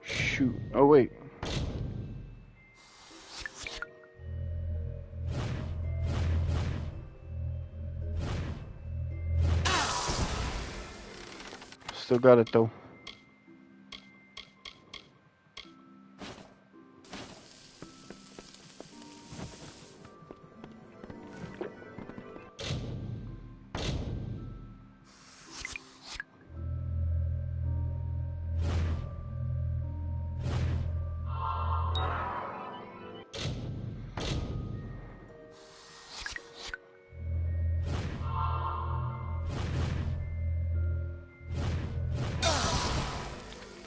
Shoot. Oh, wait. Still got it, though.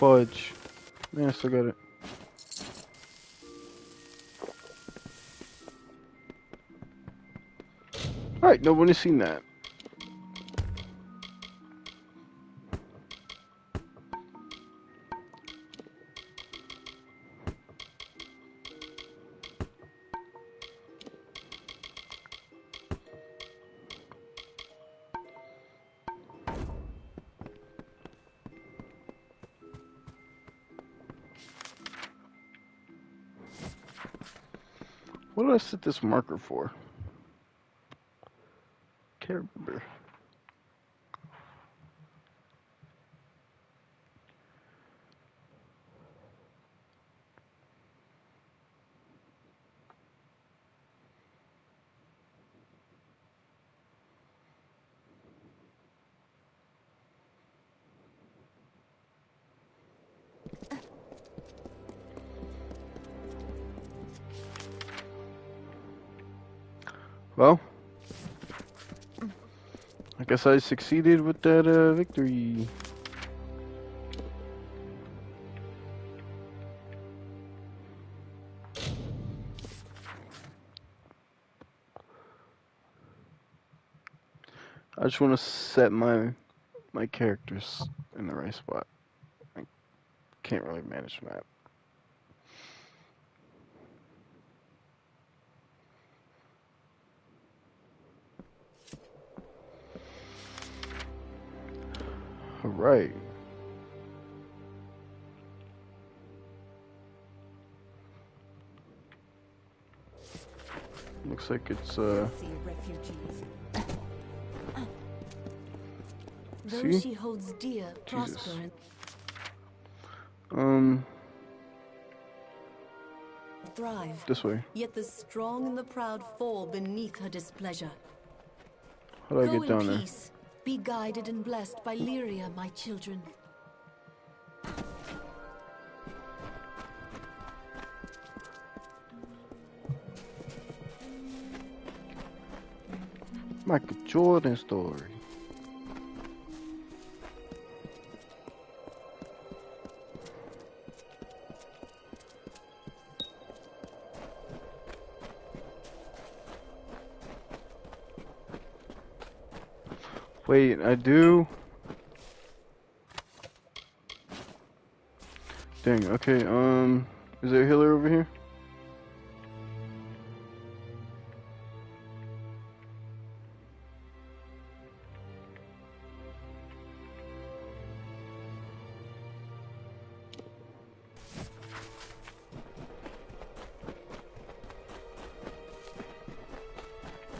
Fudge. Yeah, I still got it. Alright, no one has seen that. What did I set this marker for? Can't remember. Well, I guess I succeeded with that victory. I just want to set my characters in the right spot. I can't really manage the map. All right. Looks like it's Those see? she holds dear Jesus. prosper Um, and thrive. this way. Yet the strong and the proud fall beneath her displeasure. How do I Go get down in there? peace. Be guided and blessed by Lyria, my children. Michael Jordan story. Wait, I do? Dang, okay, is there a healer over here?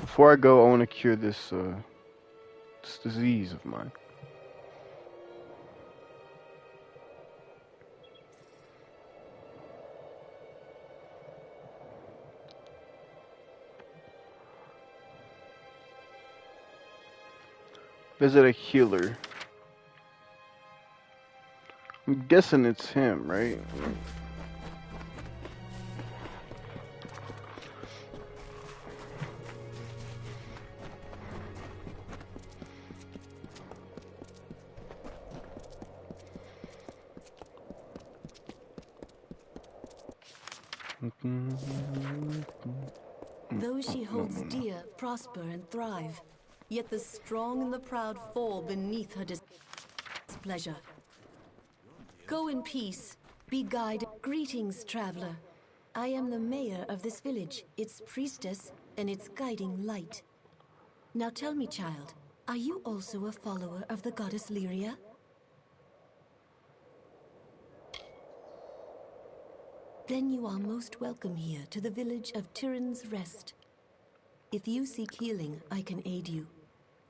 Before I go, I want to cure this disease of mine. Visit a healer. I'm guessing it's him, right? Those she holds dear prosper and thrive, yet the strong and the proud fall beneath her displeasure. Go in peace, be guided. Greetings, traveler. I am the mayor of this village, its priestess, and its guiding light. Now tell me, child, are you also a follower of the goddess Lyria? Then you are most welcome here to the village of Tyrann's Rest. If you seek healing, I can aid you.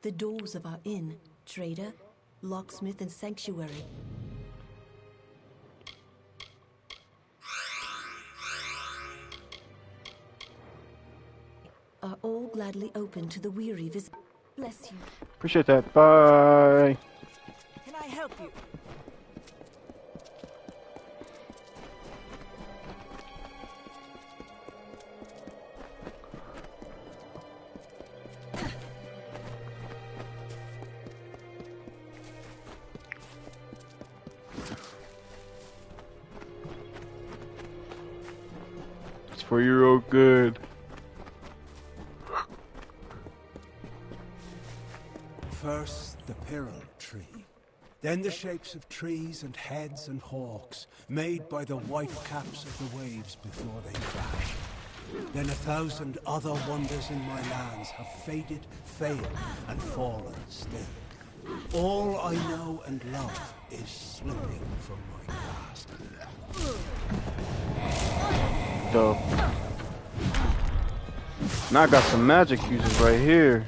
The doors of our inn, trader, locksmith, and sanctuary are all gladly open to the weary visit. Bless you. Appreciate that. Bye. Can I help you? It's for your own good. First, the Pyrrhal tree. Then the shapes of trees and heads and hawks, made by the white caps of the waves before they crash. Then 1,000 other wonders in my lands have faded, failed, and fallen still. All I know and love is slipping from my grasp. Dope. Now I got some magic users right here.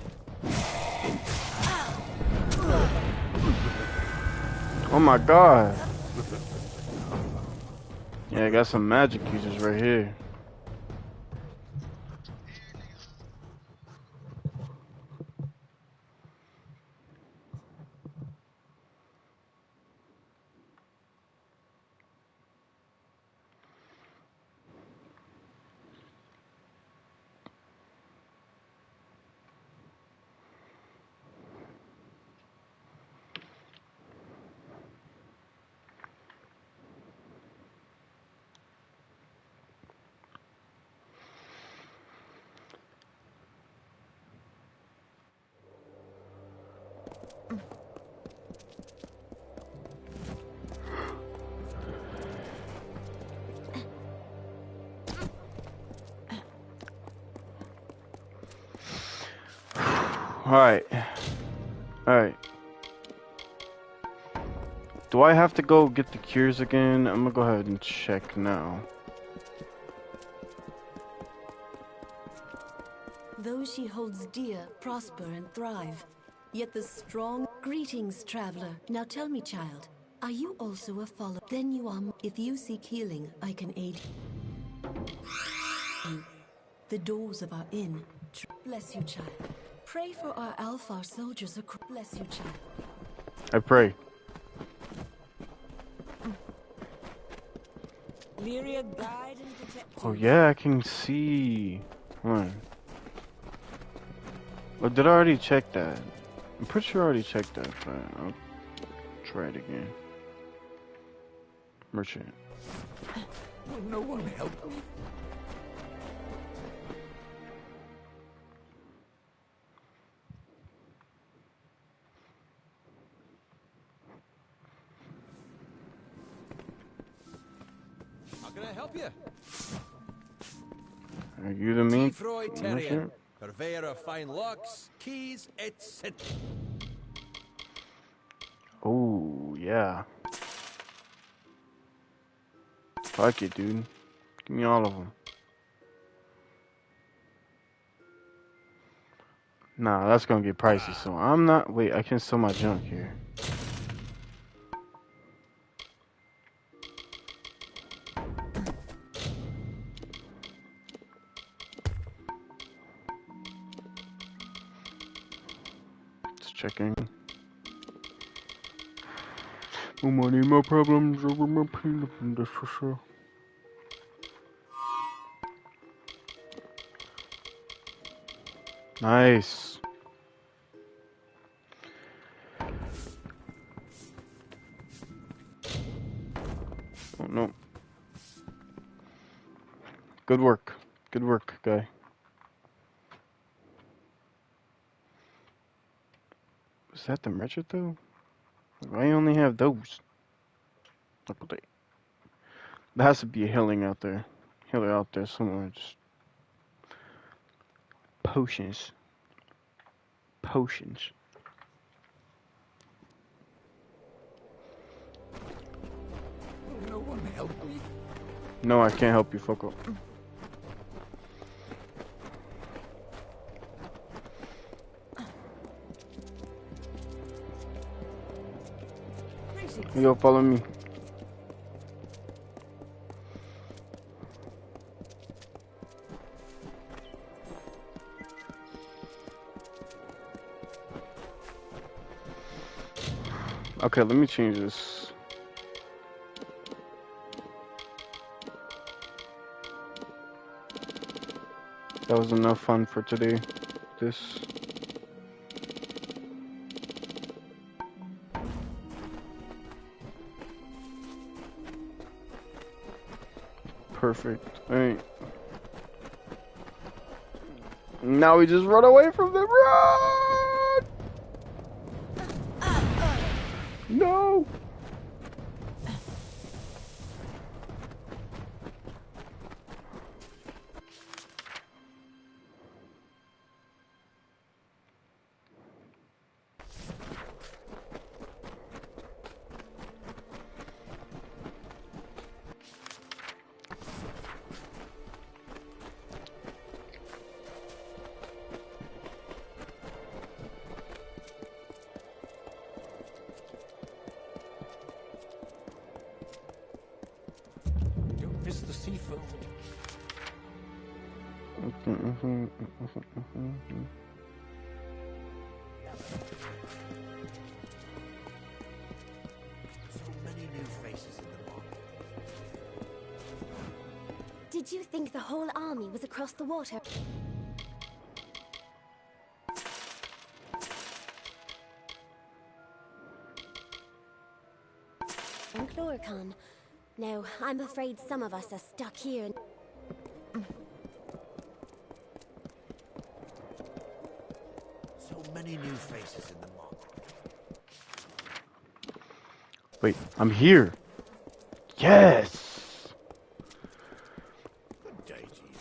Oh my god. Yeah, I got some magic users right here. Alright. Alright. Do I have to go get the cures again? I'm gonna go ahead and check now. Those she holds dear prosper and thrive, yet the strong... Greetings, traveler. Now tell me, child, are you also a follower? Then you are... If you seek healing, I can aid you. The doors of our inn... Bless you, child. Pray for our Alfar soldiers across... Bless you, child. I pray. Lyria, guide and protect Oh you. yeah, I can see. Hold on. Well, did I already check that? I'm pretty sure I already checked that, but I'll try it again. Merchant. Will no one help me? How can I help you? Are you the main Freud Terrier, merchant? purveyor of fine locks, keys, etc. Oh, yeah. Fuck it, dude. Give me all of them. Nah, that's gonna get pricey, so I'm not... Wait, I can sell my junk here. Just checking. Money, more problems over my peanut, that's for sure. Nice. Oh no. Good work. Good work, guy. Is that the merchant though? I only have those. There has to be a healer out there somewhere. Just potions. Potions. No one help me. No, I can't help you, Foco. Yo, follow me. Okay, let me change this. That was enough fun for today. This. Perfect. Alright. Now we just run away from them. Run! No! Don't miss the seafood. So many new faces in the market. Did you think the whole army was across the water? And Chloricon. No, I'm afraid some of us are stuck here. So many new faces in the market. Wait, I'm here. Yes! Good day to you.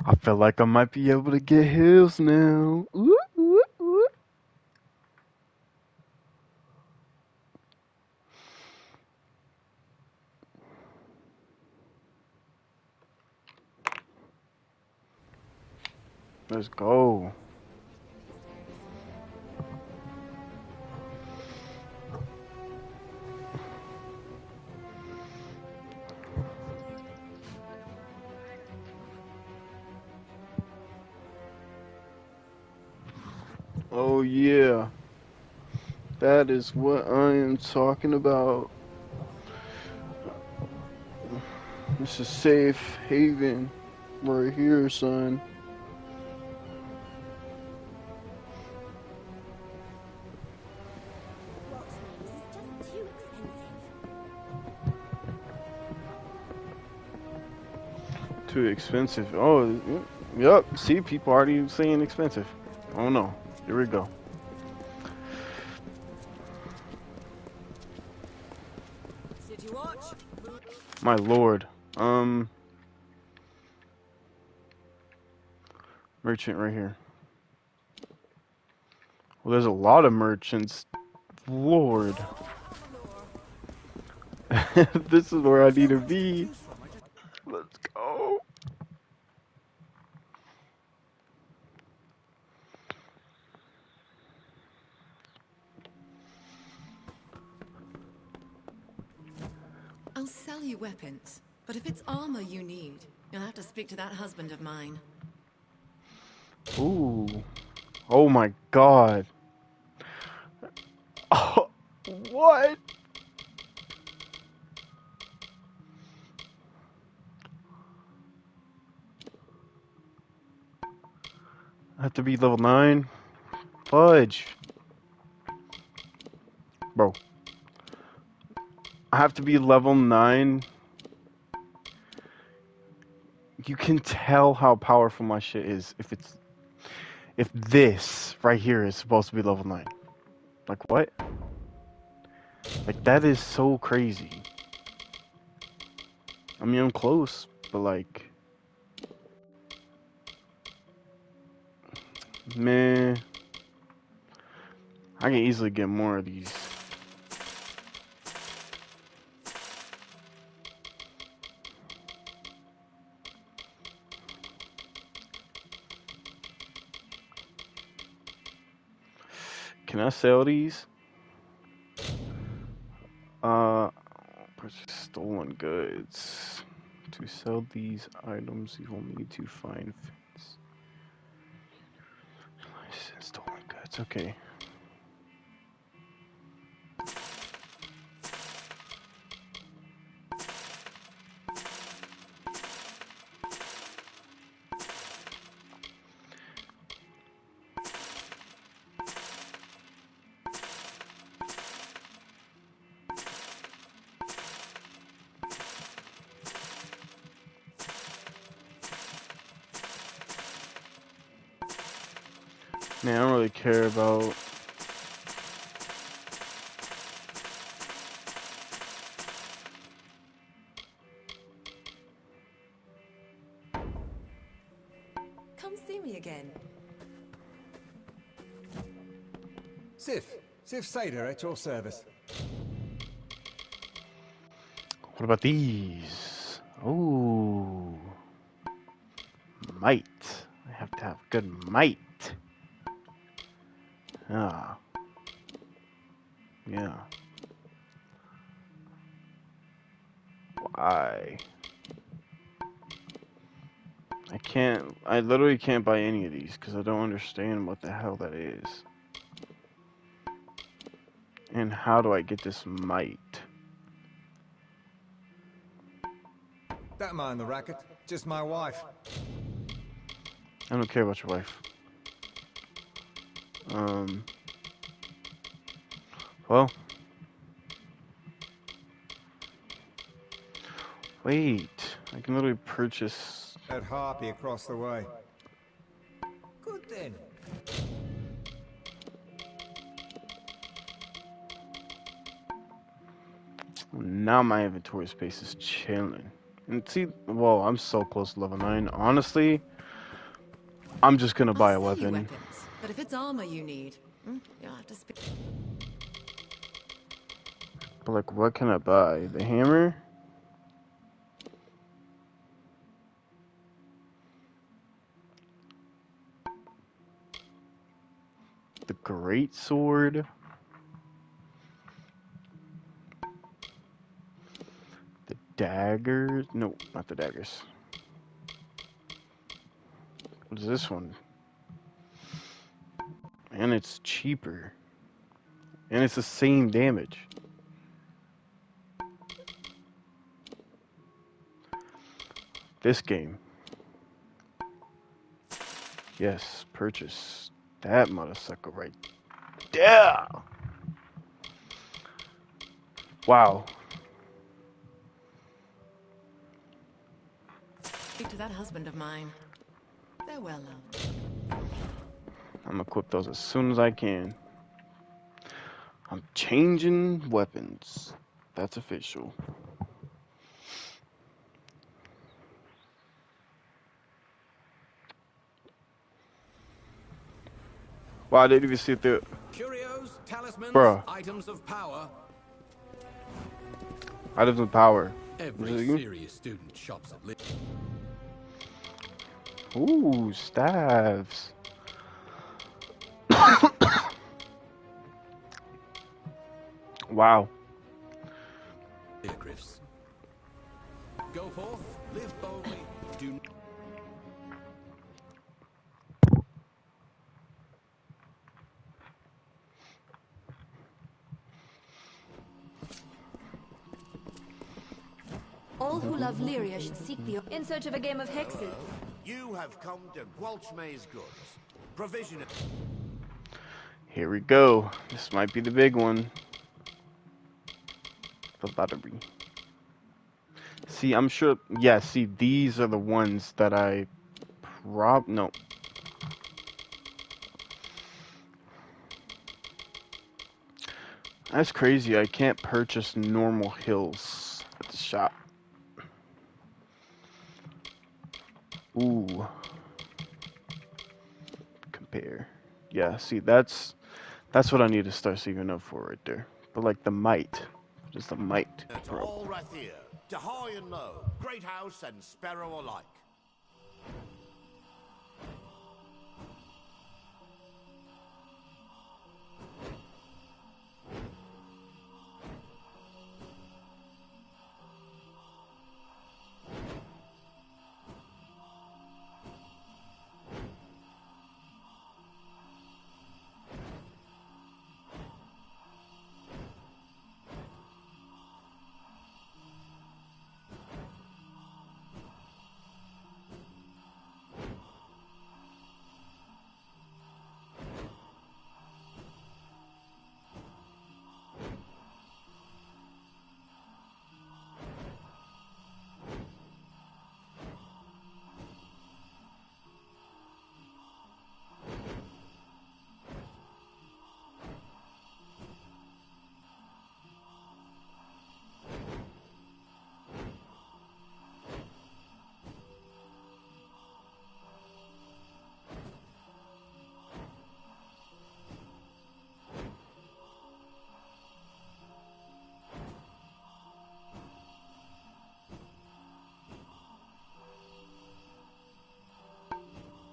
I feel like I might be able to get heals now. Ooh, ooh, ooh. Let's go. Oh yeah. That is what I am talking about. This is safe haven right here, son. Too expensive. Oh, yep. See, people already saying expensive. Oh no. Here we go. City watch. My lord. Merchant right here. Well, there's a lot of merchants. Lord. This is where I need to be. Let's go. I'll sell you weapons, but if it's armor you need, you'll have to speak to that husband of mine. Ooh. Oh my god. Oh, what? I have to be level 9? Fudge. Bro. I have to be level 9. You can tell how powerful my shit is if this right here is supposed to be level 9. Like what? Like that is so crazy. I mean, I'm close, but like, man, I can easily get more of these. Can I sell these? Purchase stolen goods. To sell these items, you will need to find stolen goods. Okay. Man, I don't really care about. Come see me again. Sif Sader at your service. What about these? Oh, might. I have to have good might. Ah, yeah. Why? I literally can't buy any of these because I don't understand what the hell that is. And how do I get this might? Don't mind the racket, just my wife. I don't care about your wife. Well. Wait, I can literally purchase... At Harpy across the way. Good then. Now my inventory space is chilling. And see, whoa, I'm so close to level 9. Honestly, I'm just gonna buy a weapon. Weapons, but if it's armor you need, you'll have to speak. But like, what can I buy? The hammer? The great sword? The daggers? No, not the daggers. What is this one? And it's cheaper. And it's the same damage. This game. Yes, purchase. That motherfucker right there. Wow. Speak to that husband of mine. They're well loved. I'm gonna equip those as soon as I can. I'm changing weapons. That's official. Wow, I didn't even see it there. Curios, talismans, Bruh. items of power. Items of power. Every serious student shops at Live. Ooh, staves. Wow. Griffs. Go forth, live boldly, do love Lyria should seek the in search of a game of hexes. You have come to Gwalchmay's goods. Provision. Here we go. This might be the big one. The lottery. See, I'm sure. Yeah, see, these are the ones that I no. That's crazy. I can't purchase normal hills at the shop. Ooh. Compare. Yeah, see, that's what I need to start saving up for right there. But like the might. Just the might. To all Rathir, to high and low, great house and sparrow alike.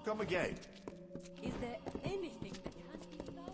Come again. Is there anything that can't be done?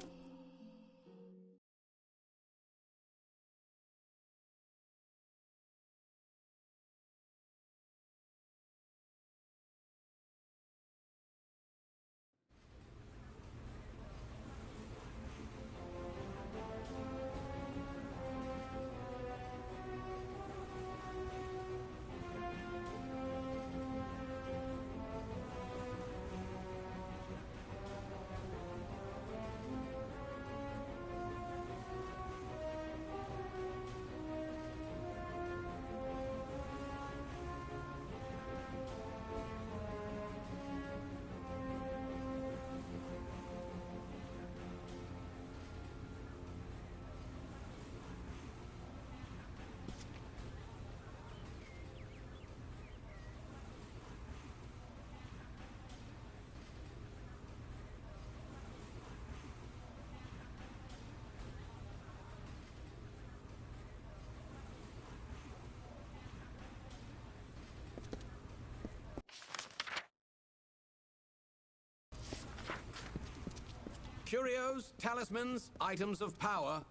Curios, talismans, items of power.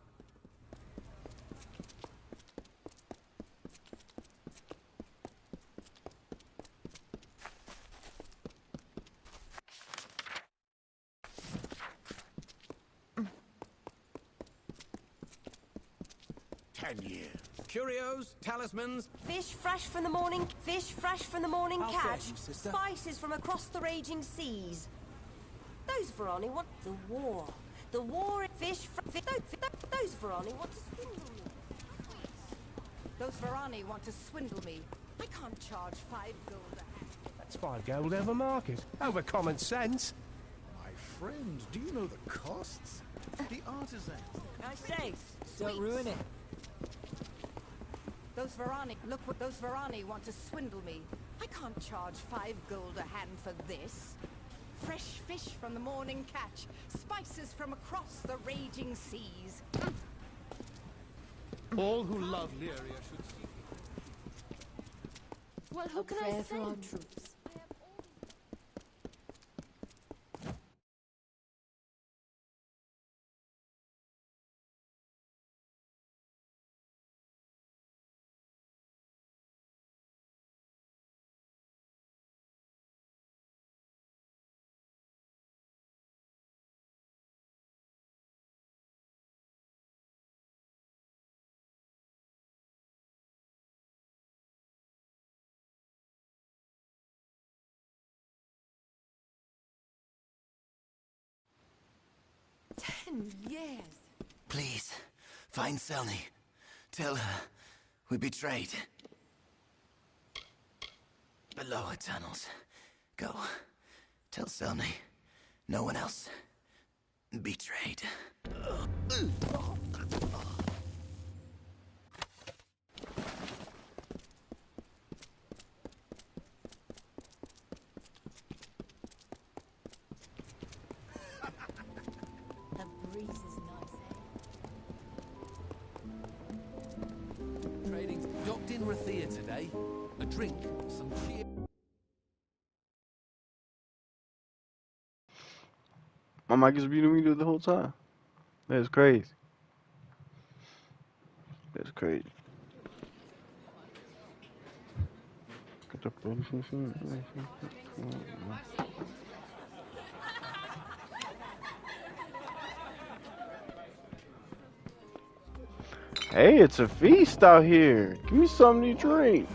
Curios, talismans. Fish fresh from the morning How catch. fresh, sister? Spices from across the raging seas. Those Verani want the war. The war. Those Verani want to swindle me. Those Verani want to swindle me. I can't charge 5 gold a hand. That's 5 gold over market. Over common sense. My friend, do you know the costs? The artisans. I say, Don't ruin it. Those Verani want to swindle me. I can't charge 5 gold a hand for this. Fresh fish from the morning catch. Spices from across the raging seas. All who love Lyria should see. Well, who can I for our troops? 10 years. Please, find Selny. Tell her we betrayed. Below her tunnels. Go. Tell Selny. No one else. Betrayed. The breeze is nice, eh? Trading's docked in Rathia today. A drink, some cheer. My mic is beating me the whole time. That's crazy. That's crazy. Hey, it's a feast out here. Give me something to drink.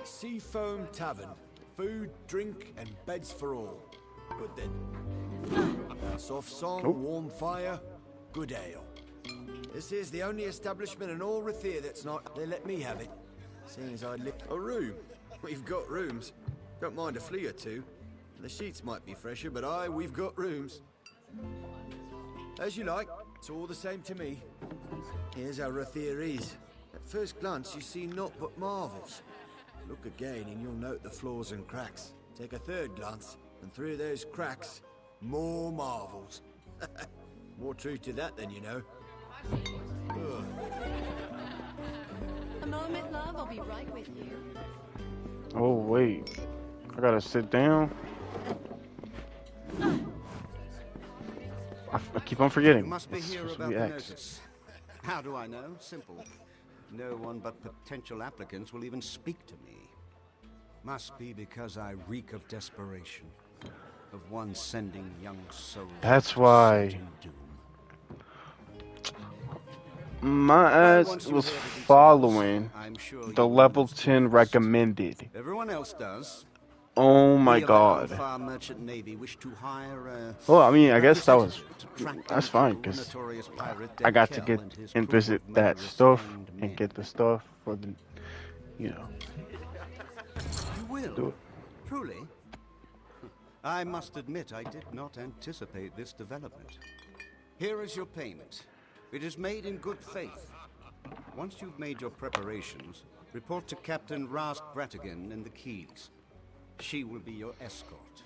Seafoam Tavern. Food, drink, and beds for all. Good then. Soft song, warm fire, good ale. This is the only establishment in all Rathir that's not... They let me have it. Seeing as I live... A room? We've got rooms. Don't mind a flea or two. The sheets might be fresher, but we've got rooms. As you like. It's all the same to me. Here's how Rathir is. At first glance, you see naught but marvels. Look again and you'll note the flaws and cracks. Take a third glance, and through those cracks, more marvels. More truth to that than you know. A moment, love. I'll be right with you. Oh, wait. I gotta sit down. I keep on forgetting. You must be It's here supposed to about be the X. notice. How do I know? Simple. No one but potential applicants will even speak to me. Must be because I reek of desperation. Of one sending young souls. That's to why. certain doom. My ass was following the level 10 recommended. Everyone else does. Oh my We of the god. Alpha Merchant Navy wish to hire Well, I mean, I guess that was track that's and fine kill because notorious pirate I got to Dekel get and his and crew visit of that murderous stuff hanged and men. get the stuff for the, you know. You will? Do it. Truly? I must admit I did not anticipate this development. Here is your payment. It is made in good faith. Once you've made your preparations, report to Captain Rast Bratigan in the Keys. She will be your escort.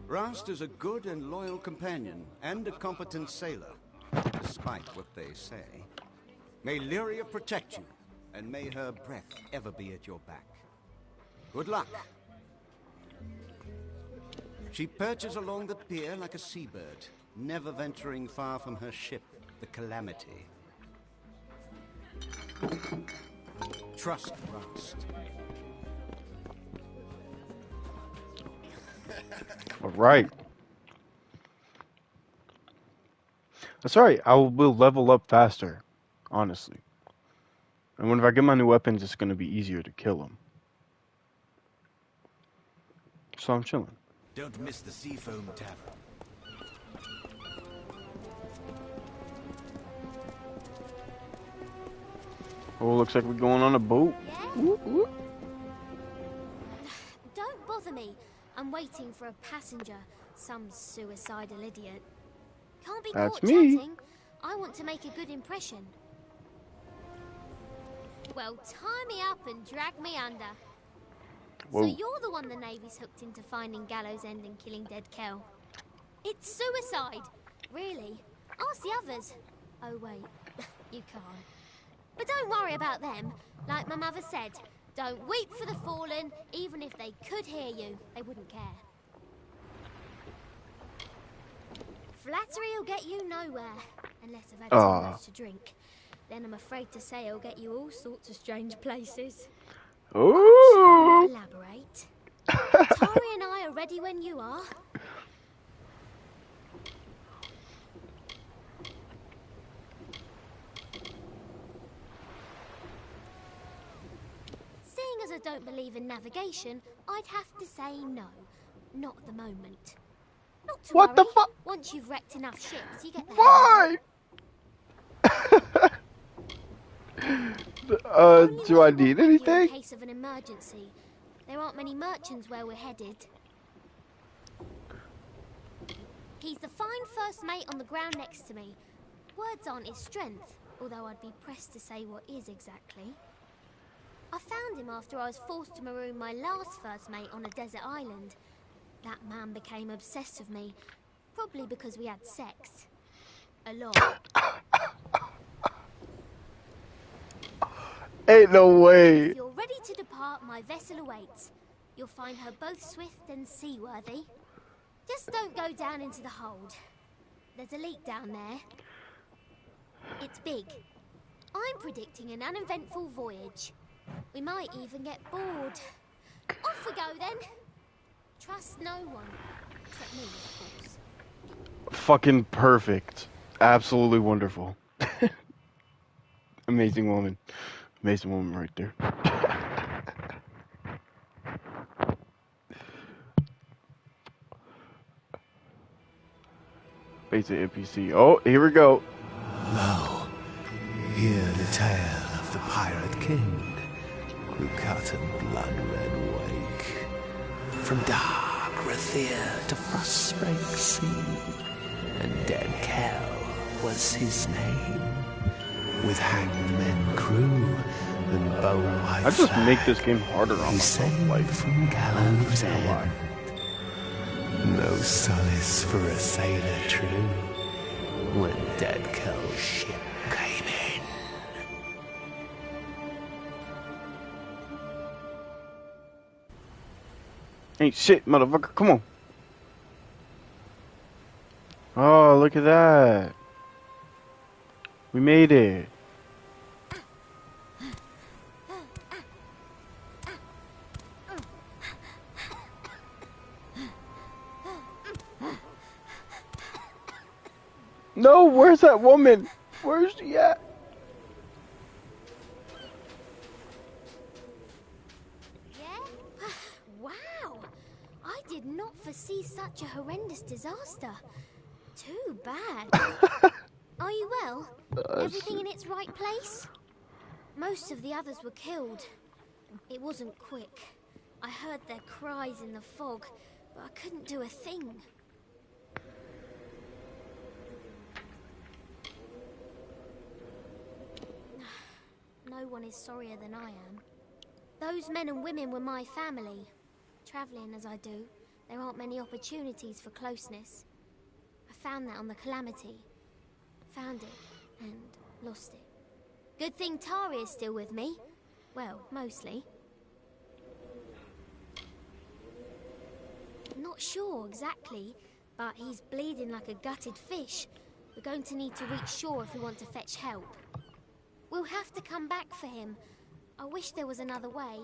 Rast is a good and loyal companion and a competent sailor, despite what they say. May Lyria protect you, and may her breath ever be at your back. Good luck. She perches along the pier like a seabird, never venturing far from her ship, the Calamity. Trust Rast. All right. That's all right. I will level up faster, honestly. And when if I get my new weapons, it's gonna be easier to kill them. So I'm chilling. Don't miss the Seafoam Tavern. Oh, looks like we're going on a boat. Whoop, whoop. Don't bother me. I'm waiting for a passenger. Some suicidal idiot. Can't be That's caught me. chatting. I want to make a good impression. Well, tie me up and drag me under. Whoa. So you're the one the Navy's hooked into finding Gallows End and killing dead Kel. It's suicide. Really? Ask the others. Oh, wait. You can't. But don't worry about them. Like my mother said, don't weep for the fallen. Even if they could hear you, they wouldn't care. Flattery will get you nowhere. Unless I've had too much to drink. Then I'm afraid to say it'll get you all sorts of strange places. Ooh. Elaborate. Tari and I are ready when you are. Seeing as I don't believe in navigation, I'd have to say no. Not at the moment. Not to What worry. the fuck? Once you've wrecked enough ships, you get the Why? Do I need anything? in case of an emergency. There aren't many merchants where we're headed. He's the fine first mate on the ground next to me. Words aren't his strength, although I'd be pressed to say what is exactly. I found him after I was forced to maroon my last first mate on a desert island. That man became obsessed with me, probably because we had sex. A lot. Ain't no way. If you're ready to depart, my vessel awaits. You'll find her both swift and seaworthy. Just don't go down into the hold. There's a leak down there. It's big. I'm predicting an uneventful voyage. We might even get bored. Off we go then. Trust no one. Except me, of course. Fucking perfect. Absolutely wonderful. Amazing woman. Amazing woman right there. Basic NPC. Oh, here we go. Lo, hear the tale of the Pirate King, who cut a blood-red wake from dark Rathir to Frostbreak Sea, and Dead Kel was his name, with hanged men crew and bow-white I just make this game harder on myself, like from gallows end. No solace for a sailor true when Dead Kel's ship came in. Ain't shit, motherfucker. Come on. Oh, look at that. We made it. No, where's that woman? Where's she at? Yeah? Wow! I did not foresee such a horrendous disaster. Too bad. Are you well? Everything in its right place? Most of the others were killed. It wasn't quick. I heard their cries in the fog, but I couldn't do a thing. No one is sorrier than I am. Those men and women were my family. Traveling as I do, there aren't many opportunities for closeness. I found that on the Calamity. Found it and lost it. Good thing Tari is still with me. Well, mostly. Not sure exactly, but he's bleeding like a gutted fish. We're going to need to reach shore if we want to fetch help. We'll have to come back for him. I wish there was another way.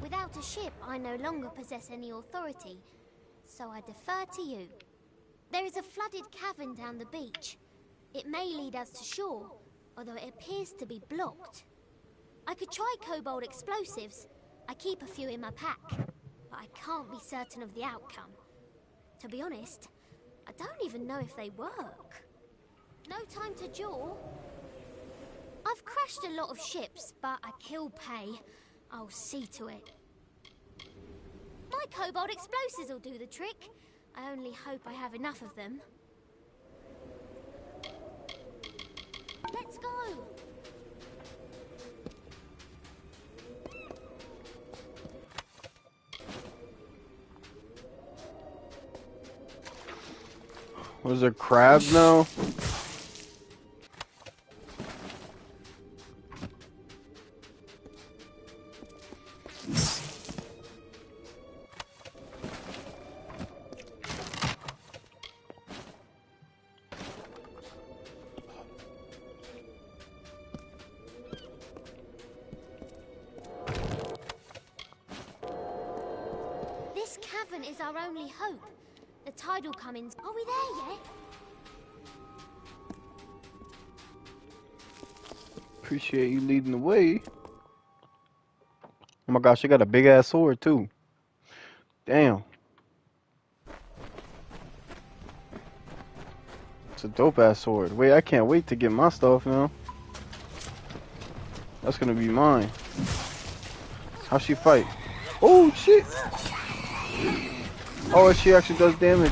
Without a ship, I no longer possess any authority, so I defer to you. There is a flooded cavern down the beach. It may lead us to shore, although it appears to be blocked. I could try cobalt explosives. I keep a few in my pack, but I can't be certain of the outcome. To be honest, I don't even know if they work. No time to jaw. I've crashed a lot of ships, but I kill pay. I'll see to it. My cobalt explosives will do the trick. I only hope I have enough of them. Let's go! Was there crabs now? This cavern is our only hope. The tide will come in. Are we there yet? Appreciate you leading the way. Oh my gosh, she got a big ass sword too. Damn. It's a dope ass sword. Wait, I can't wait to get my stuff now. That's gonna be mine. How's she fight? Oh shit! Oh, she actually does damage.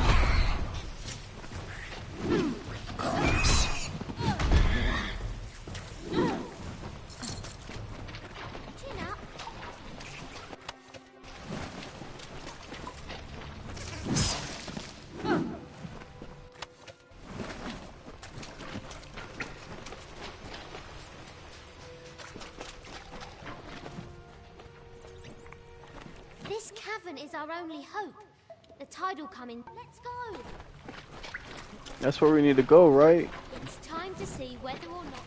This cavern is our only hope. The tide will come in. Let's go. That's where we need to go, right? It's time to see whether or not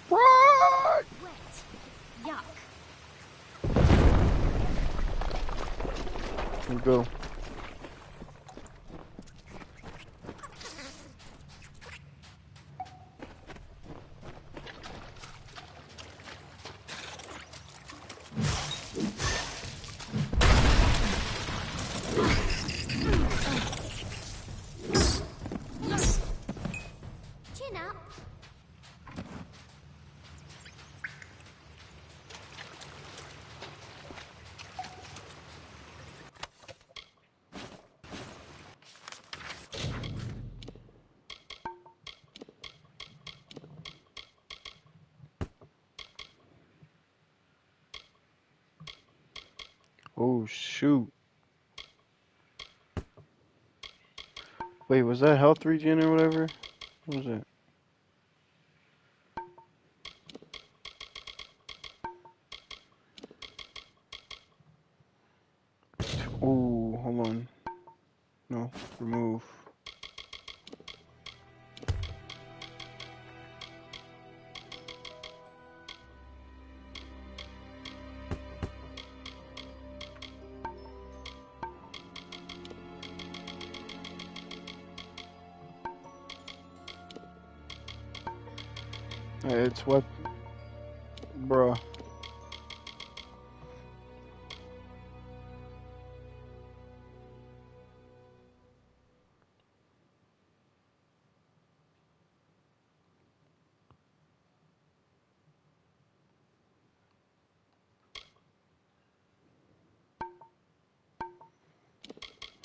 Right. wet. Yuck. Let's go. Chin up. Oh shoot. Wait, was that health regen or whatever? What was that? Oh, hold on. No, remove. It's what, bruh.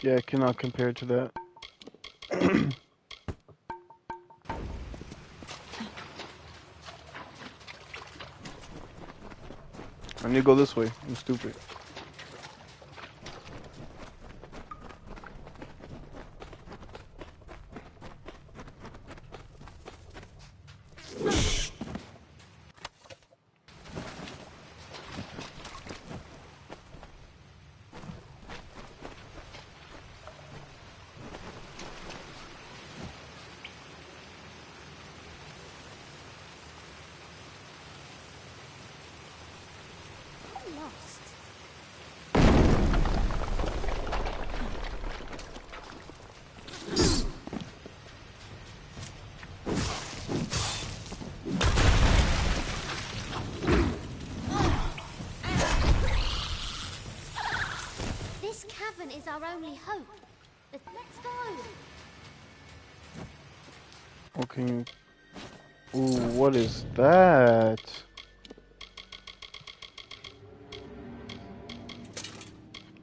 Yeah, I cannot compare to that. I need to go this way. I'm stupid. Lost. This cavern is our only hope. Let's go. Okay. Ooh, what is that?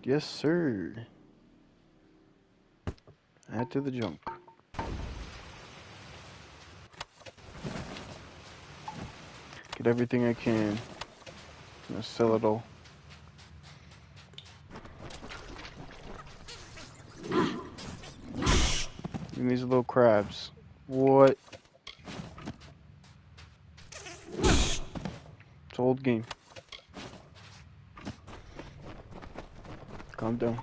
Yes, sir. Add to the junk. Get everything I can. I'm gonna sell it all. And these little crabs. What? It's old game. Calm down.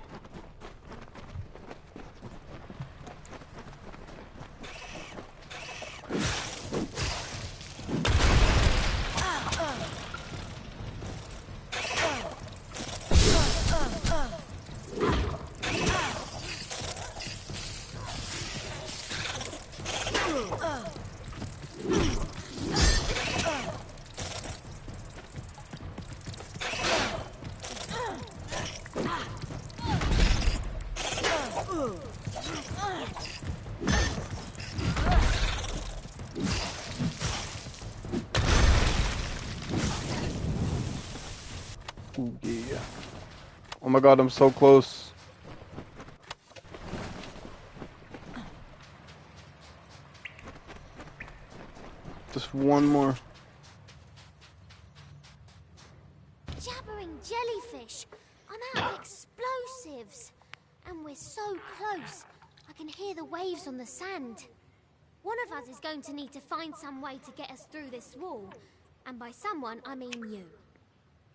Oh my god, I'm so close. Just one more. Jabbering jellyfish! I'm out of explosives! And we're so close. I can hear the waves on the sand. One of us is going to need to find some way to get us through this wall. And by someone, I mean you.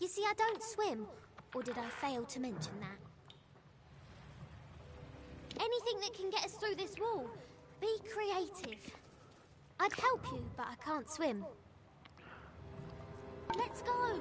You see, I don't swim. Or did I fail to mention that? Anything that can get us through this wall. Be creative. I'd help you, but I can't swim. Let's go!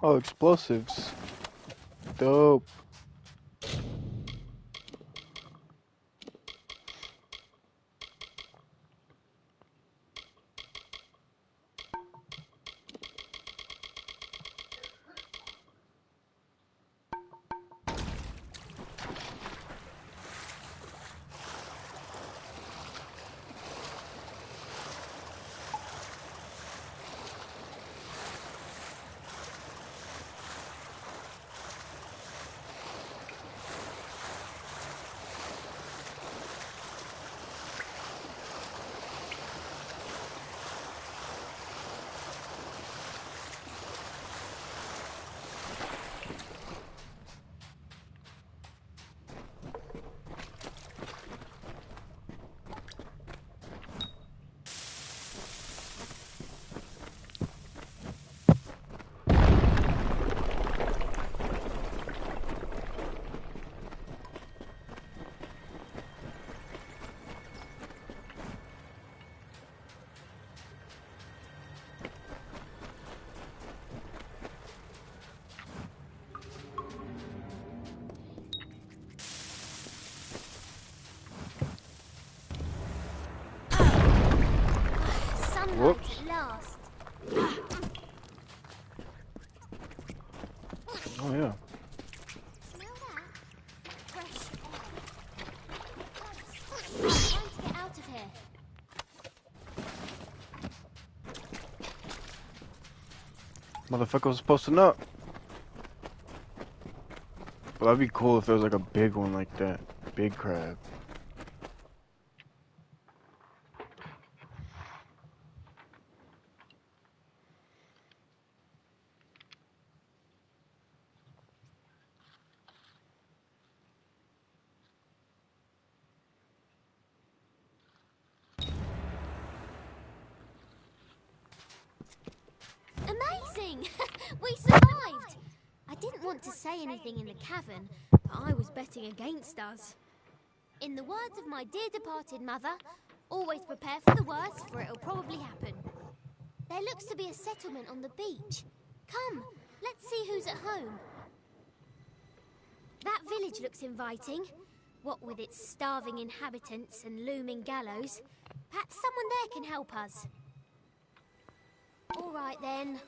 Oh, explosives. Dope. Whoops. At last. Oh yeah. Smell that? Fresh air. I'm trying to get out of here. Motherfucker was supposed to know. Well, that'd be cool if there was like a big one like that. Big crab. Amazing! We survived! I didn't want to say anything in the cavern, but I was betting against us. In the words of my dear departed mother, always prepare for the worst, for it'll probably happen. There looks to be a settlement on the beach. Come, let's see who's at home. That village looks inviting. What with its starving inhabitants and looming gallows. Perhaps someone there can help us. All right then.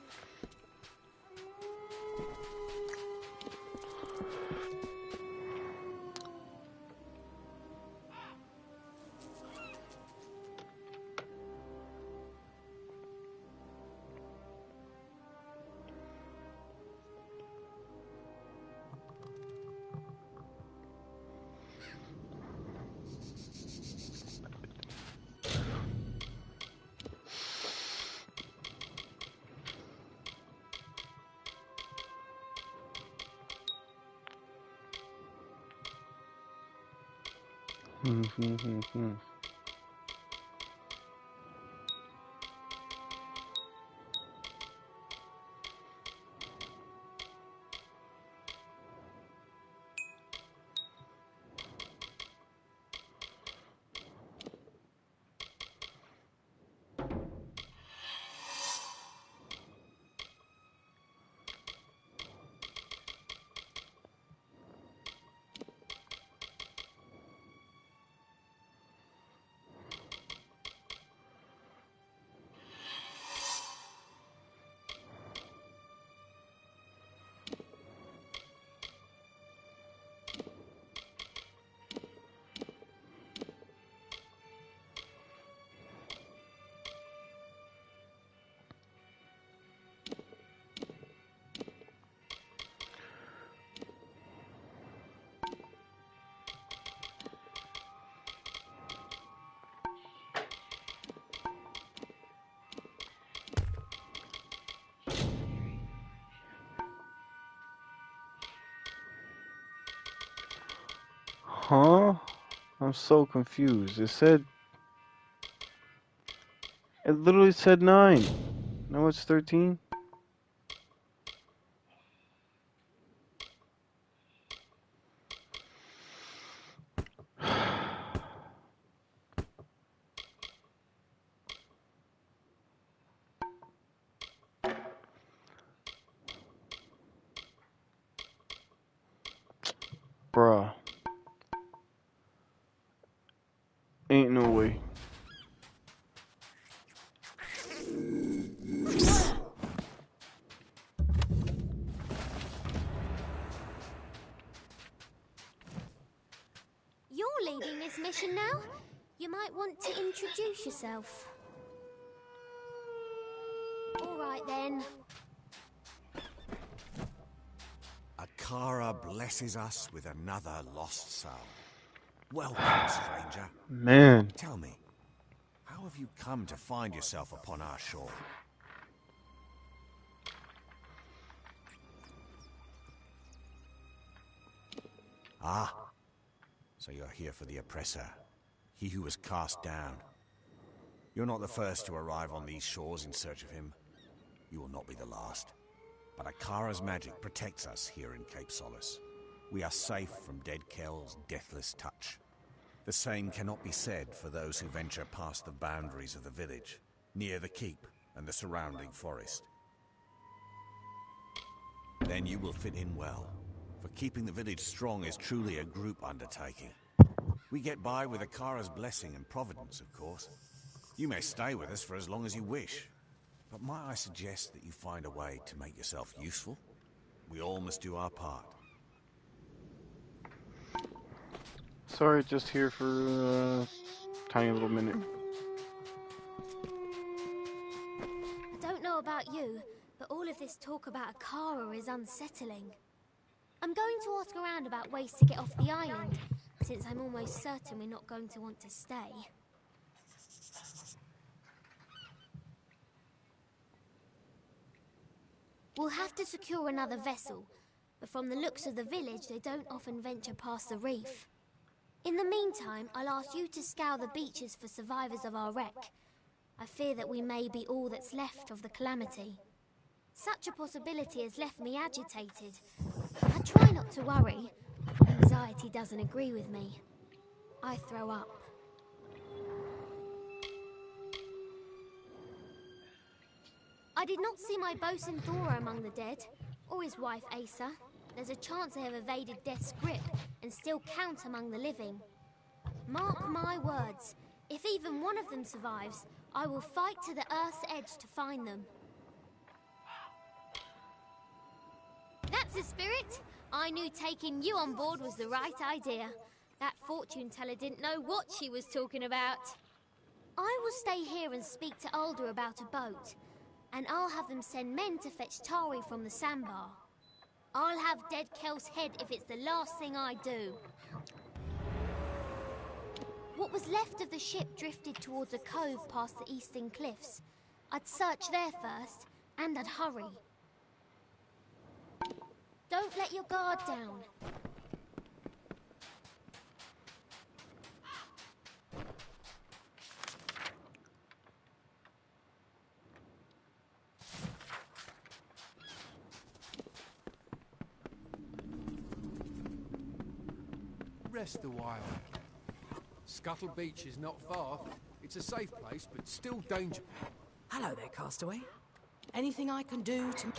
Huh? I'm so confused. It literally said 9. No, it's 13. Bruh. Ain't no way. You're leading this mission now? You might want to introduce yourself. All right then. Akara blesses us with another lost soul. Welcome, stranger. Man. Tell me, how have you come to find yourself upon our shore? Ah, so you're here for the oppressor, he who was cast down. You're not the first to arrive on these shores in search of him. You will not be the last. But Akara's magic protects us here in Cape Solace. We are safe from Dead Kel's deathless touch. The same cannot be said for those who venture past the boundaries of the village, near the keep and the surrounding forest. Then you will fit in well, for keeping the village strong is truly a group undertaking. We get by with Akara's blessing and providence, of course. You may stay with us for as long as you wish, but might I suggest that you find a way to make yourself useful? We all must do our part. Sorry, just here for a tiny little minute. I don't know about you, but all of this talk about Akara is unsettling. I'm going to ask around about ways to get off the island, since I'm almost certain we're not going to want to stay. We'll have to secure another vessel, but from the looks of the village, they don't often venture past the reef. In the meantime, I'll ask you to scour the beaches for survivors of our wreck. I fear that we may be all that's left of the calamity. Such a possibility has left me agitated. I try not to worry. Anxiety doesn't agree with me. I throw up. I did not see my bosun Thora among the dead, or his wife Asa. There's a chance they have evaded death's grip and still count among the living. Mark my words, if even one of them survives, I will fight to the Earth's edge to find them. That's the spirit! I knew taking you on board was the right idea. That fortune teller didn't know what she was talking about. I will stay here and speak to Alder about a boat, and I'll have them send men to fetch Tari from the sandbar. I'll have Dead Kel's head if it's the last thing I do. What was left of the ship drifted towards a cove past the eastern cliffs. I'd search there first, and I'd hurry. Don't let your guard down. Rest a while. Scuttle Beach is not far. It's a safe place, but still dangerous. Hello there, castaway. Anything I can do to...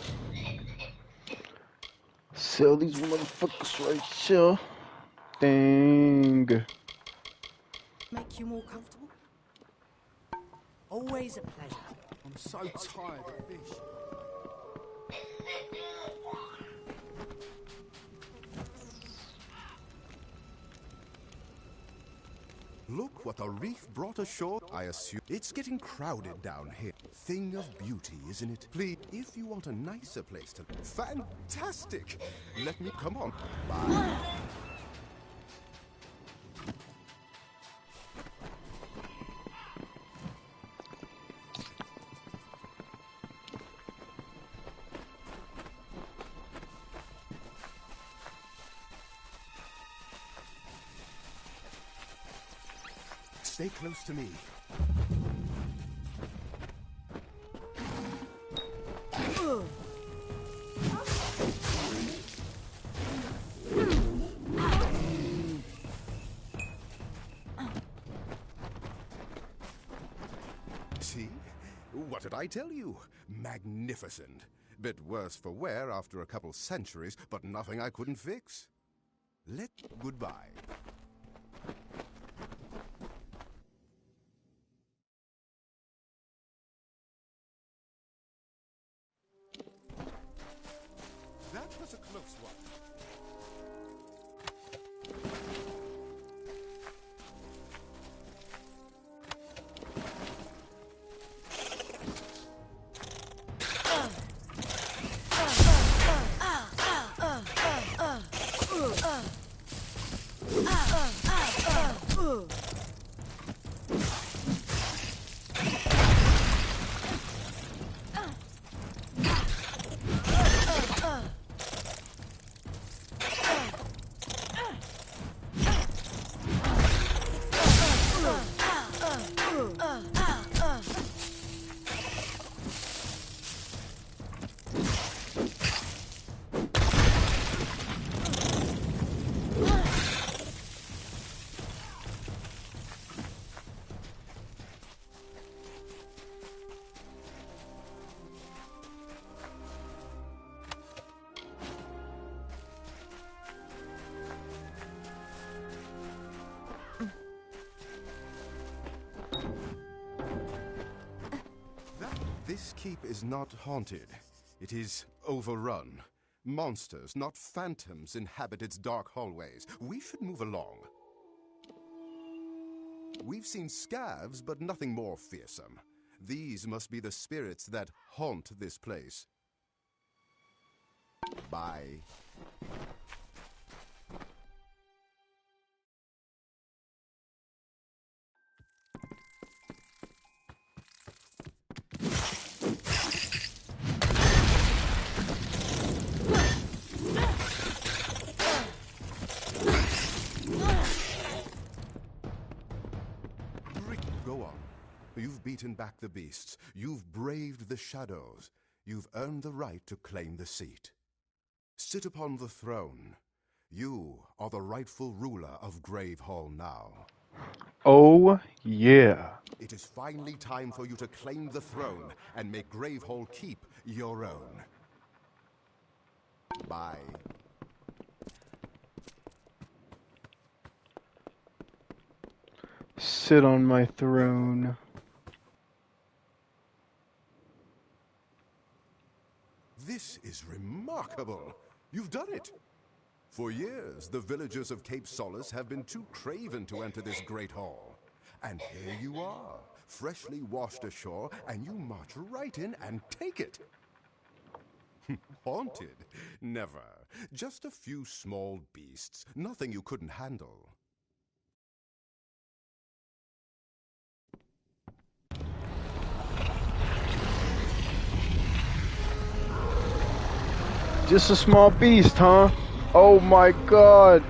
Sell these motherfuckers right here. Dang. make you more comfortable? Always a pleasure. I'm so tired of fish. Look what the reef brought ashore. I assume it's getting crowded down here. Thing of beauty, isn't it? Please, if you want a nicer place to... Fantastic! Let me... Come on. Bye. Stay close to me. See? What did I tell you? Magnificent. Bit worse for wear after a couple centuries, but nothing I couldn't fix. Goodbye. That was a close one. This keep is not haunted. It is overrun. Monsters, not phantoms, inhabit its dark hallways. We should move along. We've seen scavs, but nothing more fearsome. These must be the spirits that haunt this place. Bye. Go on. You've beaten back the beasts. You've braved the shadows. You've earned the right to claim the seat. Sit upon the throne. You are the rightful ruler of Gravehall now. Oh, yeah. It is finally time for you to claim the throne and make Gravehall Keep your own. Bye. Sit on my throne. This is remarkable. You've done it. For years, the villagers of Cape Solace have been too craven to enter this great hall. And here you are, freshly washed ashore, and you march right in and take it. Haunted? Never. Just a few small beasts. Nothing you couldn't handle. Just a small beast, huh? Oh my god.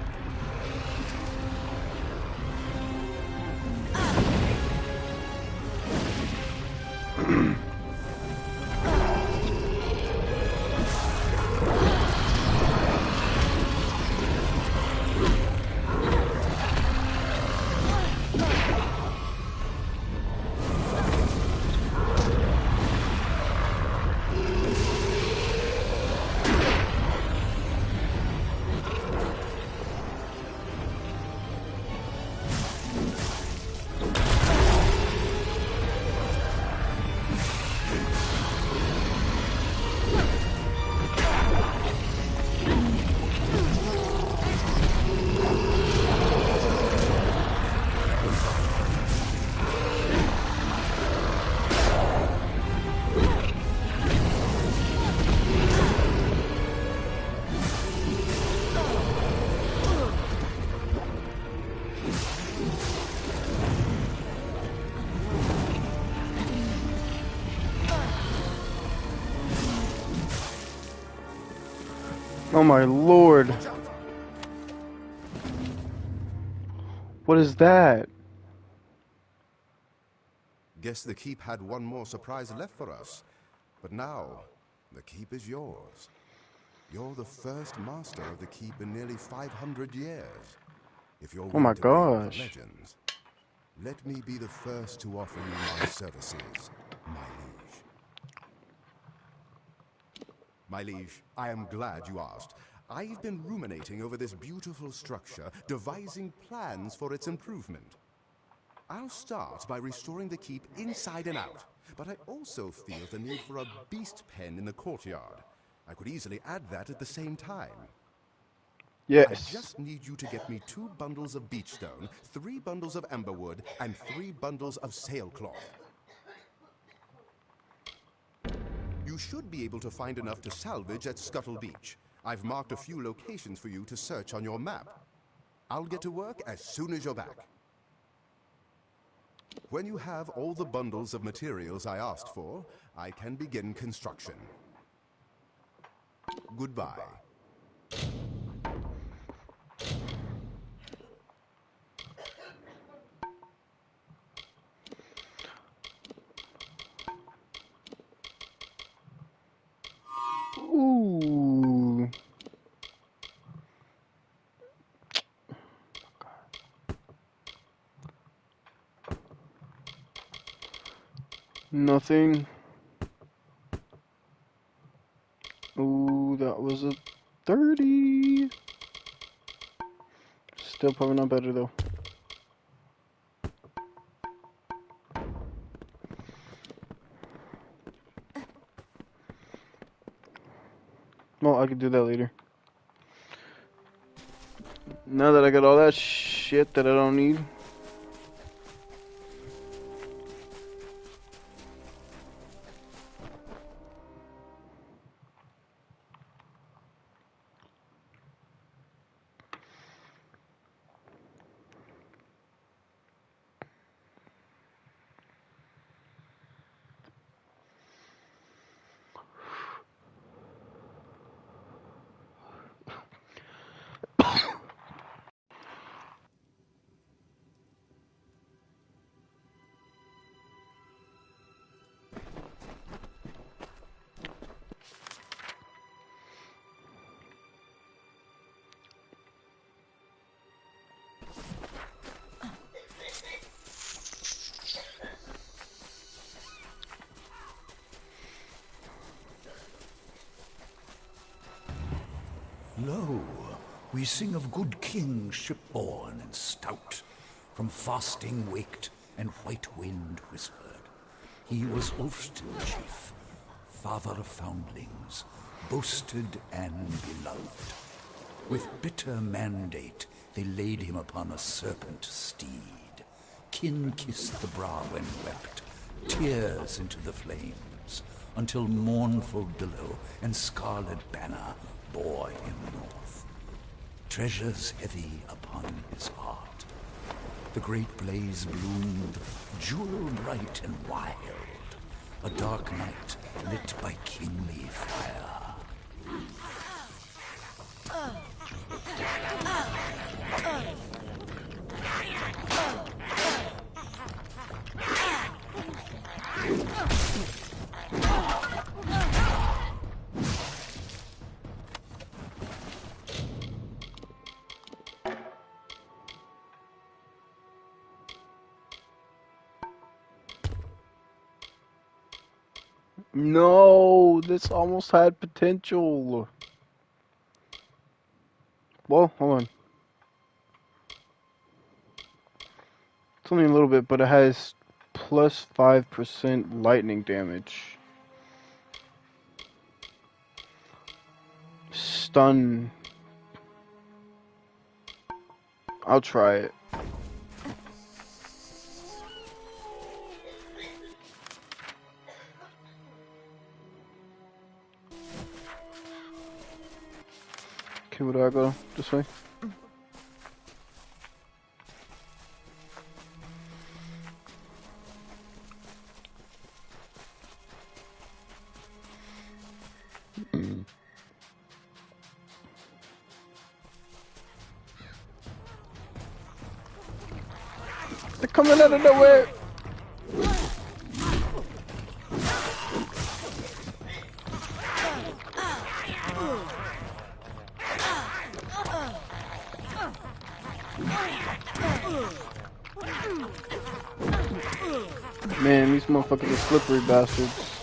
Oh my lord. What is that? Guess the keep had one more surprise left for us. But now, the keep is yours. You're the first master of the keep in nearly 500 years. If you're Oh my willing to bring up gosh. the legends, let me be the first to offer you my services, my liege. My liege, I am glad you asked. I've been ruminating over this beautiful structure, devising plans for its improvement. I'll start by restoring the keep inside and out, but I also feel the need for a beast pen in the courtyard. I could easily add that at the same time. Yes. I just need you to get me 2 bundles of beech stone, 3 bundles of emberwood, and 3 bundles of sailcloth. You should be able to find enough to salvage at Scuttle Beach. I've marked a few locations for you to search on your map. I'll get to work as soon as you're back. When you have all the bundles of materials I asked for, I can begin construction. Goodbye. Ooh. Nothing. Ooh, that was a 30. Still probably not better though. Well, I could do that later. Now that I got all that shit that I don't need. Lo, we sing of good kings shipborne and stout, from fasting waked and white wind whispered. He was Ulfston chief, father of foundlings, boasted and beloved. With bitter mandate they laid him upon a serpent steed. Kin kissed the brow and wept, tears into the flames, until mournful billow and scarlet banner bore him north. Treasures heavy upon his heart. The great blaze bloomed, jewel bright and wild, a dark night lit by kingly fire. No, this almost had potential. Well, hold on. It's only a little bit, but it has plus 5% lightning damage. Stun. I'll try it. Okay, where do I go? This way? They're coming out of nowhere! Man, these motherfuckers are slippery bastards.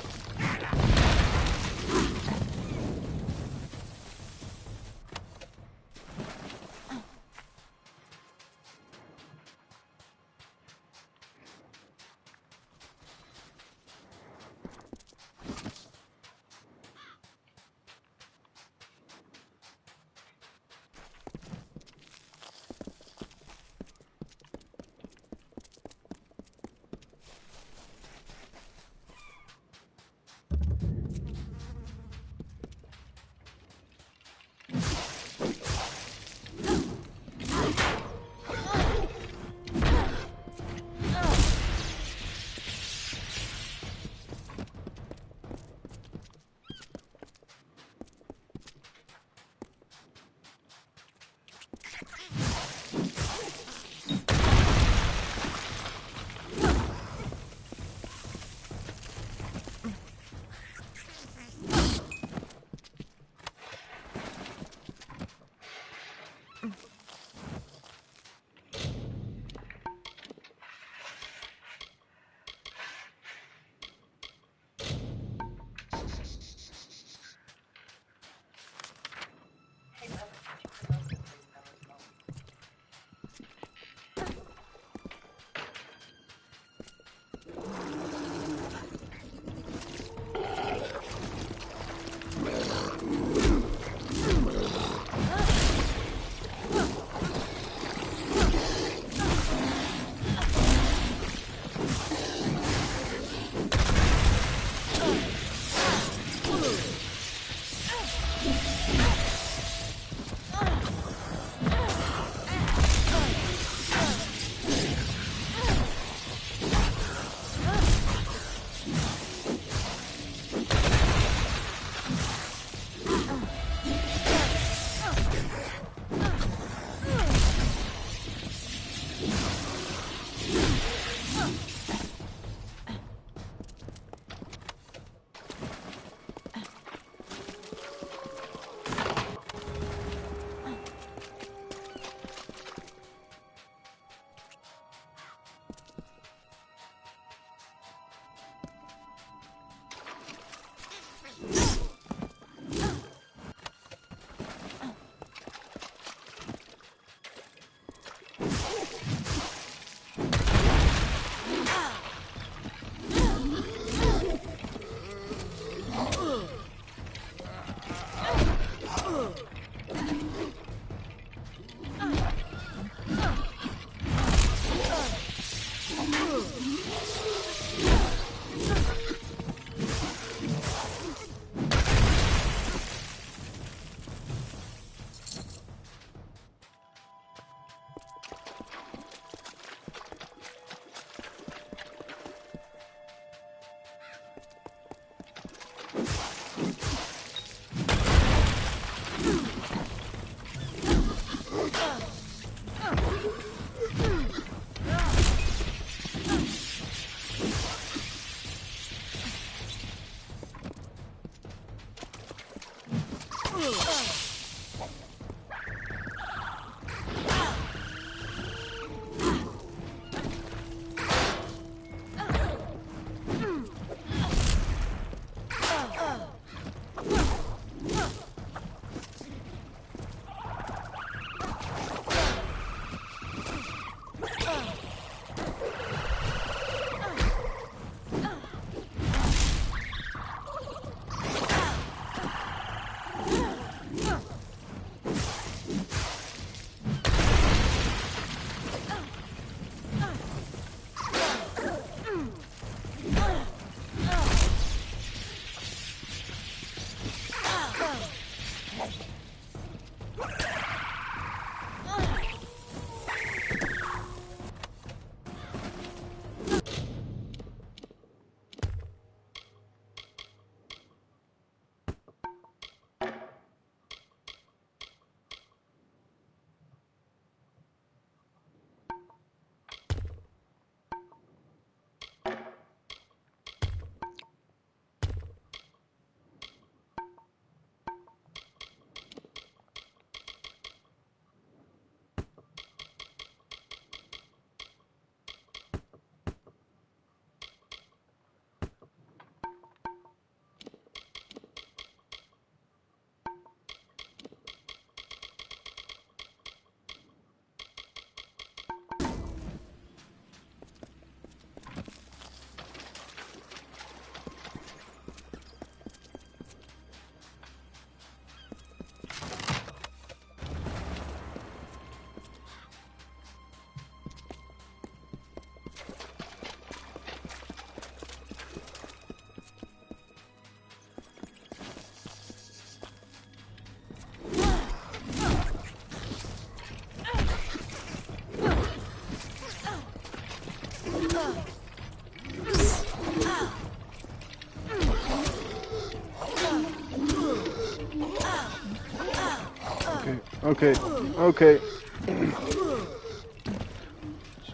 Okay, okay.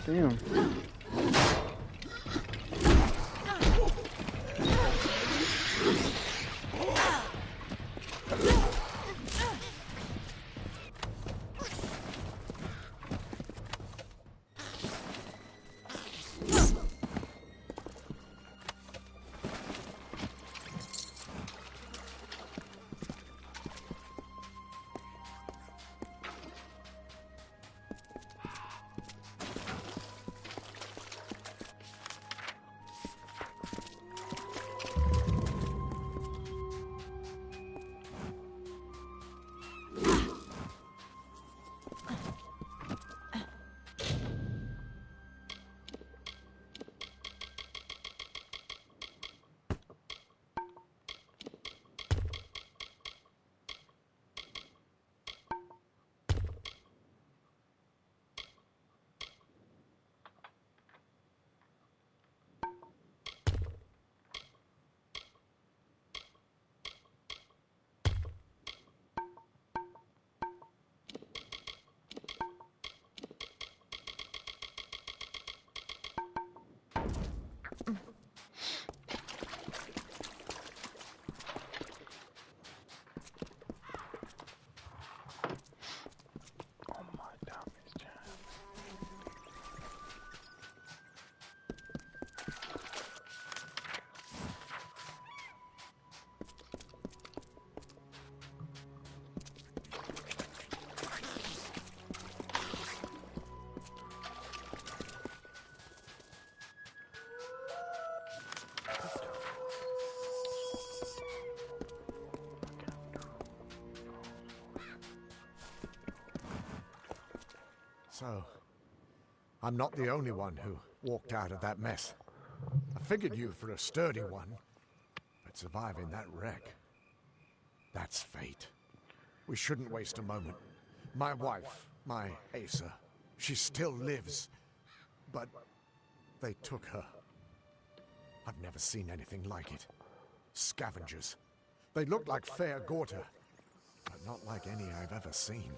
Damn. So, I'm not the only one who walked out of that mess. I figured you for a sturdy one, but surviving that wreck, that's fate. We shouldn't waste a moment. My wife, my Asa, she still lives, but they took her. I've never seen anything like it. Scavengers. They look like fair Gorta, but not like any I've ever seen.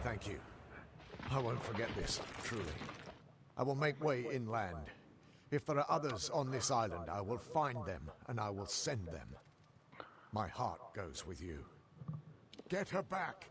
Thank you. I won't forget this, truly. I will make way inland. If there are others on this island, I will find them, and I will send them. My heart goes with you. Get her back!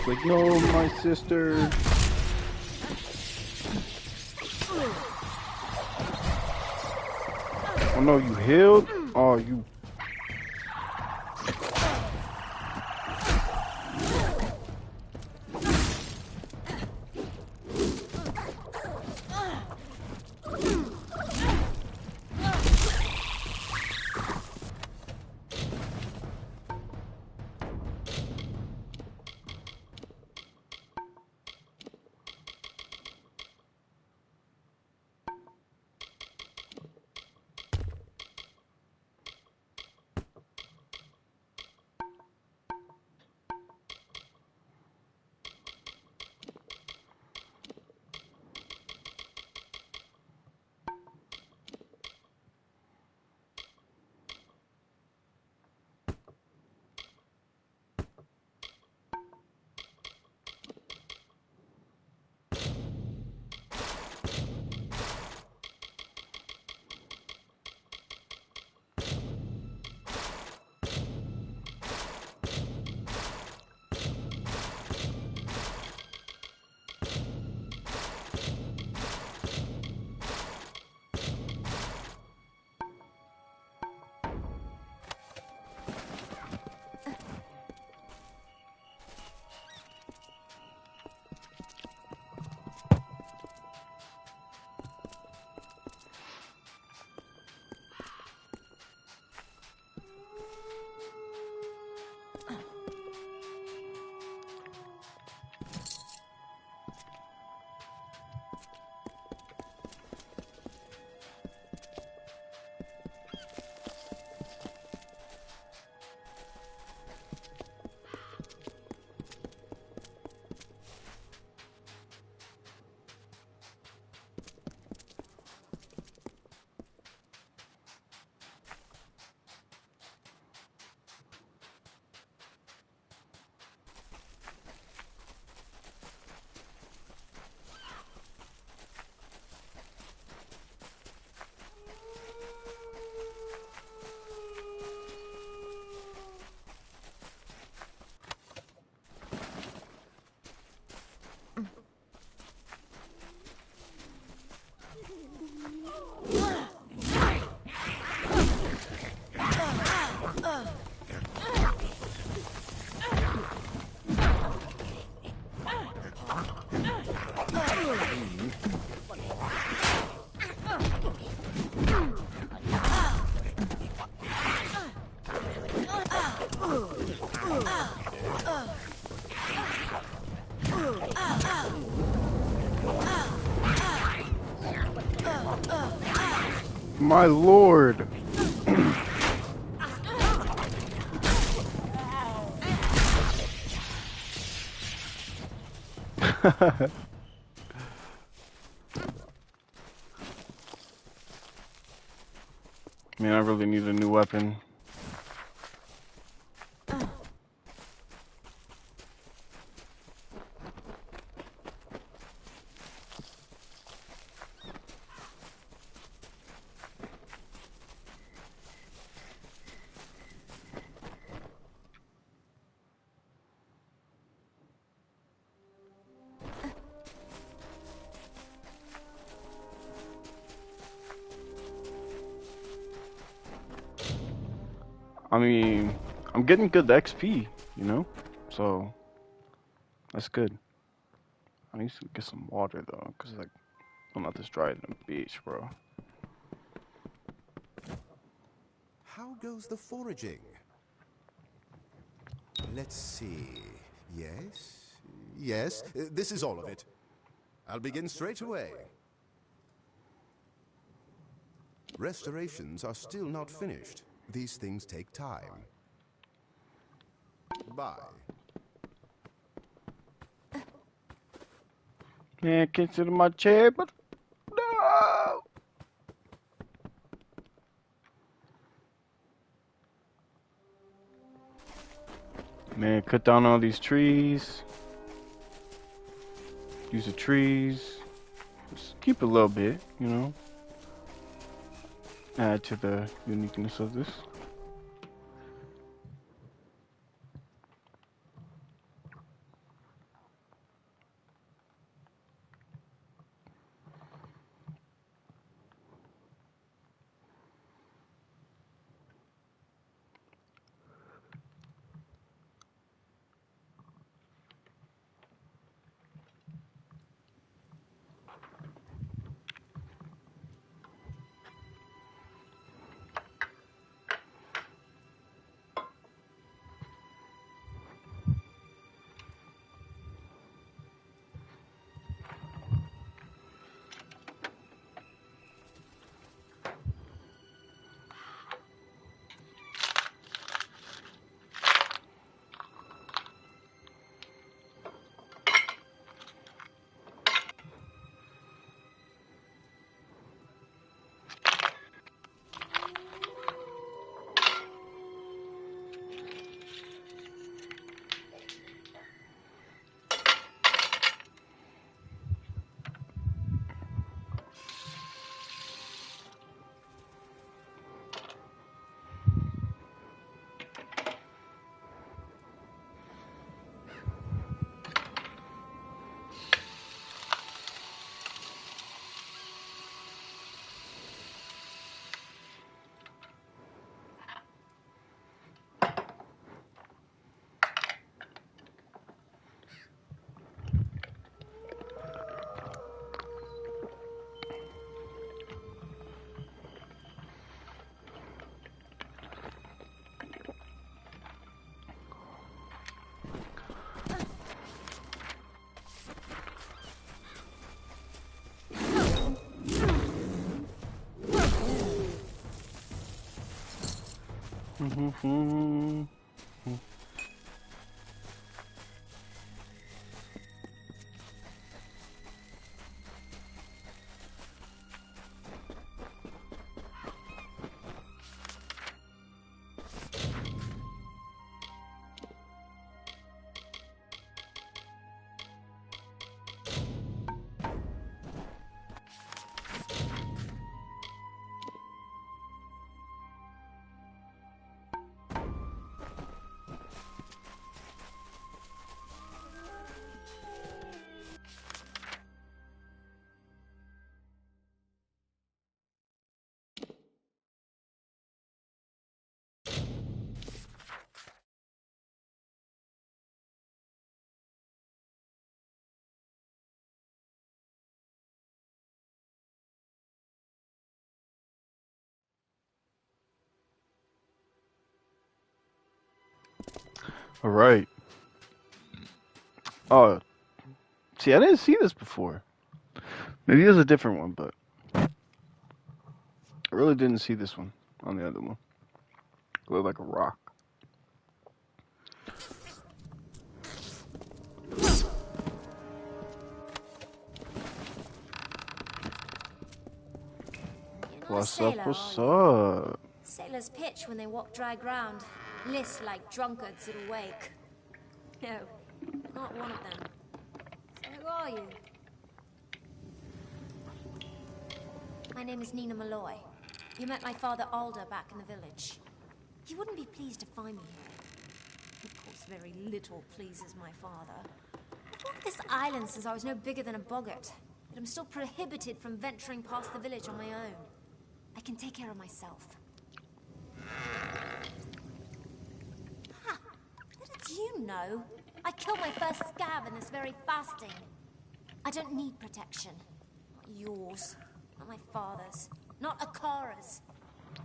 Like, no, my sister. Oh no, you healed? Oh, you. My lord. Man, I really need a new weapon. I mean, I'm getting good XP, you know? So, that's good. I need to get some water, though, because, like, I'm not this dry in the beach, bro. How goes the foraging? Let's see. Yes? Yes, this is all of it. I'll begin straight away. Restorations are still not finished. These things take time. Bye. Man, can't sit in my chair, but no. Man, cut down all these trees. Use the trees. Just keep a little bit, you know. Add to the uniqueness of this. All right. Oh, see, I didn't see this before. Maybe it was a different one, but I really didn't see this one on the other one. It looked like a rock. What's up? What's up? Sailors pitch when they walk dry ground. List like drunkards at a wake. No, not one of them. So who are you? My name is Nina Malloy. You met my father Alder back in the village. He wouldn't be pleased to find me here. Of course, very little pleases my father. I've walked this island since I was no bigger than a boggart, but I'm still prohibited from venturing past the village on my own. I can take care of myself. Ha! How did you know? I killed my first scab in this very fasting. I don't need protection. Not yours. Not my father's. Not Akara's.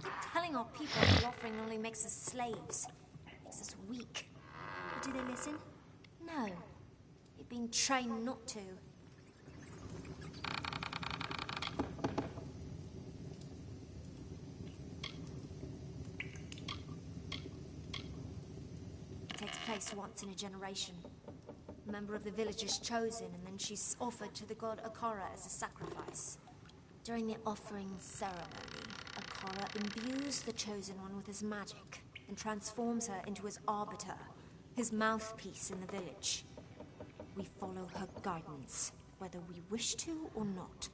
Keep telling our people the offering only makes us slaves. Makes us weak. But do they listen? No. They've been trained not to. It takes place place once in a generation. A member of the village is chosen, and then she's offered to the god Akara as a sacrifice. During the offering ceremony, Akara imbues the chosen one with his magic and transforms her into his arbiter, his mouthpiece in the village. We follow her guidance, whether we wish to or not.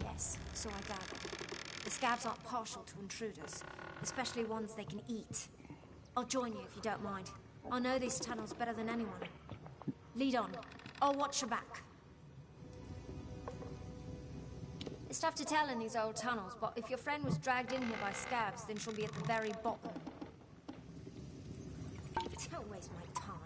Yes, so I gather. The scabs aren't partial to intruders, especially ones they can eat. I'll join you if you don't mind. I know these tunnels better than anyone. Lead on. I'll watch your back. It's tough to tell in these old tunnels, but if your friend was dragged in here by scabs, then she'll be at the very bottom. Don't waste my time.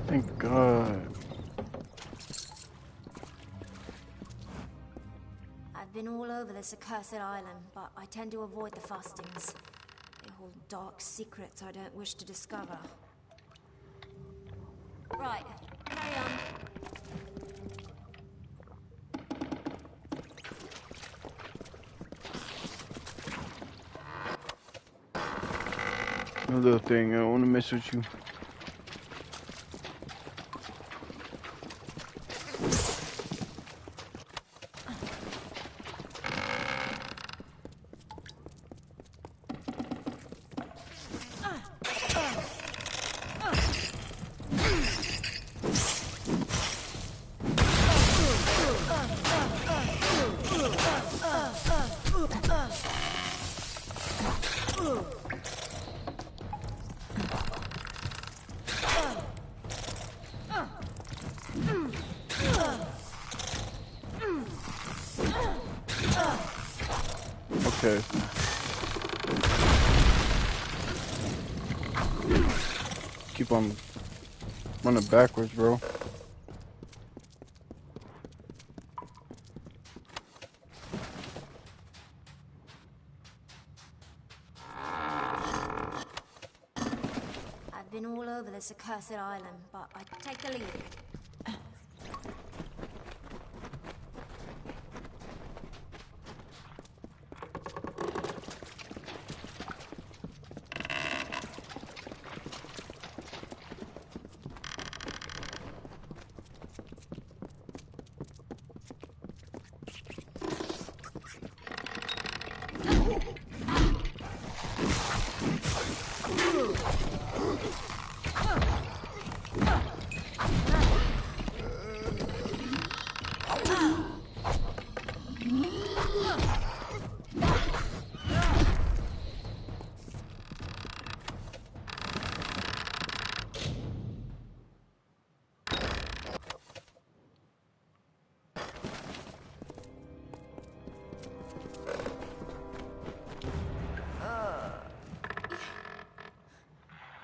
Thank God. I've been all over this accursed island, but I tend to avoid the fastings. They hold dark secrets I don't wish to discover. Right, carry on. Another thing, I don't want to mess with you. Okay. Keep on running backwards, bro. I've been all over this accursed island, but I take the lead.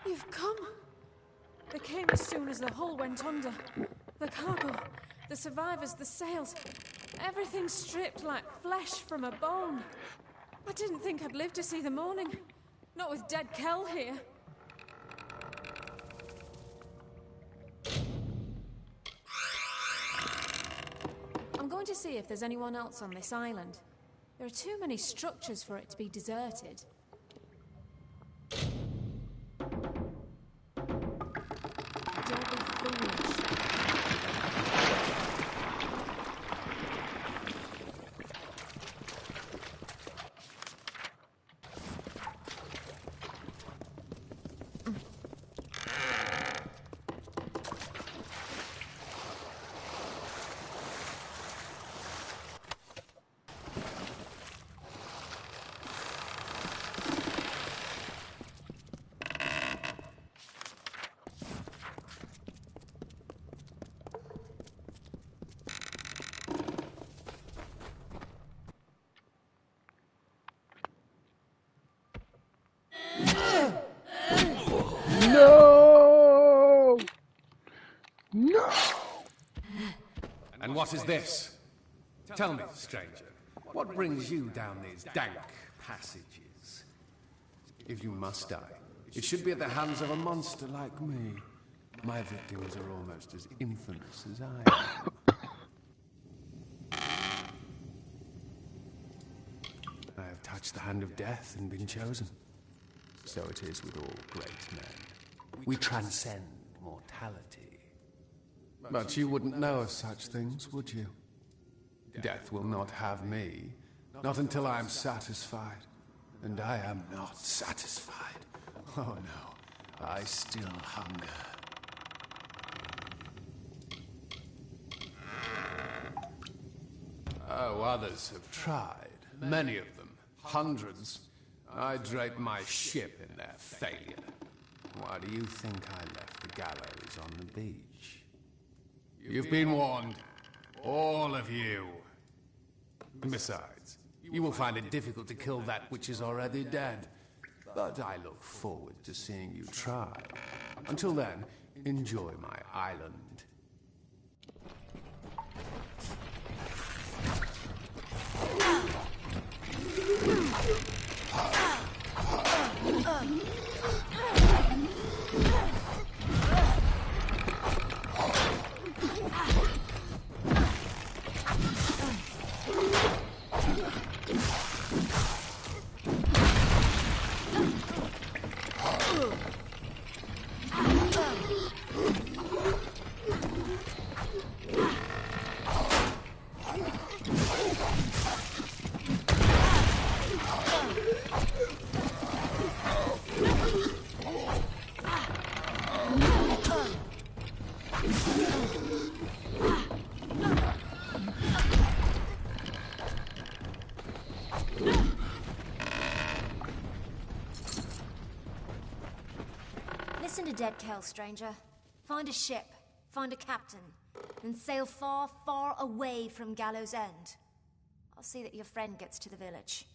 You've come. They came as soon as the hull went under. The cargo, the survivors, the sails. Everything stripped like flesh from a bone. I didn't think I'd live to see the morning. Not with dead Kel here. I'm going to see if there's anyone else on this island. There are too many structures for it to be deserted. Don't be foolish. No! No! And what is this? Tell me, stranger, what brings you down these dank passages? If you must die, it should be at the hands of a monster like me. My victims are almost as infamous as I am. I have touched the hand of death and been chosen. So it is with all great men. We transcend mortality. But you wouldn't know of such things, would you? Death will not have me, not until I am satisfied. And I am not satisfied. Oh no, I still hunger. Oh, others have tried. Many of them. Hundreds. I draped my ship in their failure. Why do you think I left the gallows on the beach? You've been warned. All of you. Besides, you will find it difficult to kill that which is already dead. But I look forward to seeing you try. Until then, enjoy my island. Listen to Dead Kel, stranger. Find a ship, find a captain, and sail far, far away from Gallows End. I'll see that your friend gets to the village.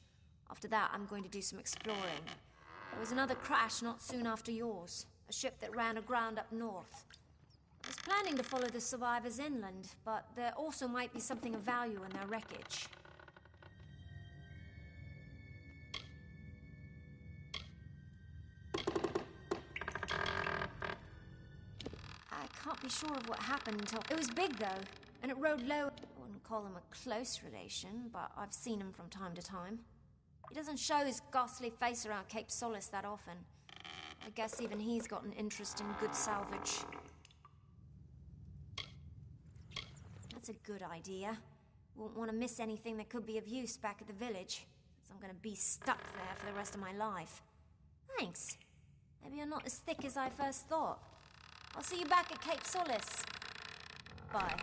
After that, I'm going to do some exploring. There was another crash not soon after yours. A ship that ran aground up north. I was planning to follow the survivors inland, but there also might be something of value in their wreckage. I can't be sure of what happened until... It was big, though, and it rode low. I wouldn't call him a close relation, but I've seen him from time to time. He doesn't show his ghastly face around Cape Solace that often. I guess even he's got an interest in good salvage. That's a good idea. Won't want to miss anything that could be of use back at the village, as I'm gonna be stuck there for the rest of my life. Thanks. Maybe you're not as thick as I first thought. I'll see you back at Cape Solace. Bye.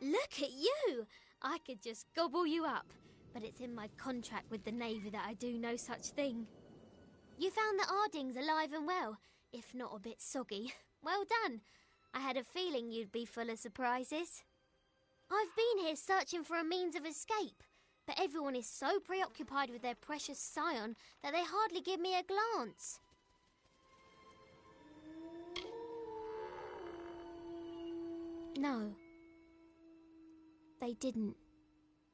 Look at you! I could just gobble you up, but it's in my contract with the Navy that I do no such thing. You found the Ardings alive and well, if not a bit soggy. Well done. I had a feeling you'd be full of surprises. I've been here searching for a means of escape, but everyone is so preoccupied with their precious scion that they hardly give me a glance. No. They didn't.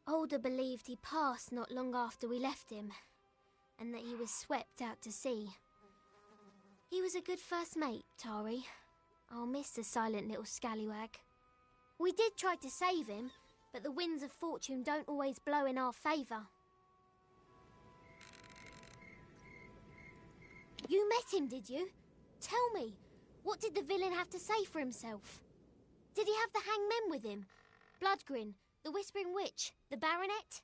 Alder believed he passed not long after we left him, and that he was swept out to sea. He was a good first mate, Tari. I'll miss the silent little scallywag. We did try to save him, but the winds of fortune don't always blow in our favour. You met him, did you? Tell me, what did the villain have to say for himself? Did he have the hangmen with him? Bloodgrin, the Whispering Witch, the Baronet?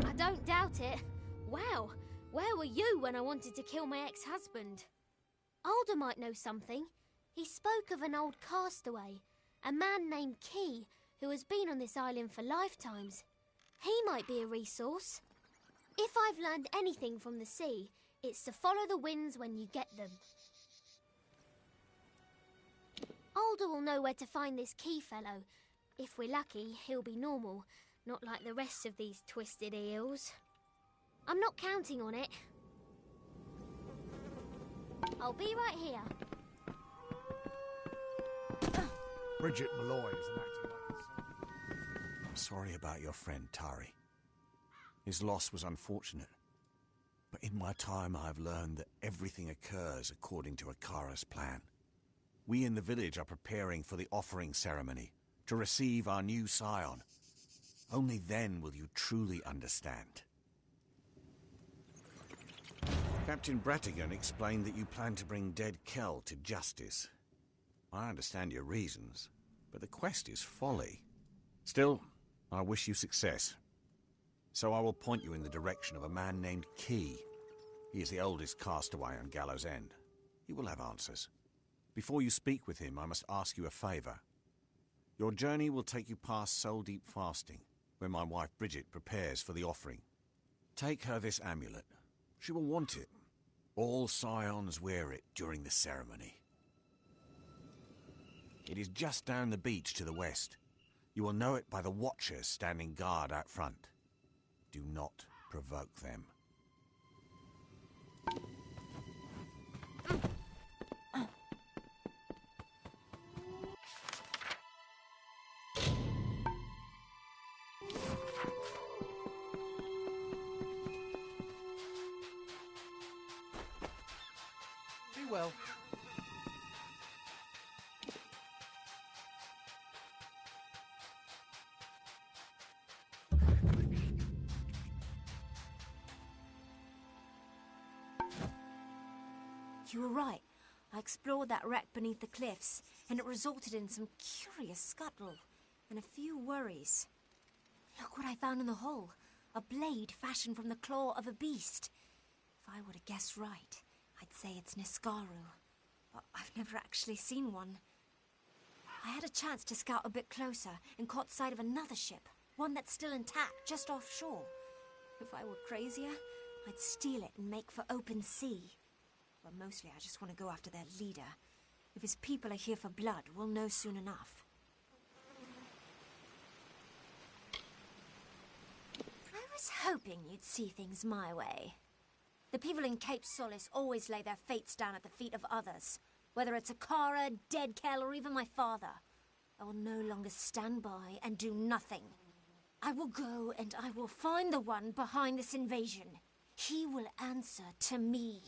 I don't doubt it. Wow, where were you when I wanted to kill my ex-husband? Alder might know something. He spoke of an old castaway, a man named Key, who has been on this island for lifetimes. He might be a resource. If I've learned anything from the sea, it's to follow the winds when you get them. Alder will know where to find this Key fellow. If we're lucky, he'll be normal, not like the rest of these twisted eels. I'm not counting on it. I'll be right here. Bridget Malloy isn't acting like herself. I'm sorry about your friend, Tari. His loss was unfortunate. But in my time, I've learned that everything occurs according to Akara's plan. We in the village are preparing for the offering ceremony to receive our new scion. Only then will you truly understand. Captain Bratigan explained that you plan to bring dead Kel to justice. I understand your reasons, but the quest is folly. Still, I wish you success. So I will point you in the direction of a man named Key. He is the oldest castaway on Gallows End. He will have answers. Before you speak with him, I must ask you a favour. Your journey will take you past Soul Deep Fasting, where my wife Bridget prepares for the offering. Take her this amulet. She will want it. All scions wear it during the ceremony. It is just down the beach to the west. You will know it by the watchers standing guard out front. Do not provoke them. Be well. You were right. I explored that wreck beneath the cliffs, and it resulted in some curious scuttle and a few worries. Look what I found in the hole. A blade fashioned from the claw of a beast. If I were to guess right, I'd say it's Niskaru. But I've never actually seen one. I had a chance to scout a bit closer and caught sight of another ship, one that's still intact just offshore. If I were crazier, I'd steal it and make for open sea. But mostly I just want to go after their leader. If his people are here for blood, we'll know soon enough. I was hoping you'd see things my way. The people in Cape Solace always lay their fates down at the feet of others. Whether it's Akara, Dead Kel, or even my father. I will no longer stand by and do nothing. I will go and I will find the one behind this invasion. He will answer to me.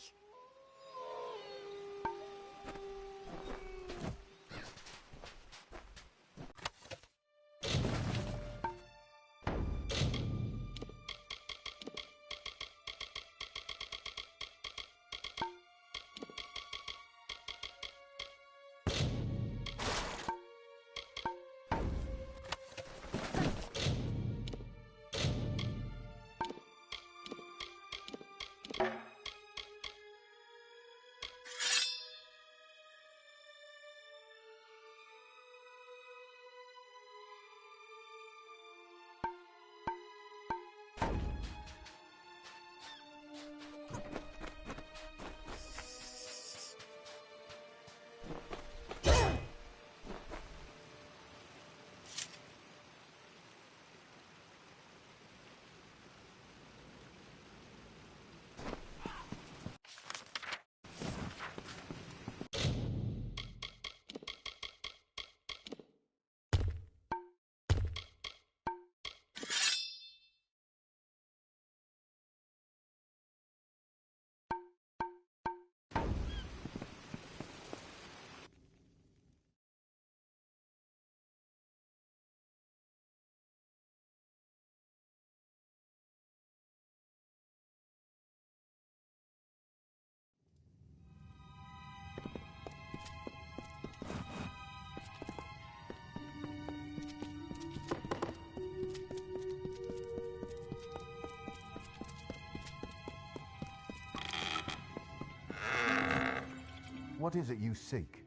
What is it you seek?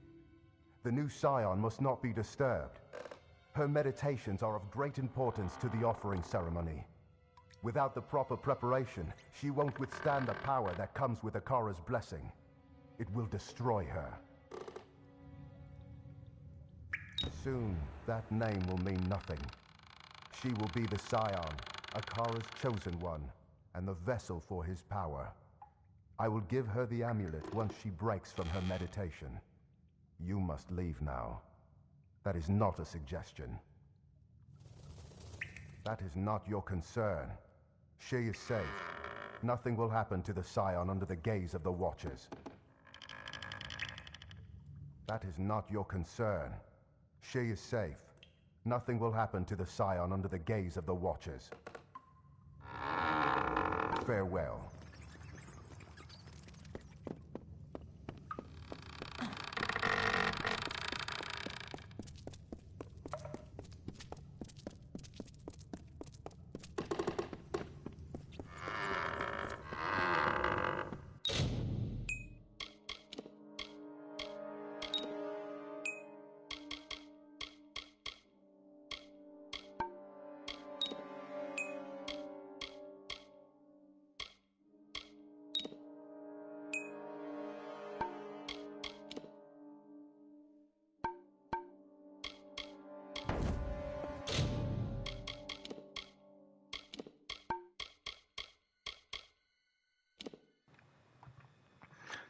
The new scion must not be disturbed. Her meditations are of great importance to the offering ceremony. Without the proper preparation, she won't withstand the power that comes with Akara's blessing. It will destroy her. Soon, that name will mean nothing. She will be the scion, Akara's chosen one, and the vessel for his power. I will give her the amulet once she breaks from her meditation. You must leave now. That is not a suggestion. That is not your concern. She is safe. Nothing will happen to the scion under the gaze of the Watchers. That is not your concern. She is safe. Nothing will happen to the scion under the gaze of the Watchers. Farewell.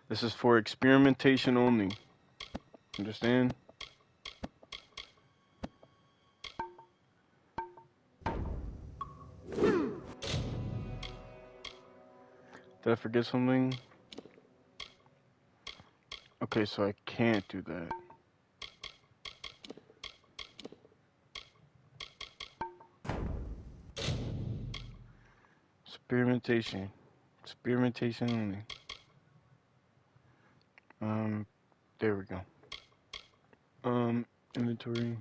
This is for experimentation only. Understand? Did I forget something? Okay, so I can't do that. Experimentation. Experimentation only. There we go. Inventory.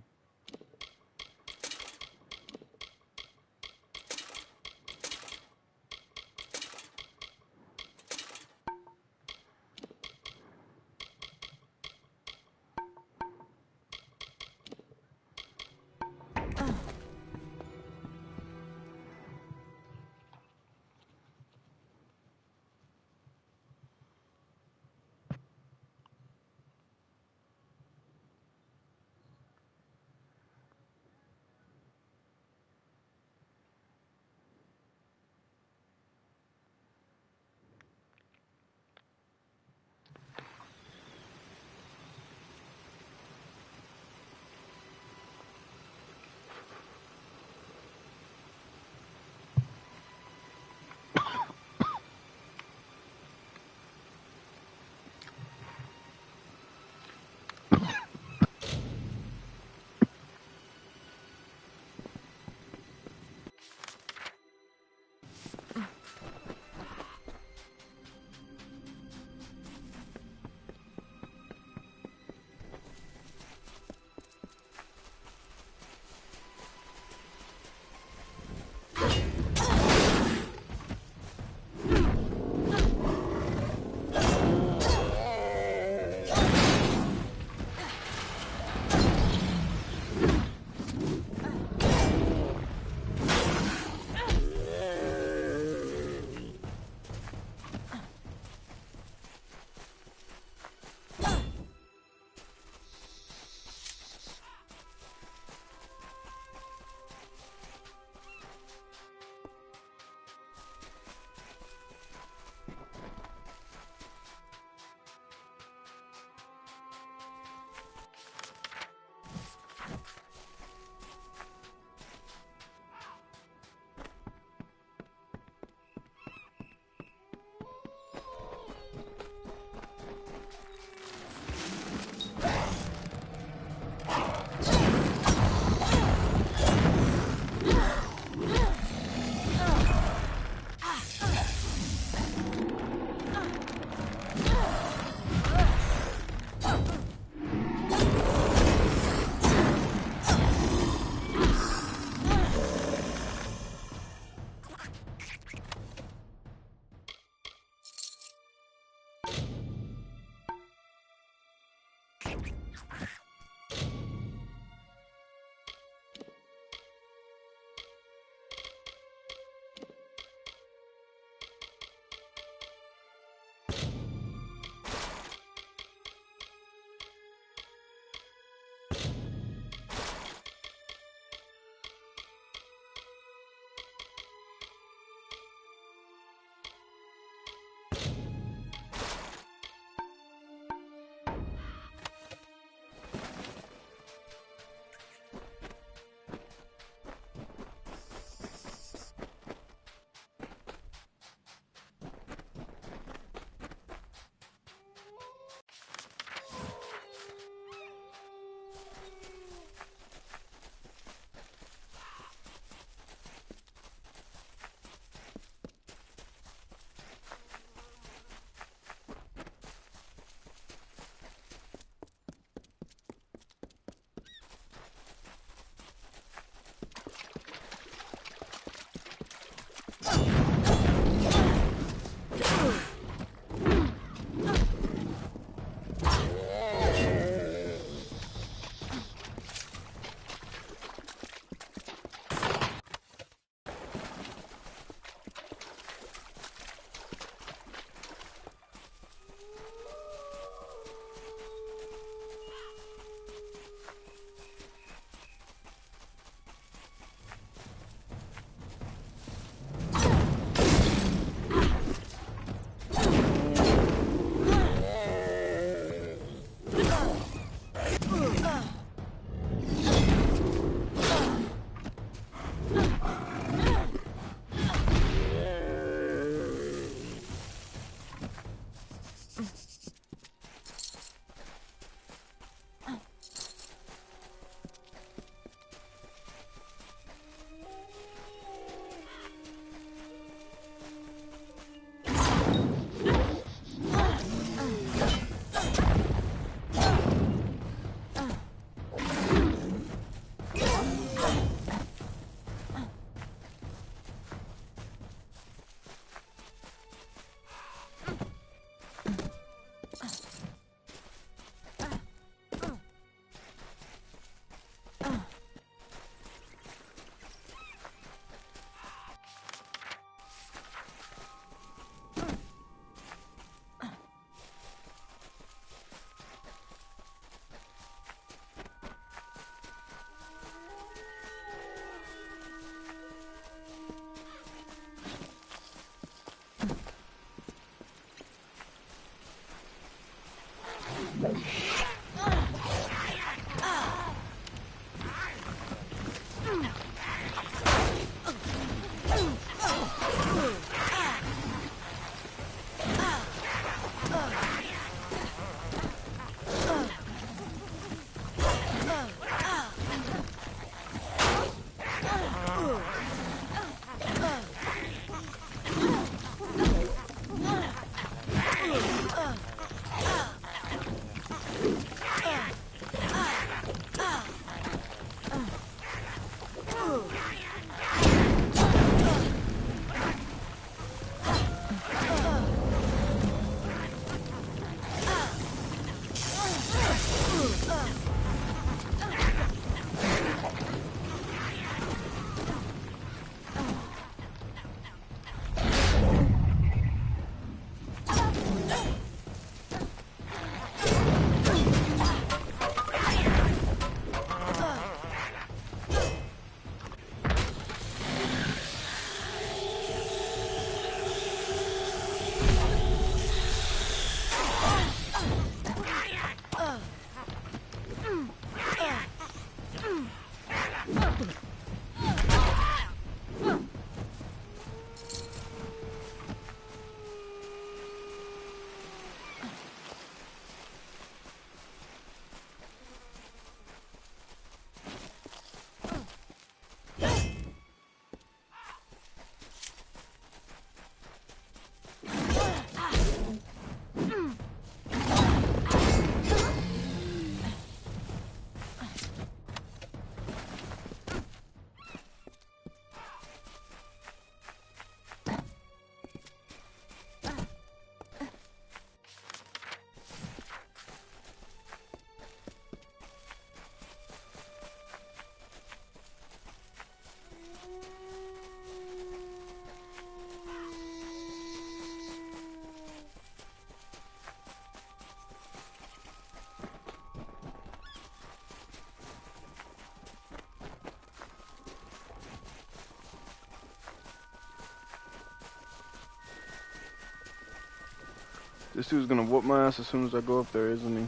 This dude's gonna whoop my ass as soon as I go up there, isn't he?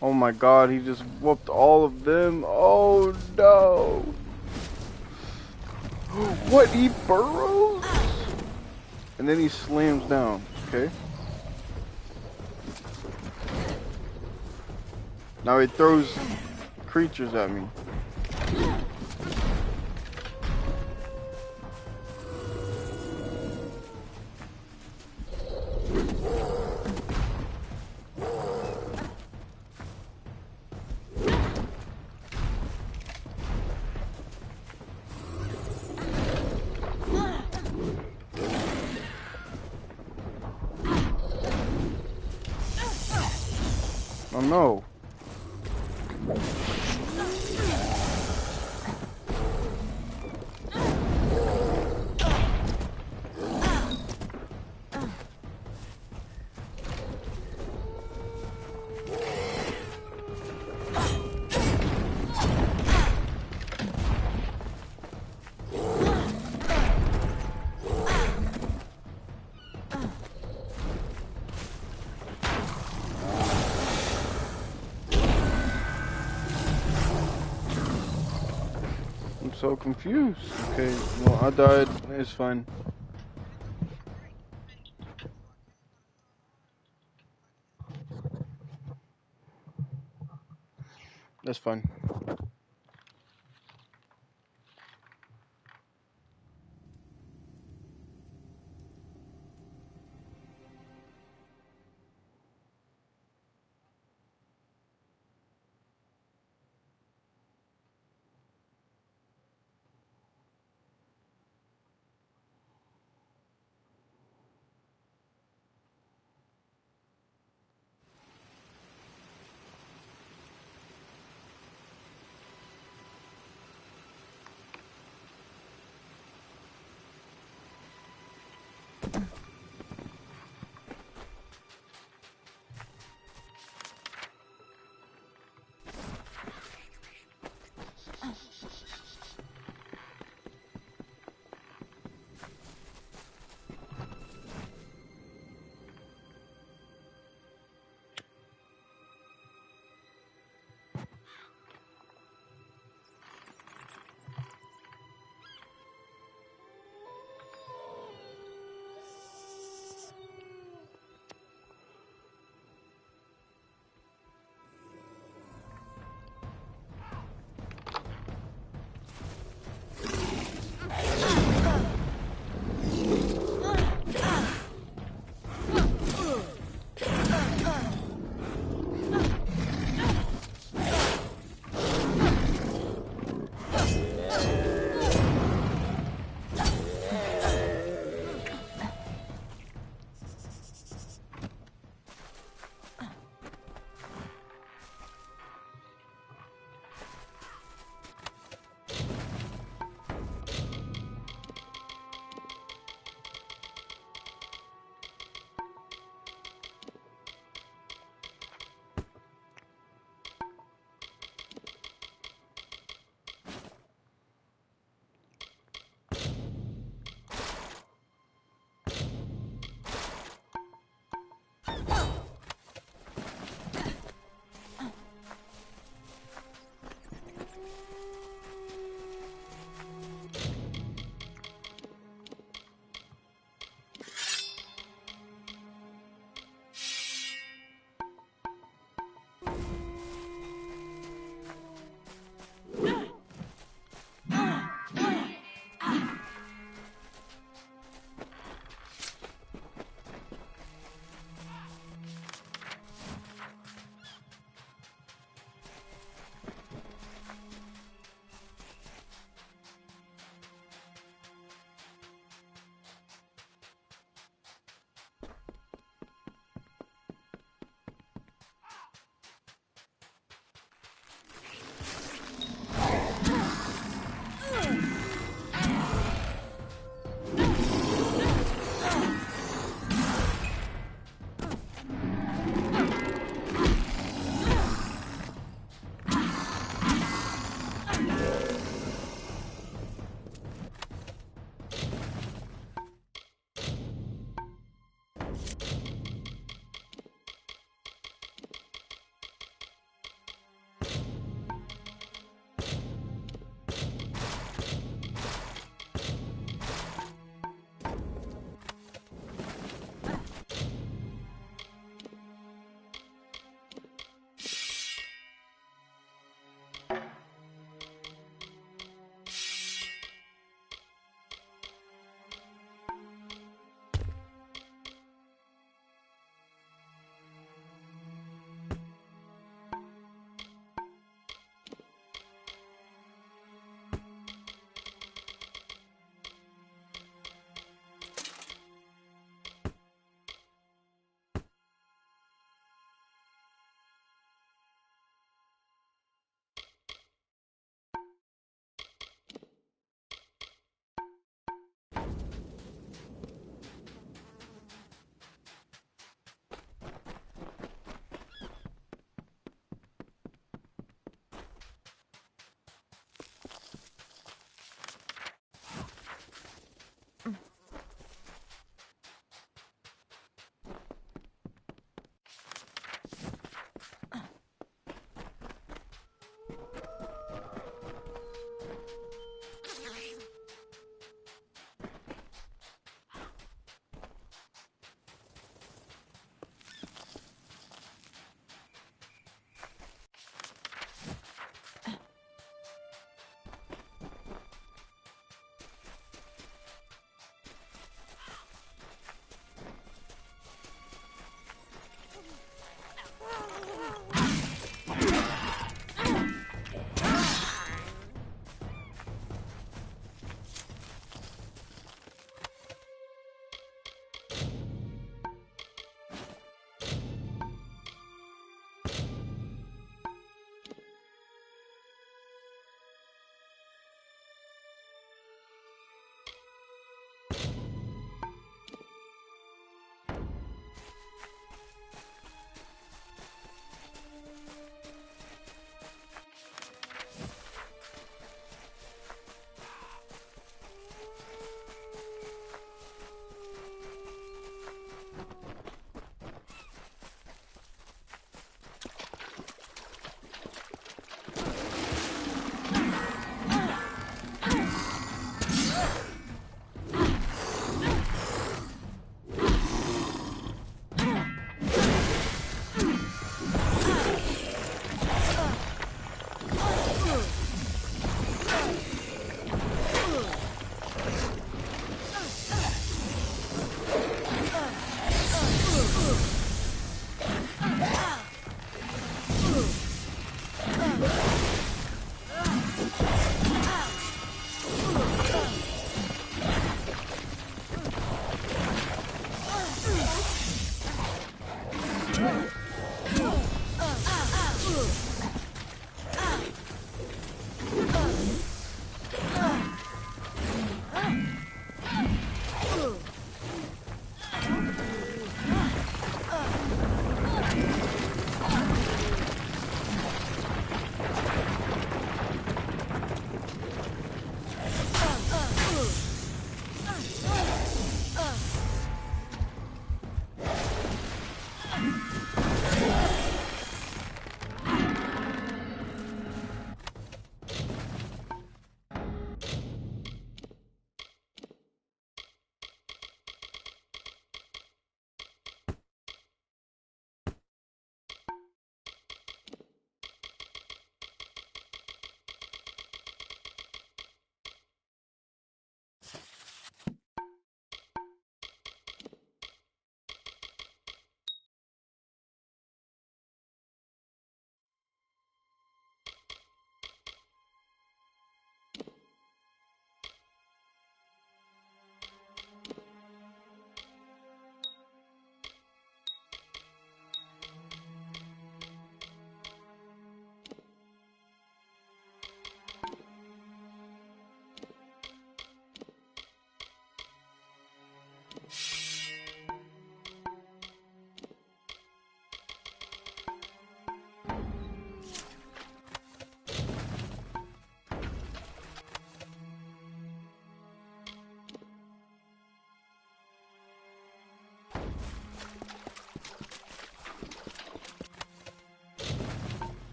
Oh my god, he just whooped all of them. Oh no. What? He burrows? And then he slams down. Okay. Now he throws creatures at me. Oh no. So confused. Okay, well, I died. It's fine. That's fine.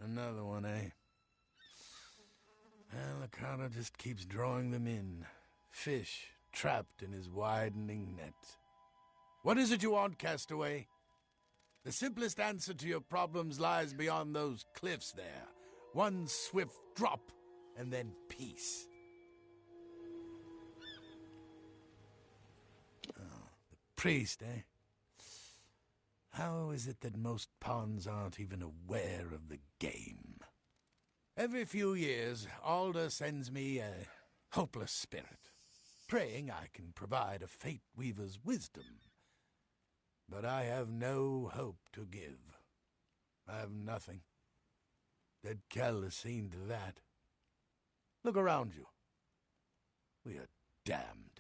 Another one, eh? Well, the carter just keeps drawing them in. Fish trapped in his widening net. What is it you want, castaway? The simplest answer to your problems lies beyond those cliffs there. One swift drop, and then peace. Oh, the priest, eh? How is it that most pawns aren't even aware of the game? Every few years, Alder sends me a hopeless spirit, praying I can provide a fate weaver's wisdom. But I have no hope to give. I have nothing. Dead Kell has seen to that. Look around you. We are damned.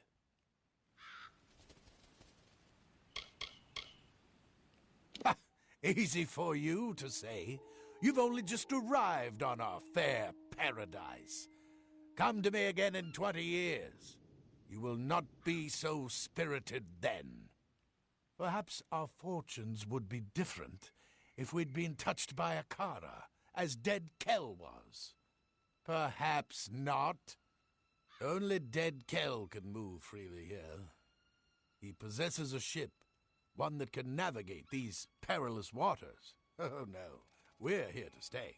Easy for you to say. You've only just arrived on our fair paradise. Come to me again in 20 years. You will not be so spirited then. Perhaps our fortunes would be different if we'd been touched by a Kara, as Dead Kell was. Perhaps not. Only Dead Kell can move freely here. He possesses a ship, one that can navigate these perilous waters. Oh no, we're here to stay.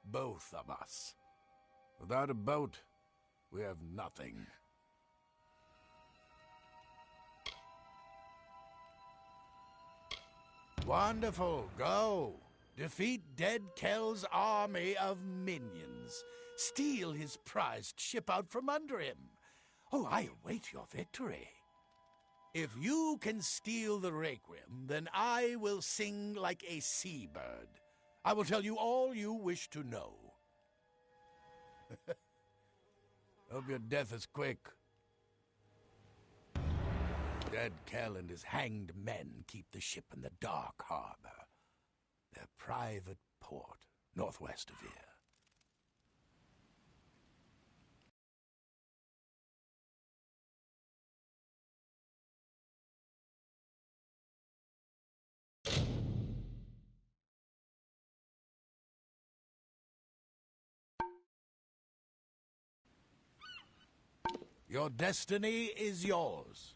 Both of us. Without a boat, we have nothing. Wonderful, go. Defeat Dead Kell's army of minions. Steal his prized ship out from under him. Oh, I await your victory. If you can steal the Requiem, then I will sing like a seabird. I will tell you all you wish to know. Hope your death is quick. Dead Kell and his hanged men keep the ship in the Dark Harbor, their private port northwest of here. Your destiny is yours.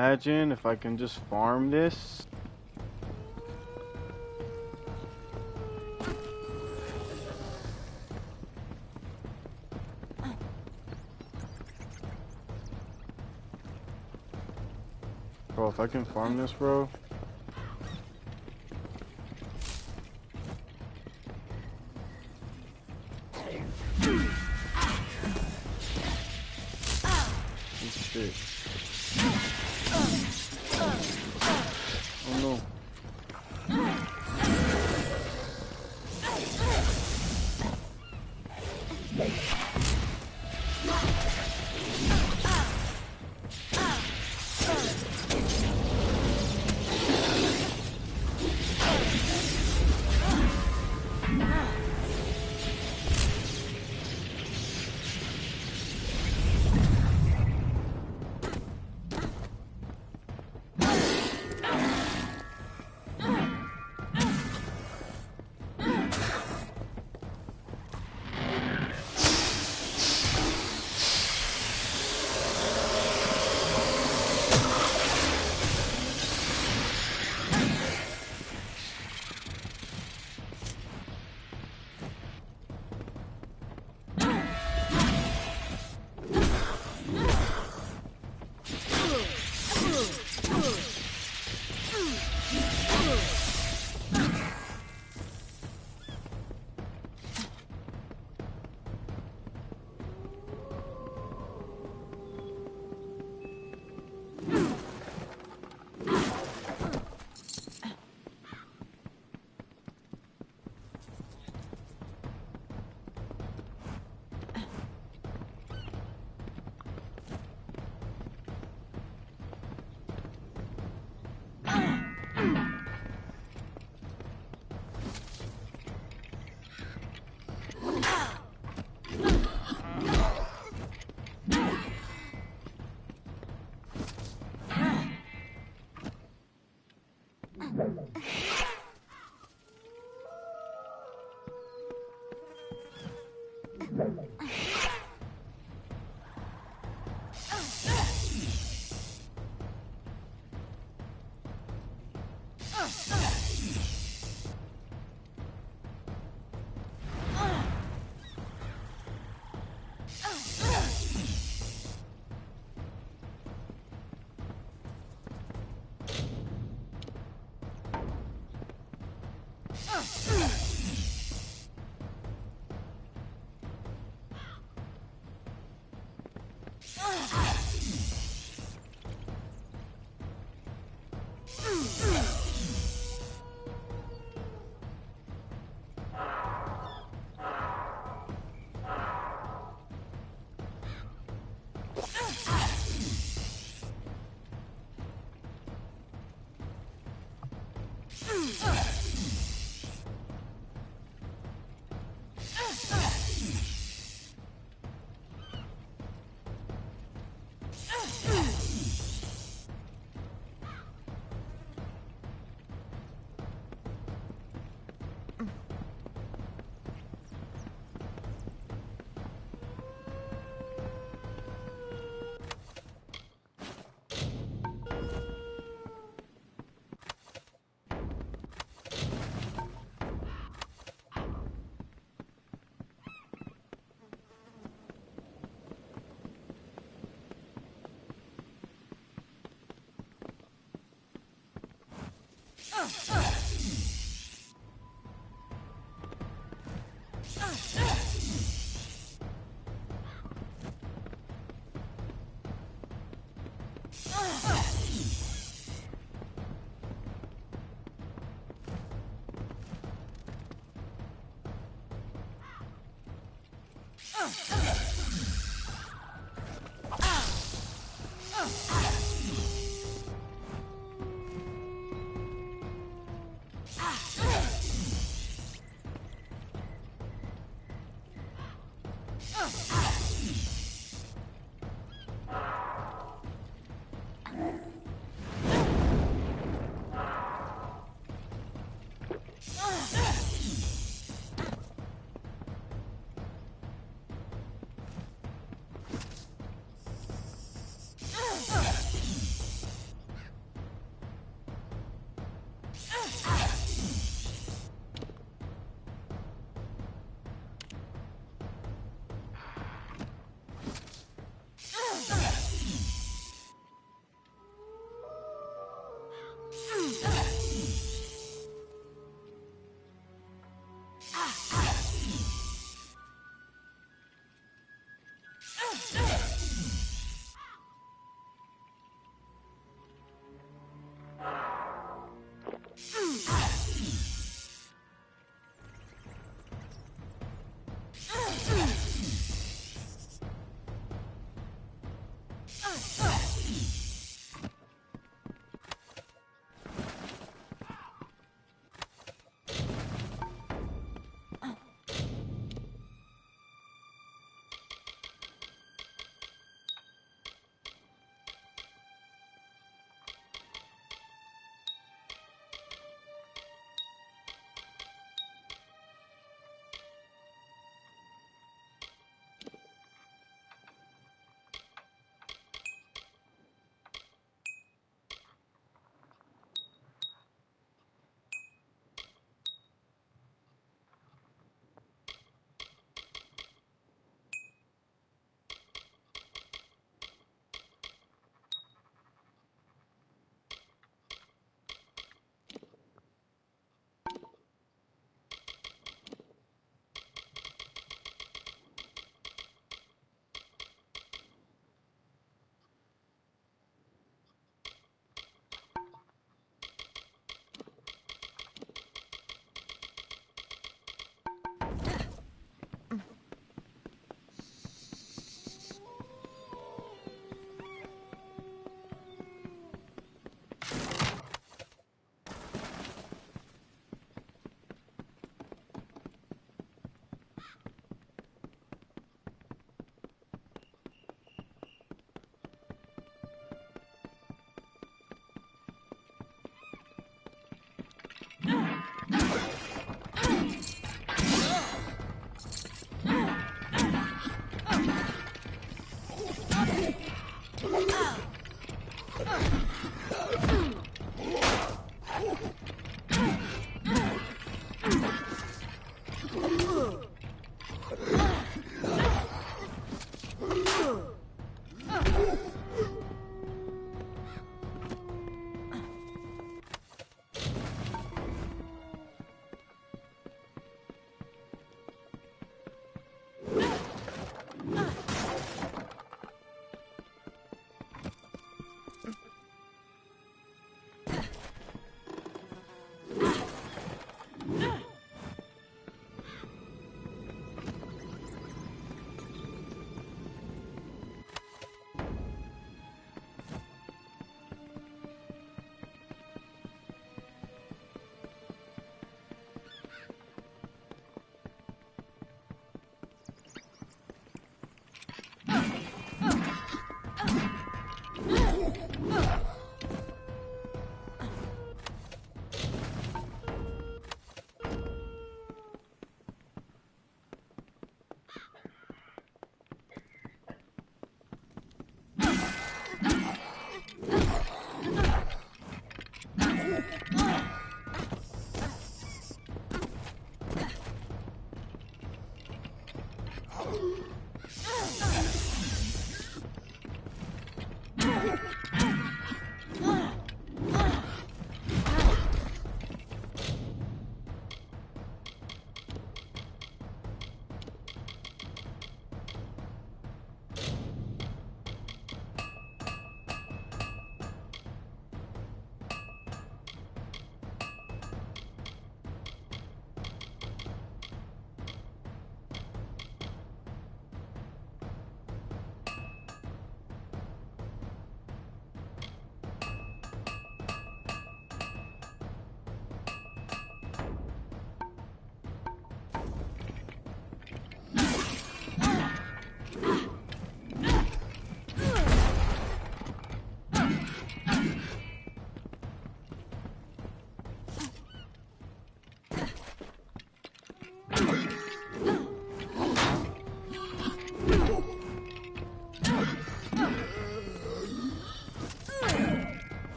Imagine if I can just farm this. Bro, if I can farm this, bro. Shit. Oh no.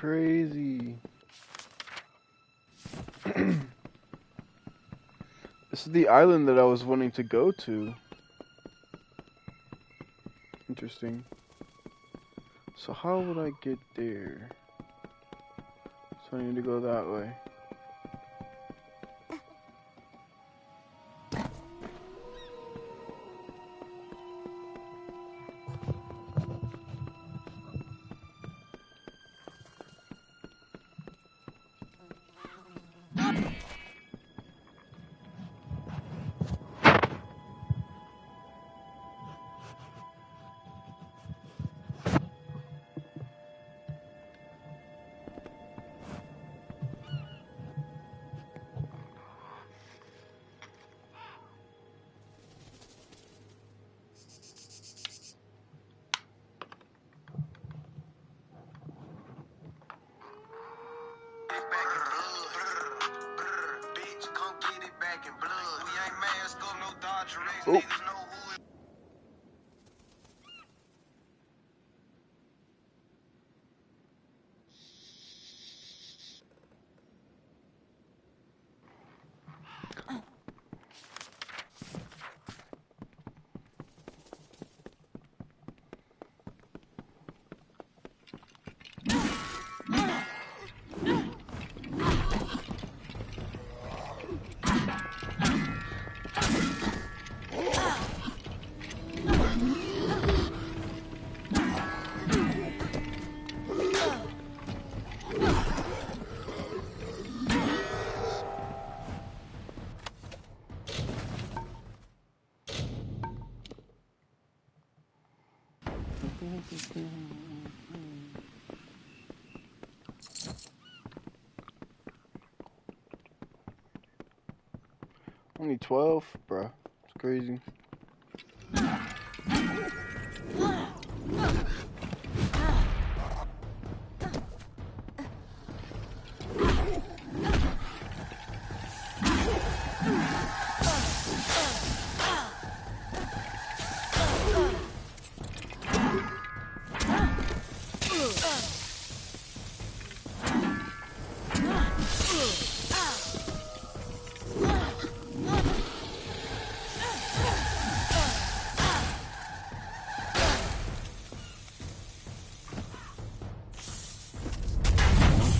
crazy. This is the island that I was wanting to go to. Interesting. So how would I get there? So I need to go that way. Oh. Only 12, bruh. It's crazy.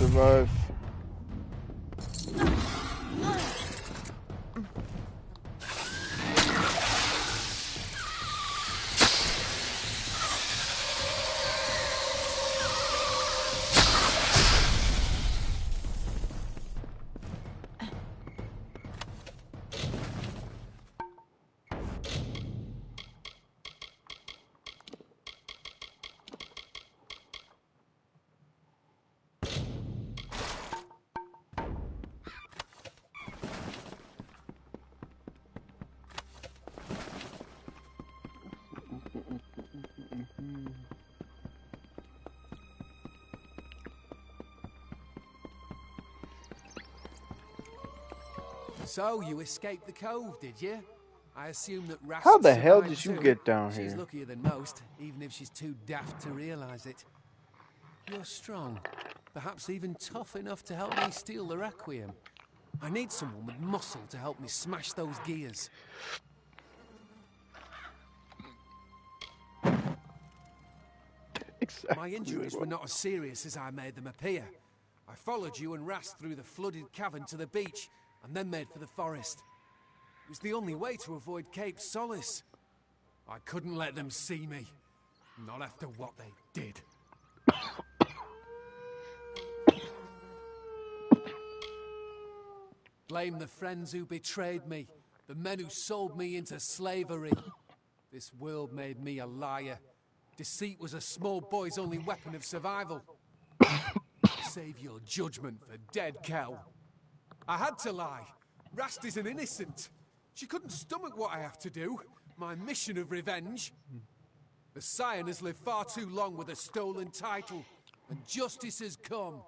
Survive. So, you escaped the cove, did you? I assume that Rast How the hell survived did you too. get down She's here? luckier than most, even if she's too daft to realize it. You're strong, perhaps even tough enough to help me steal the Requiem. I need someone with muscle to help me smash those gears. Exactly. My injuries were not as serious as I made them appear. I followed you and Rast through the flooded cavern to the beach, and then made for the forest. It was the only way to avoid Cape Solace. I couldn't let them see me. Not after what they did. Blame the friends who betrayed me, the men who sold me into slavery. This world made me a liar. Deceit was a small boy's only weapon of survival. Save your judgment for dead Kel. I had to lie. Rast isn't innocent. She couldn't stomach what I have to do. My mission of revenge. The Scion has lived far too long with a stolen title, and justice has come.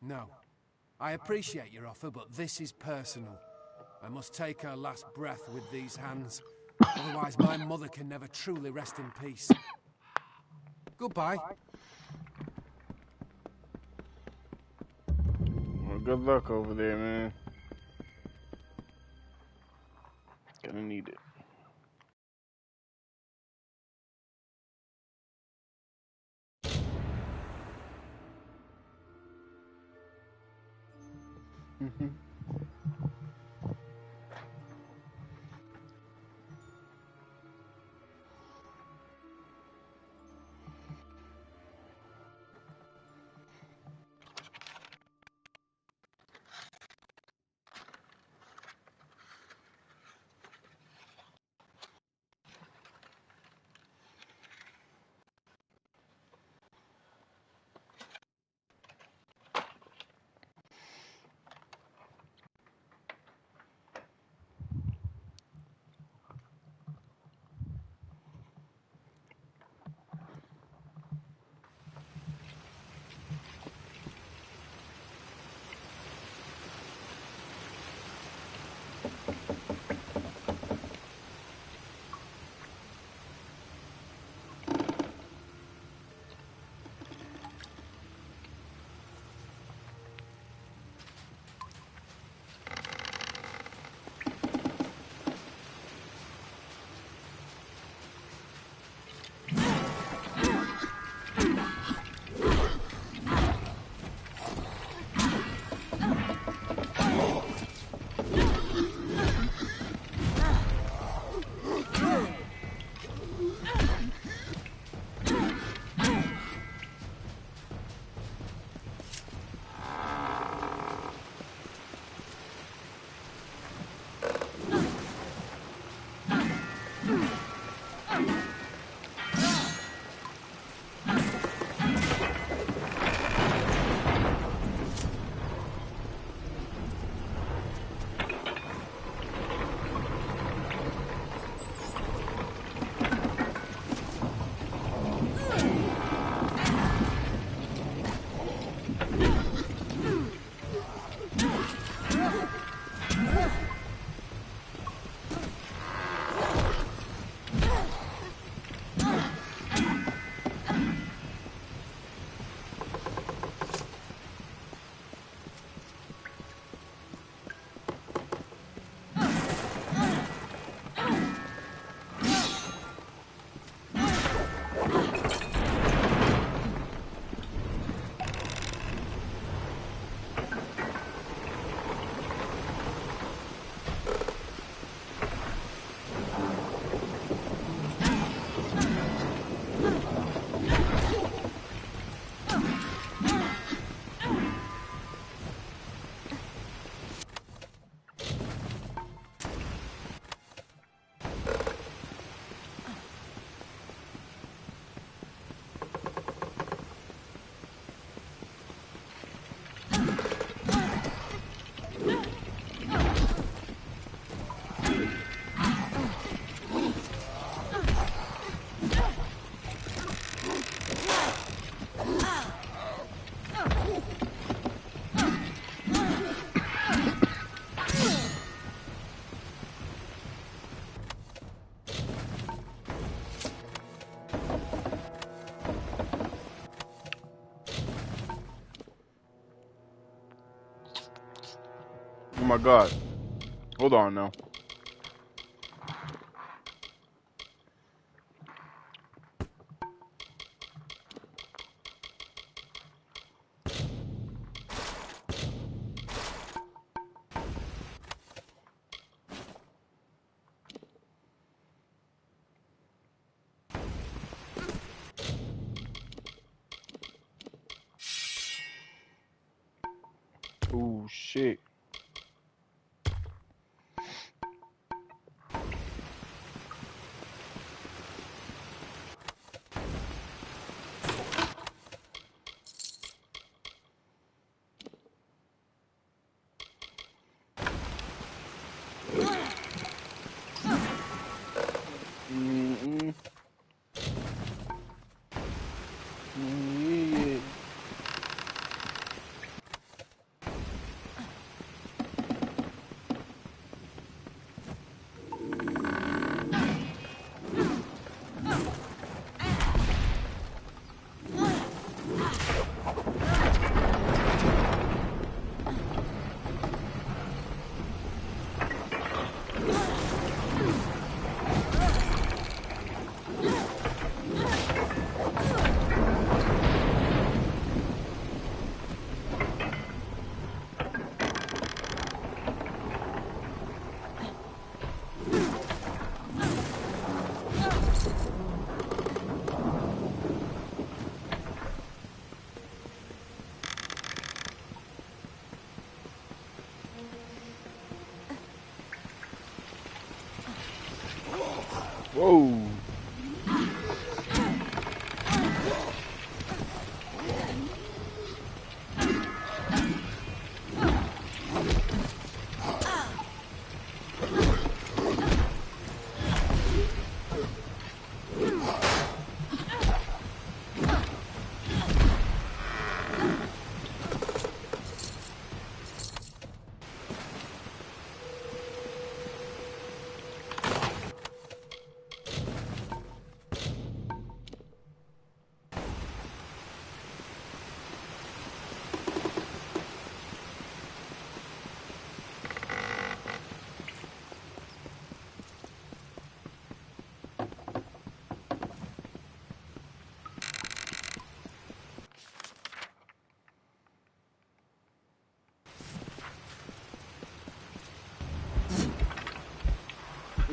No. I appreciate your offer, but this is personal. I must take her last breath with these hands. Otherwise, my mother can never truly rest in peace. Goodbye. Well, good luck over there, man. Gonna need it. Oh my god. Hold on now. Oh shit. Whoa.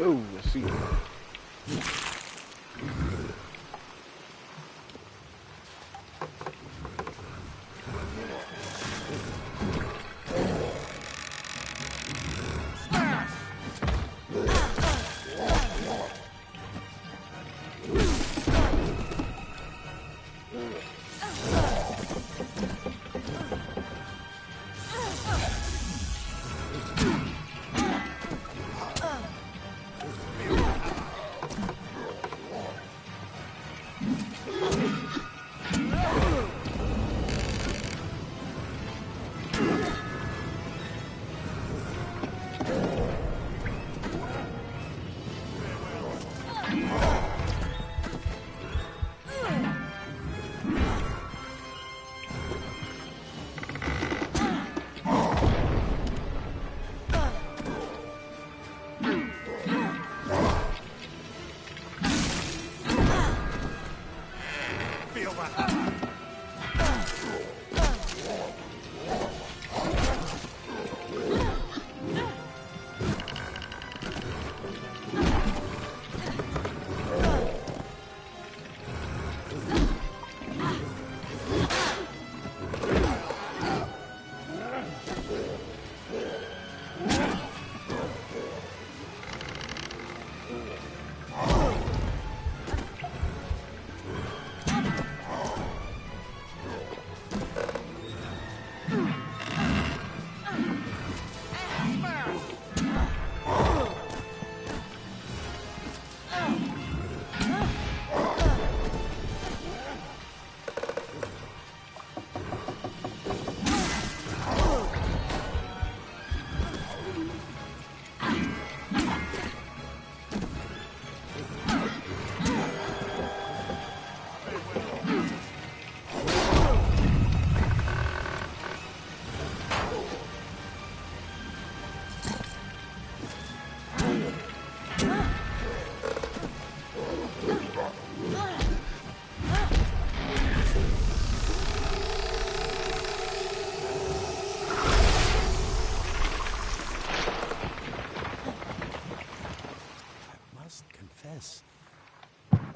Oh, I see.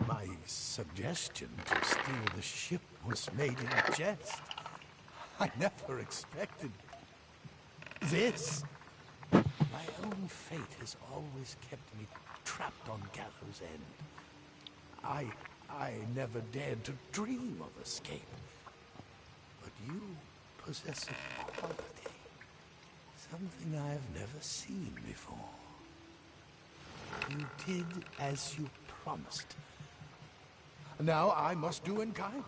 My suggestion to steal the ship was made in jest. I never expected this. My own fate has always kept me trapped on Gallows End. I never dared to dream of escape. But you possess a quality, something I've never seen before. You did as you promised. Now I must do in kind.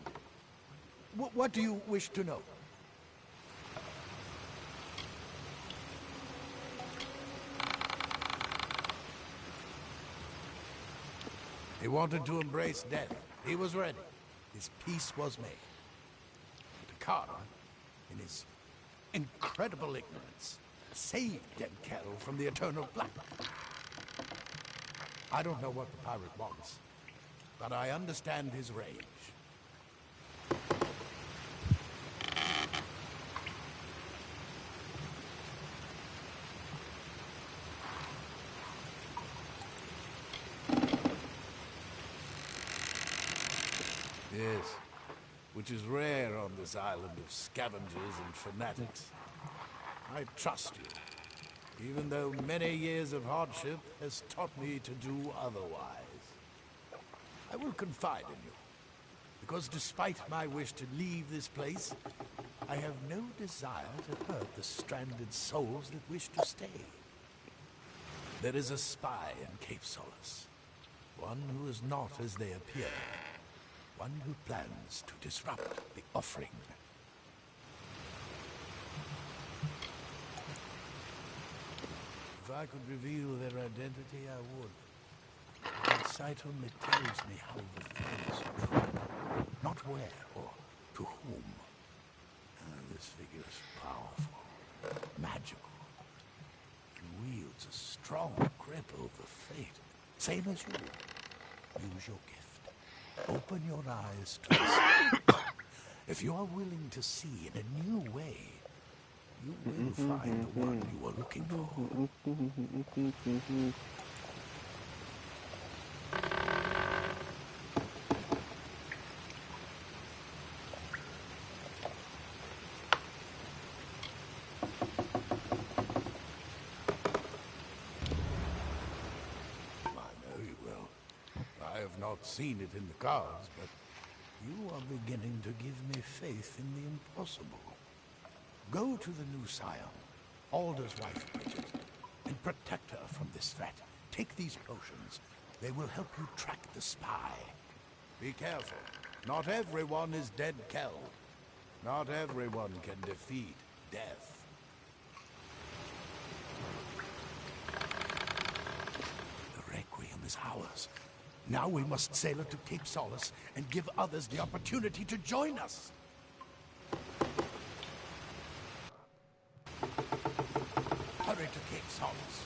What do you wish to know? He wanted to embrace death. He was ready. His peace was made. But Akara, in his incredible ignorance, saved Denkel from the eternal black. I don't know what the pirate wants, but I understand his rage. Yes, which is rare on this island of scavengers and fanatics. I trust you, even though many years of hardship has taught me to do otherwise. I will confide in you, because despite my wish to leave this place, I have no desire to hurt the stranded souls that wish to stay. There is a spy in Cape Solace, one who is not as they appear, one who plans to disrupt the offering. If I could reveal their identity, I would. The sight only tells me how the threads travel, not where or to whom. This figure is powerful, magical, and wields a strong grip over fate. Same as you. Use your gift. Open your eyes to the stars. If you are willing to see in a new way, you will find the one you are looking for. I have not seen it in the cards, but you are beginning to give me faith in the impossible. Go to the new scion, Alder's wife, Bridget, and protect her from this threat. Take these potions. They will help you track the spy. Be careful. Not everyone is dead Kell. Not everyone can defeat death. The Requiem is ours. Now we must sail it to Cape Solace and give others the opportunity to join us. Hurry to Cape Solace.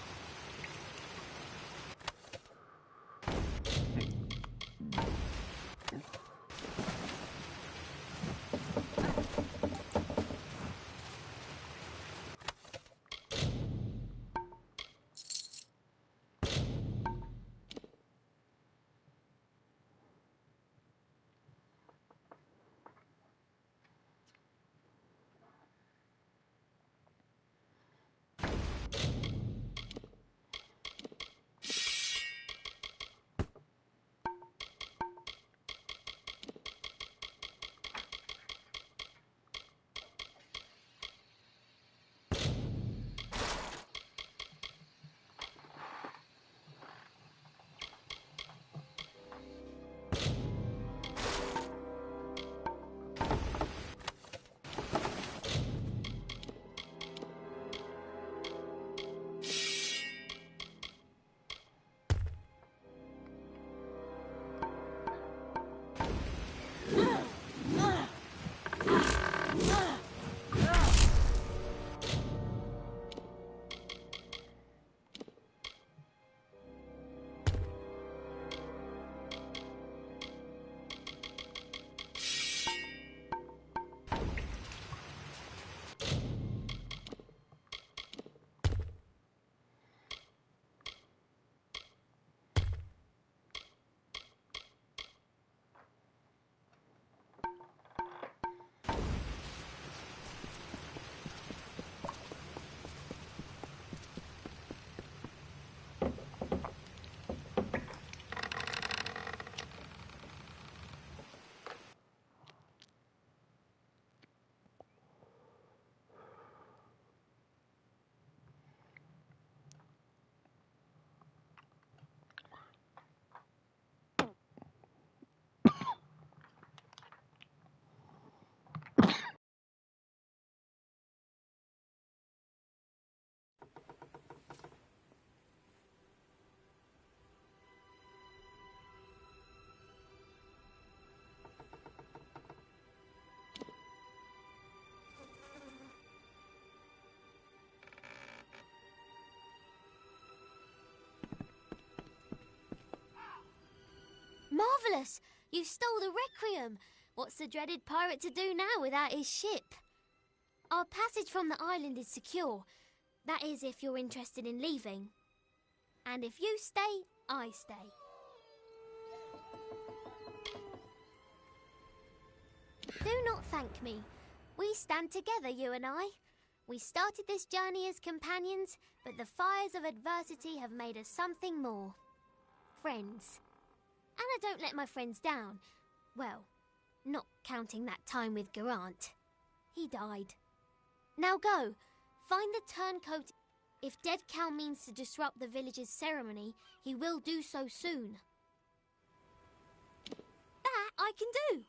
Marvellous! You stole the Requiem. What's the dreaded pirate to do now without his ship? Our passage from the island is secure. That is, if you're interested in leaving. And if you stay, I stay. Do not thank me. We stand together, you and I. We started this journey as companions, but the fires of adversity have made us something more. Friends. I don't let my friends down. Well, not counting that time with Geraint. He died. Now go. Find the turncoat. If Dead Cow means to disrupt the village's ceremony, he will do so soon. That I can do.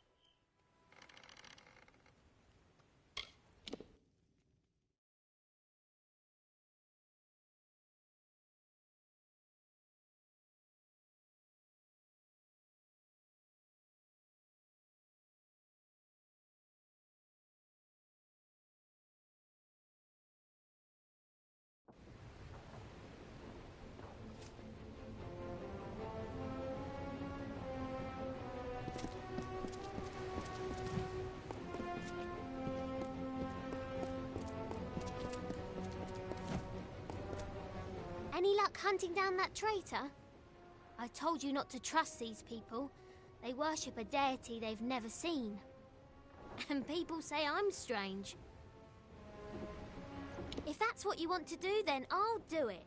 Any luck hunting down that traitor? I told you not to trust these people. They worship a deity they've never seen. And people say I'm strange. If that's what you want to do, then I'll do it.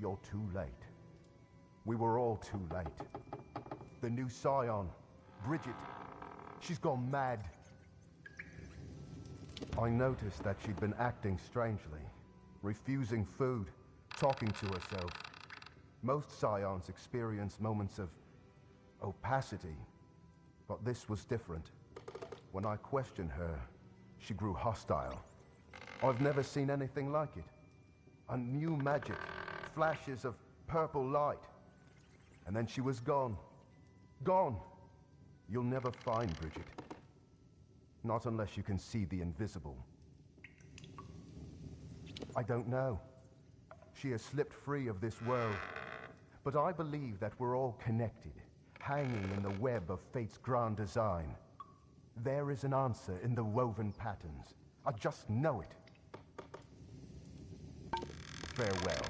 You're too late. We were all too late. The new Scion, Bridget, she's gone mad. I noticed that she'd been acting strangely, refusing food, talking to herself. Most Scions experience moments of opacity, but this was different. When I questioned her, she grew hostile. I've never seen anything like it. A new magic, flashes of purple light. And then she was gone. Gone. You'll never find Bridget. Not unless you can see the invisible. I don't know. She has slipped free of this world. But I believe that we're all connected, hanging in the web of fate's grand design. There is an answer in the woven patterns. I just know it. Farewell.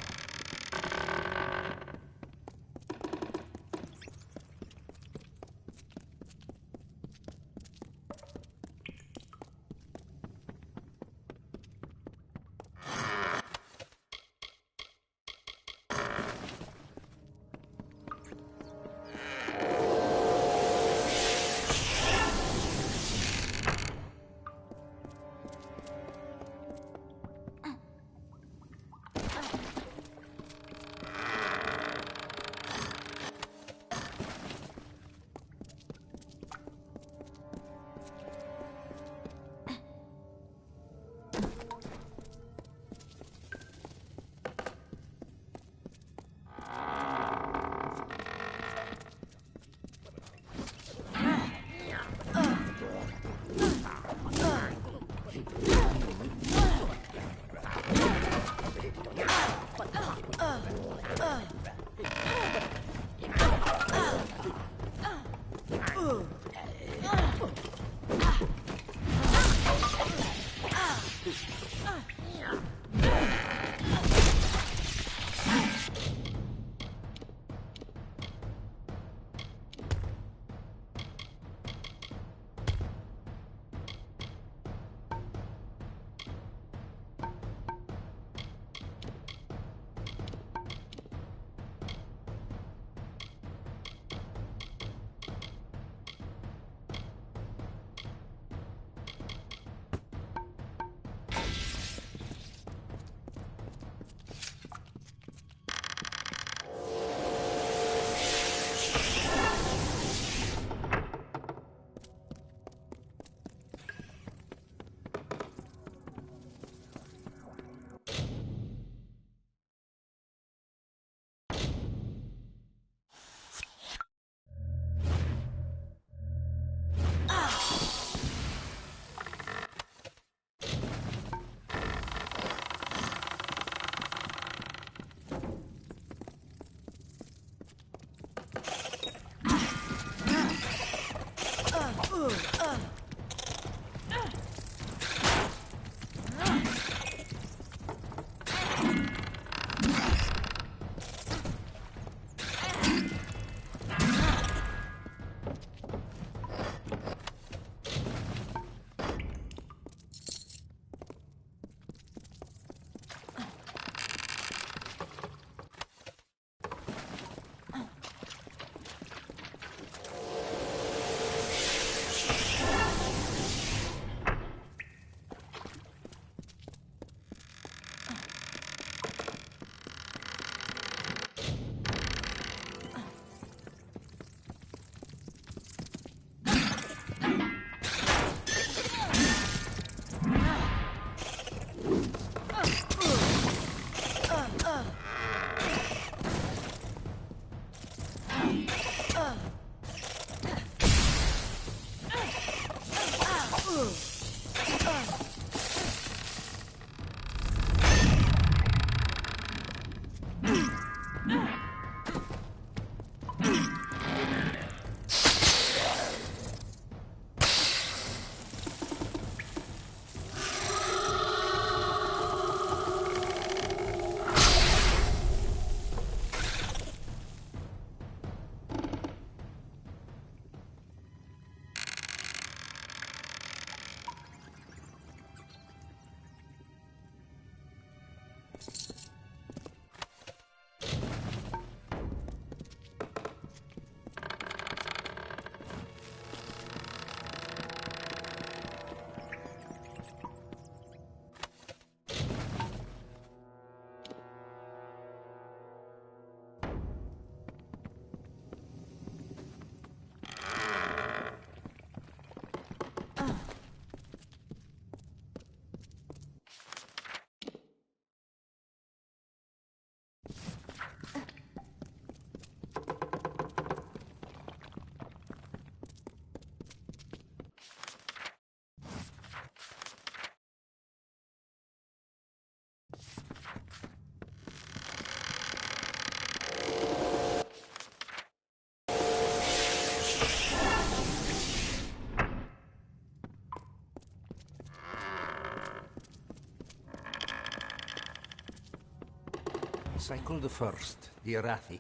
Cycle the First, the Arathi.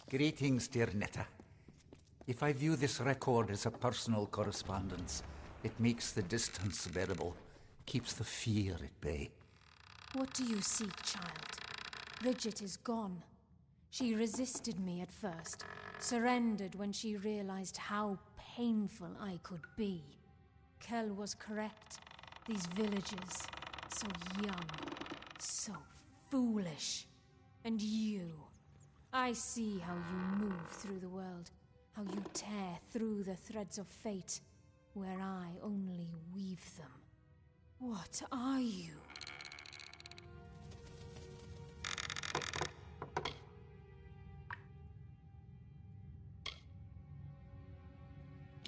Greetings, dear Netta. If I view this record as a personal correspondence, it makes the distance bearable, keeps the fear at bay. What do you seek, child? Bridget is gone. She resisted me at first, surrendered when she realized how painful I could be. Kel was correct. These villagers, so young, so foolish. And you, I see how you move through the world, how you tear through the threads of fate, where I only weave them. What are you?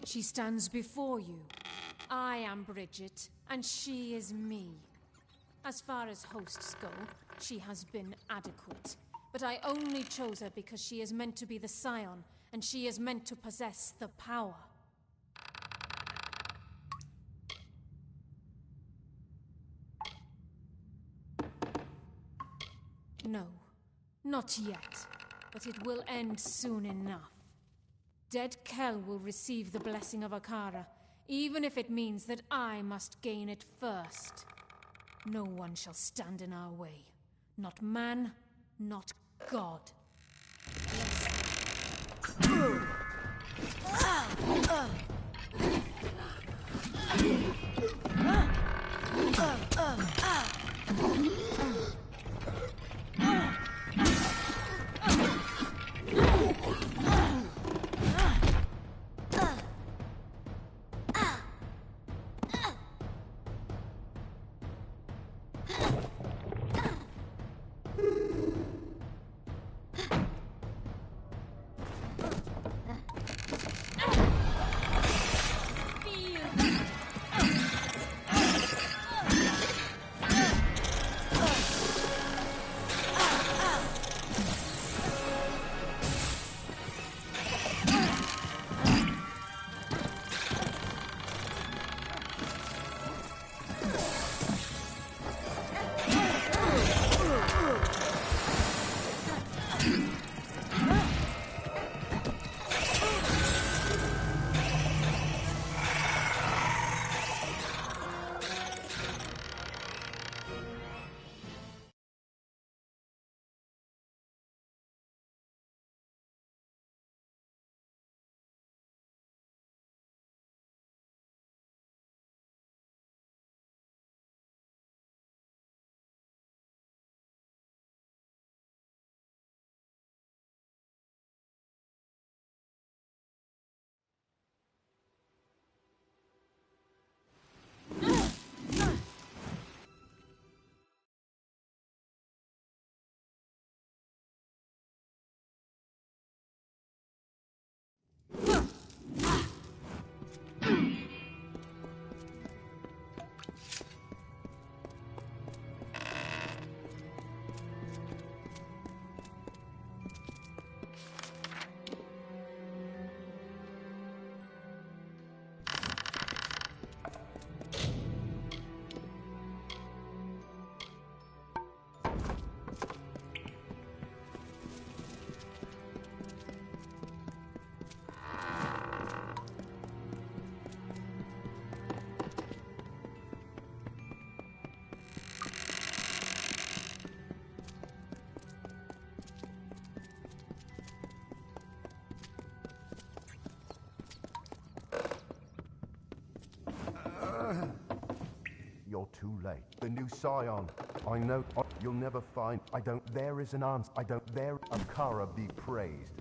She stands before you. I am Bridget, and she is me. As far as hosts go, she has been adequate. But I only chose her because she is meant to be the scion, and she is meant to possess the power. No, not yet. But it will end soon enough. Dead Kel will receive the blessing of Akara, even if it means that I must gain it first. No one shall stand in our way. Not man, not God. You're too late. The new scion. I know you'll never find. I don't. There is an answer. I don't. There. Akara be praised.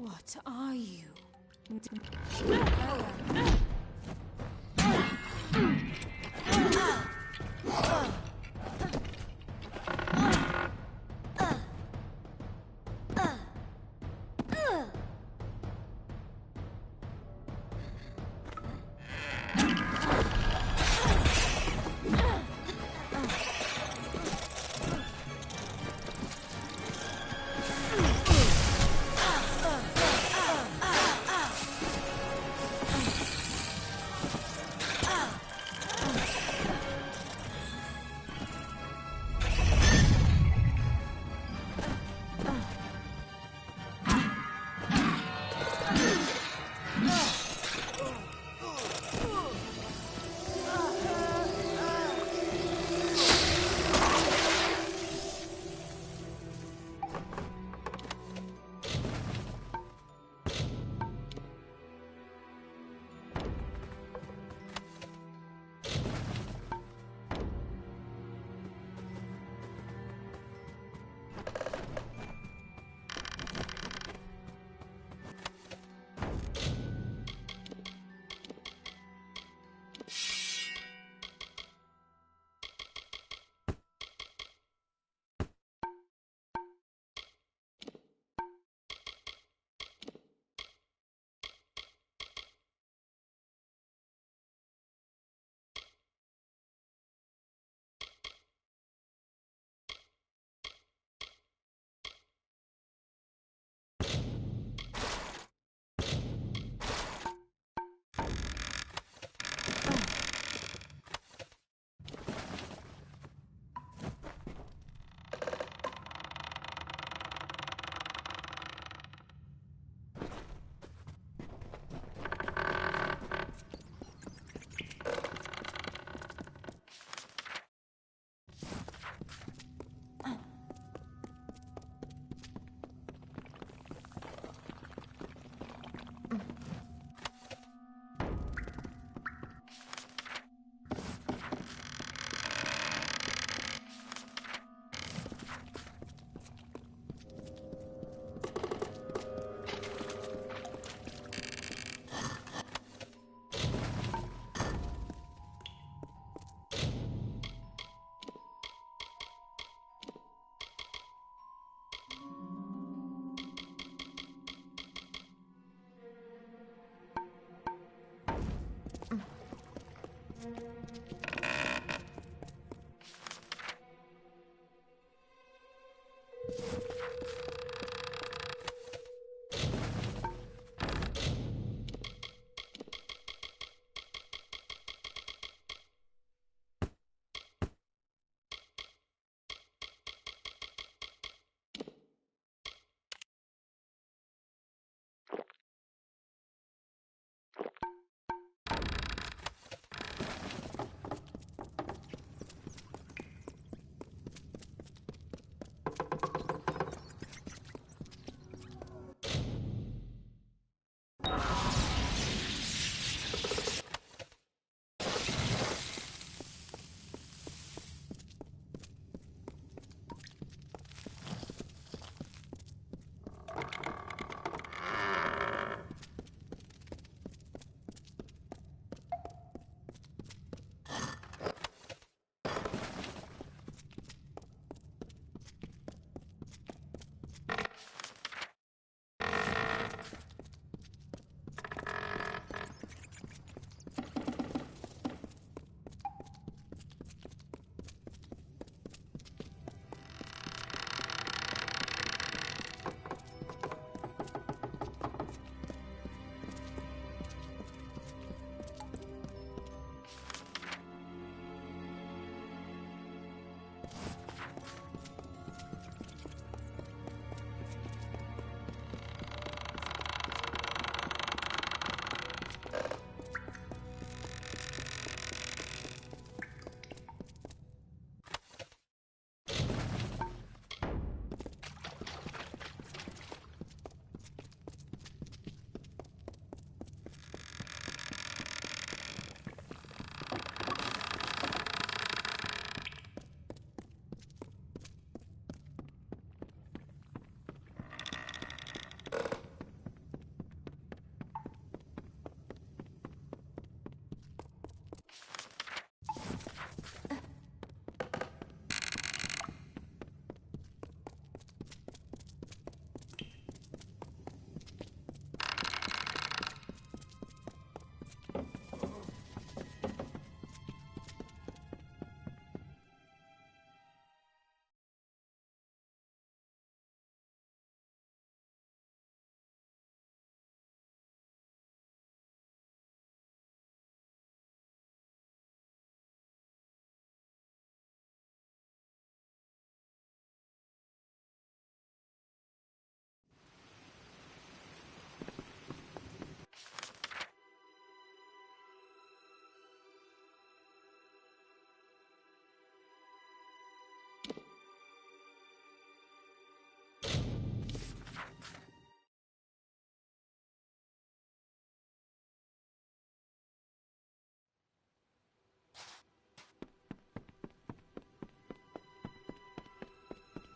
What are you?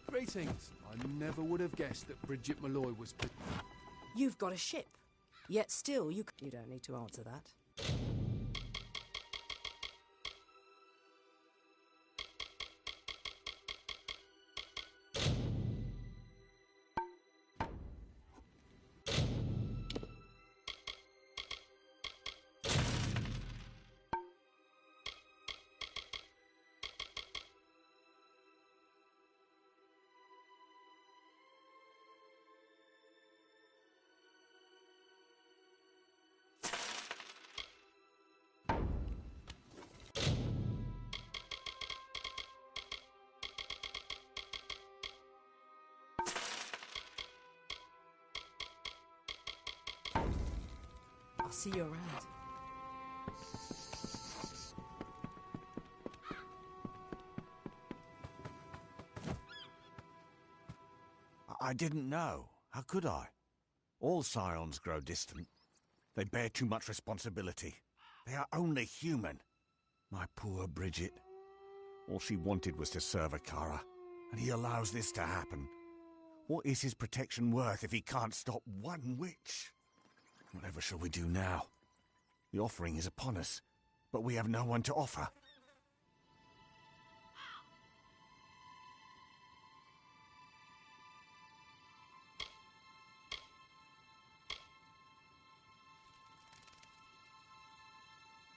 Greetings. I never would have guessed that Bridget Malloy was... You've got a ship. Yet still, you don't need to answer that. I'll see you around. I didn't know. How could I? All scions grow distant. They bear too much responsibility. They are only human. My poor Bridget. All she wanted was to serve Akara, and he allows this to happen. What is his protection worth if he can't stop one witch? Whatever shall we do now? The offering is upon us, but we have no one to offer.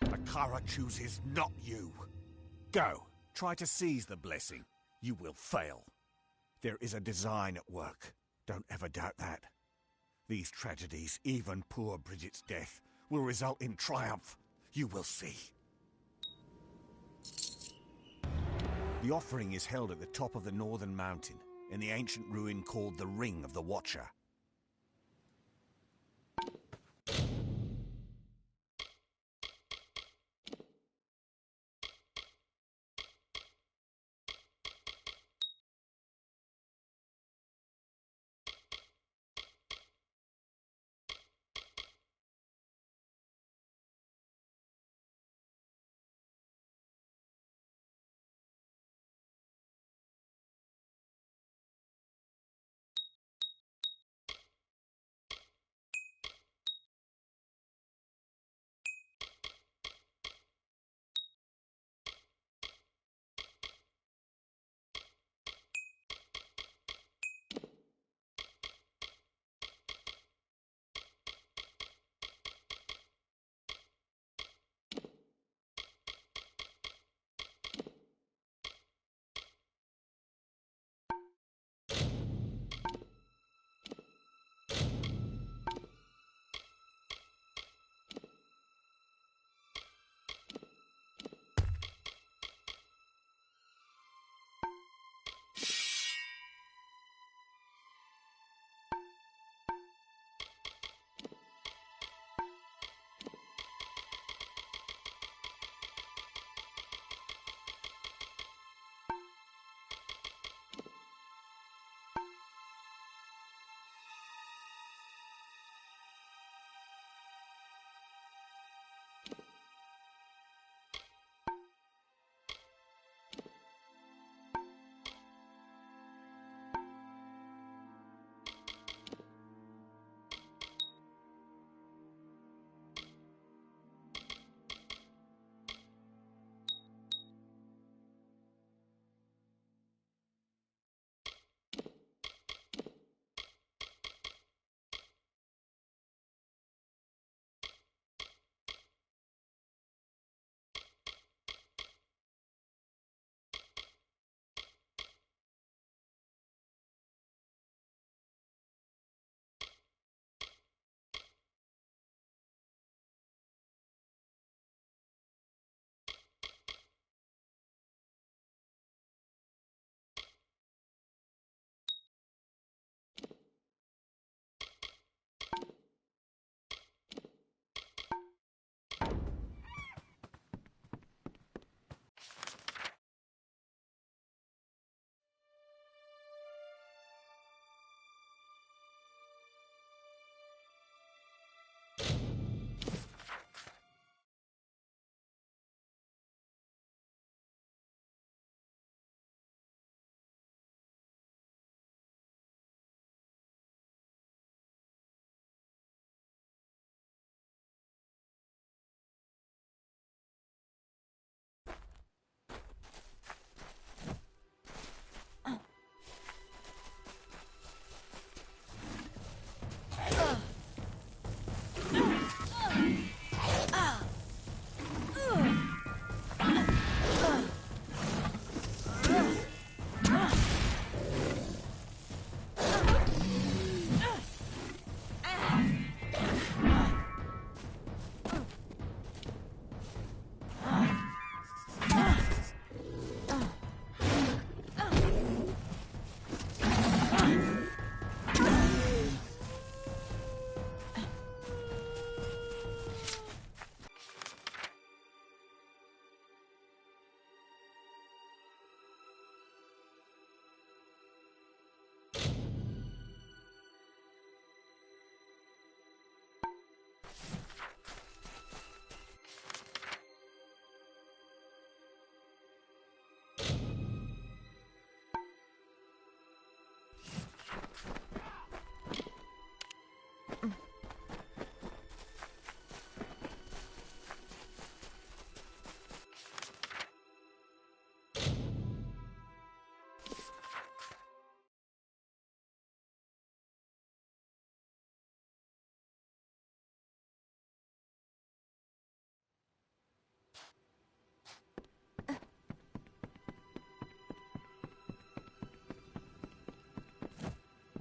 Akara chooses not you. Go, try to seize the blessing. You will fail. There is a design at work. Don't ever doubt that. These tragedies, even poor Bridget's death, will result in triumph. You will see. The offering is held at the top of the northern mountain, in the ancient ruin called the Ring of the Watcher.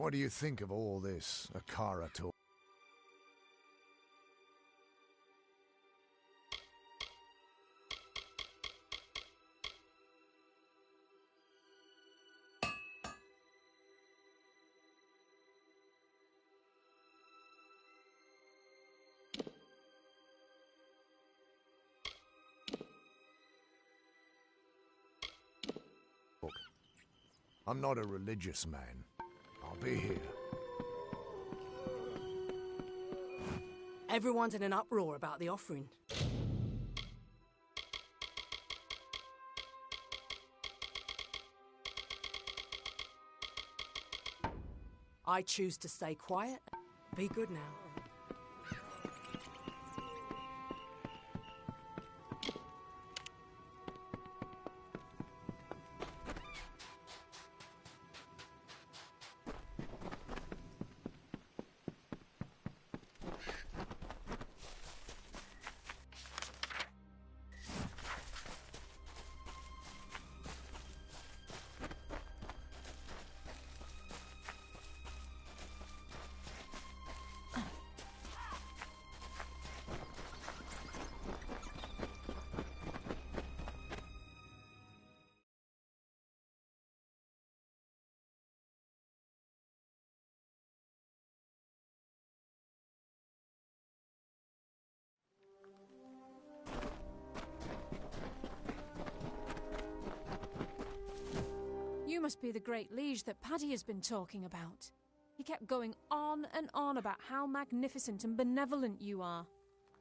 What do you think of all this, Akara talk? I'm not a religious man. I'll be here. Everyone's in an uproar about the offering. I choose to stay quiet. Be good now. You must be the great liege that Paddy has been talking about. He kept going on and on about how magnificent and benevolent you are.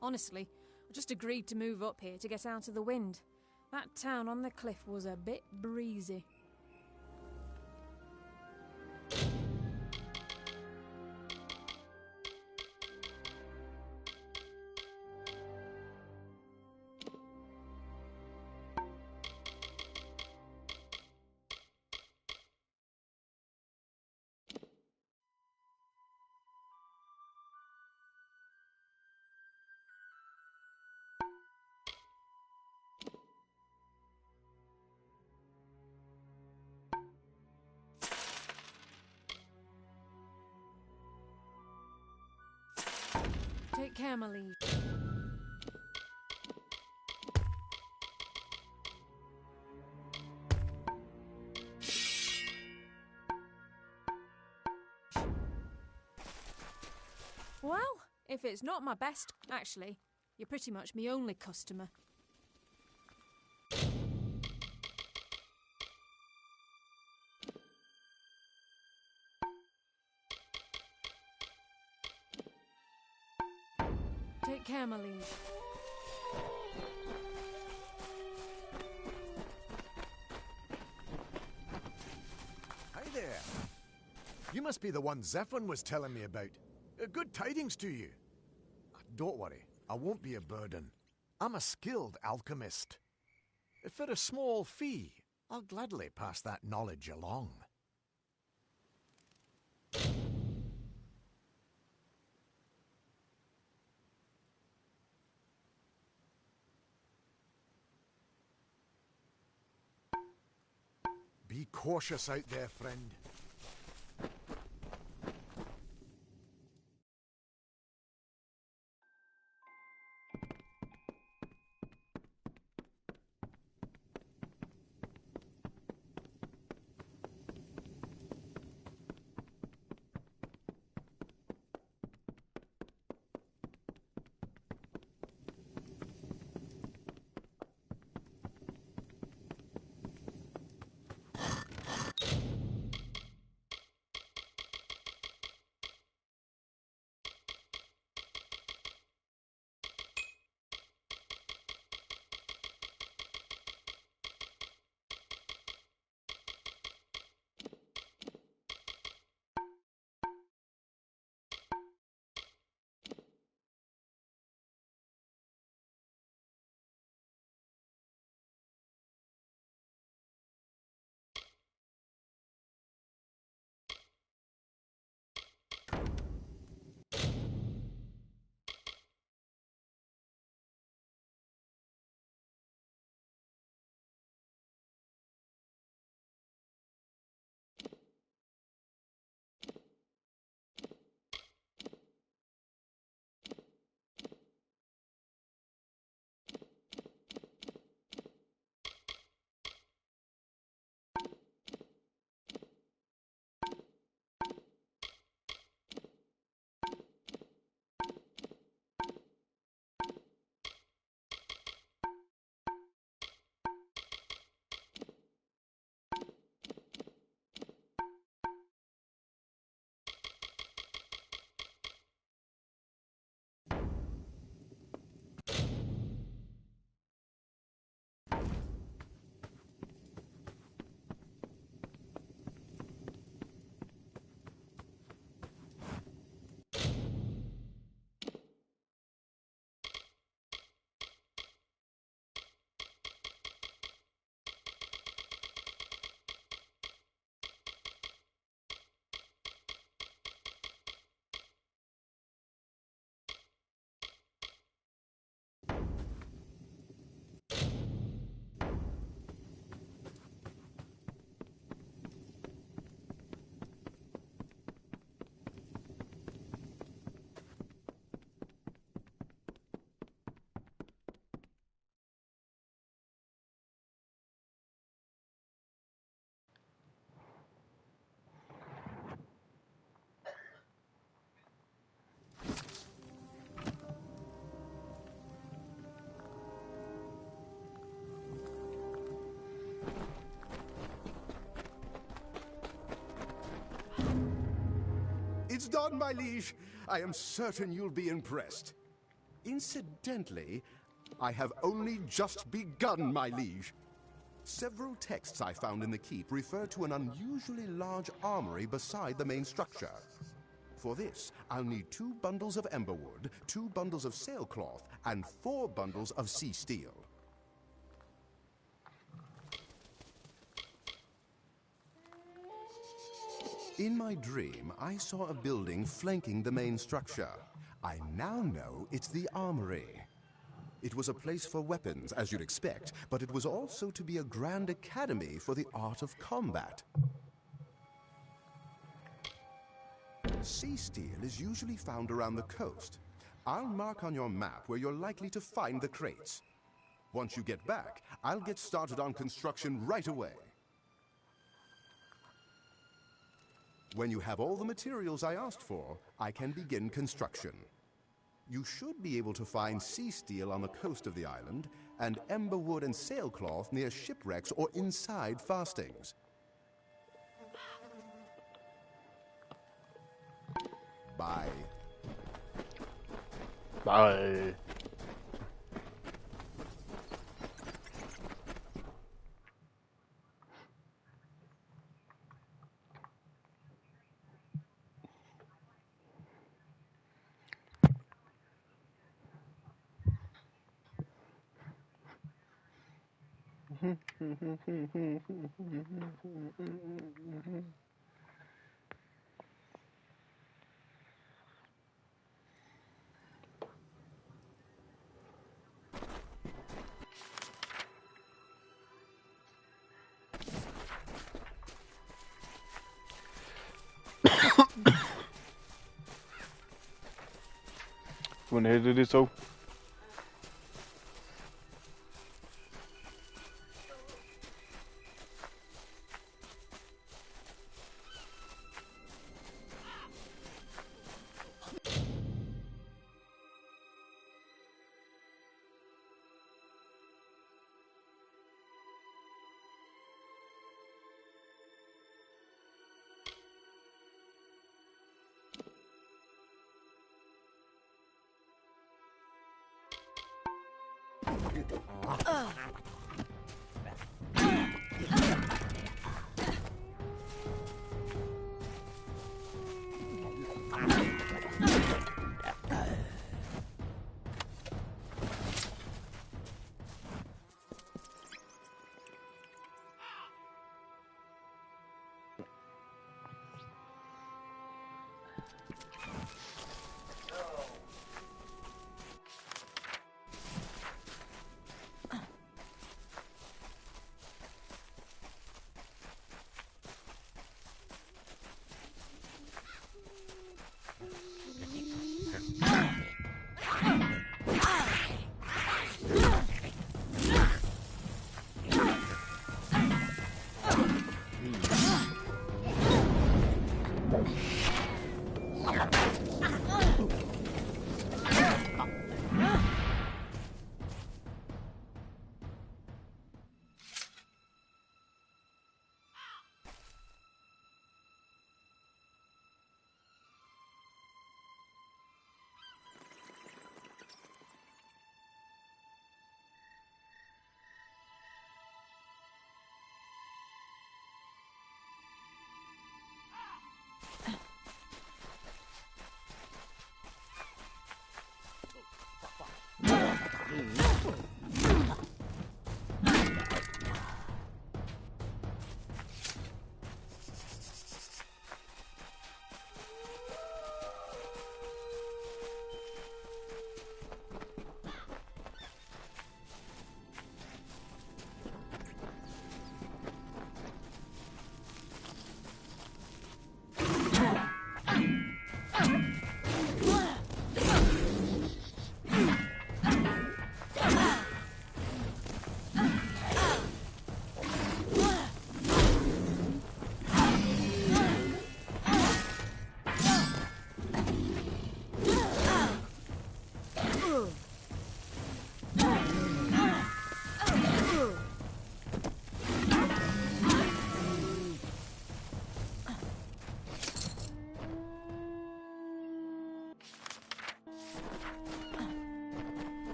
Honestly, I just agreed to move up here to get out of the wind. That town on the cliff was a bit breezy. Take care, my liege. Well, if it's not my best, actually, you're pretty much my only customer. Take care, my liege. Hi there. You must be the one Zephyr was telling me about. Good tidings to you. Don't worry, I won't be a burden. I'm a skilled alchemist. For a small fee, I'll gladly pass that knowledge along. Be cautious out there, friend. It's done, my liege. I am certain you'll be impressed. Incidentally, I have only just begun, my liege. Several texts I found in the keep refer to an unusually large armory beside the main structure. For this, I'll need 2 bundles of emberwood, 2 bundles of sailcloth, and 4 bundles of sea steel. In my dream, I saw a building flanking the main structure. I now know it's the armory. It was a place for weapons, as you'd expect, but it was also to be a grand academy for the art of combat. Sea steel is usually found around the coast. I'll mark on your map where you're likely to find the crates. Once you get back, I'll get started on construction right away. When you have all the materials I asked for, I can begin construction. You should be able to find sea steel on the coast of the island, and emberwood and sailcloth near shipwrecks or inside fastings. Bye. Bye. Wanna head to this though? Ugh.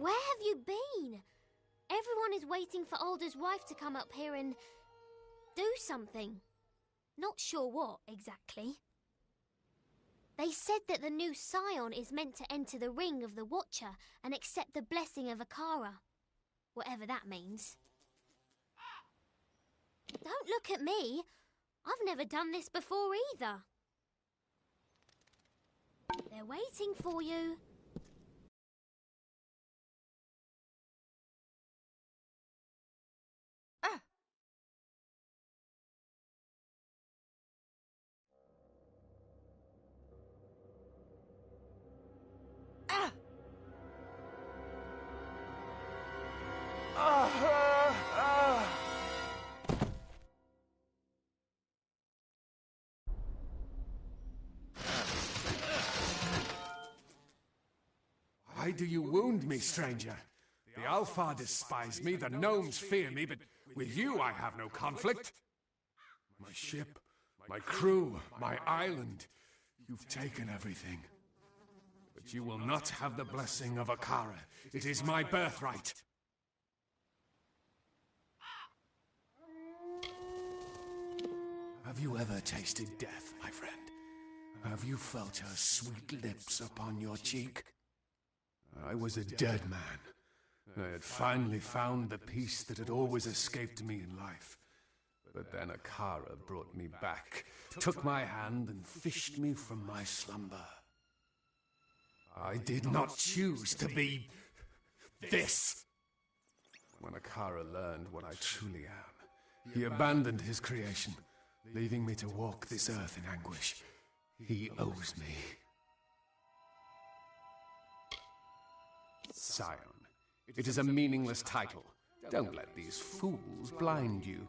Where have you been? Everyone is waiting for Alder's wife to come up here and do something. Not sure what, exactly. They said that the new scion is meant to enter the ring of the Watcher and accept the blessing of Akara. Whatever that means. Don't look at me. I've never done this before either. They're waiting for you. Why do you wound me, stranger? The Alpha despise me, the gnomes fear me, but with you I have no conflict. My ship, my crew, my island, you've taken everything. But you will not have the blessing of Akara. It is my birthright. Have you ever tasted death, my friend? Have you felt her sweet lips upon your cheek? I was a dead man. I had finally found the peace that had always escaped me in life. But then Akara brought me back, took my hand and fished me from my slumber. I did not choose to be this. When Akara learned what I truly am, he abandoned his creation, leaving me to walk this earth in anguish. He owes me. Scion. It is a meaningless title. Don't let these fools blind you.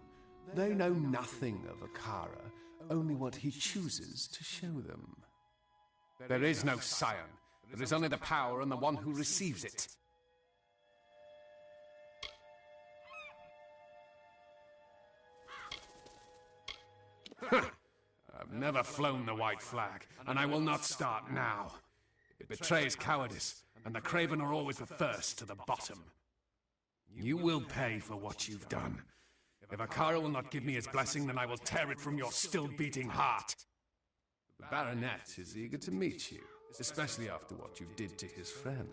They know nothing of Akara, only what he chooses to show them. There is no Scion. There is only the power and the one who receives it. I've never flown the white flag, and I will not start now. It betrays cowardice, and the craven are always the first to the bottom. You will pay for what you've done. If Akara will not give me his blessing, then I will tear it from your still-beating heart. The Baronet is eager to meet you, especially after what you did to his friends.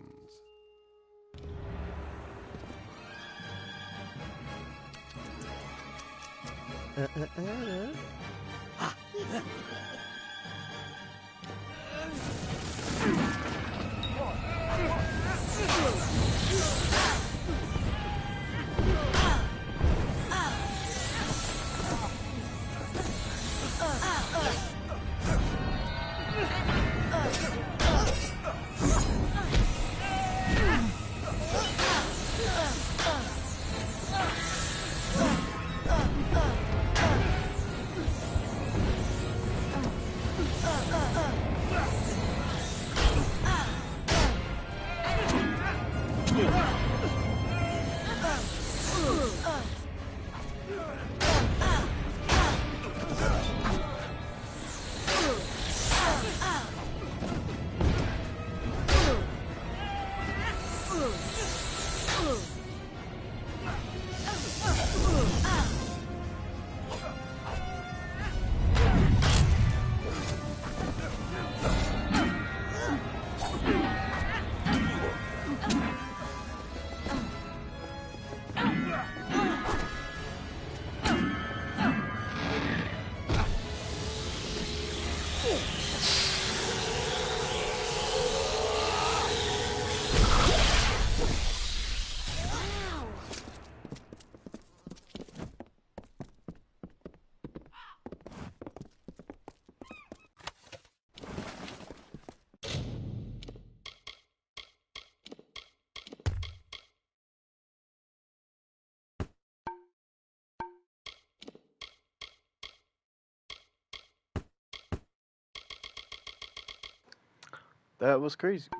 That was crazy.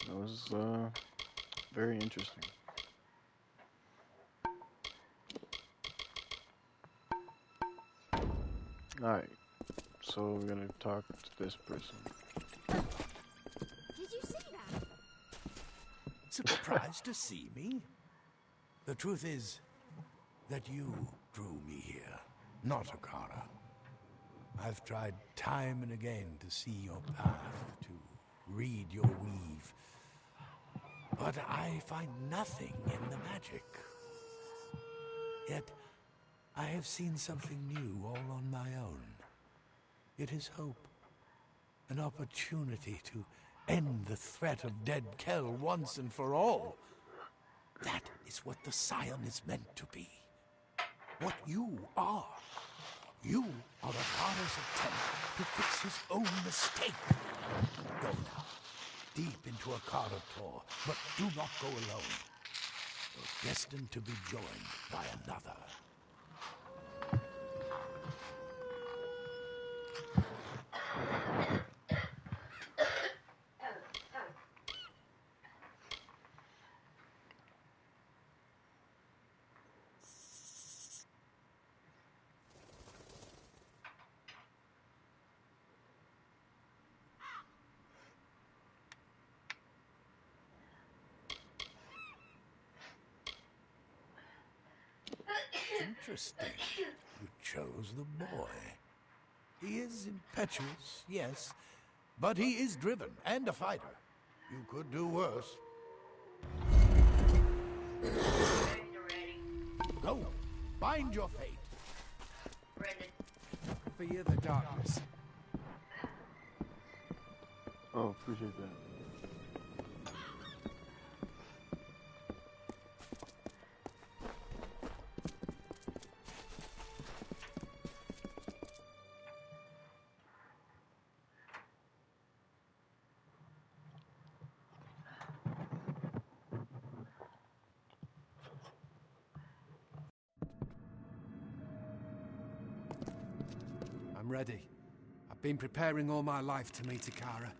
That was very interesting. Alright, so we're gonna talk to this person. Did you see that? Surprised to see me? The truth is that you drew me here, not Akara. I've tried time and again to see your path, to read your weave, but I find nothing in the magic. Yet, I have seen something new all on my own. It is hope, an opportunity to end the threat of dead Kell once and for all. That is what the Scion is meant to be. What you are. You are Akara's attempt to fix his own mistake. Go now, deep into Akara Tor, but do not go alone. You're destined to be joined by another. Interesting. You chose the boy. He is impetuous, yes, but he is driven and a fighter. You could do worse. Go, find your fate. Fear the darkness. Oh, appreciate that. I'm ready. I've been preparing all my life to meet Akara.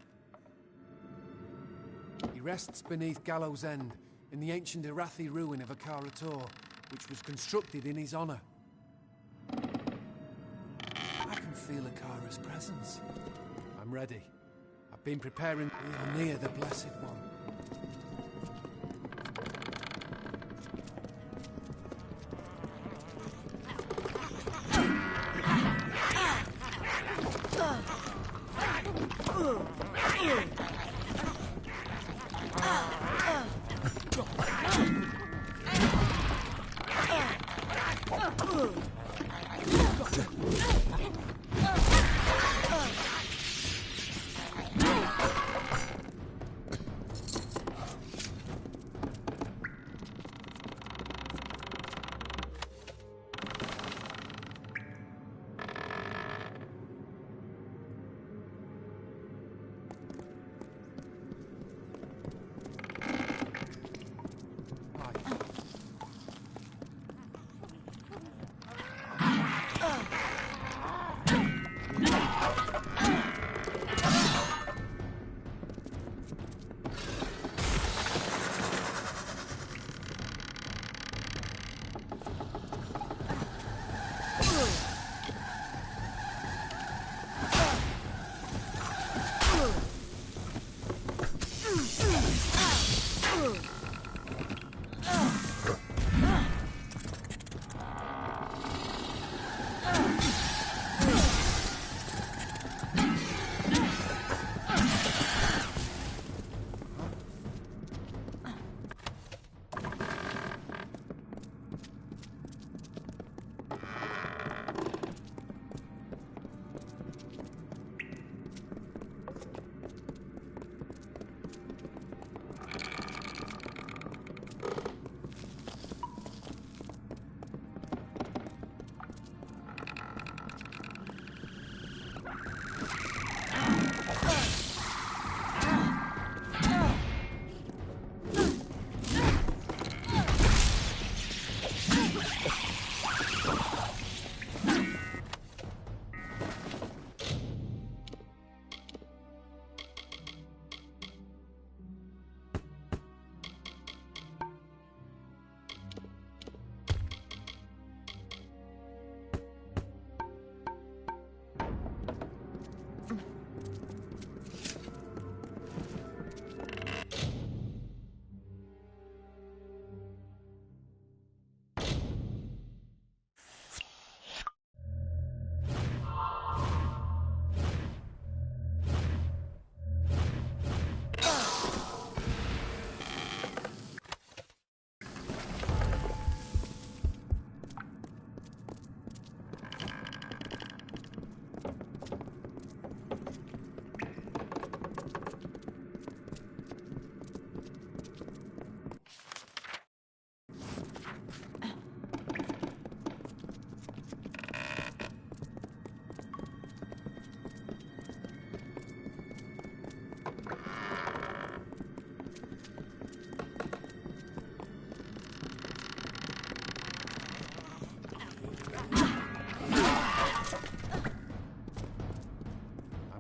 He rests beneath Gallows End, in the ancient Irathi ruin of Akara Tor, which was constructed in his honor. I can feel Akara's presence. I'm ready. I've been preparing. We are near the Blessed One.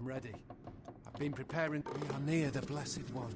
Ready. I've been preparing. We are near the Blessed One.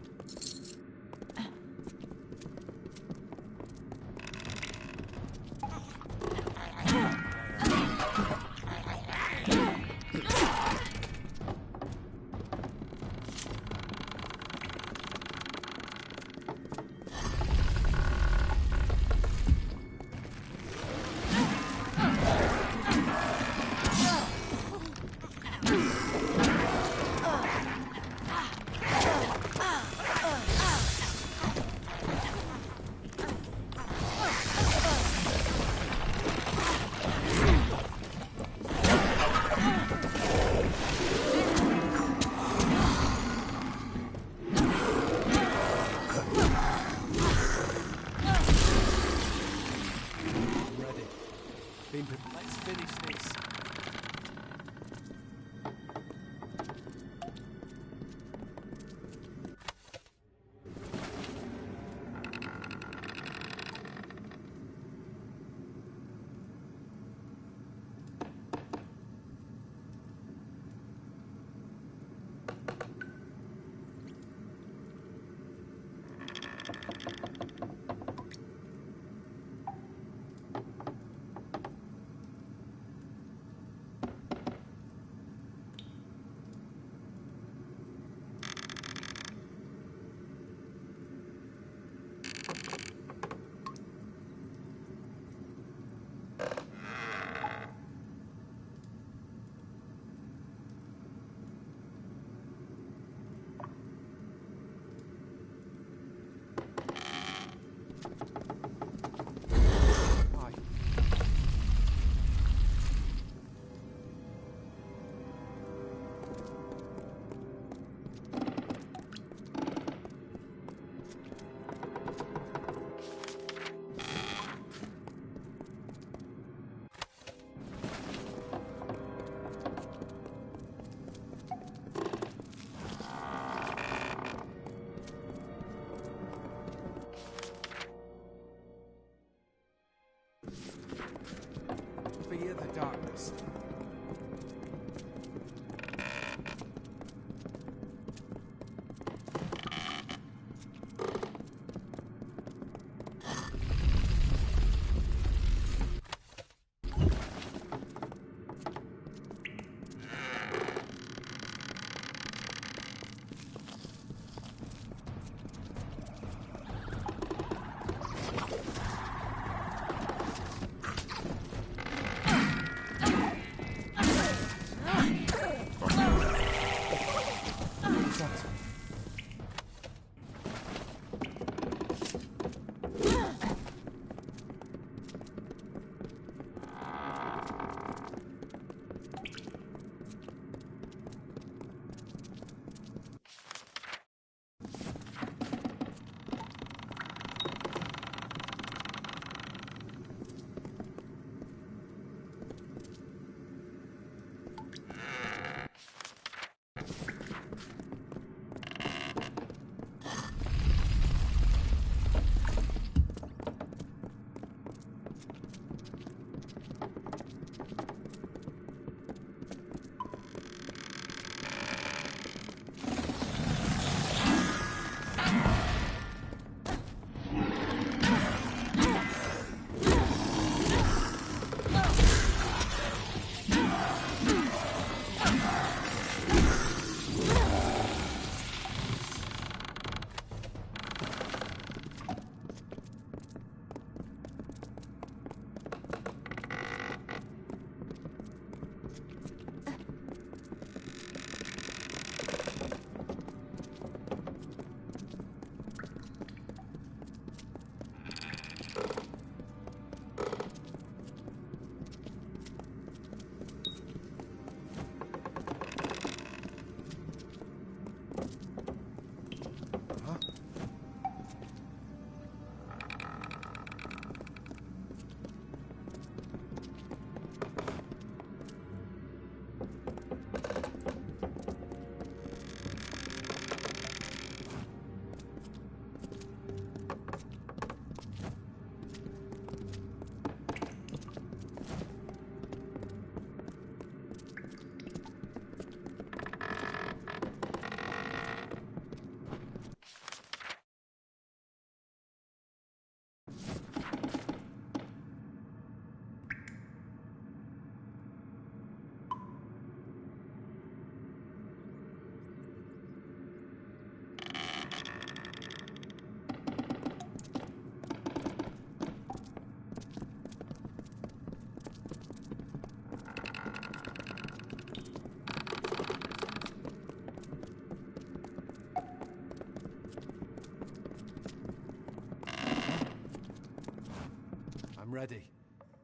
ready.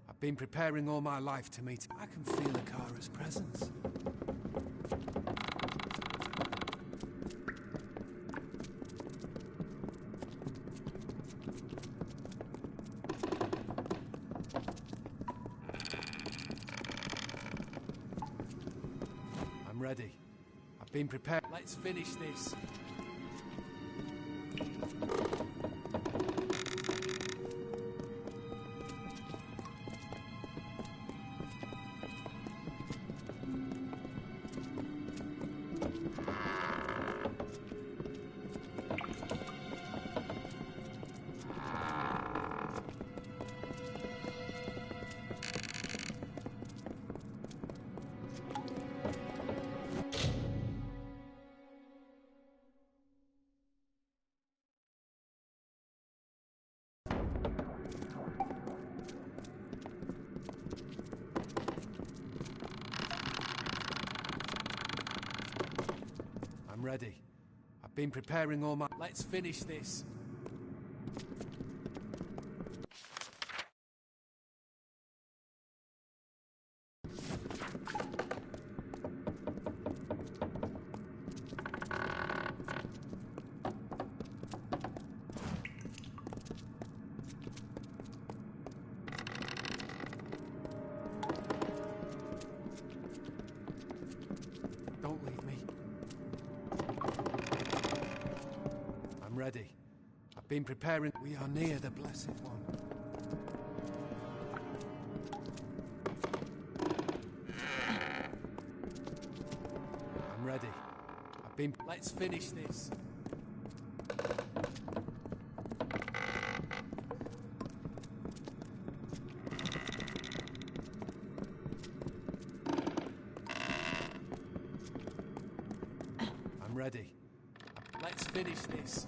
I've been preparing all my life to meet. I can feel Akara's presence. I'm ready. I've been prepared. Let's finish this. I'm ready. I've been preparing all my... Let's finish this. Don't leave me. I'm ready. I've been preparing. We are near the Blessed One. I'm ready. I've been... Let's finish this. I'm ready. Let's finish this.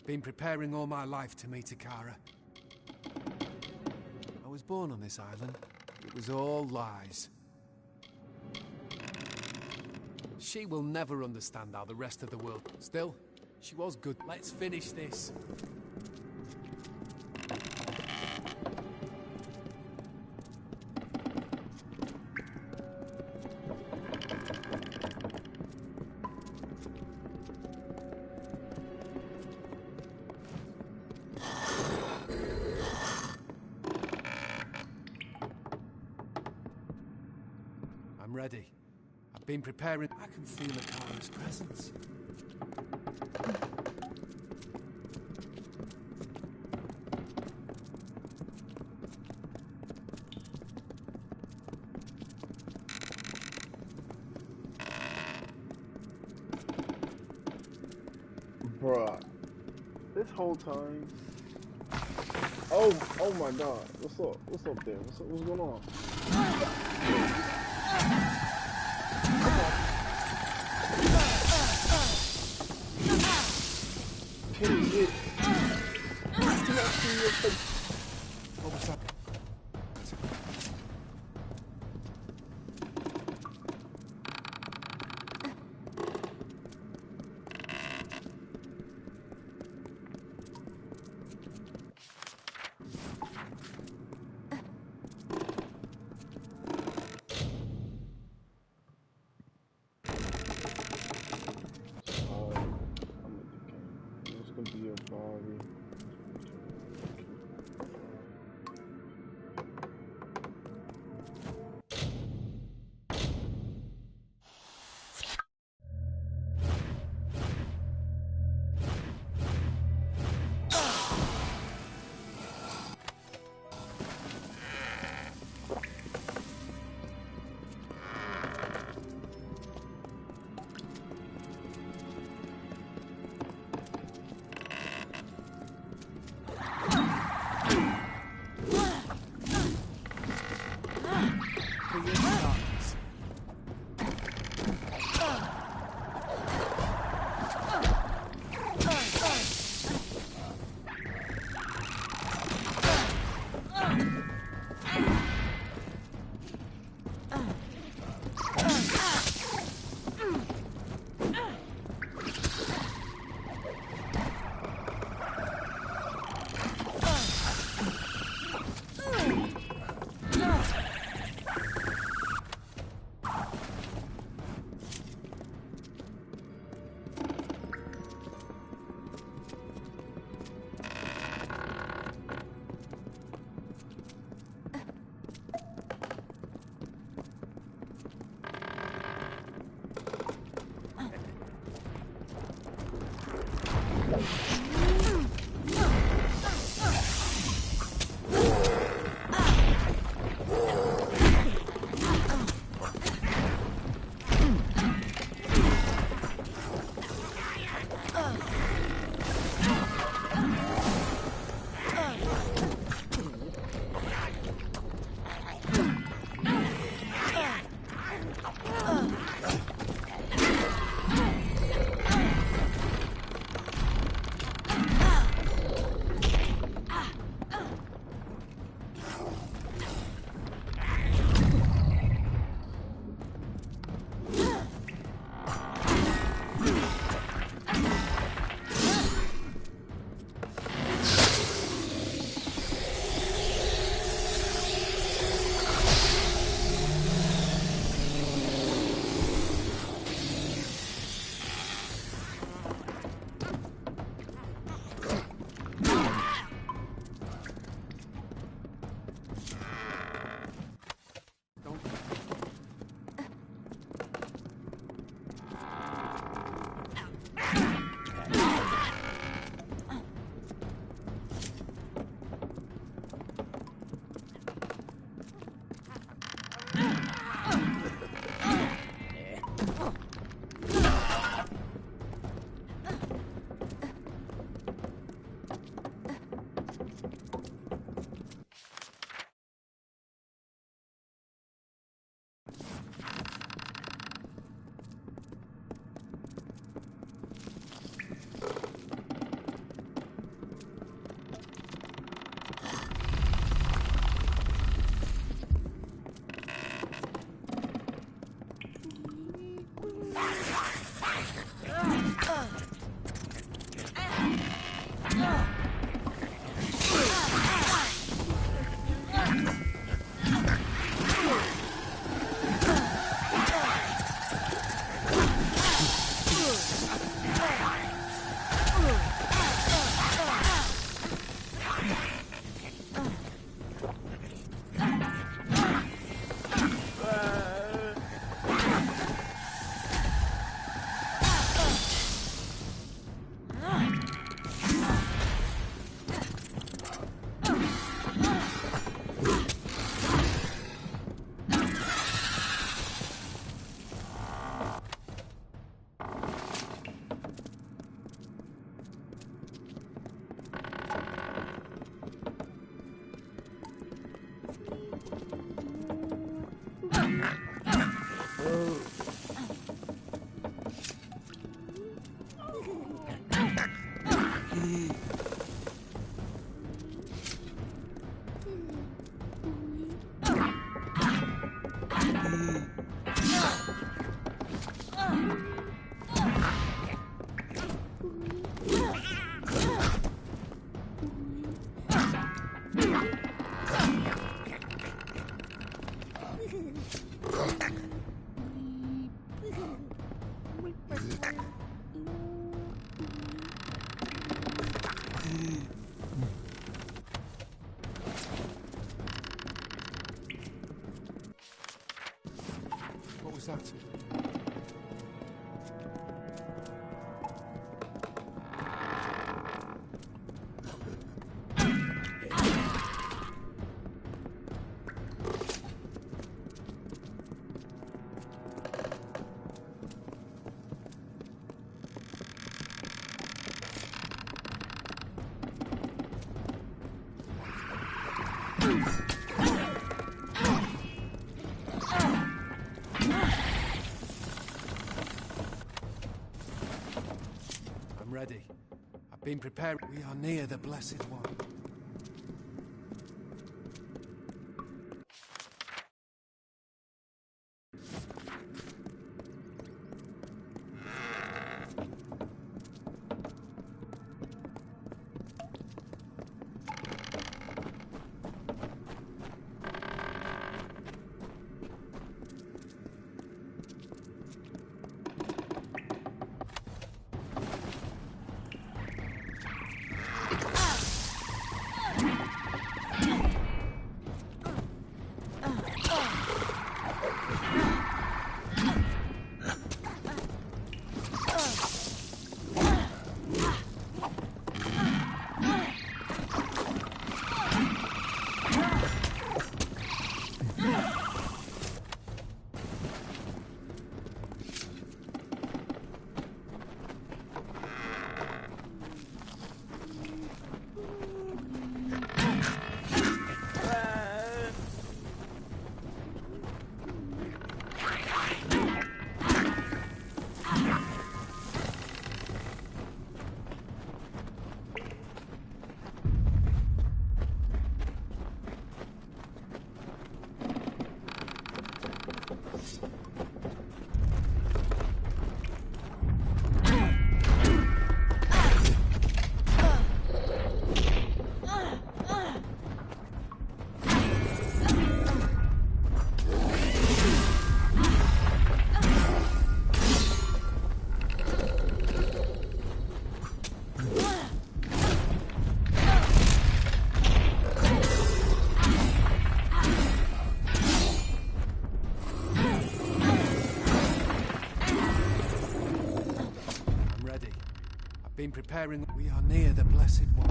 Been preparing all my life to meet Akara. I was born on this island. It was all lies. She will never understand how the rest of the world... Still, she was good. Let's finish this. I'm ready. I've been preparing. I can feel Akara's presence. Bruh, this whole time. Oh my God! What's up? What's up there? What's going on? Holy shit! What was that? It's gonna be a body. What was that? I'm ready. I've been prepared. We are near the Blessed One. Been preparing. We are near the Blessed One.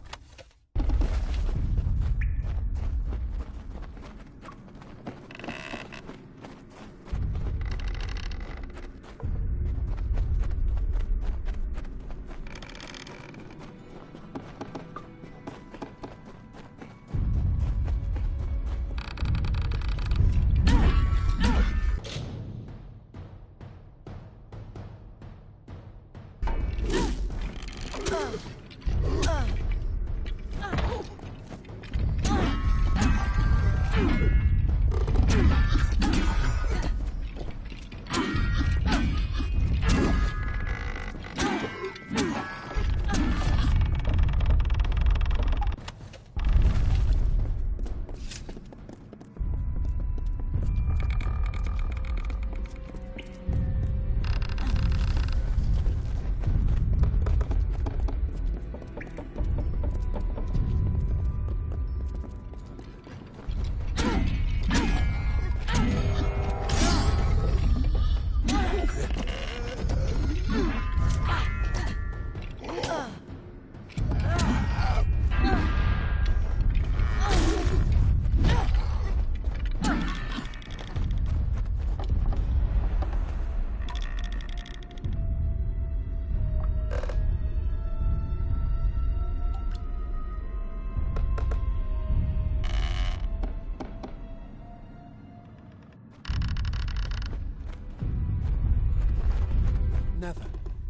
Never,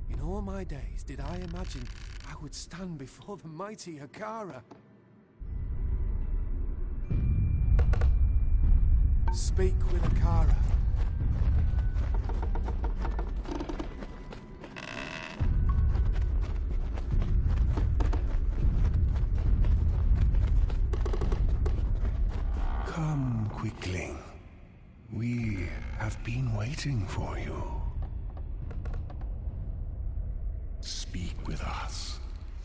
in all my days, did I imagine I would stand before the mighty Akara. Speak with Akara. Come, Quickling. We have been waiting for you. Speak with us.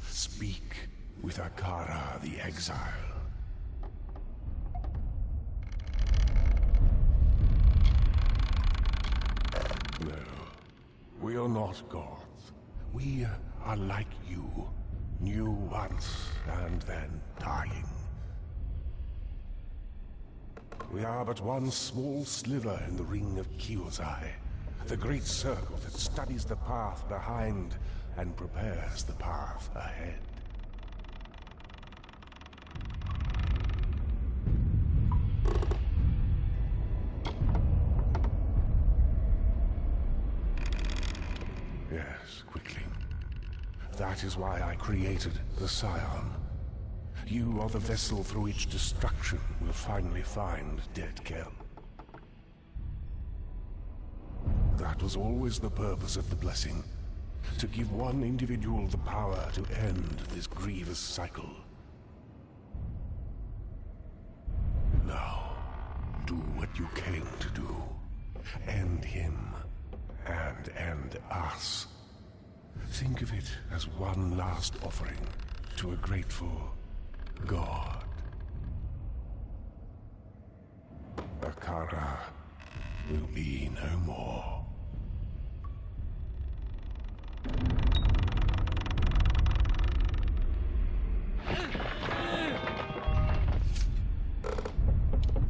Speak with Akara the Exile. No, we are not gods. We are like you, new once and then dying. We are but one small sliver in the ring of Kyozai, the great circle that studies the path behind and prepares the path ahead. Yes, quickly. That is why I created the Scion. You are the vessel through which destruction will finally find Dead Kel. That was always the purpose of the blessing. To give one individual the power to end this grievous cycle. Now, do what you came to do. End him. And end us. Think of it as one last offering to a grateful God. Akara will be no more.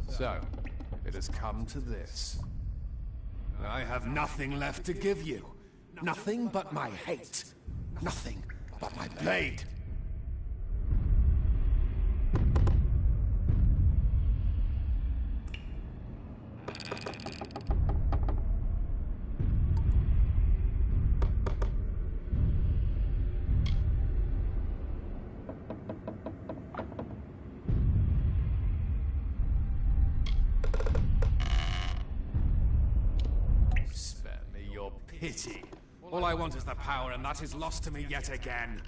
So, it has come to this. I have nothing left to give you. Nothing but my hate. Nothing but my blade. Pity. All I want is the power, and that is lost to me yet again.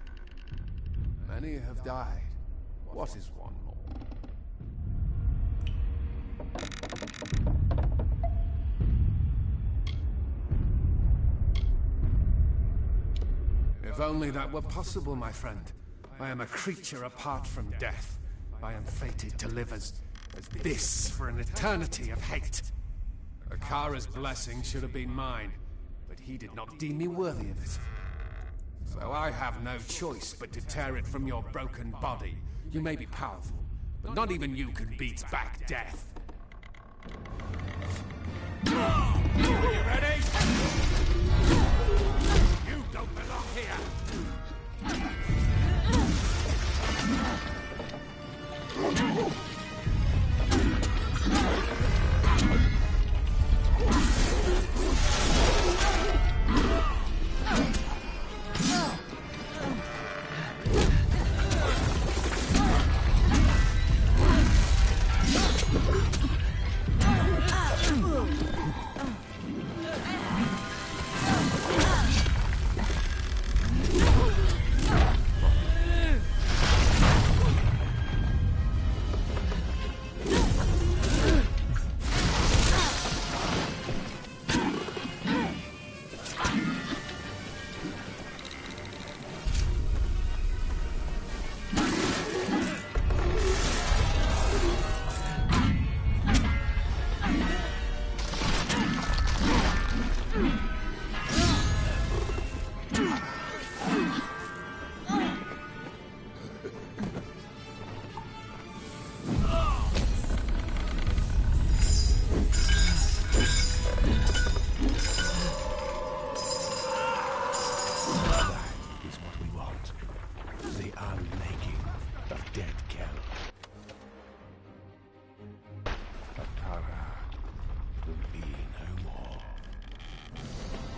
Many have died. What is one more? If only that were possible, my friend. I am a creature apart from death. I am fated to live as this for an eternity of hate. Akara's blessing should have been mine. But he did not deem me worthy of it. So I have no choice but to tear it from your broken body. You may be powerful, but not even you can beat back death. Are you ready? You don't belong here!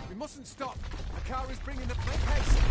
We mustn't stop. Akara's bringing the make haste.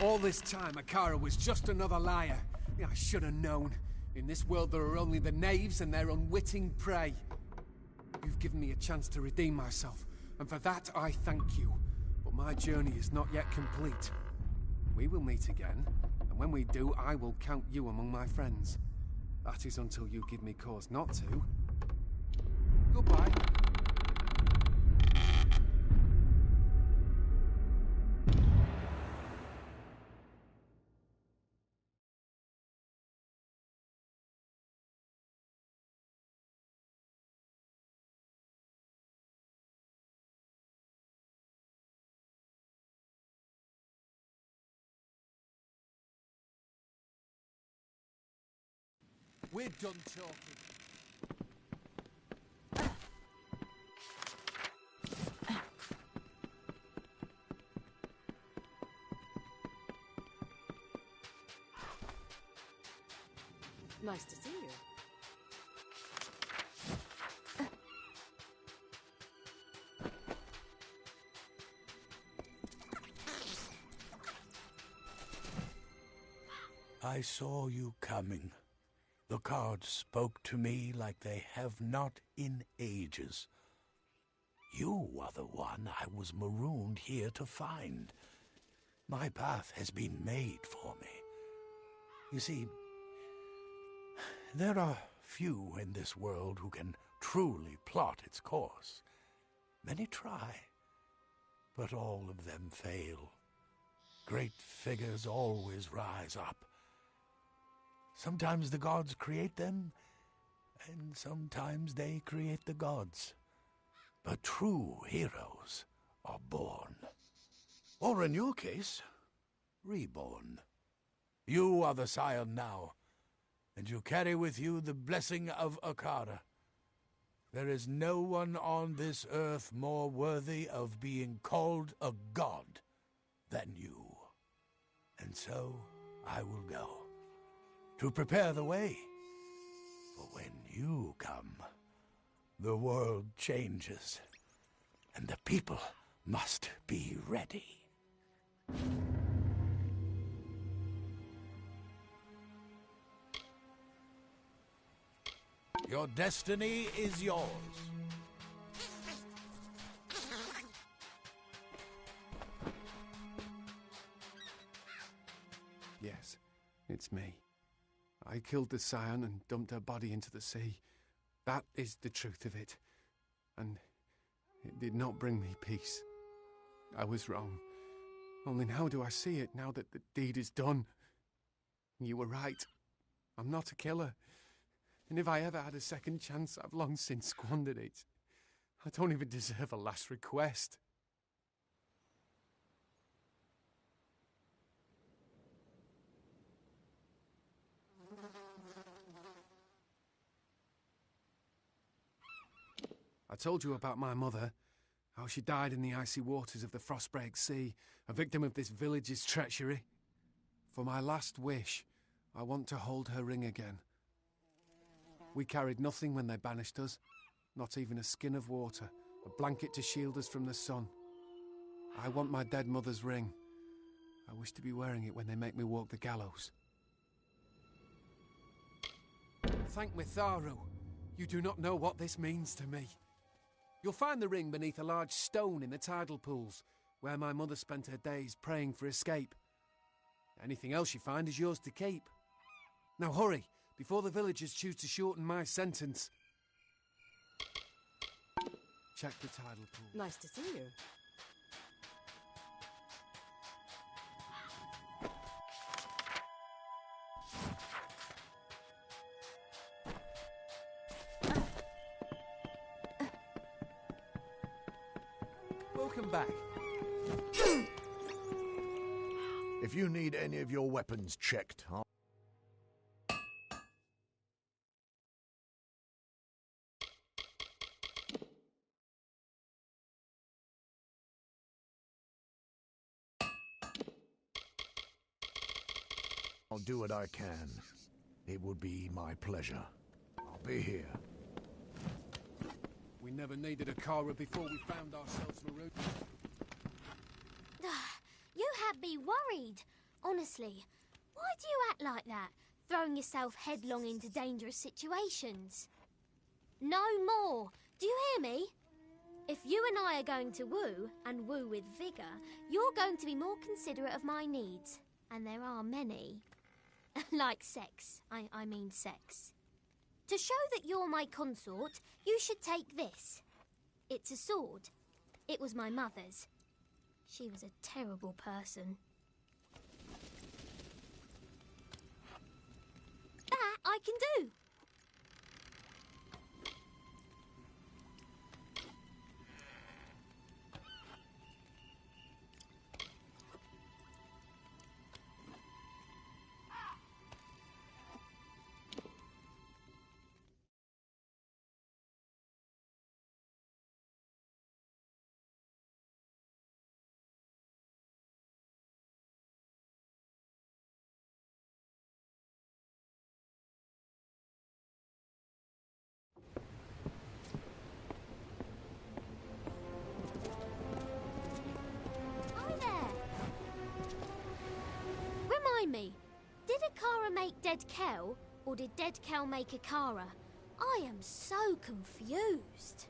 All this time, Akara was just another liar. I should have known. In this world, there are only the knaves and their unwitting prey. You've given me a chance to redeem myself, and for that I thank you. But my journey is not yet complete. We will meet again, and when we do, I will count you among my friends. That is until you give me cause not to. Goodbye. We're done talking. Nice to see you. I saw you coming. The cards spoke to me like they have not in ages. You are the one I was marooned here to find. My path has been made for me. You see, there are few in this world who can truly plot its course. Many try, but all of them fail. Great figures always rise up. Sometimes the gods create them, and sometimes they create the gods. But true heroes are born. Or in your case, reborn. You are the scion now, and you carry with you the blessing of Akara. There is no one on this earth more worthy of being called a god than you. And so I will go, to prepare the way. For when you come, the world changes, and the people must be ready. Your destiny is yours. Yes, it's me. I killed the scion and dumped her body into the sea. That is the truth of it. And it did not bring me peace. I was wrong. Only now do I see it, now that the deed is done. You were right. I'm not a killer. And if I ever had a second chance, I've long since squandered it. I don't even deserve a last request. I told you about my mother, how she died in the icy waters of the Frostbreak Sea, a victim of this village's treachery. For my last wish, I want to hold her ring again. We carried nothing when they banished us, not even a skin of water, a blanket to shield us from the sun. I want my dead mother's ring. I wish to be wearing it when they make me walk the gallows. Thank Mitharu. You do not know what this means to me. You'll find the ring beneath a large stone in the tidal pools, where my mother spent her days praying for escape. Anything else you find is yours to keep. Now hurry, before the villagers choose to shorten my sentence. Check the tidal pool. Nice to see you. Welcome back. If you need any of your weapons checked, I'll do what I can. It would be my pleasure. I'll be here. We never needed Akara before we found ourselves marooned. You had me worried. Honestly, why do you act like that, throwing yourself headlong into dangerous situations? No more! Do you hear me? If you and I are going to woo, and woo with vigour, you're going to be more considerate of my needs. And there are many. Like sex. I mean sex. To show that you're my consort, you should take this. It's a sword. It was my mother's. She was a terrible person. That I can do. Remind me, did Akara make Dead Kel, or did Dead Kel make Akara? I am so confused.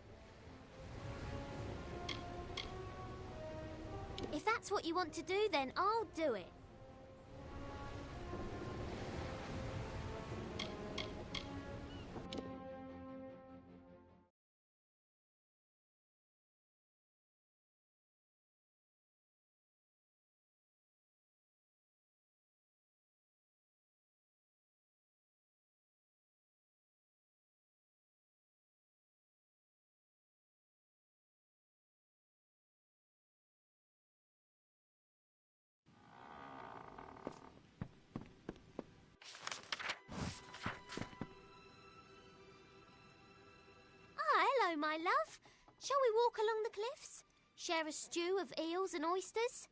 If that's what you want to do, then I'll do it. Hello, my love. Shall we walk along the cliffs? Share a stew of eels and oysters?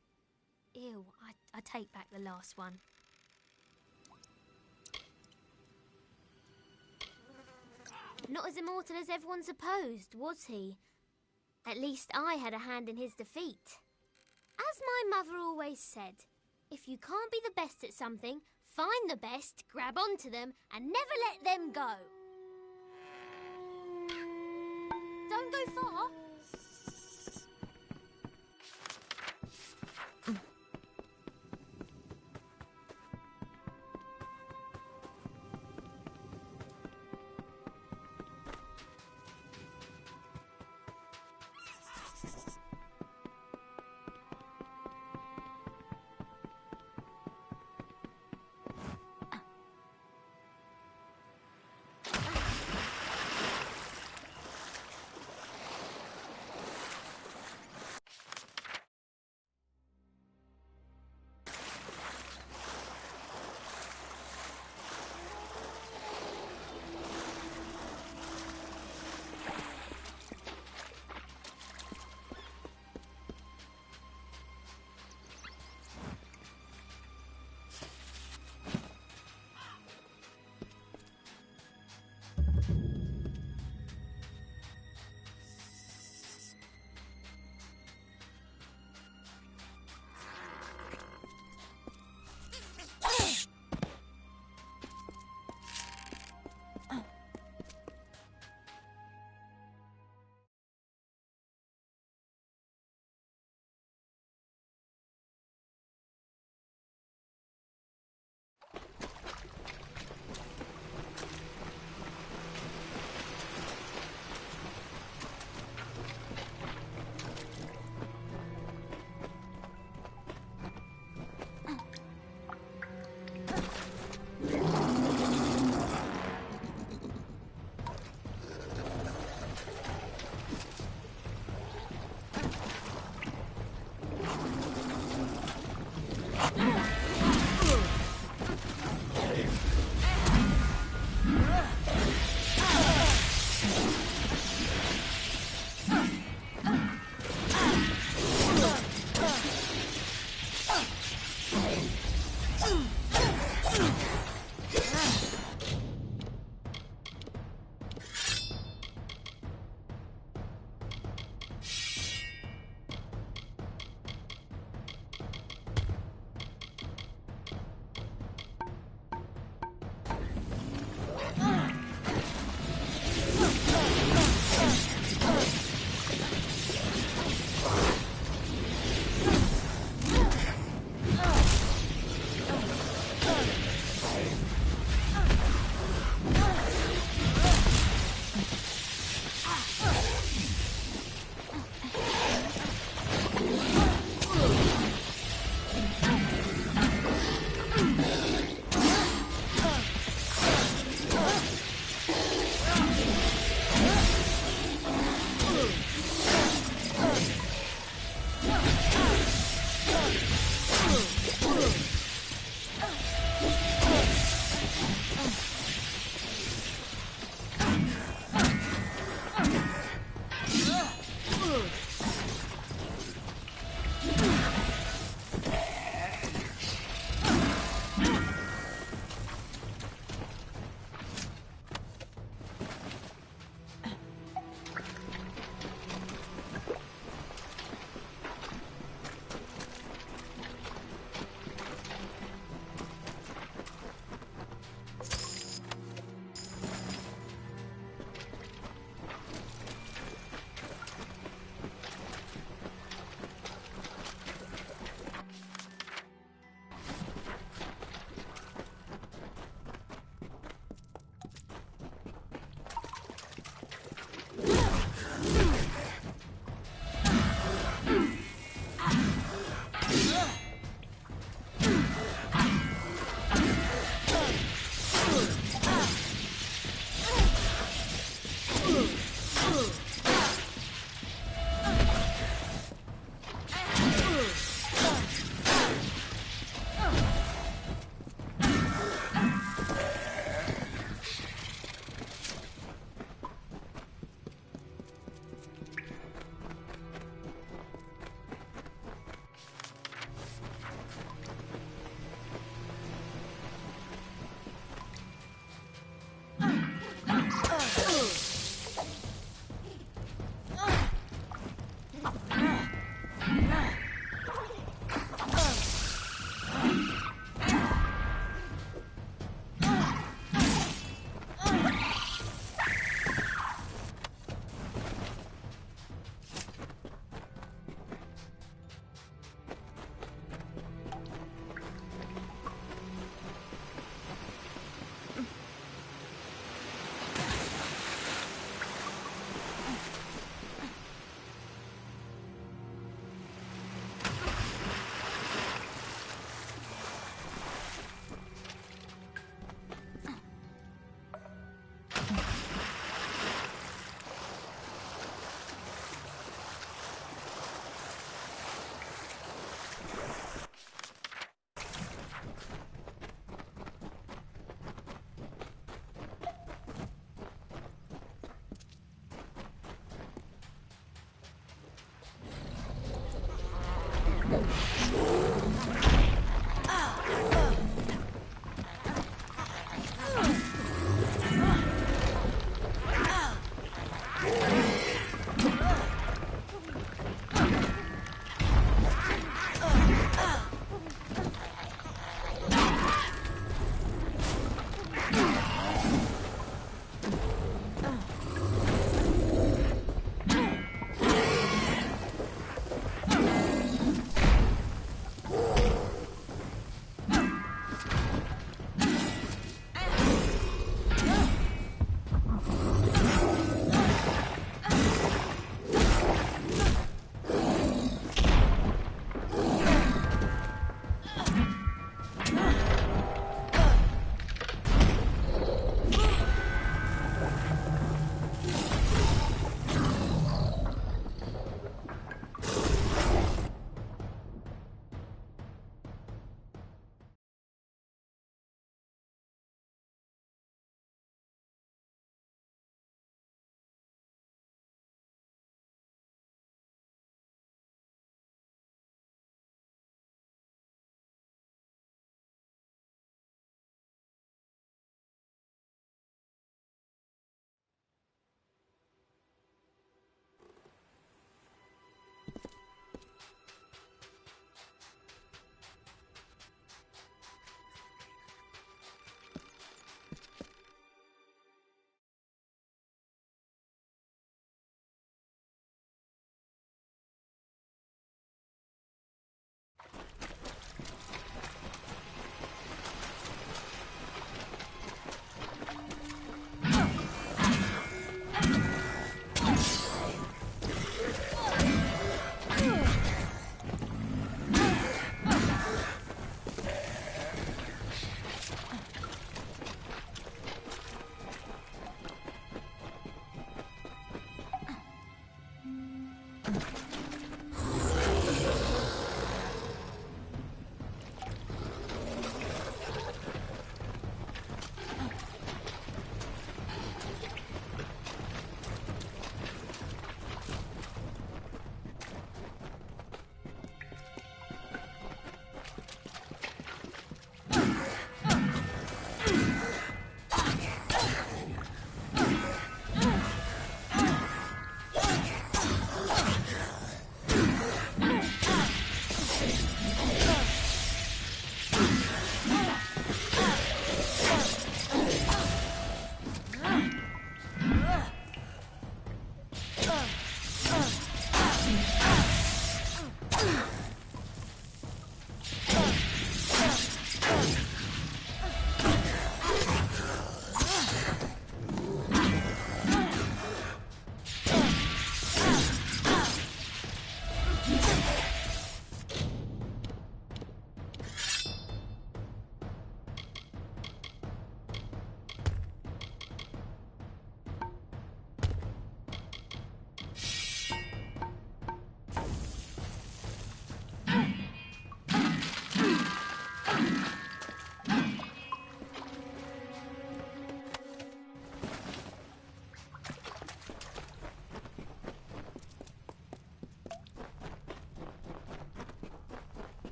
Ew, I take back the last one. Not as immortal as everyone supposed, was he? At least I had a hand in his defeat. As my mother always said, if you can't be the best at something, find the best, grab onto them, and never let them go. Don't go far.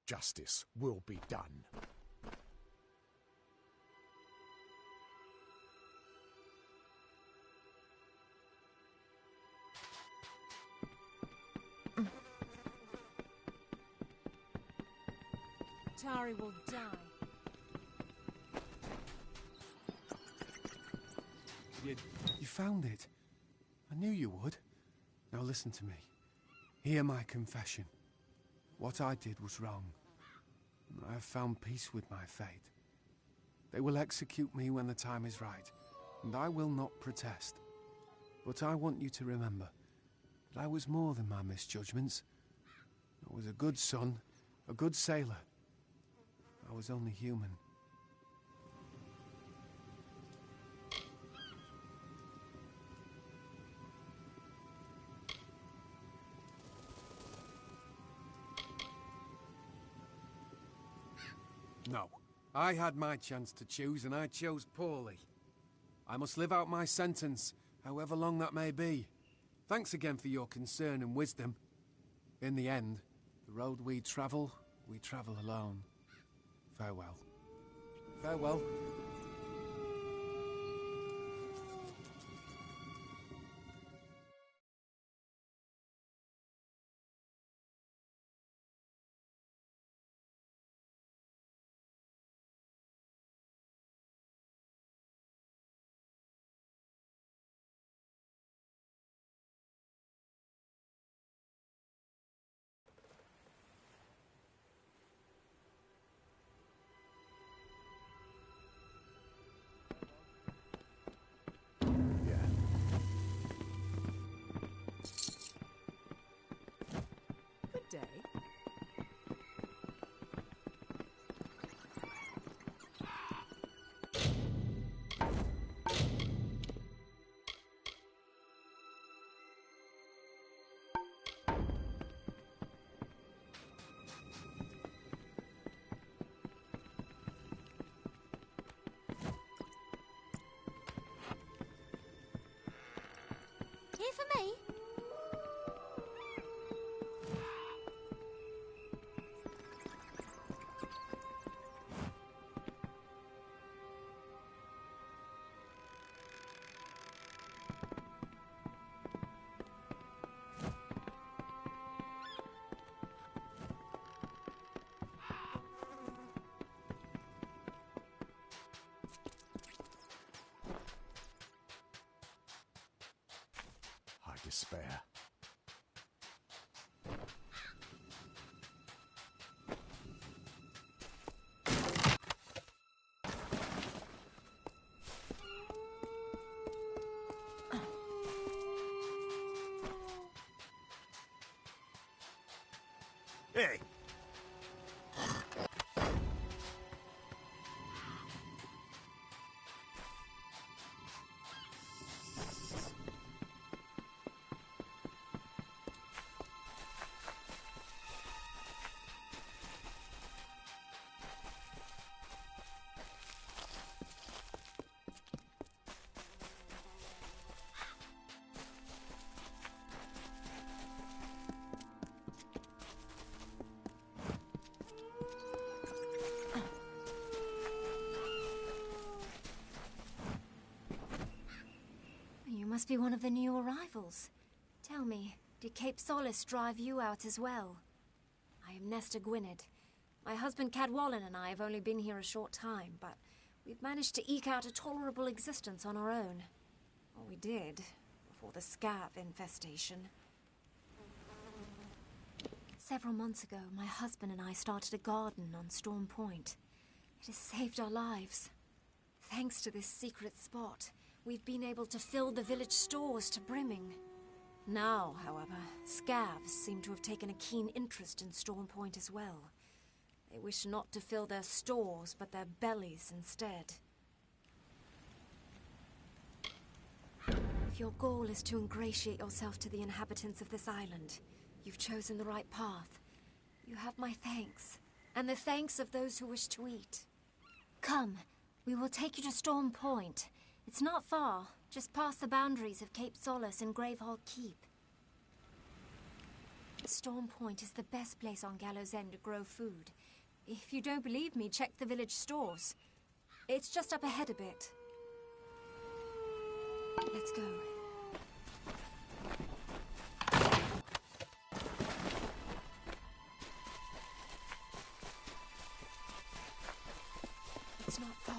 Justice will be done. Tari will die. You found it. I knew you would. Now listen to me. Hear my confession. What I did was wrong. I have found peace with my fate. They will execute me when the time is right, and I will not protest. But I want you to remember that I was more than my misjudgments. I was a good son, a good sailor. I was only human. No. I had my chance to choose, and I chose poorly. I must live out my sentence, however long that may be. Thanks again for your concern and wisdom. In the end, the road we travel alone. Farewell. Farewell. Good day. Here for me? I despair. Hey! You must be one of the new arrivals. Tell me, did Cape Solace drive you out as well? I am Nesta Gwynedd. My husband Cadwallon and I have only been here a short time, but we've managed to eke out a tolerable existence on our own. Or we did, before the scav infestation. Several months ago, my husband and I started a garden on Storm Point. It has saved our lives. Thanks to this secret spot, we've been able to fill the village stores to brimming. Now, however, scavs seem to have taken a keen interest in Storm Point as well. They wish not to fill their stores, but their bellies instead. If your goal is to ingratiate yourself to the inhabitants of this island, you've chosen the right path. You have my thanks, and the thanks of those who wish to eat. Come, we will take you to Storm Point. It's not far, just past the boundaries of Cape Solace and Gravehall Keep. Storm Point is the best place on Gallows End to grow food. If you don't believe me, check the village stores. It's just up ahead a bit. Let's go. It's not far.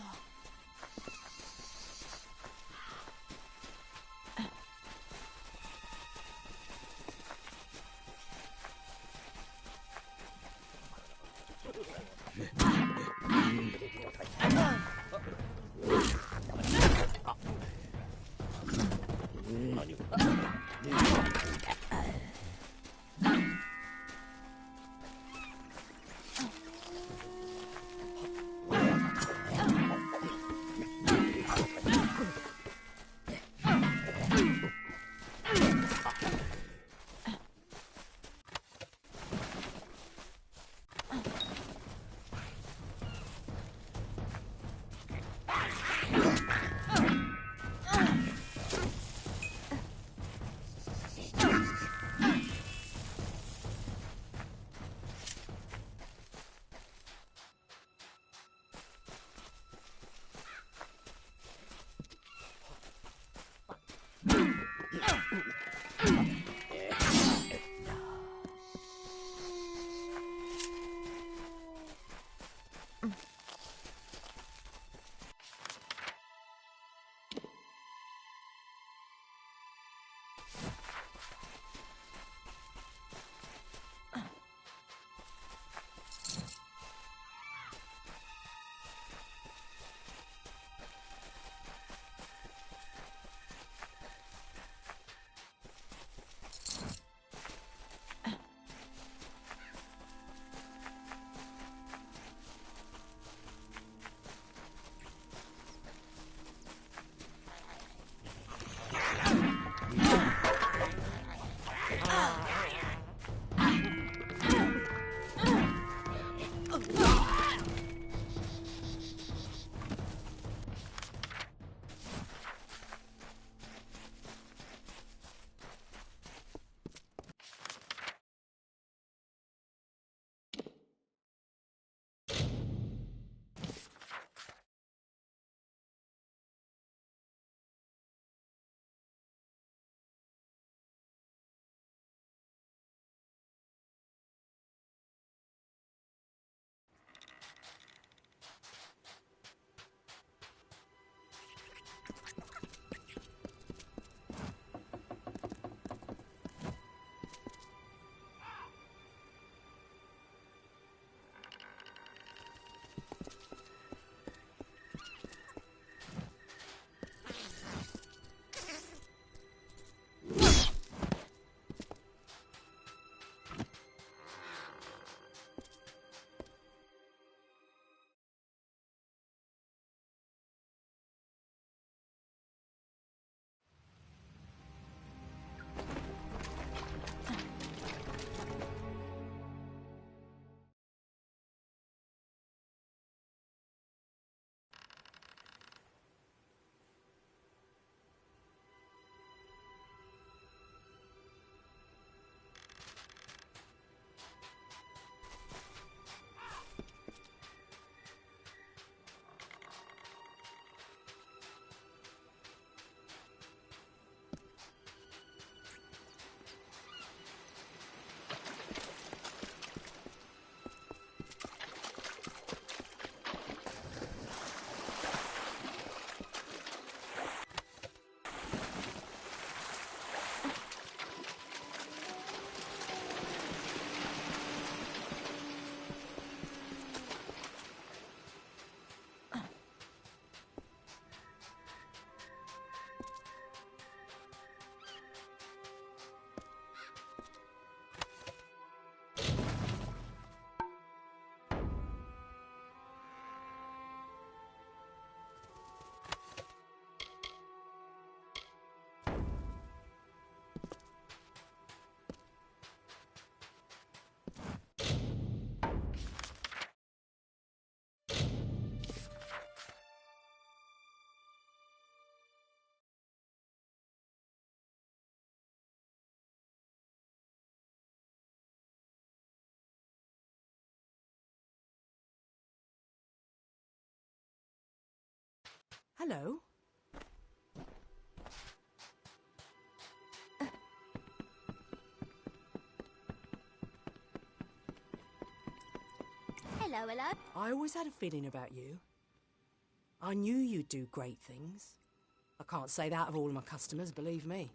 Hello. Hello, hello. I always had a feeling about you. I knew you'd do great things. I can't say that of all of my customers, believe me.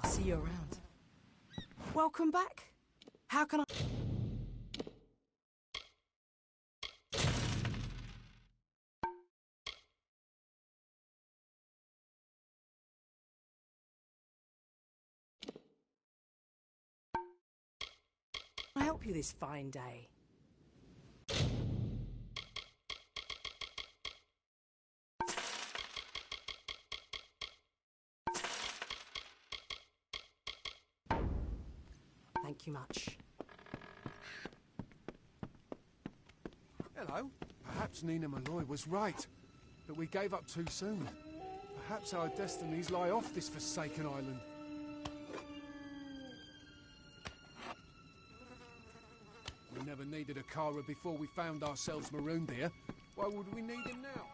I'll see you around. Welcome back. How can I... help you this fine day? Thank you much. Hello. Perhaps Nina Malloy was right, that we gave up too soon. Perhaps our destinies lie off this forsaken island. We never needed a Kara before we found ourselves marooned here. Why would we need him now?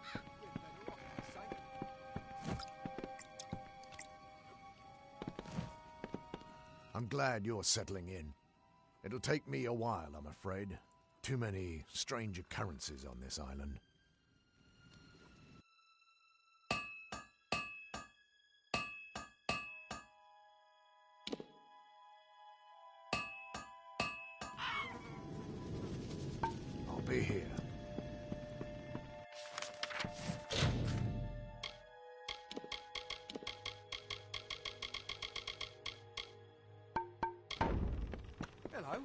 I'm glad you're settling in. It'll take me a while, I'm afraid. Too many strange occurrences on this island. I'll be here. Hello.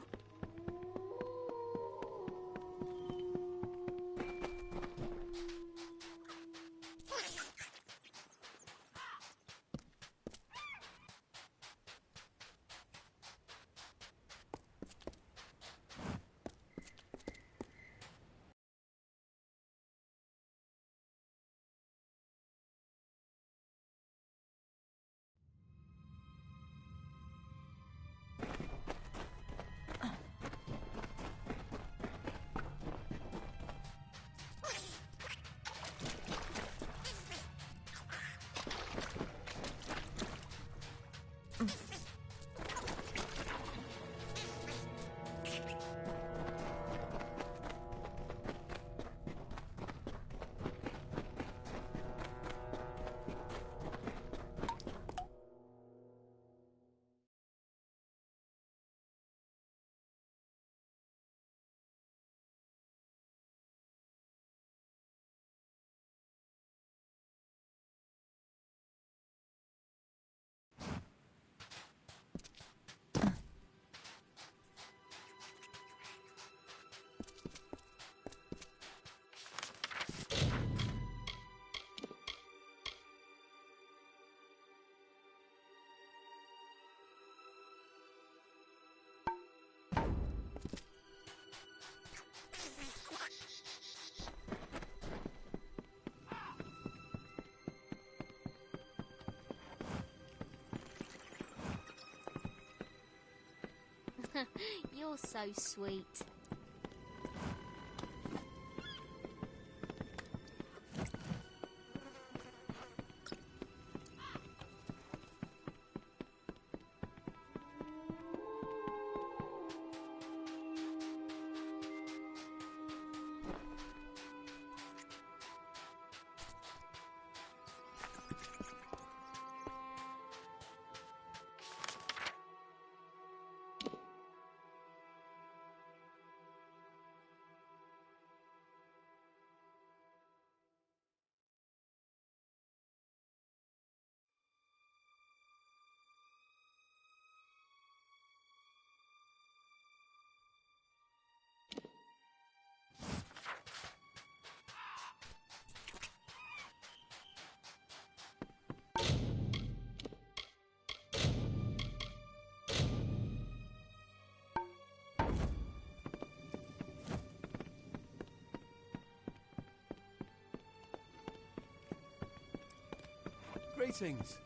You're so sweet. Greetings.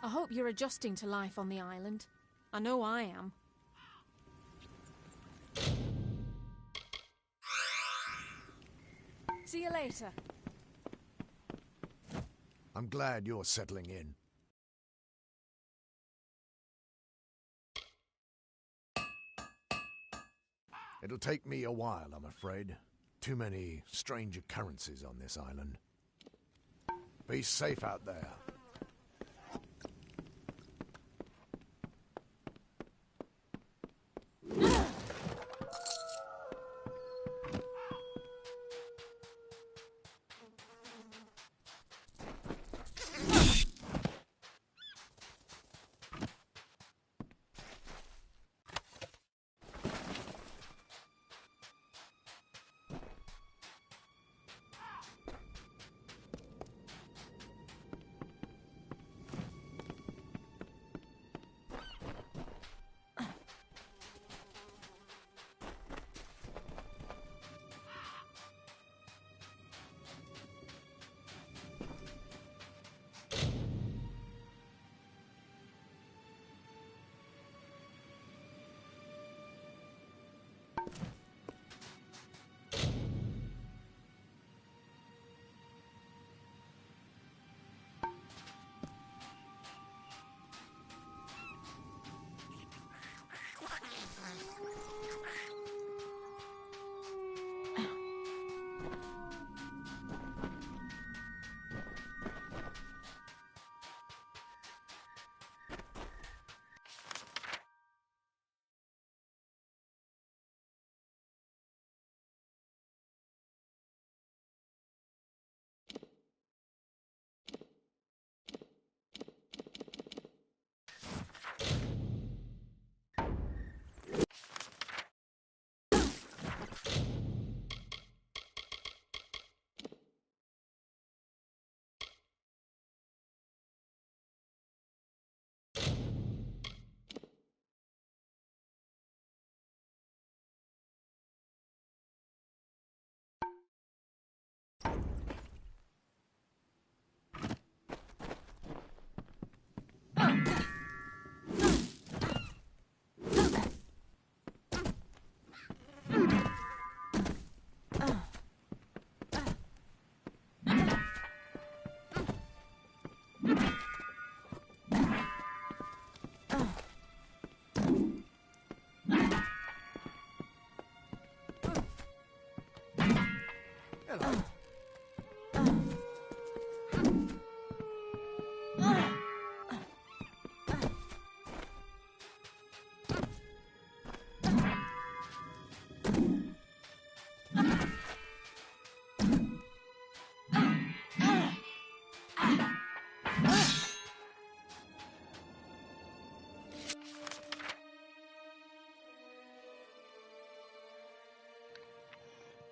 I hope you're adjusting to life on the island. I know I am. See you later. I'm glad you're settling in. It'll take me a while, I'm afraid. Too many strange occurrences on this island. Be safe out there.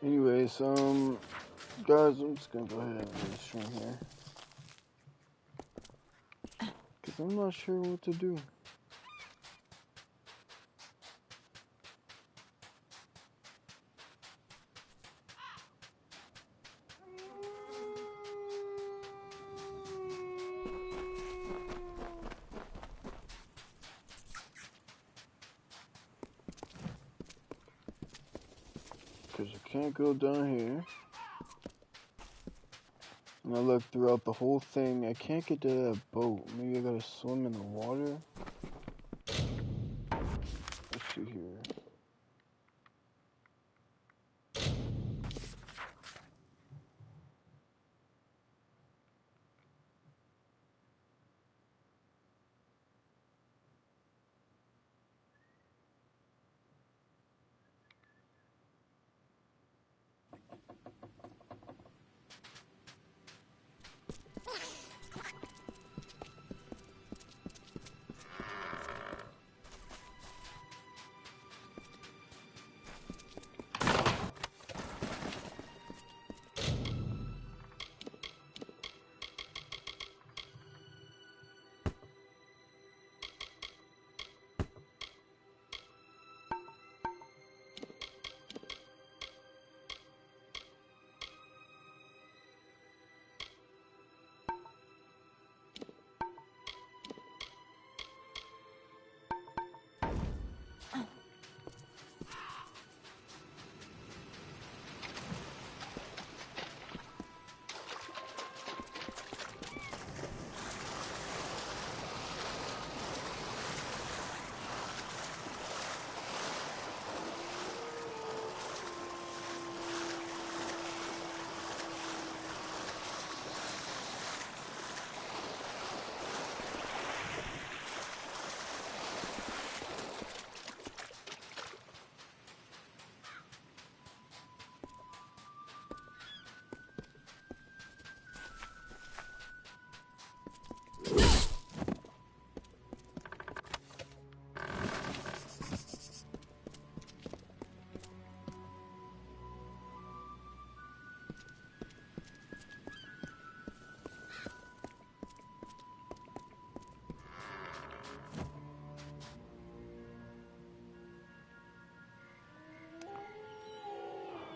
Anyways, guys, I'm just gonna go ahead and end the stream here. I'm not sure what to do. Because I can't go down here. And I look throughout the whole thing. I can't get to that boat. Maybe I gotta swim in the water. Let's see here.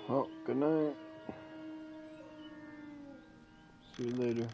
Well, good night. See you later.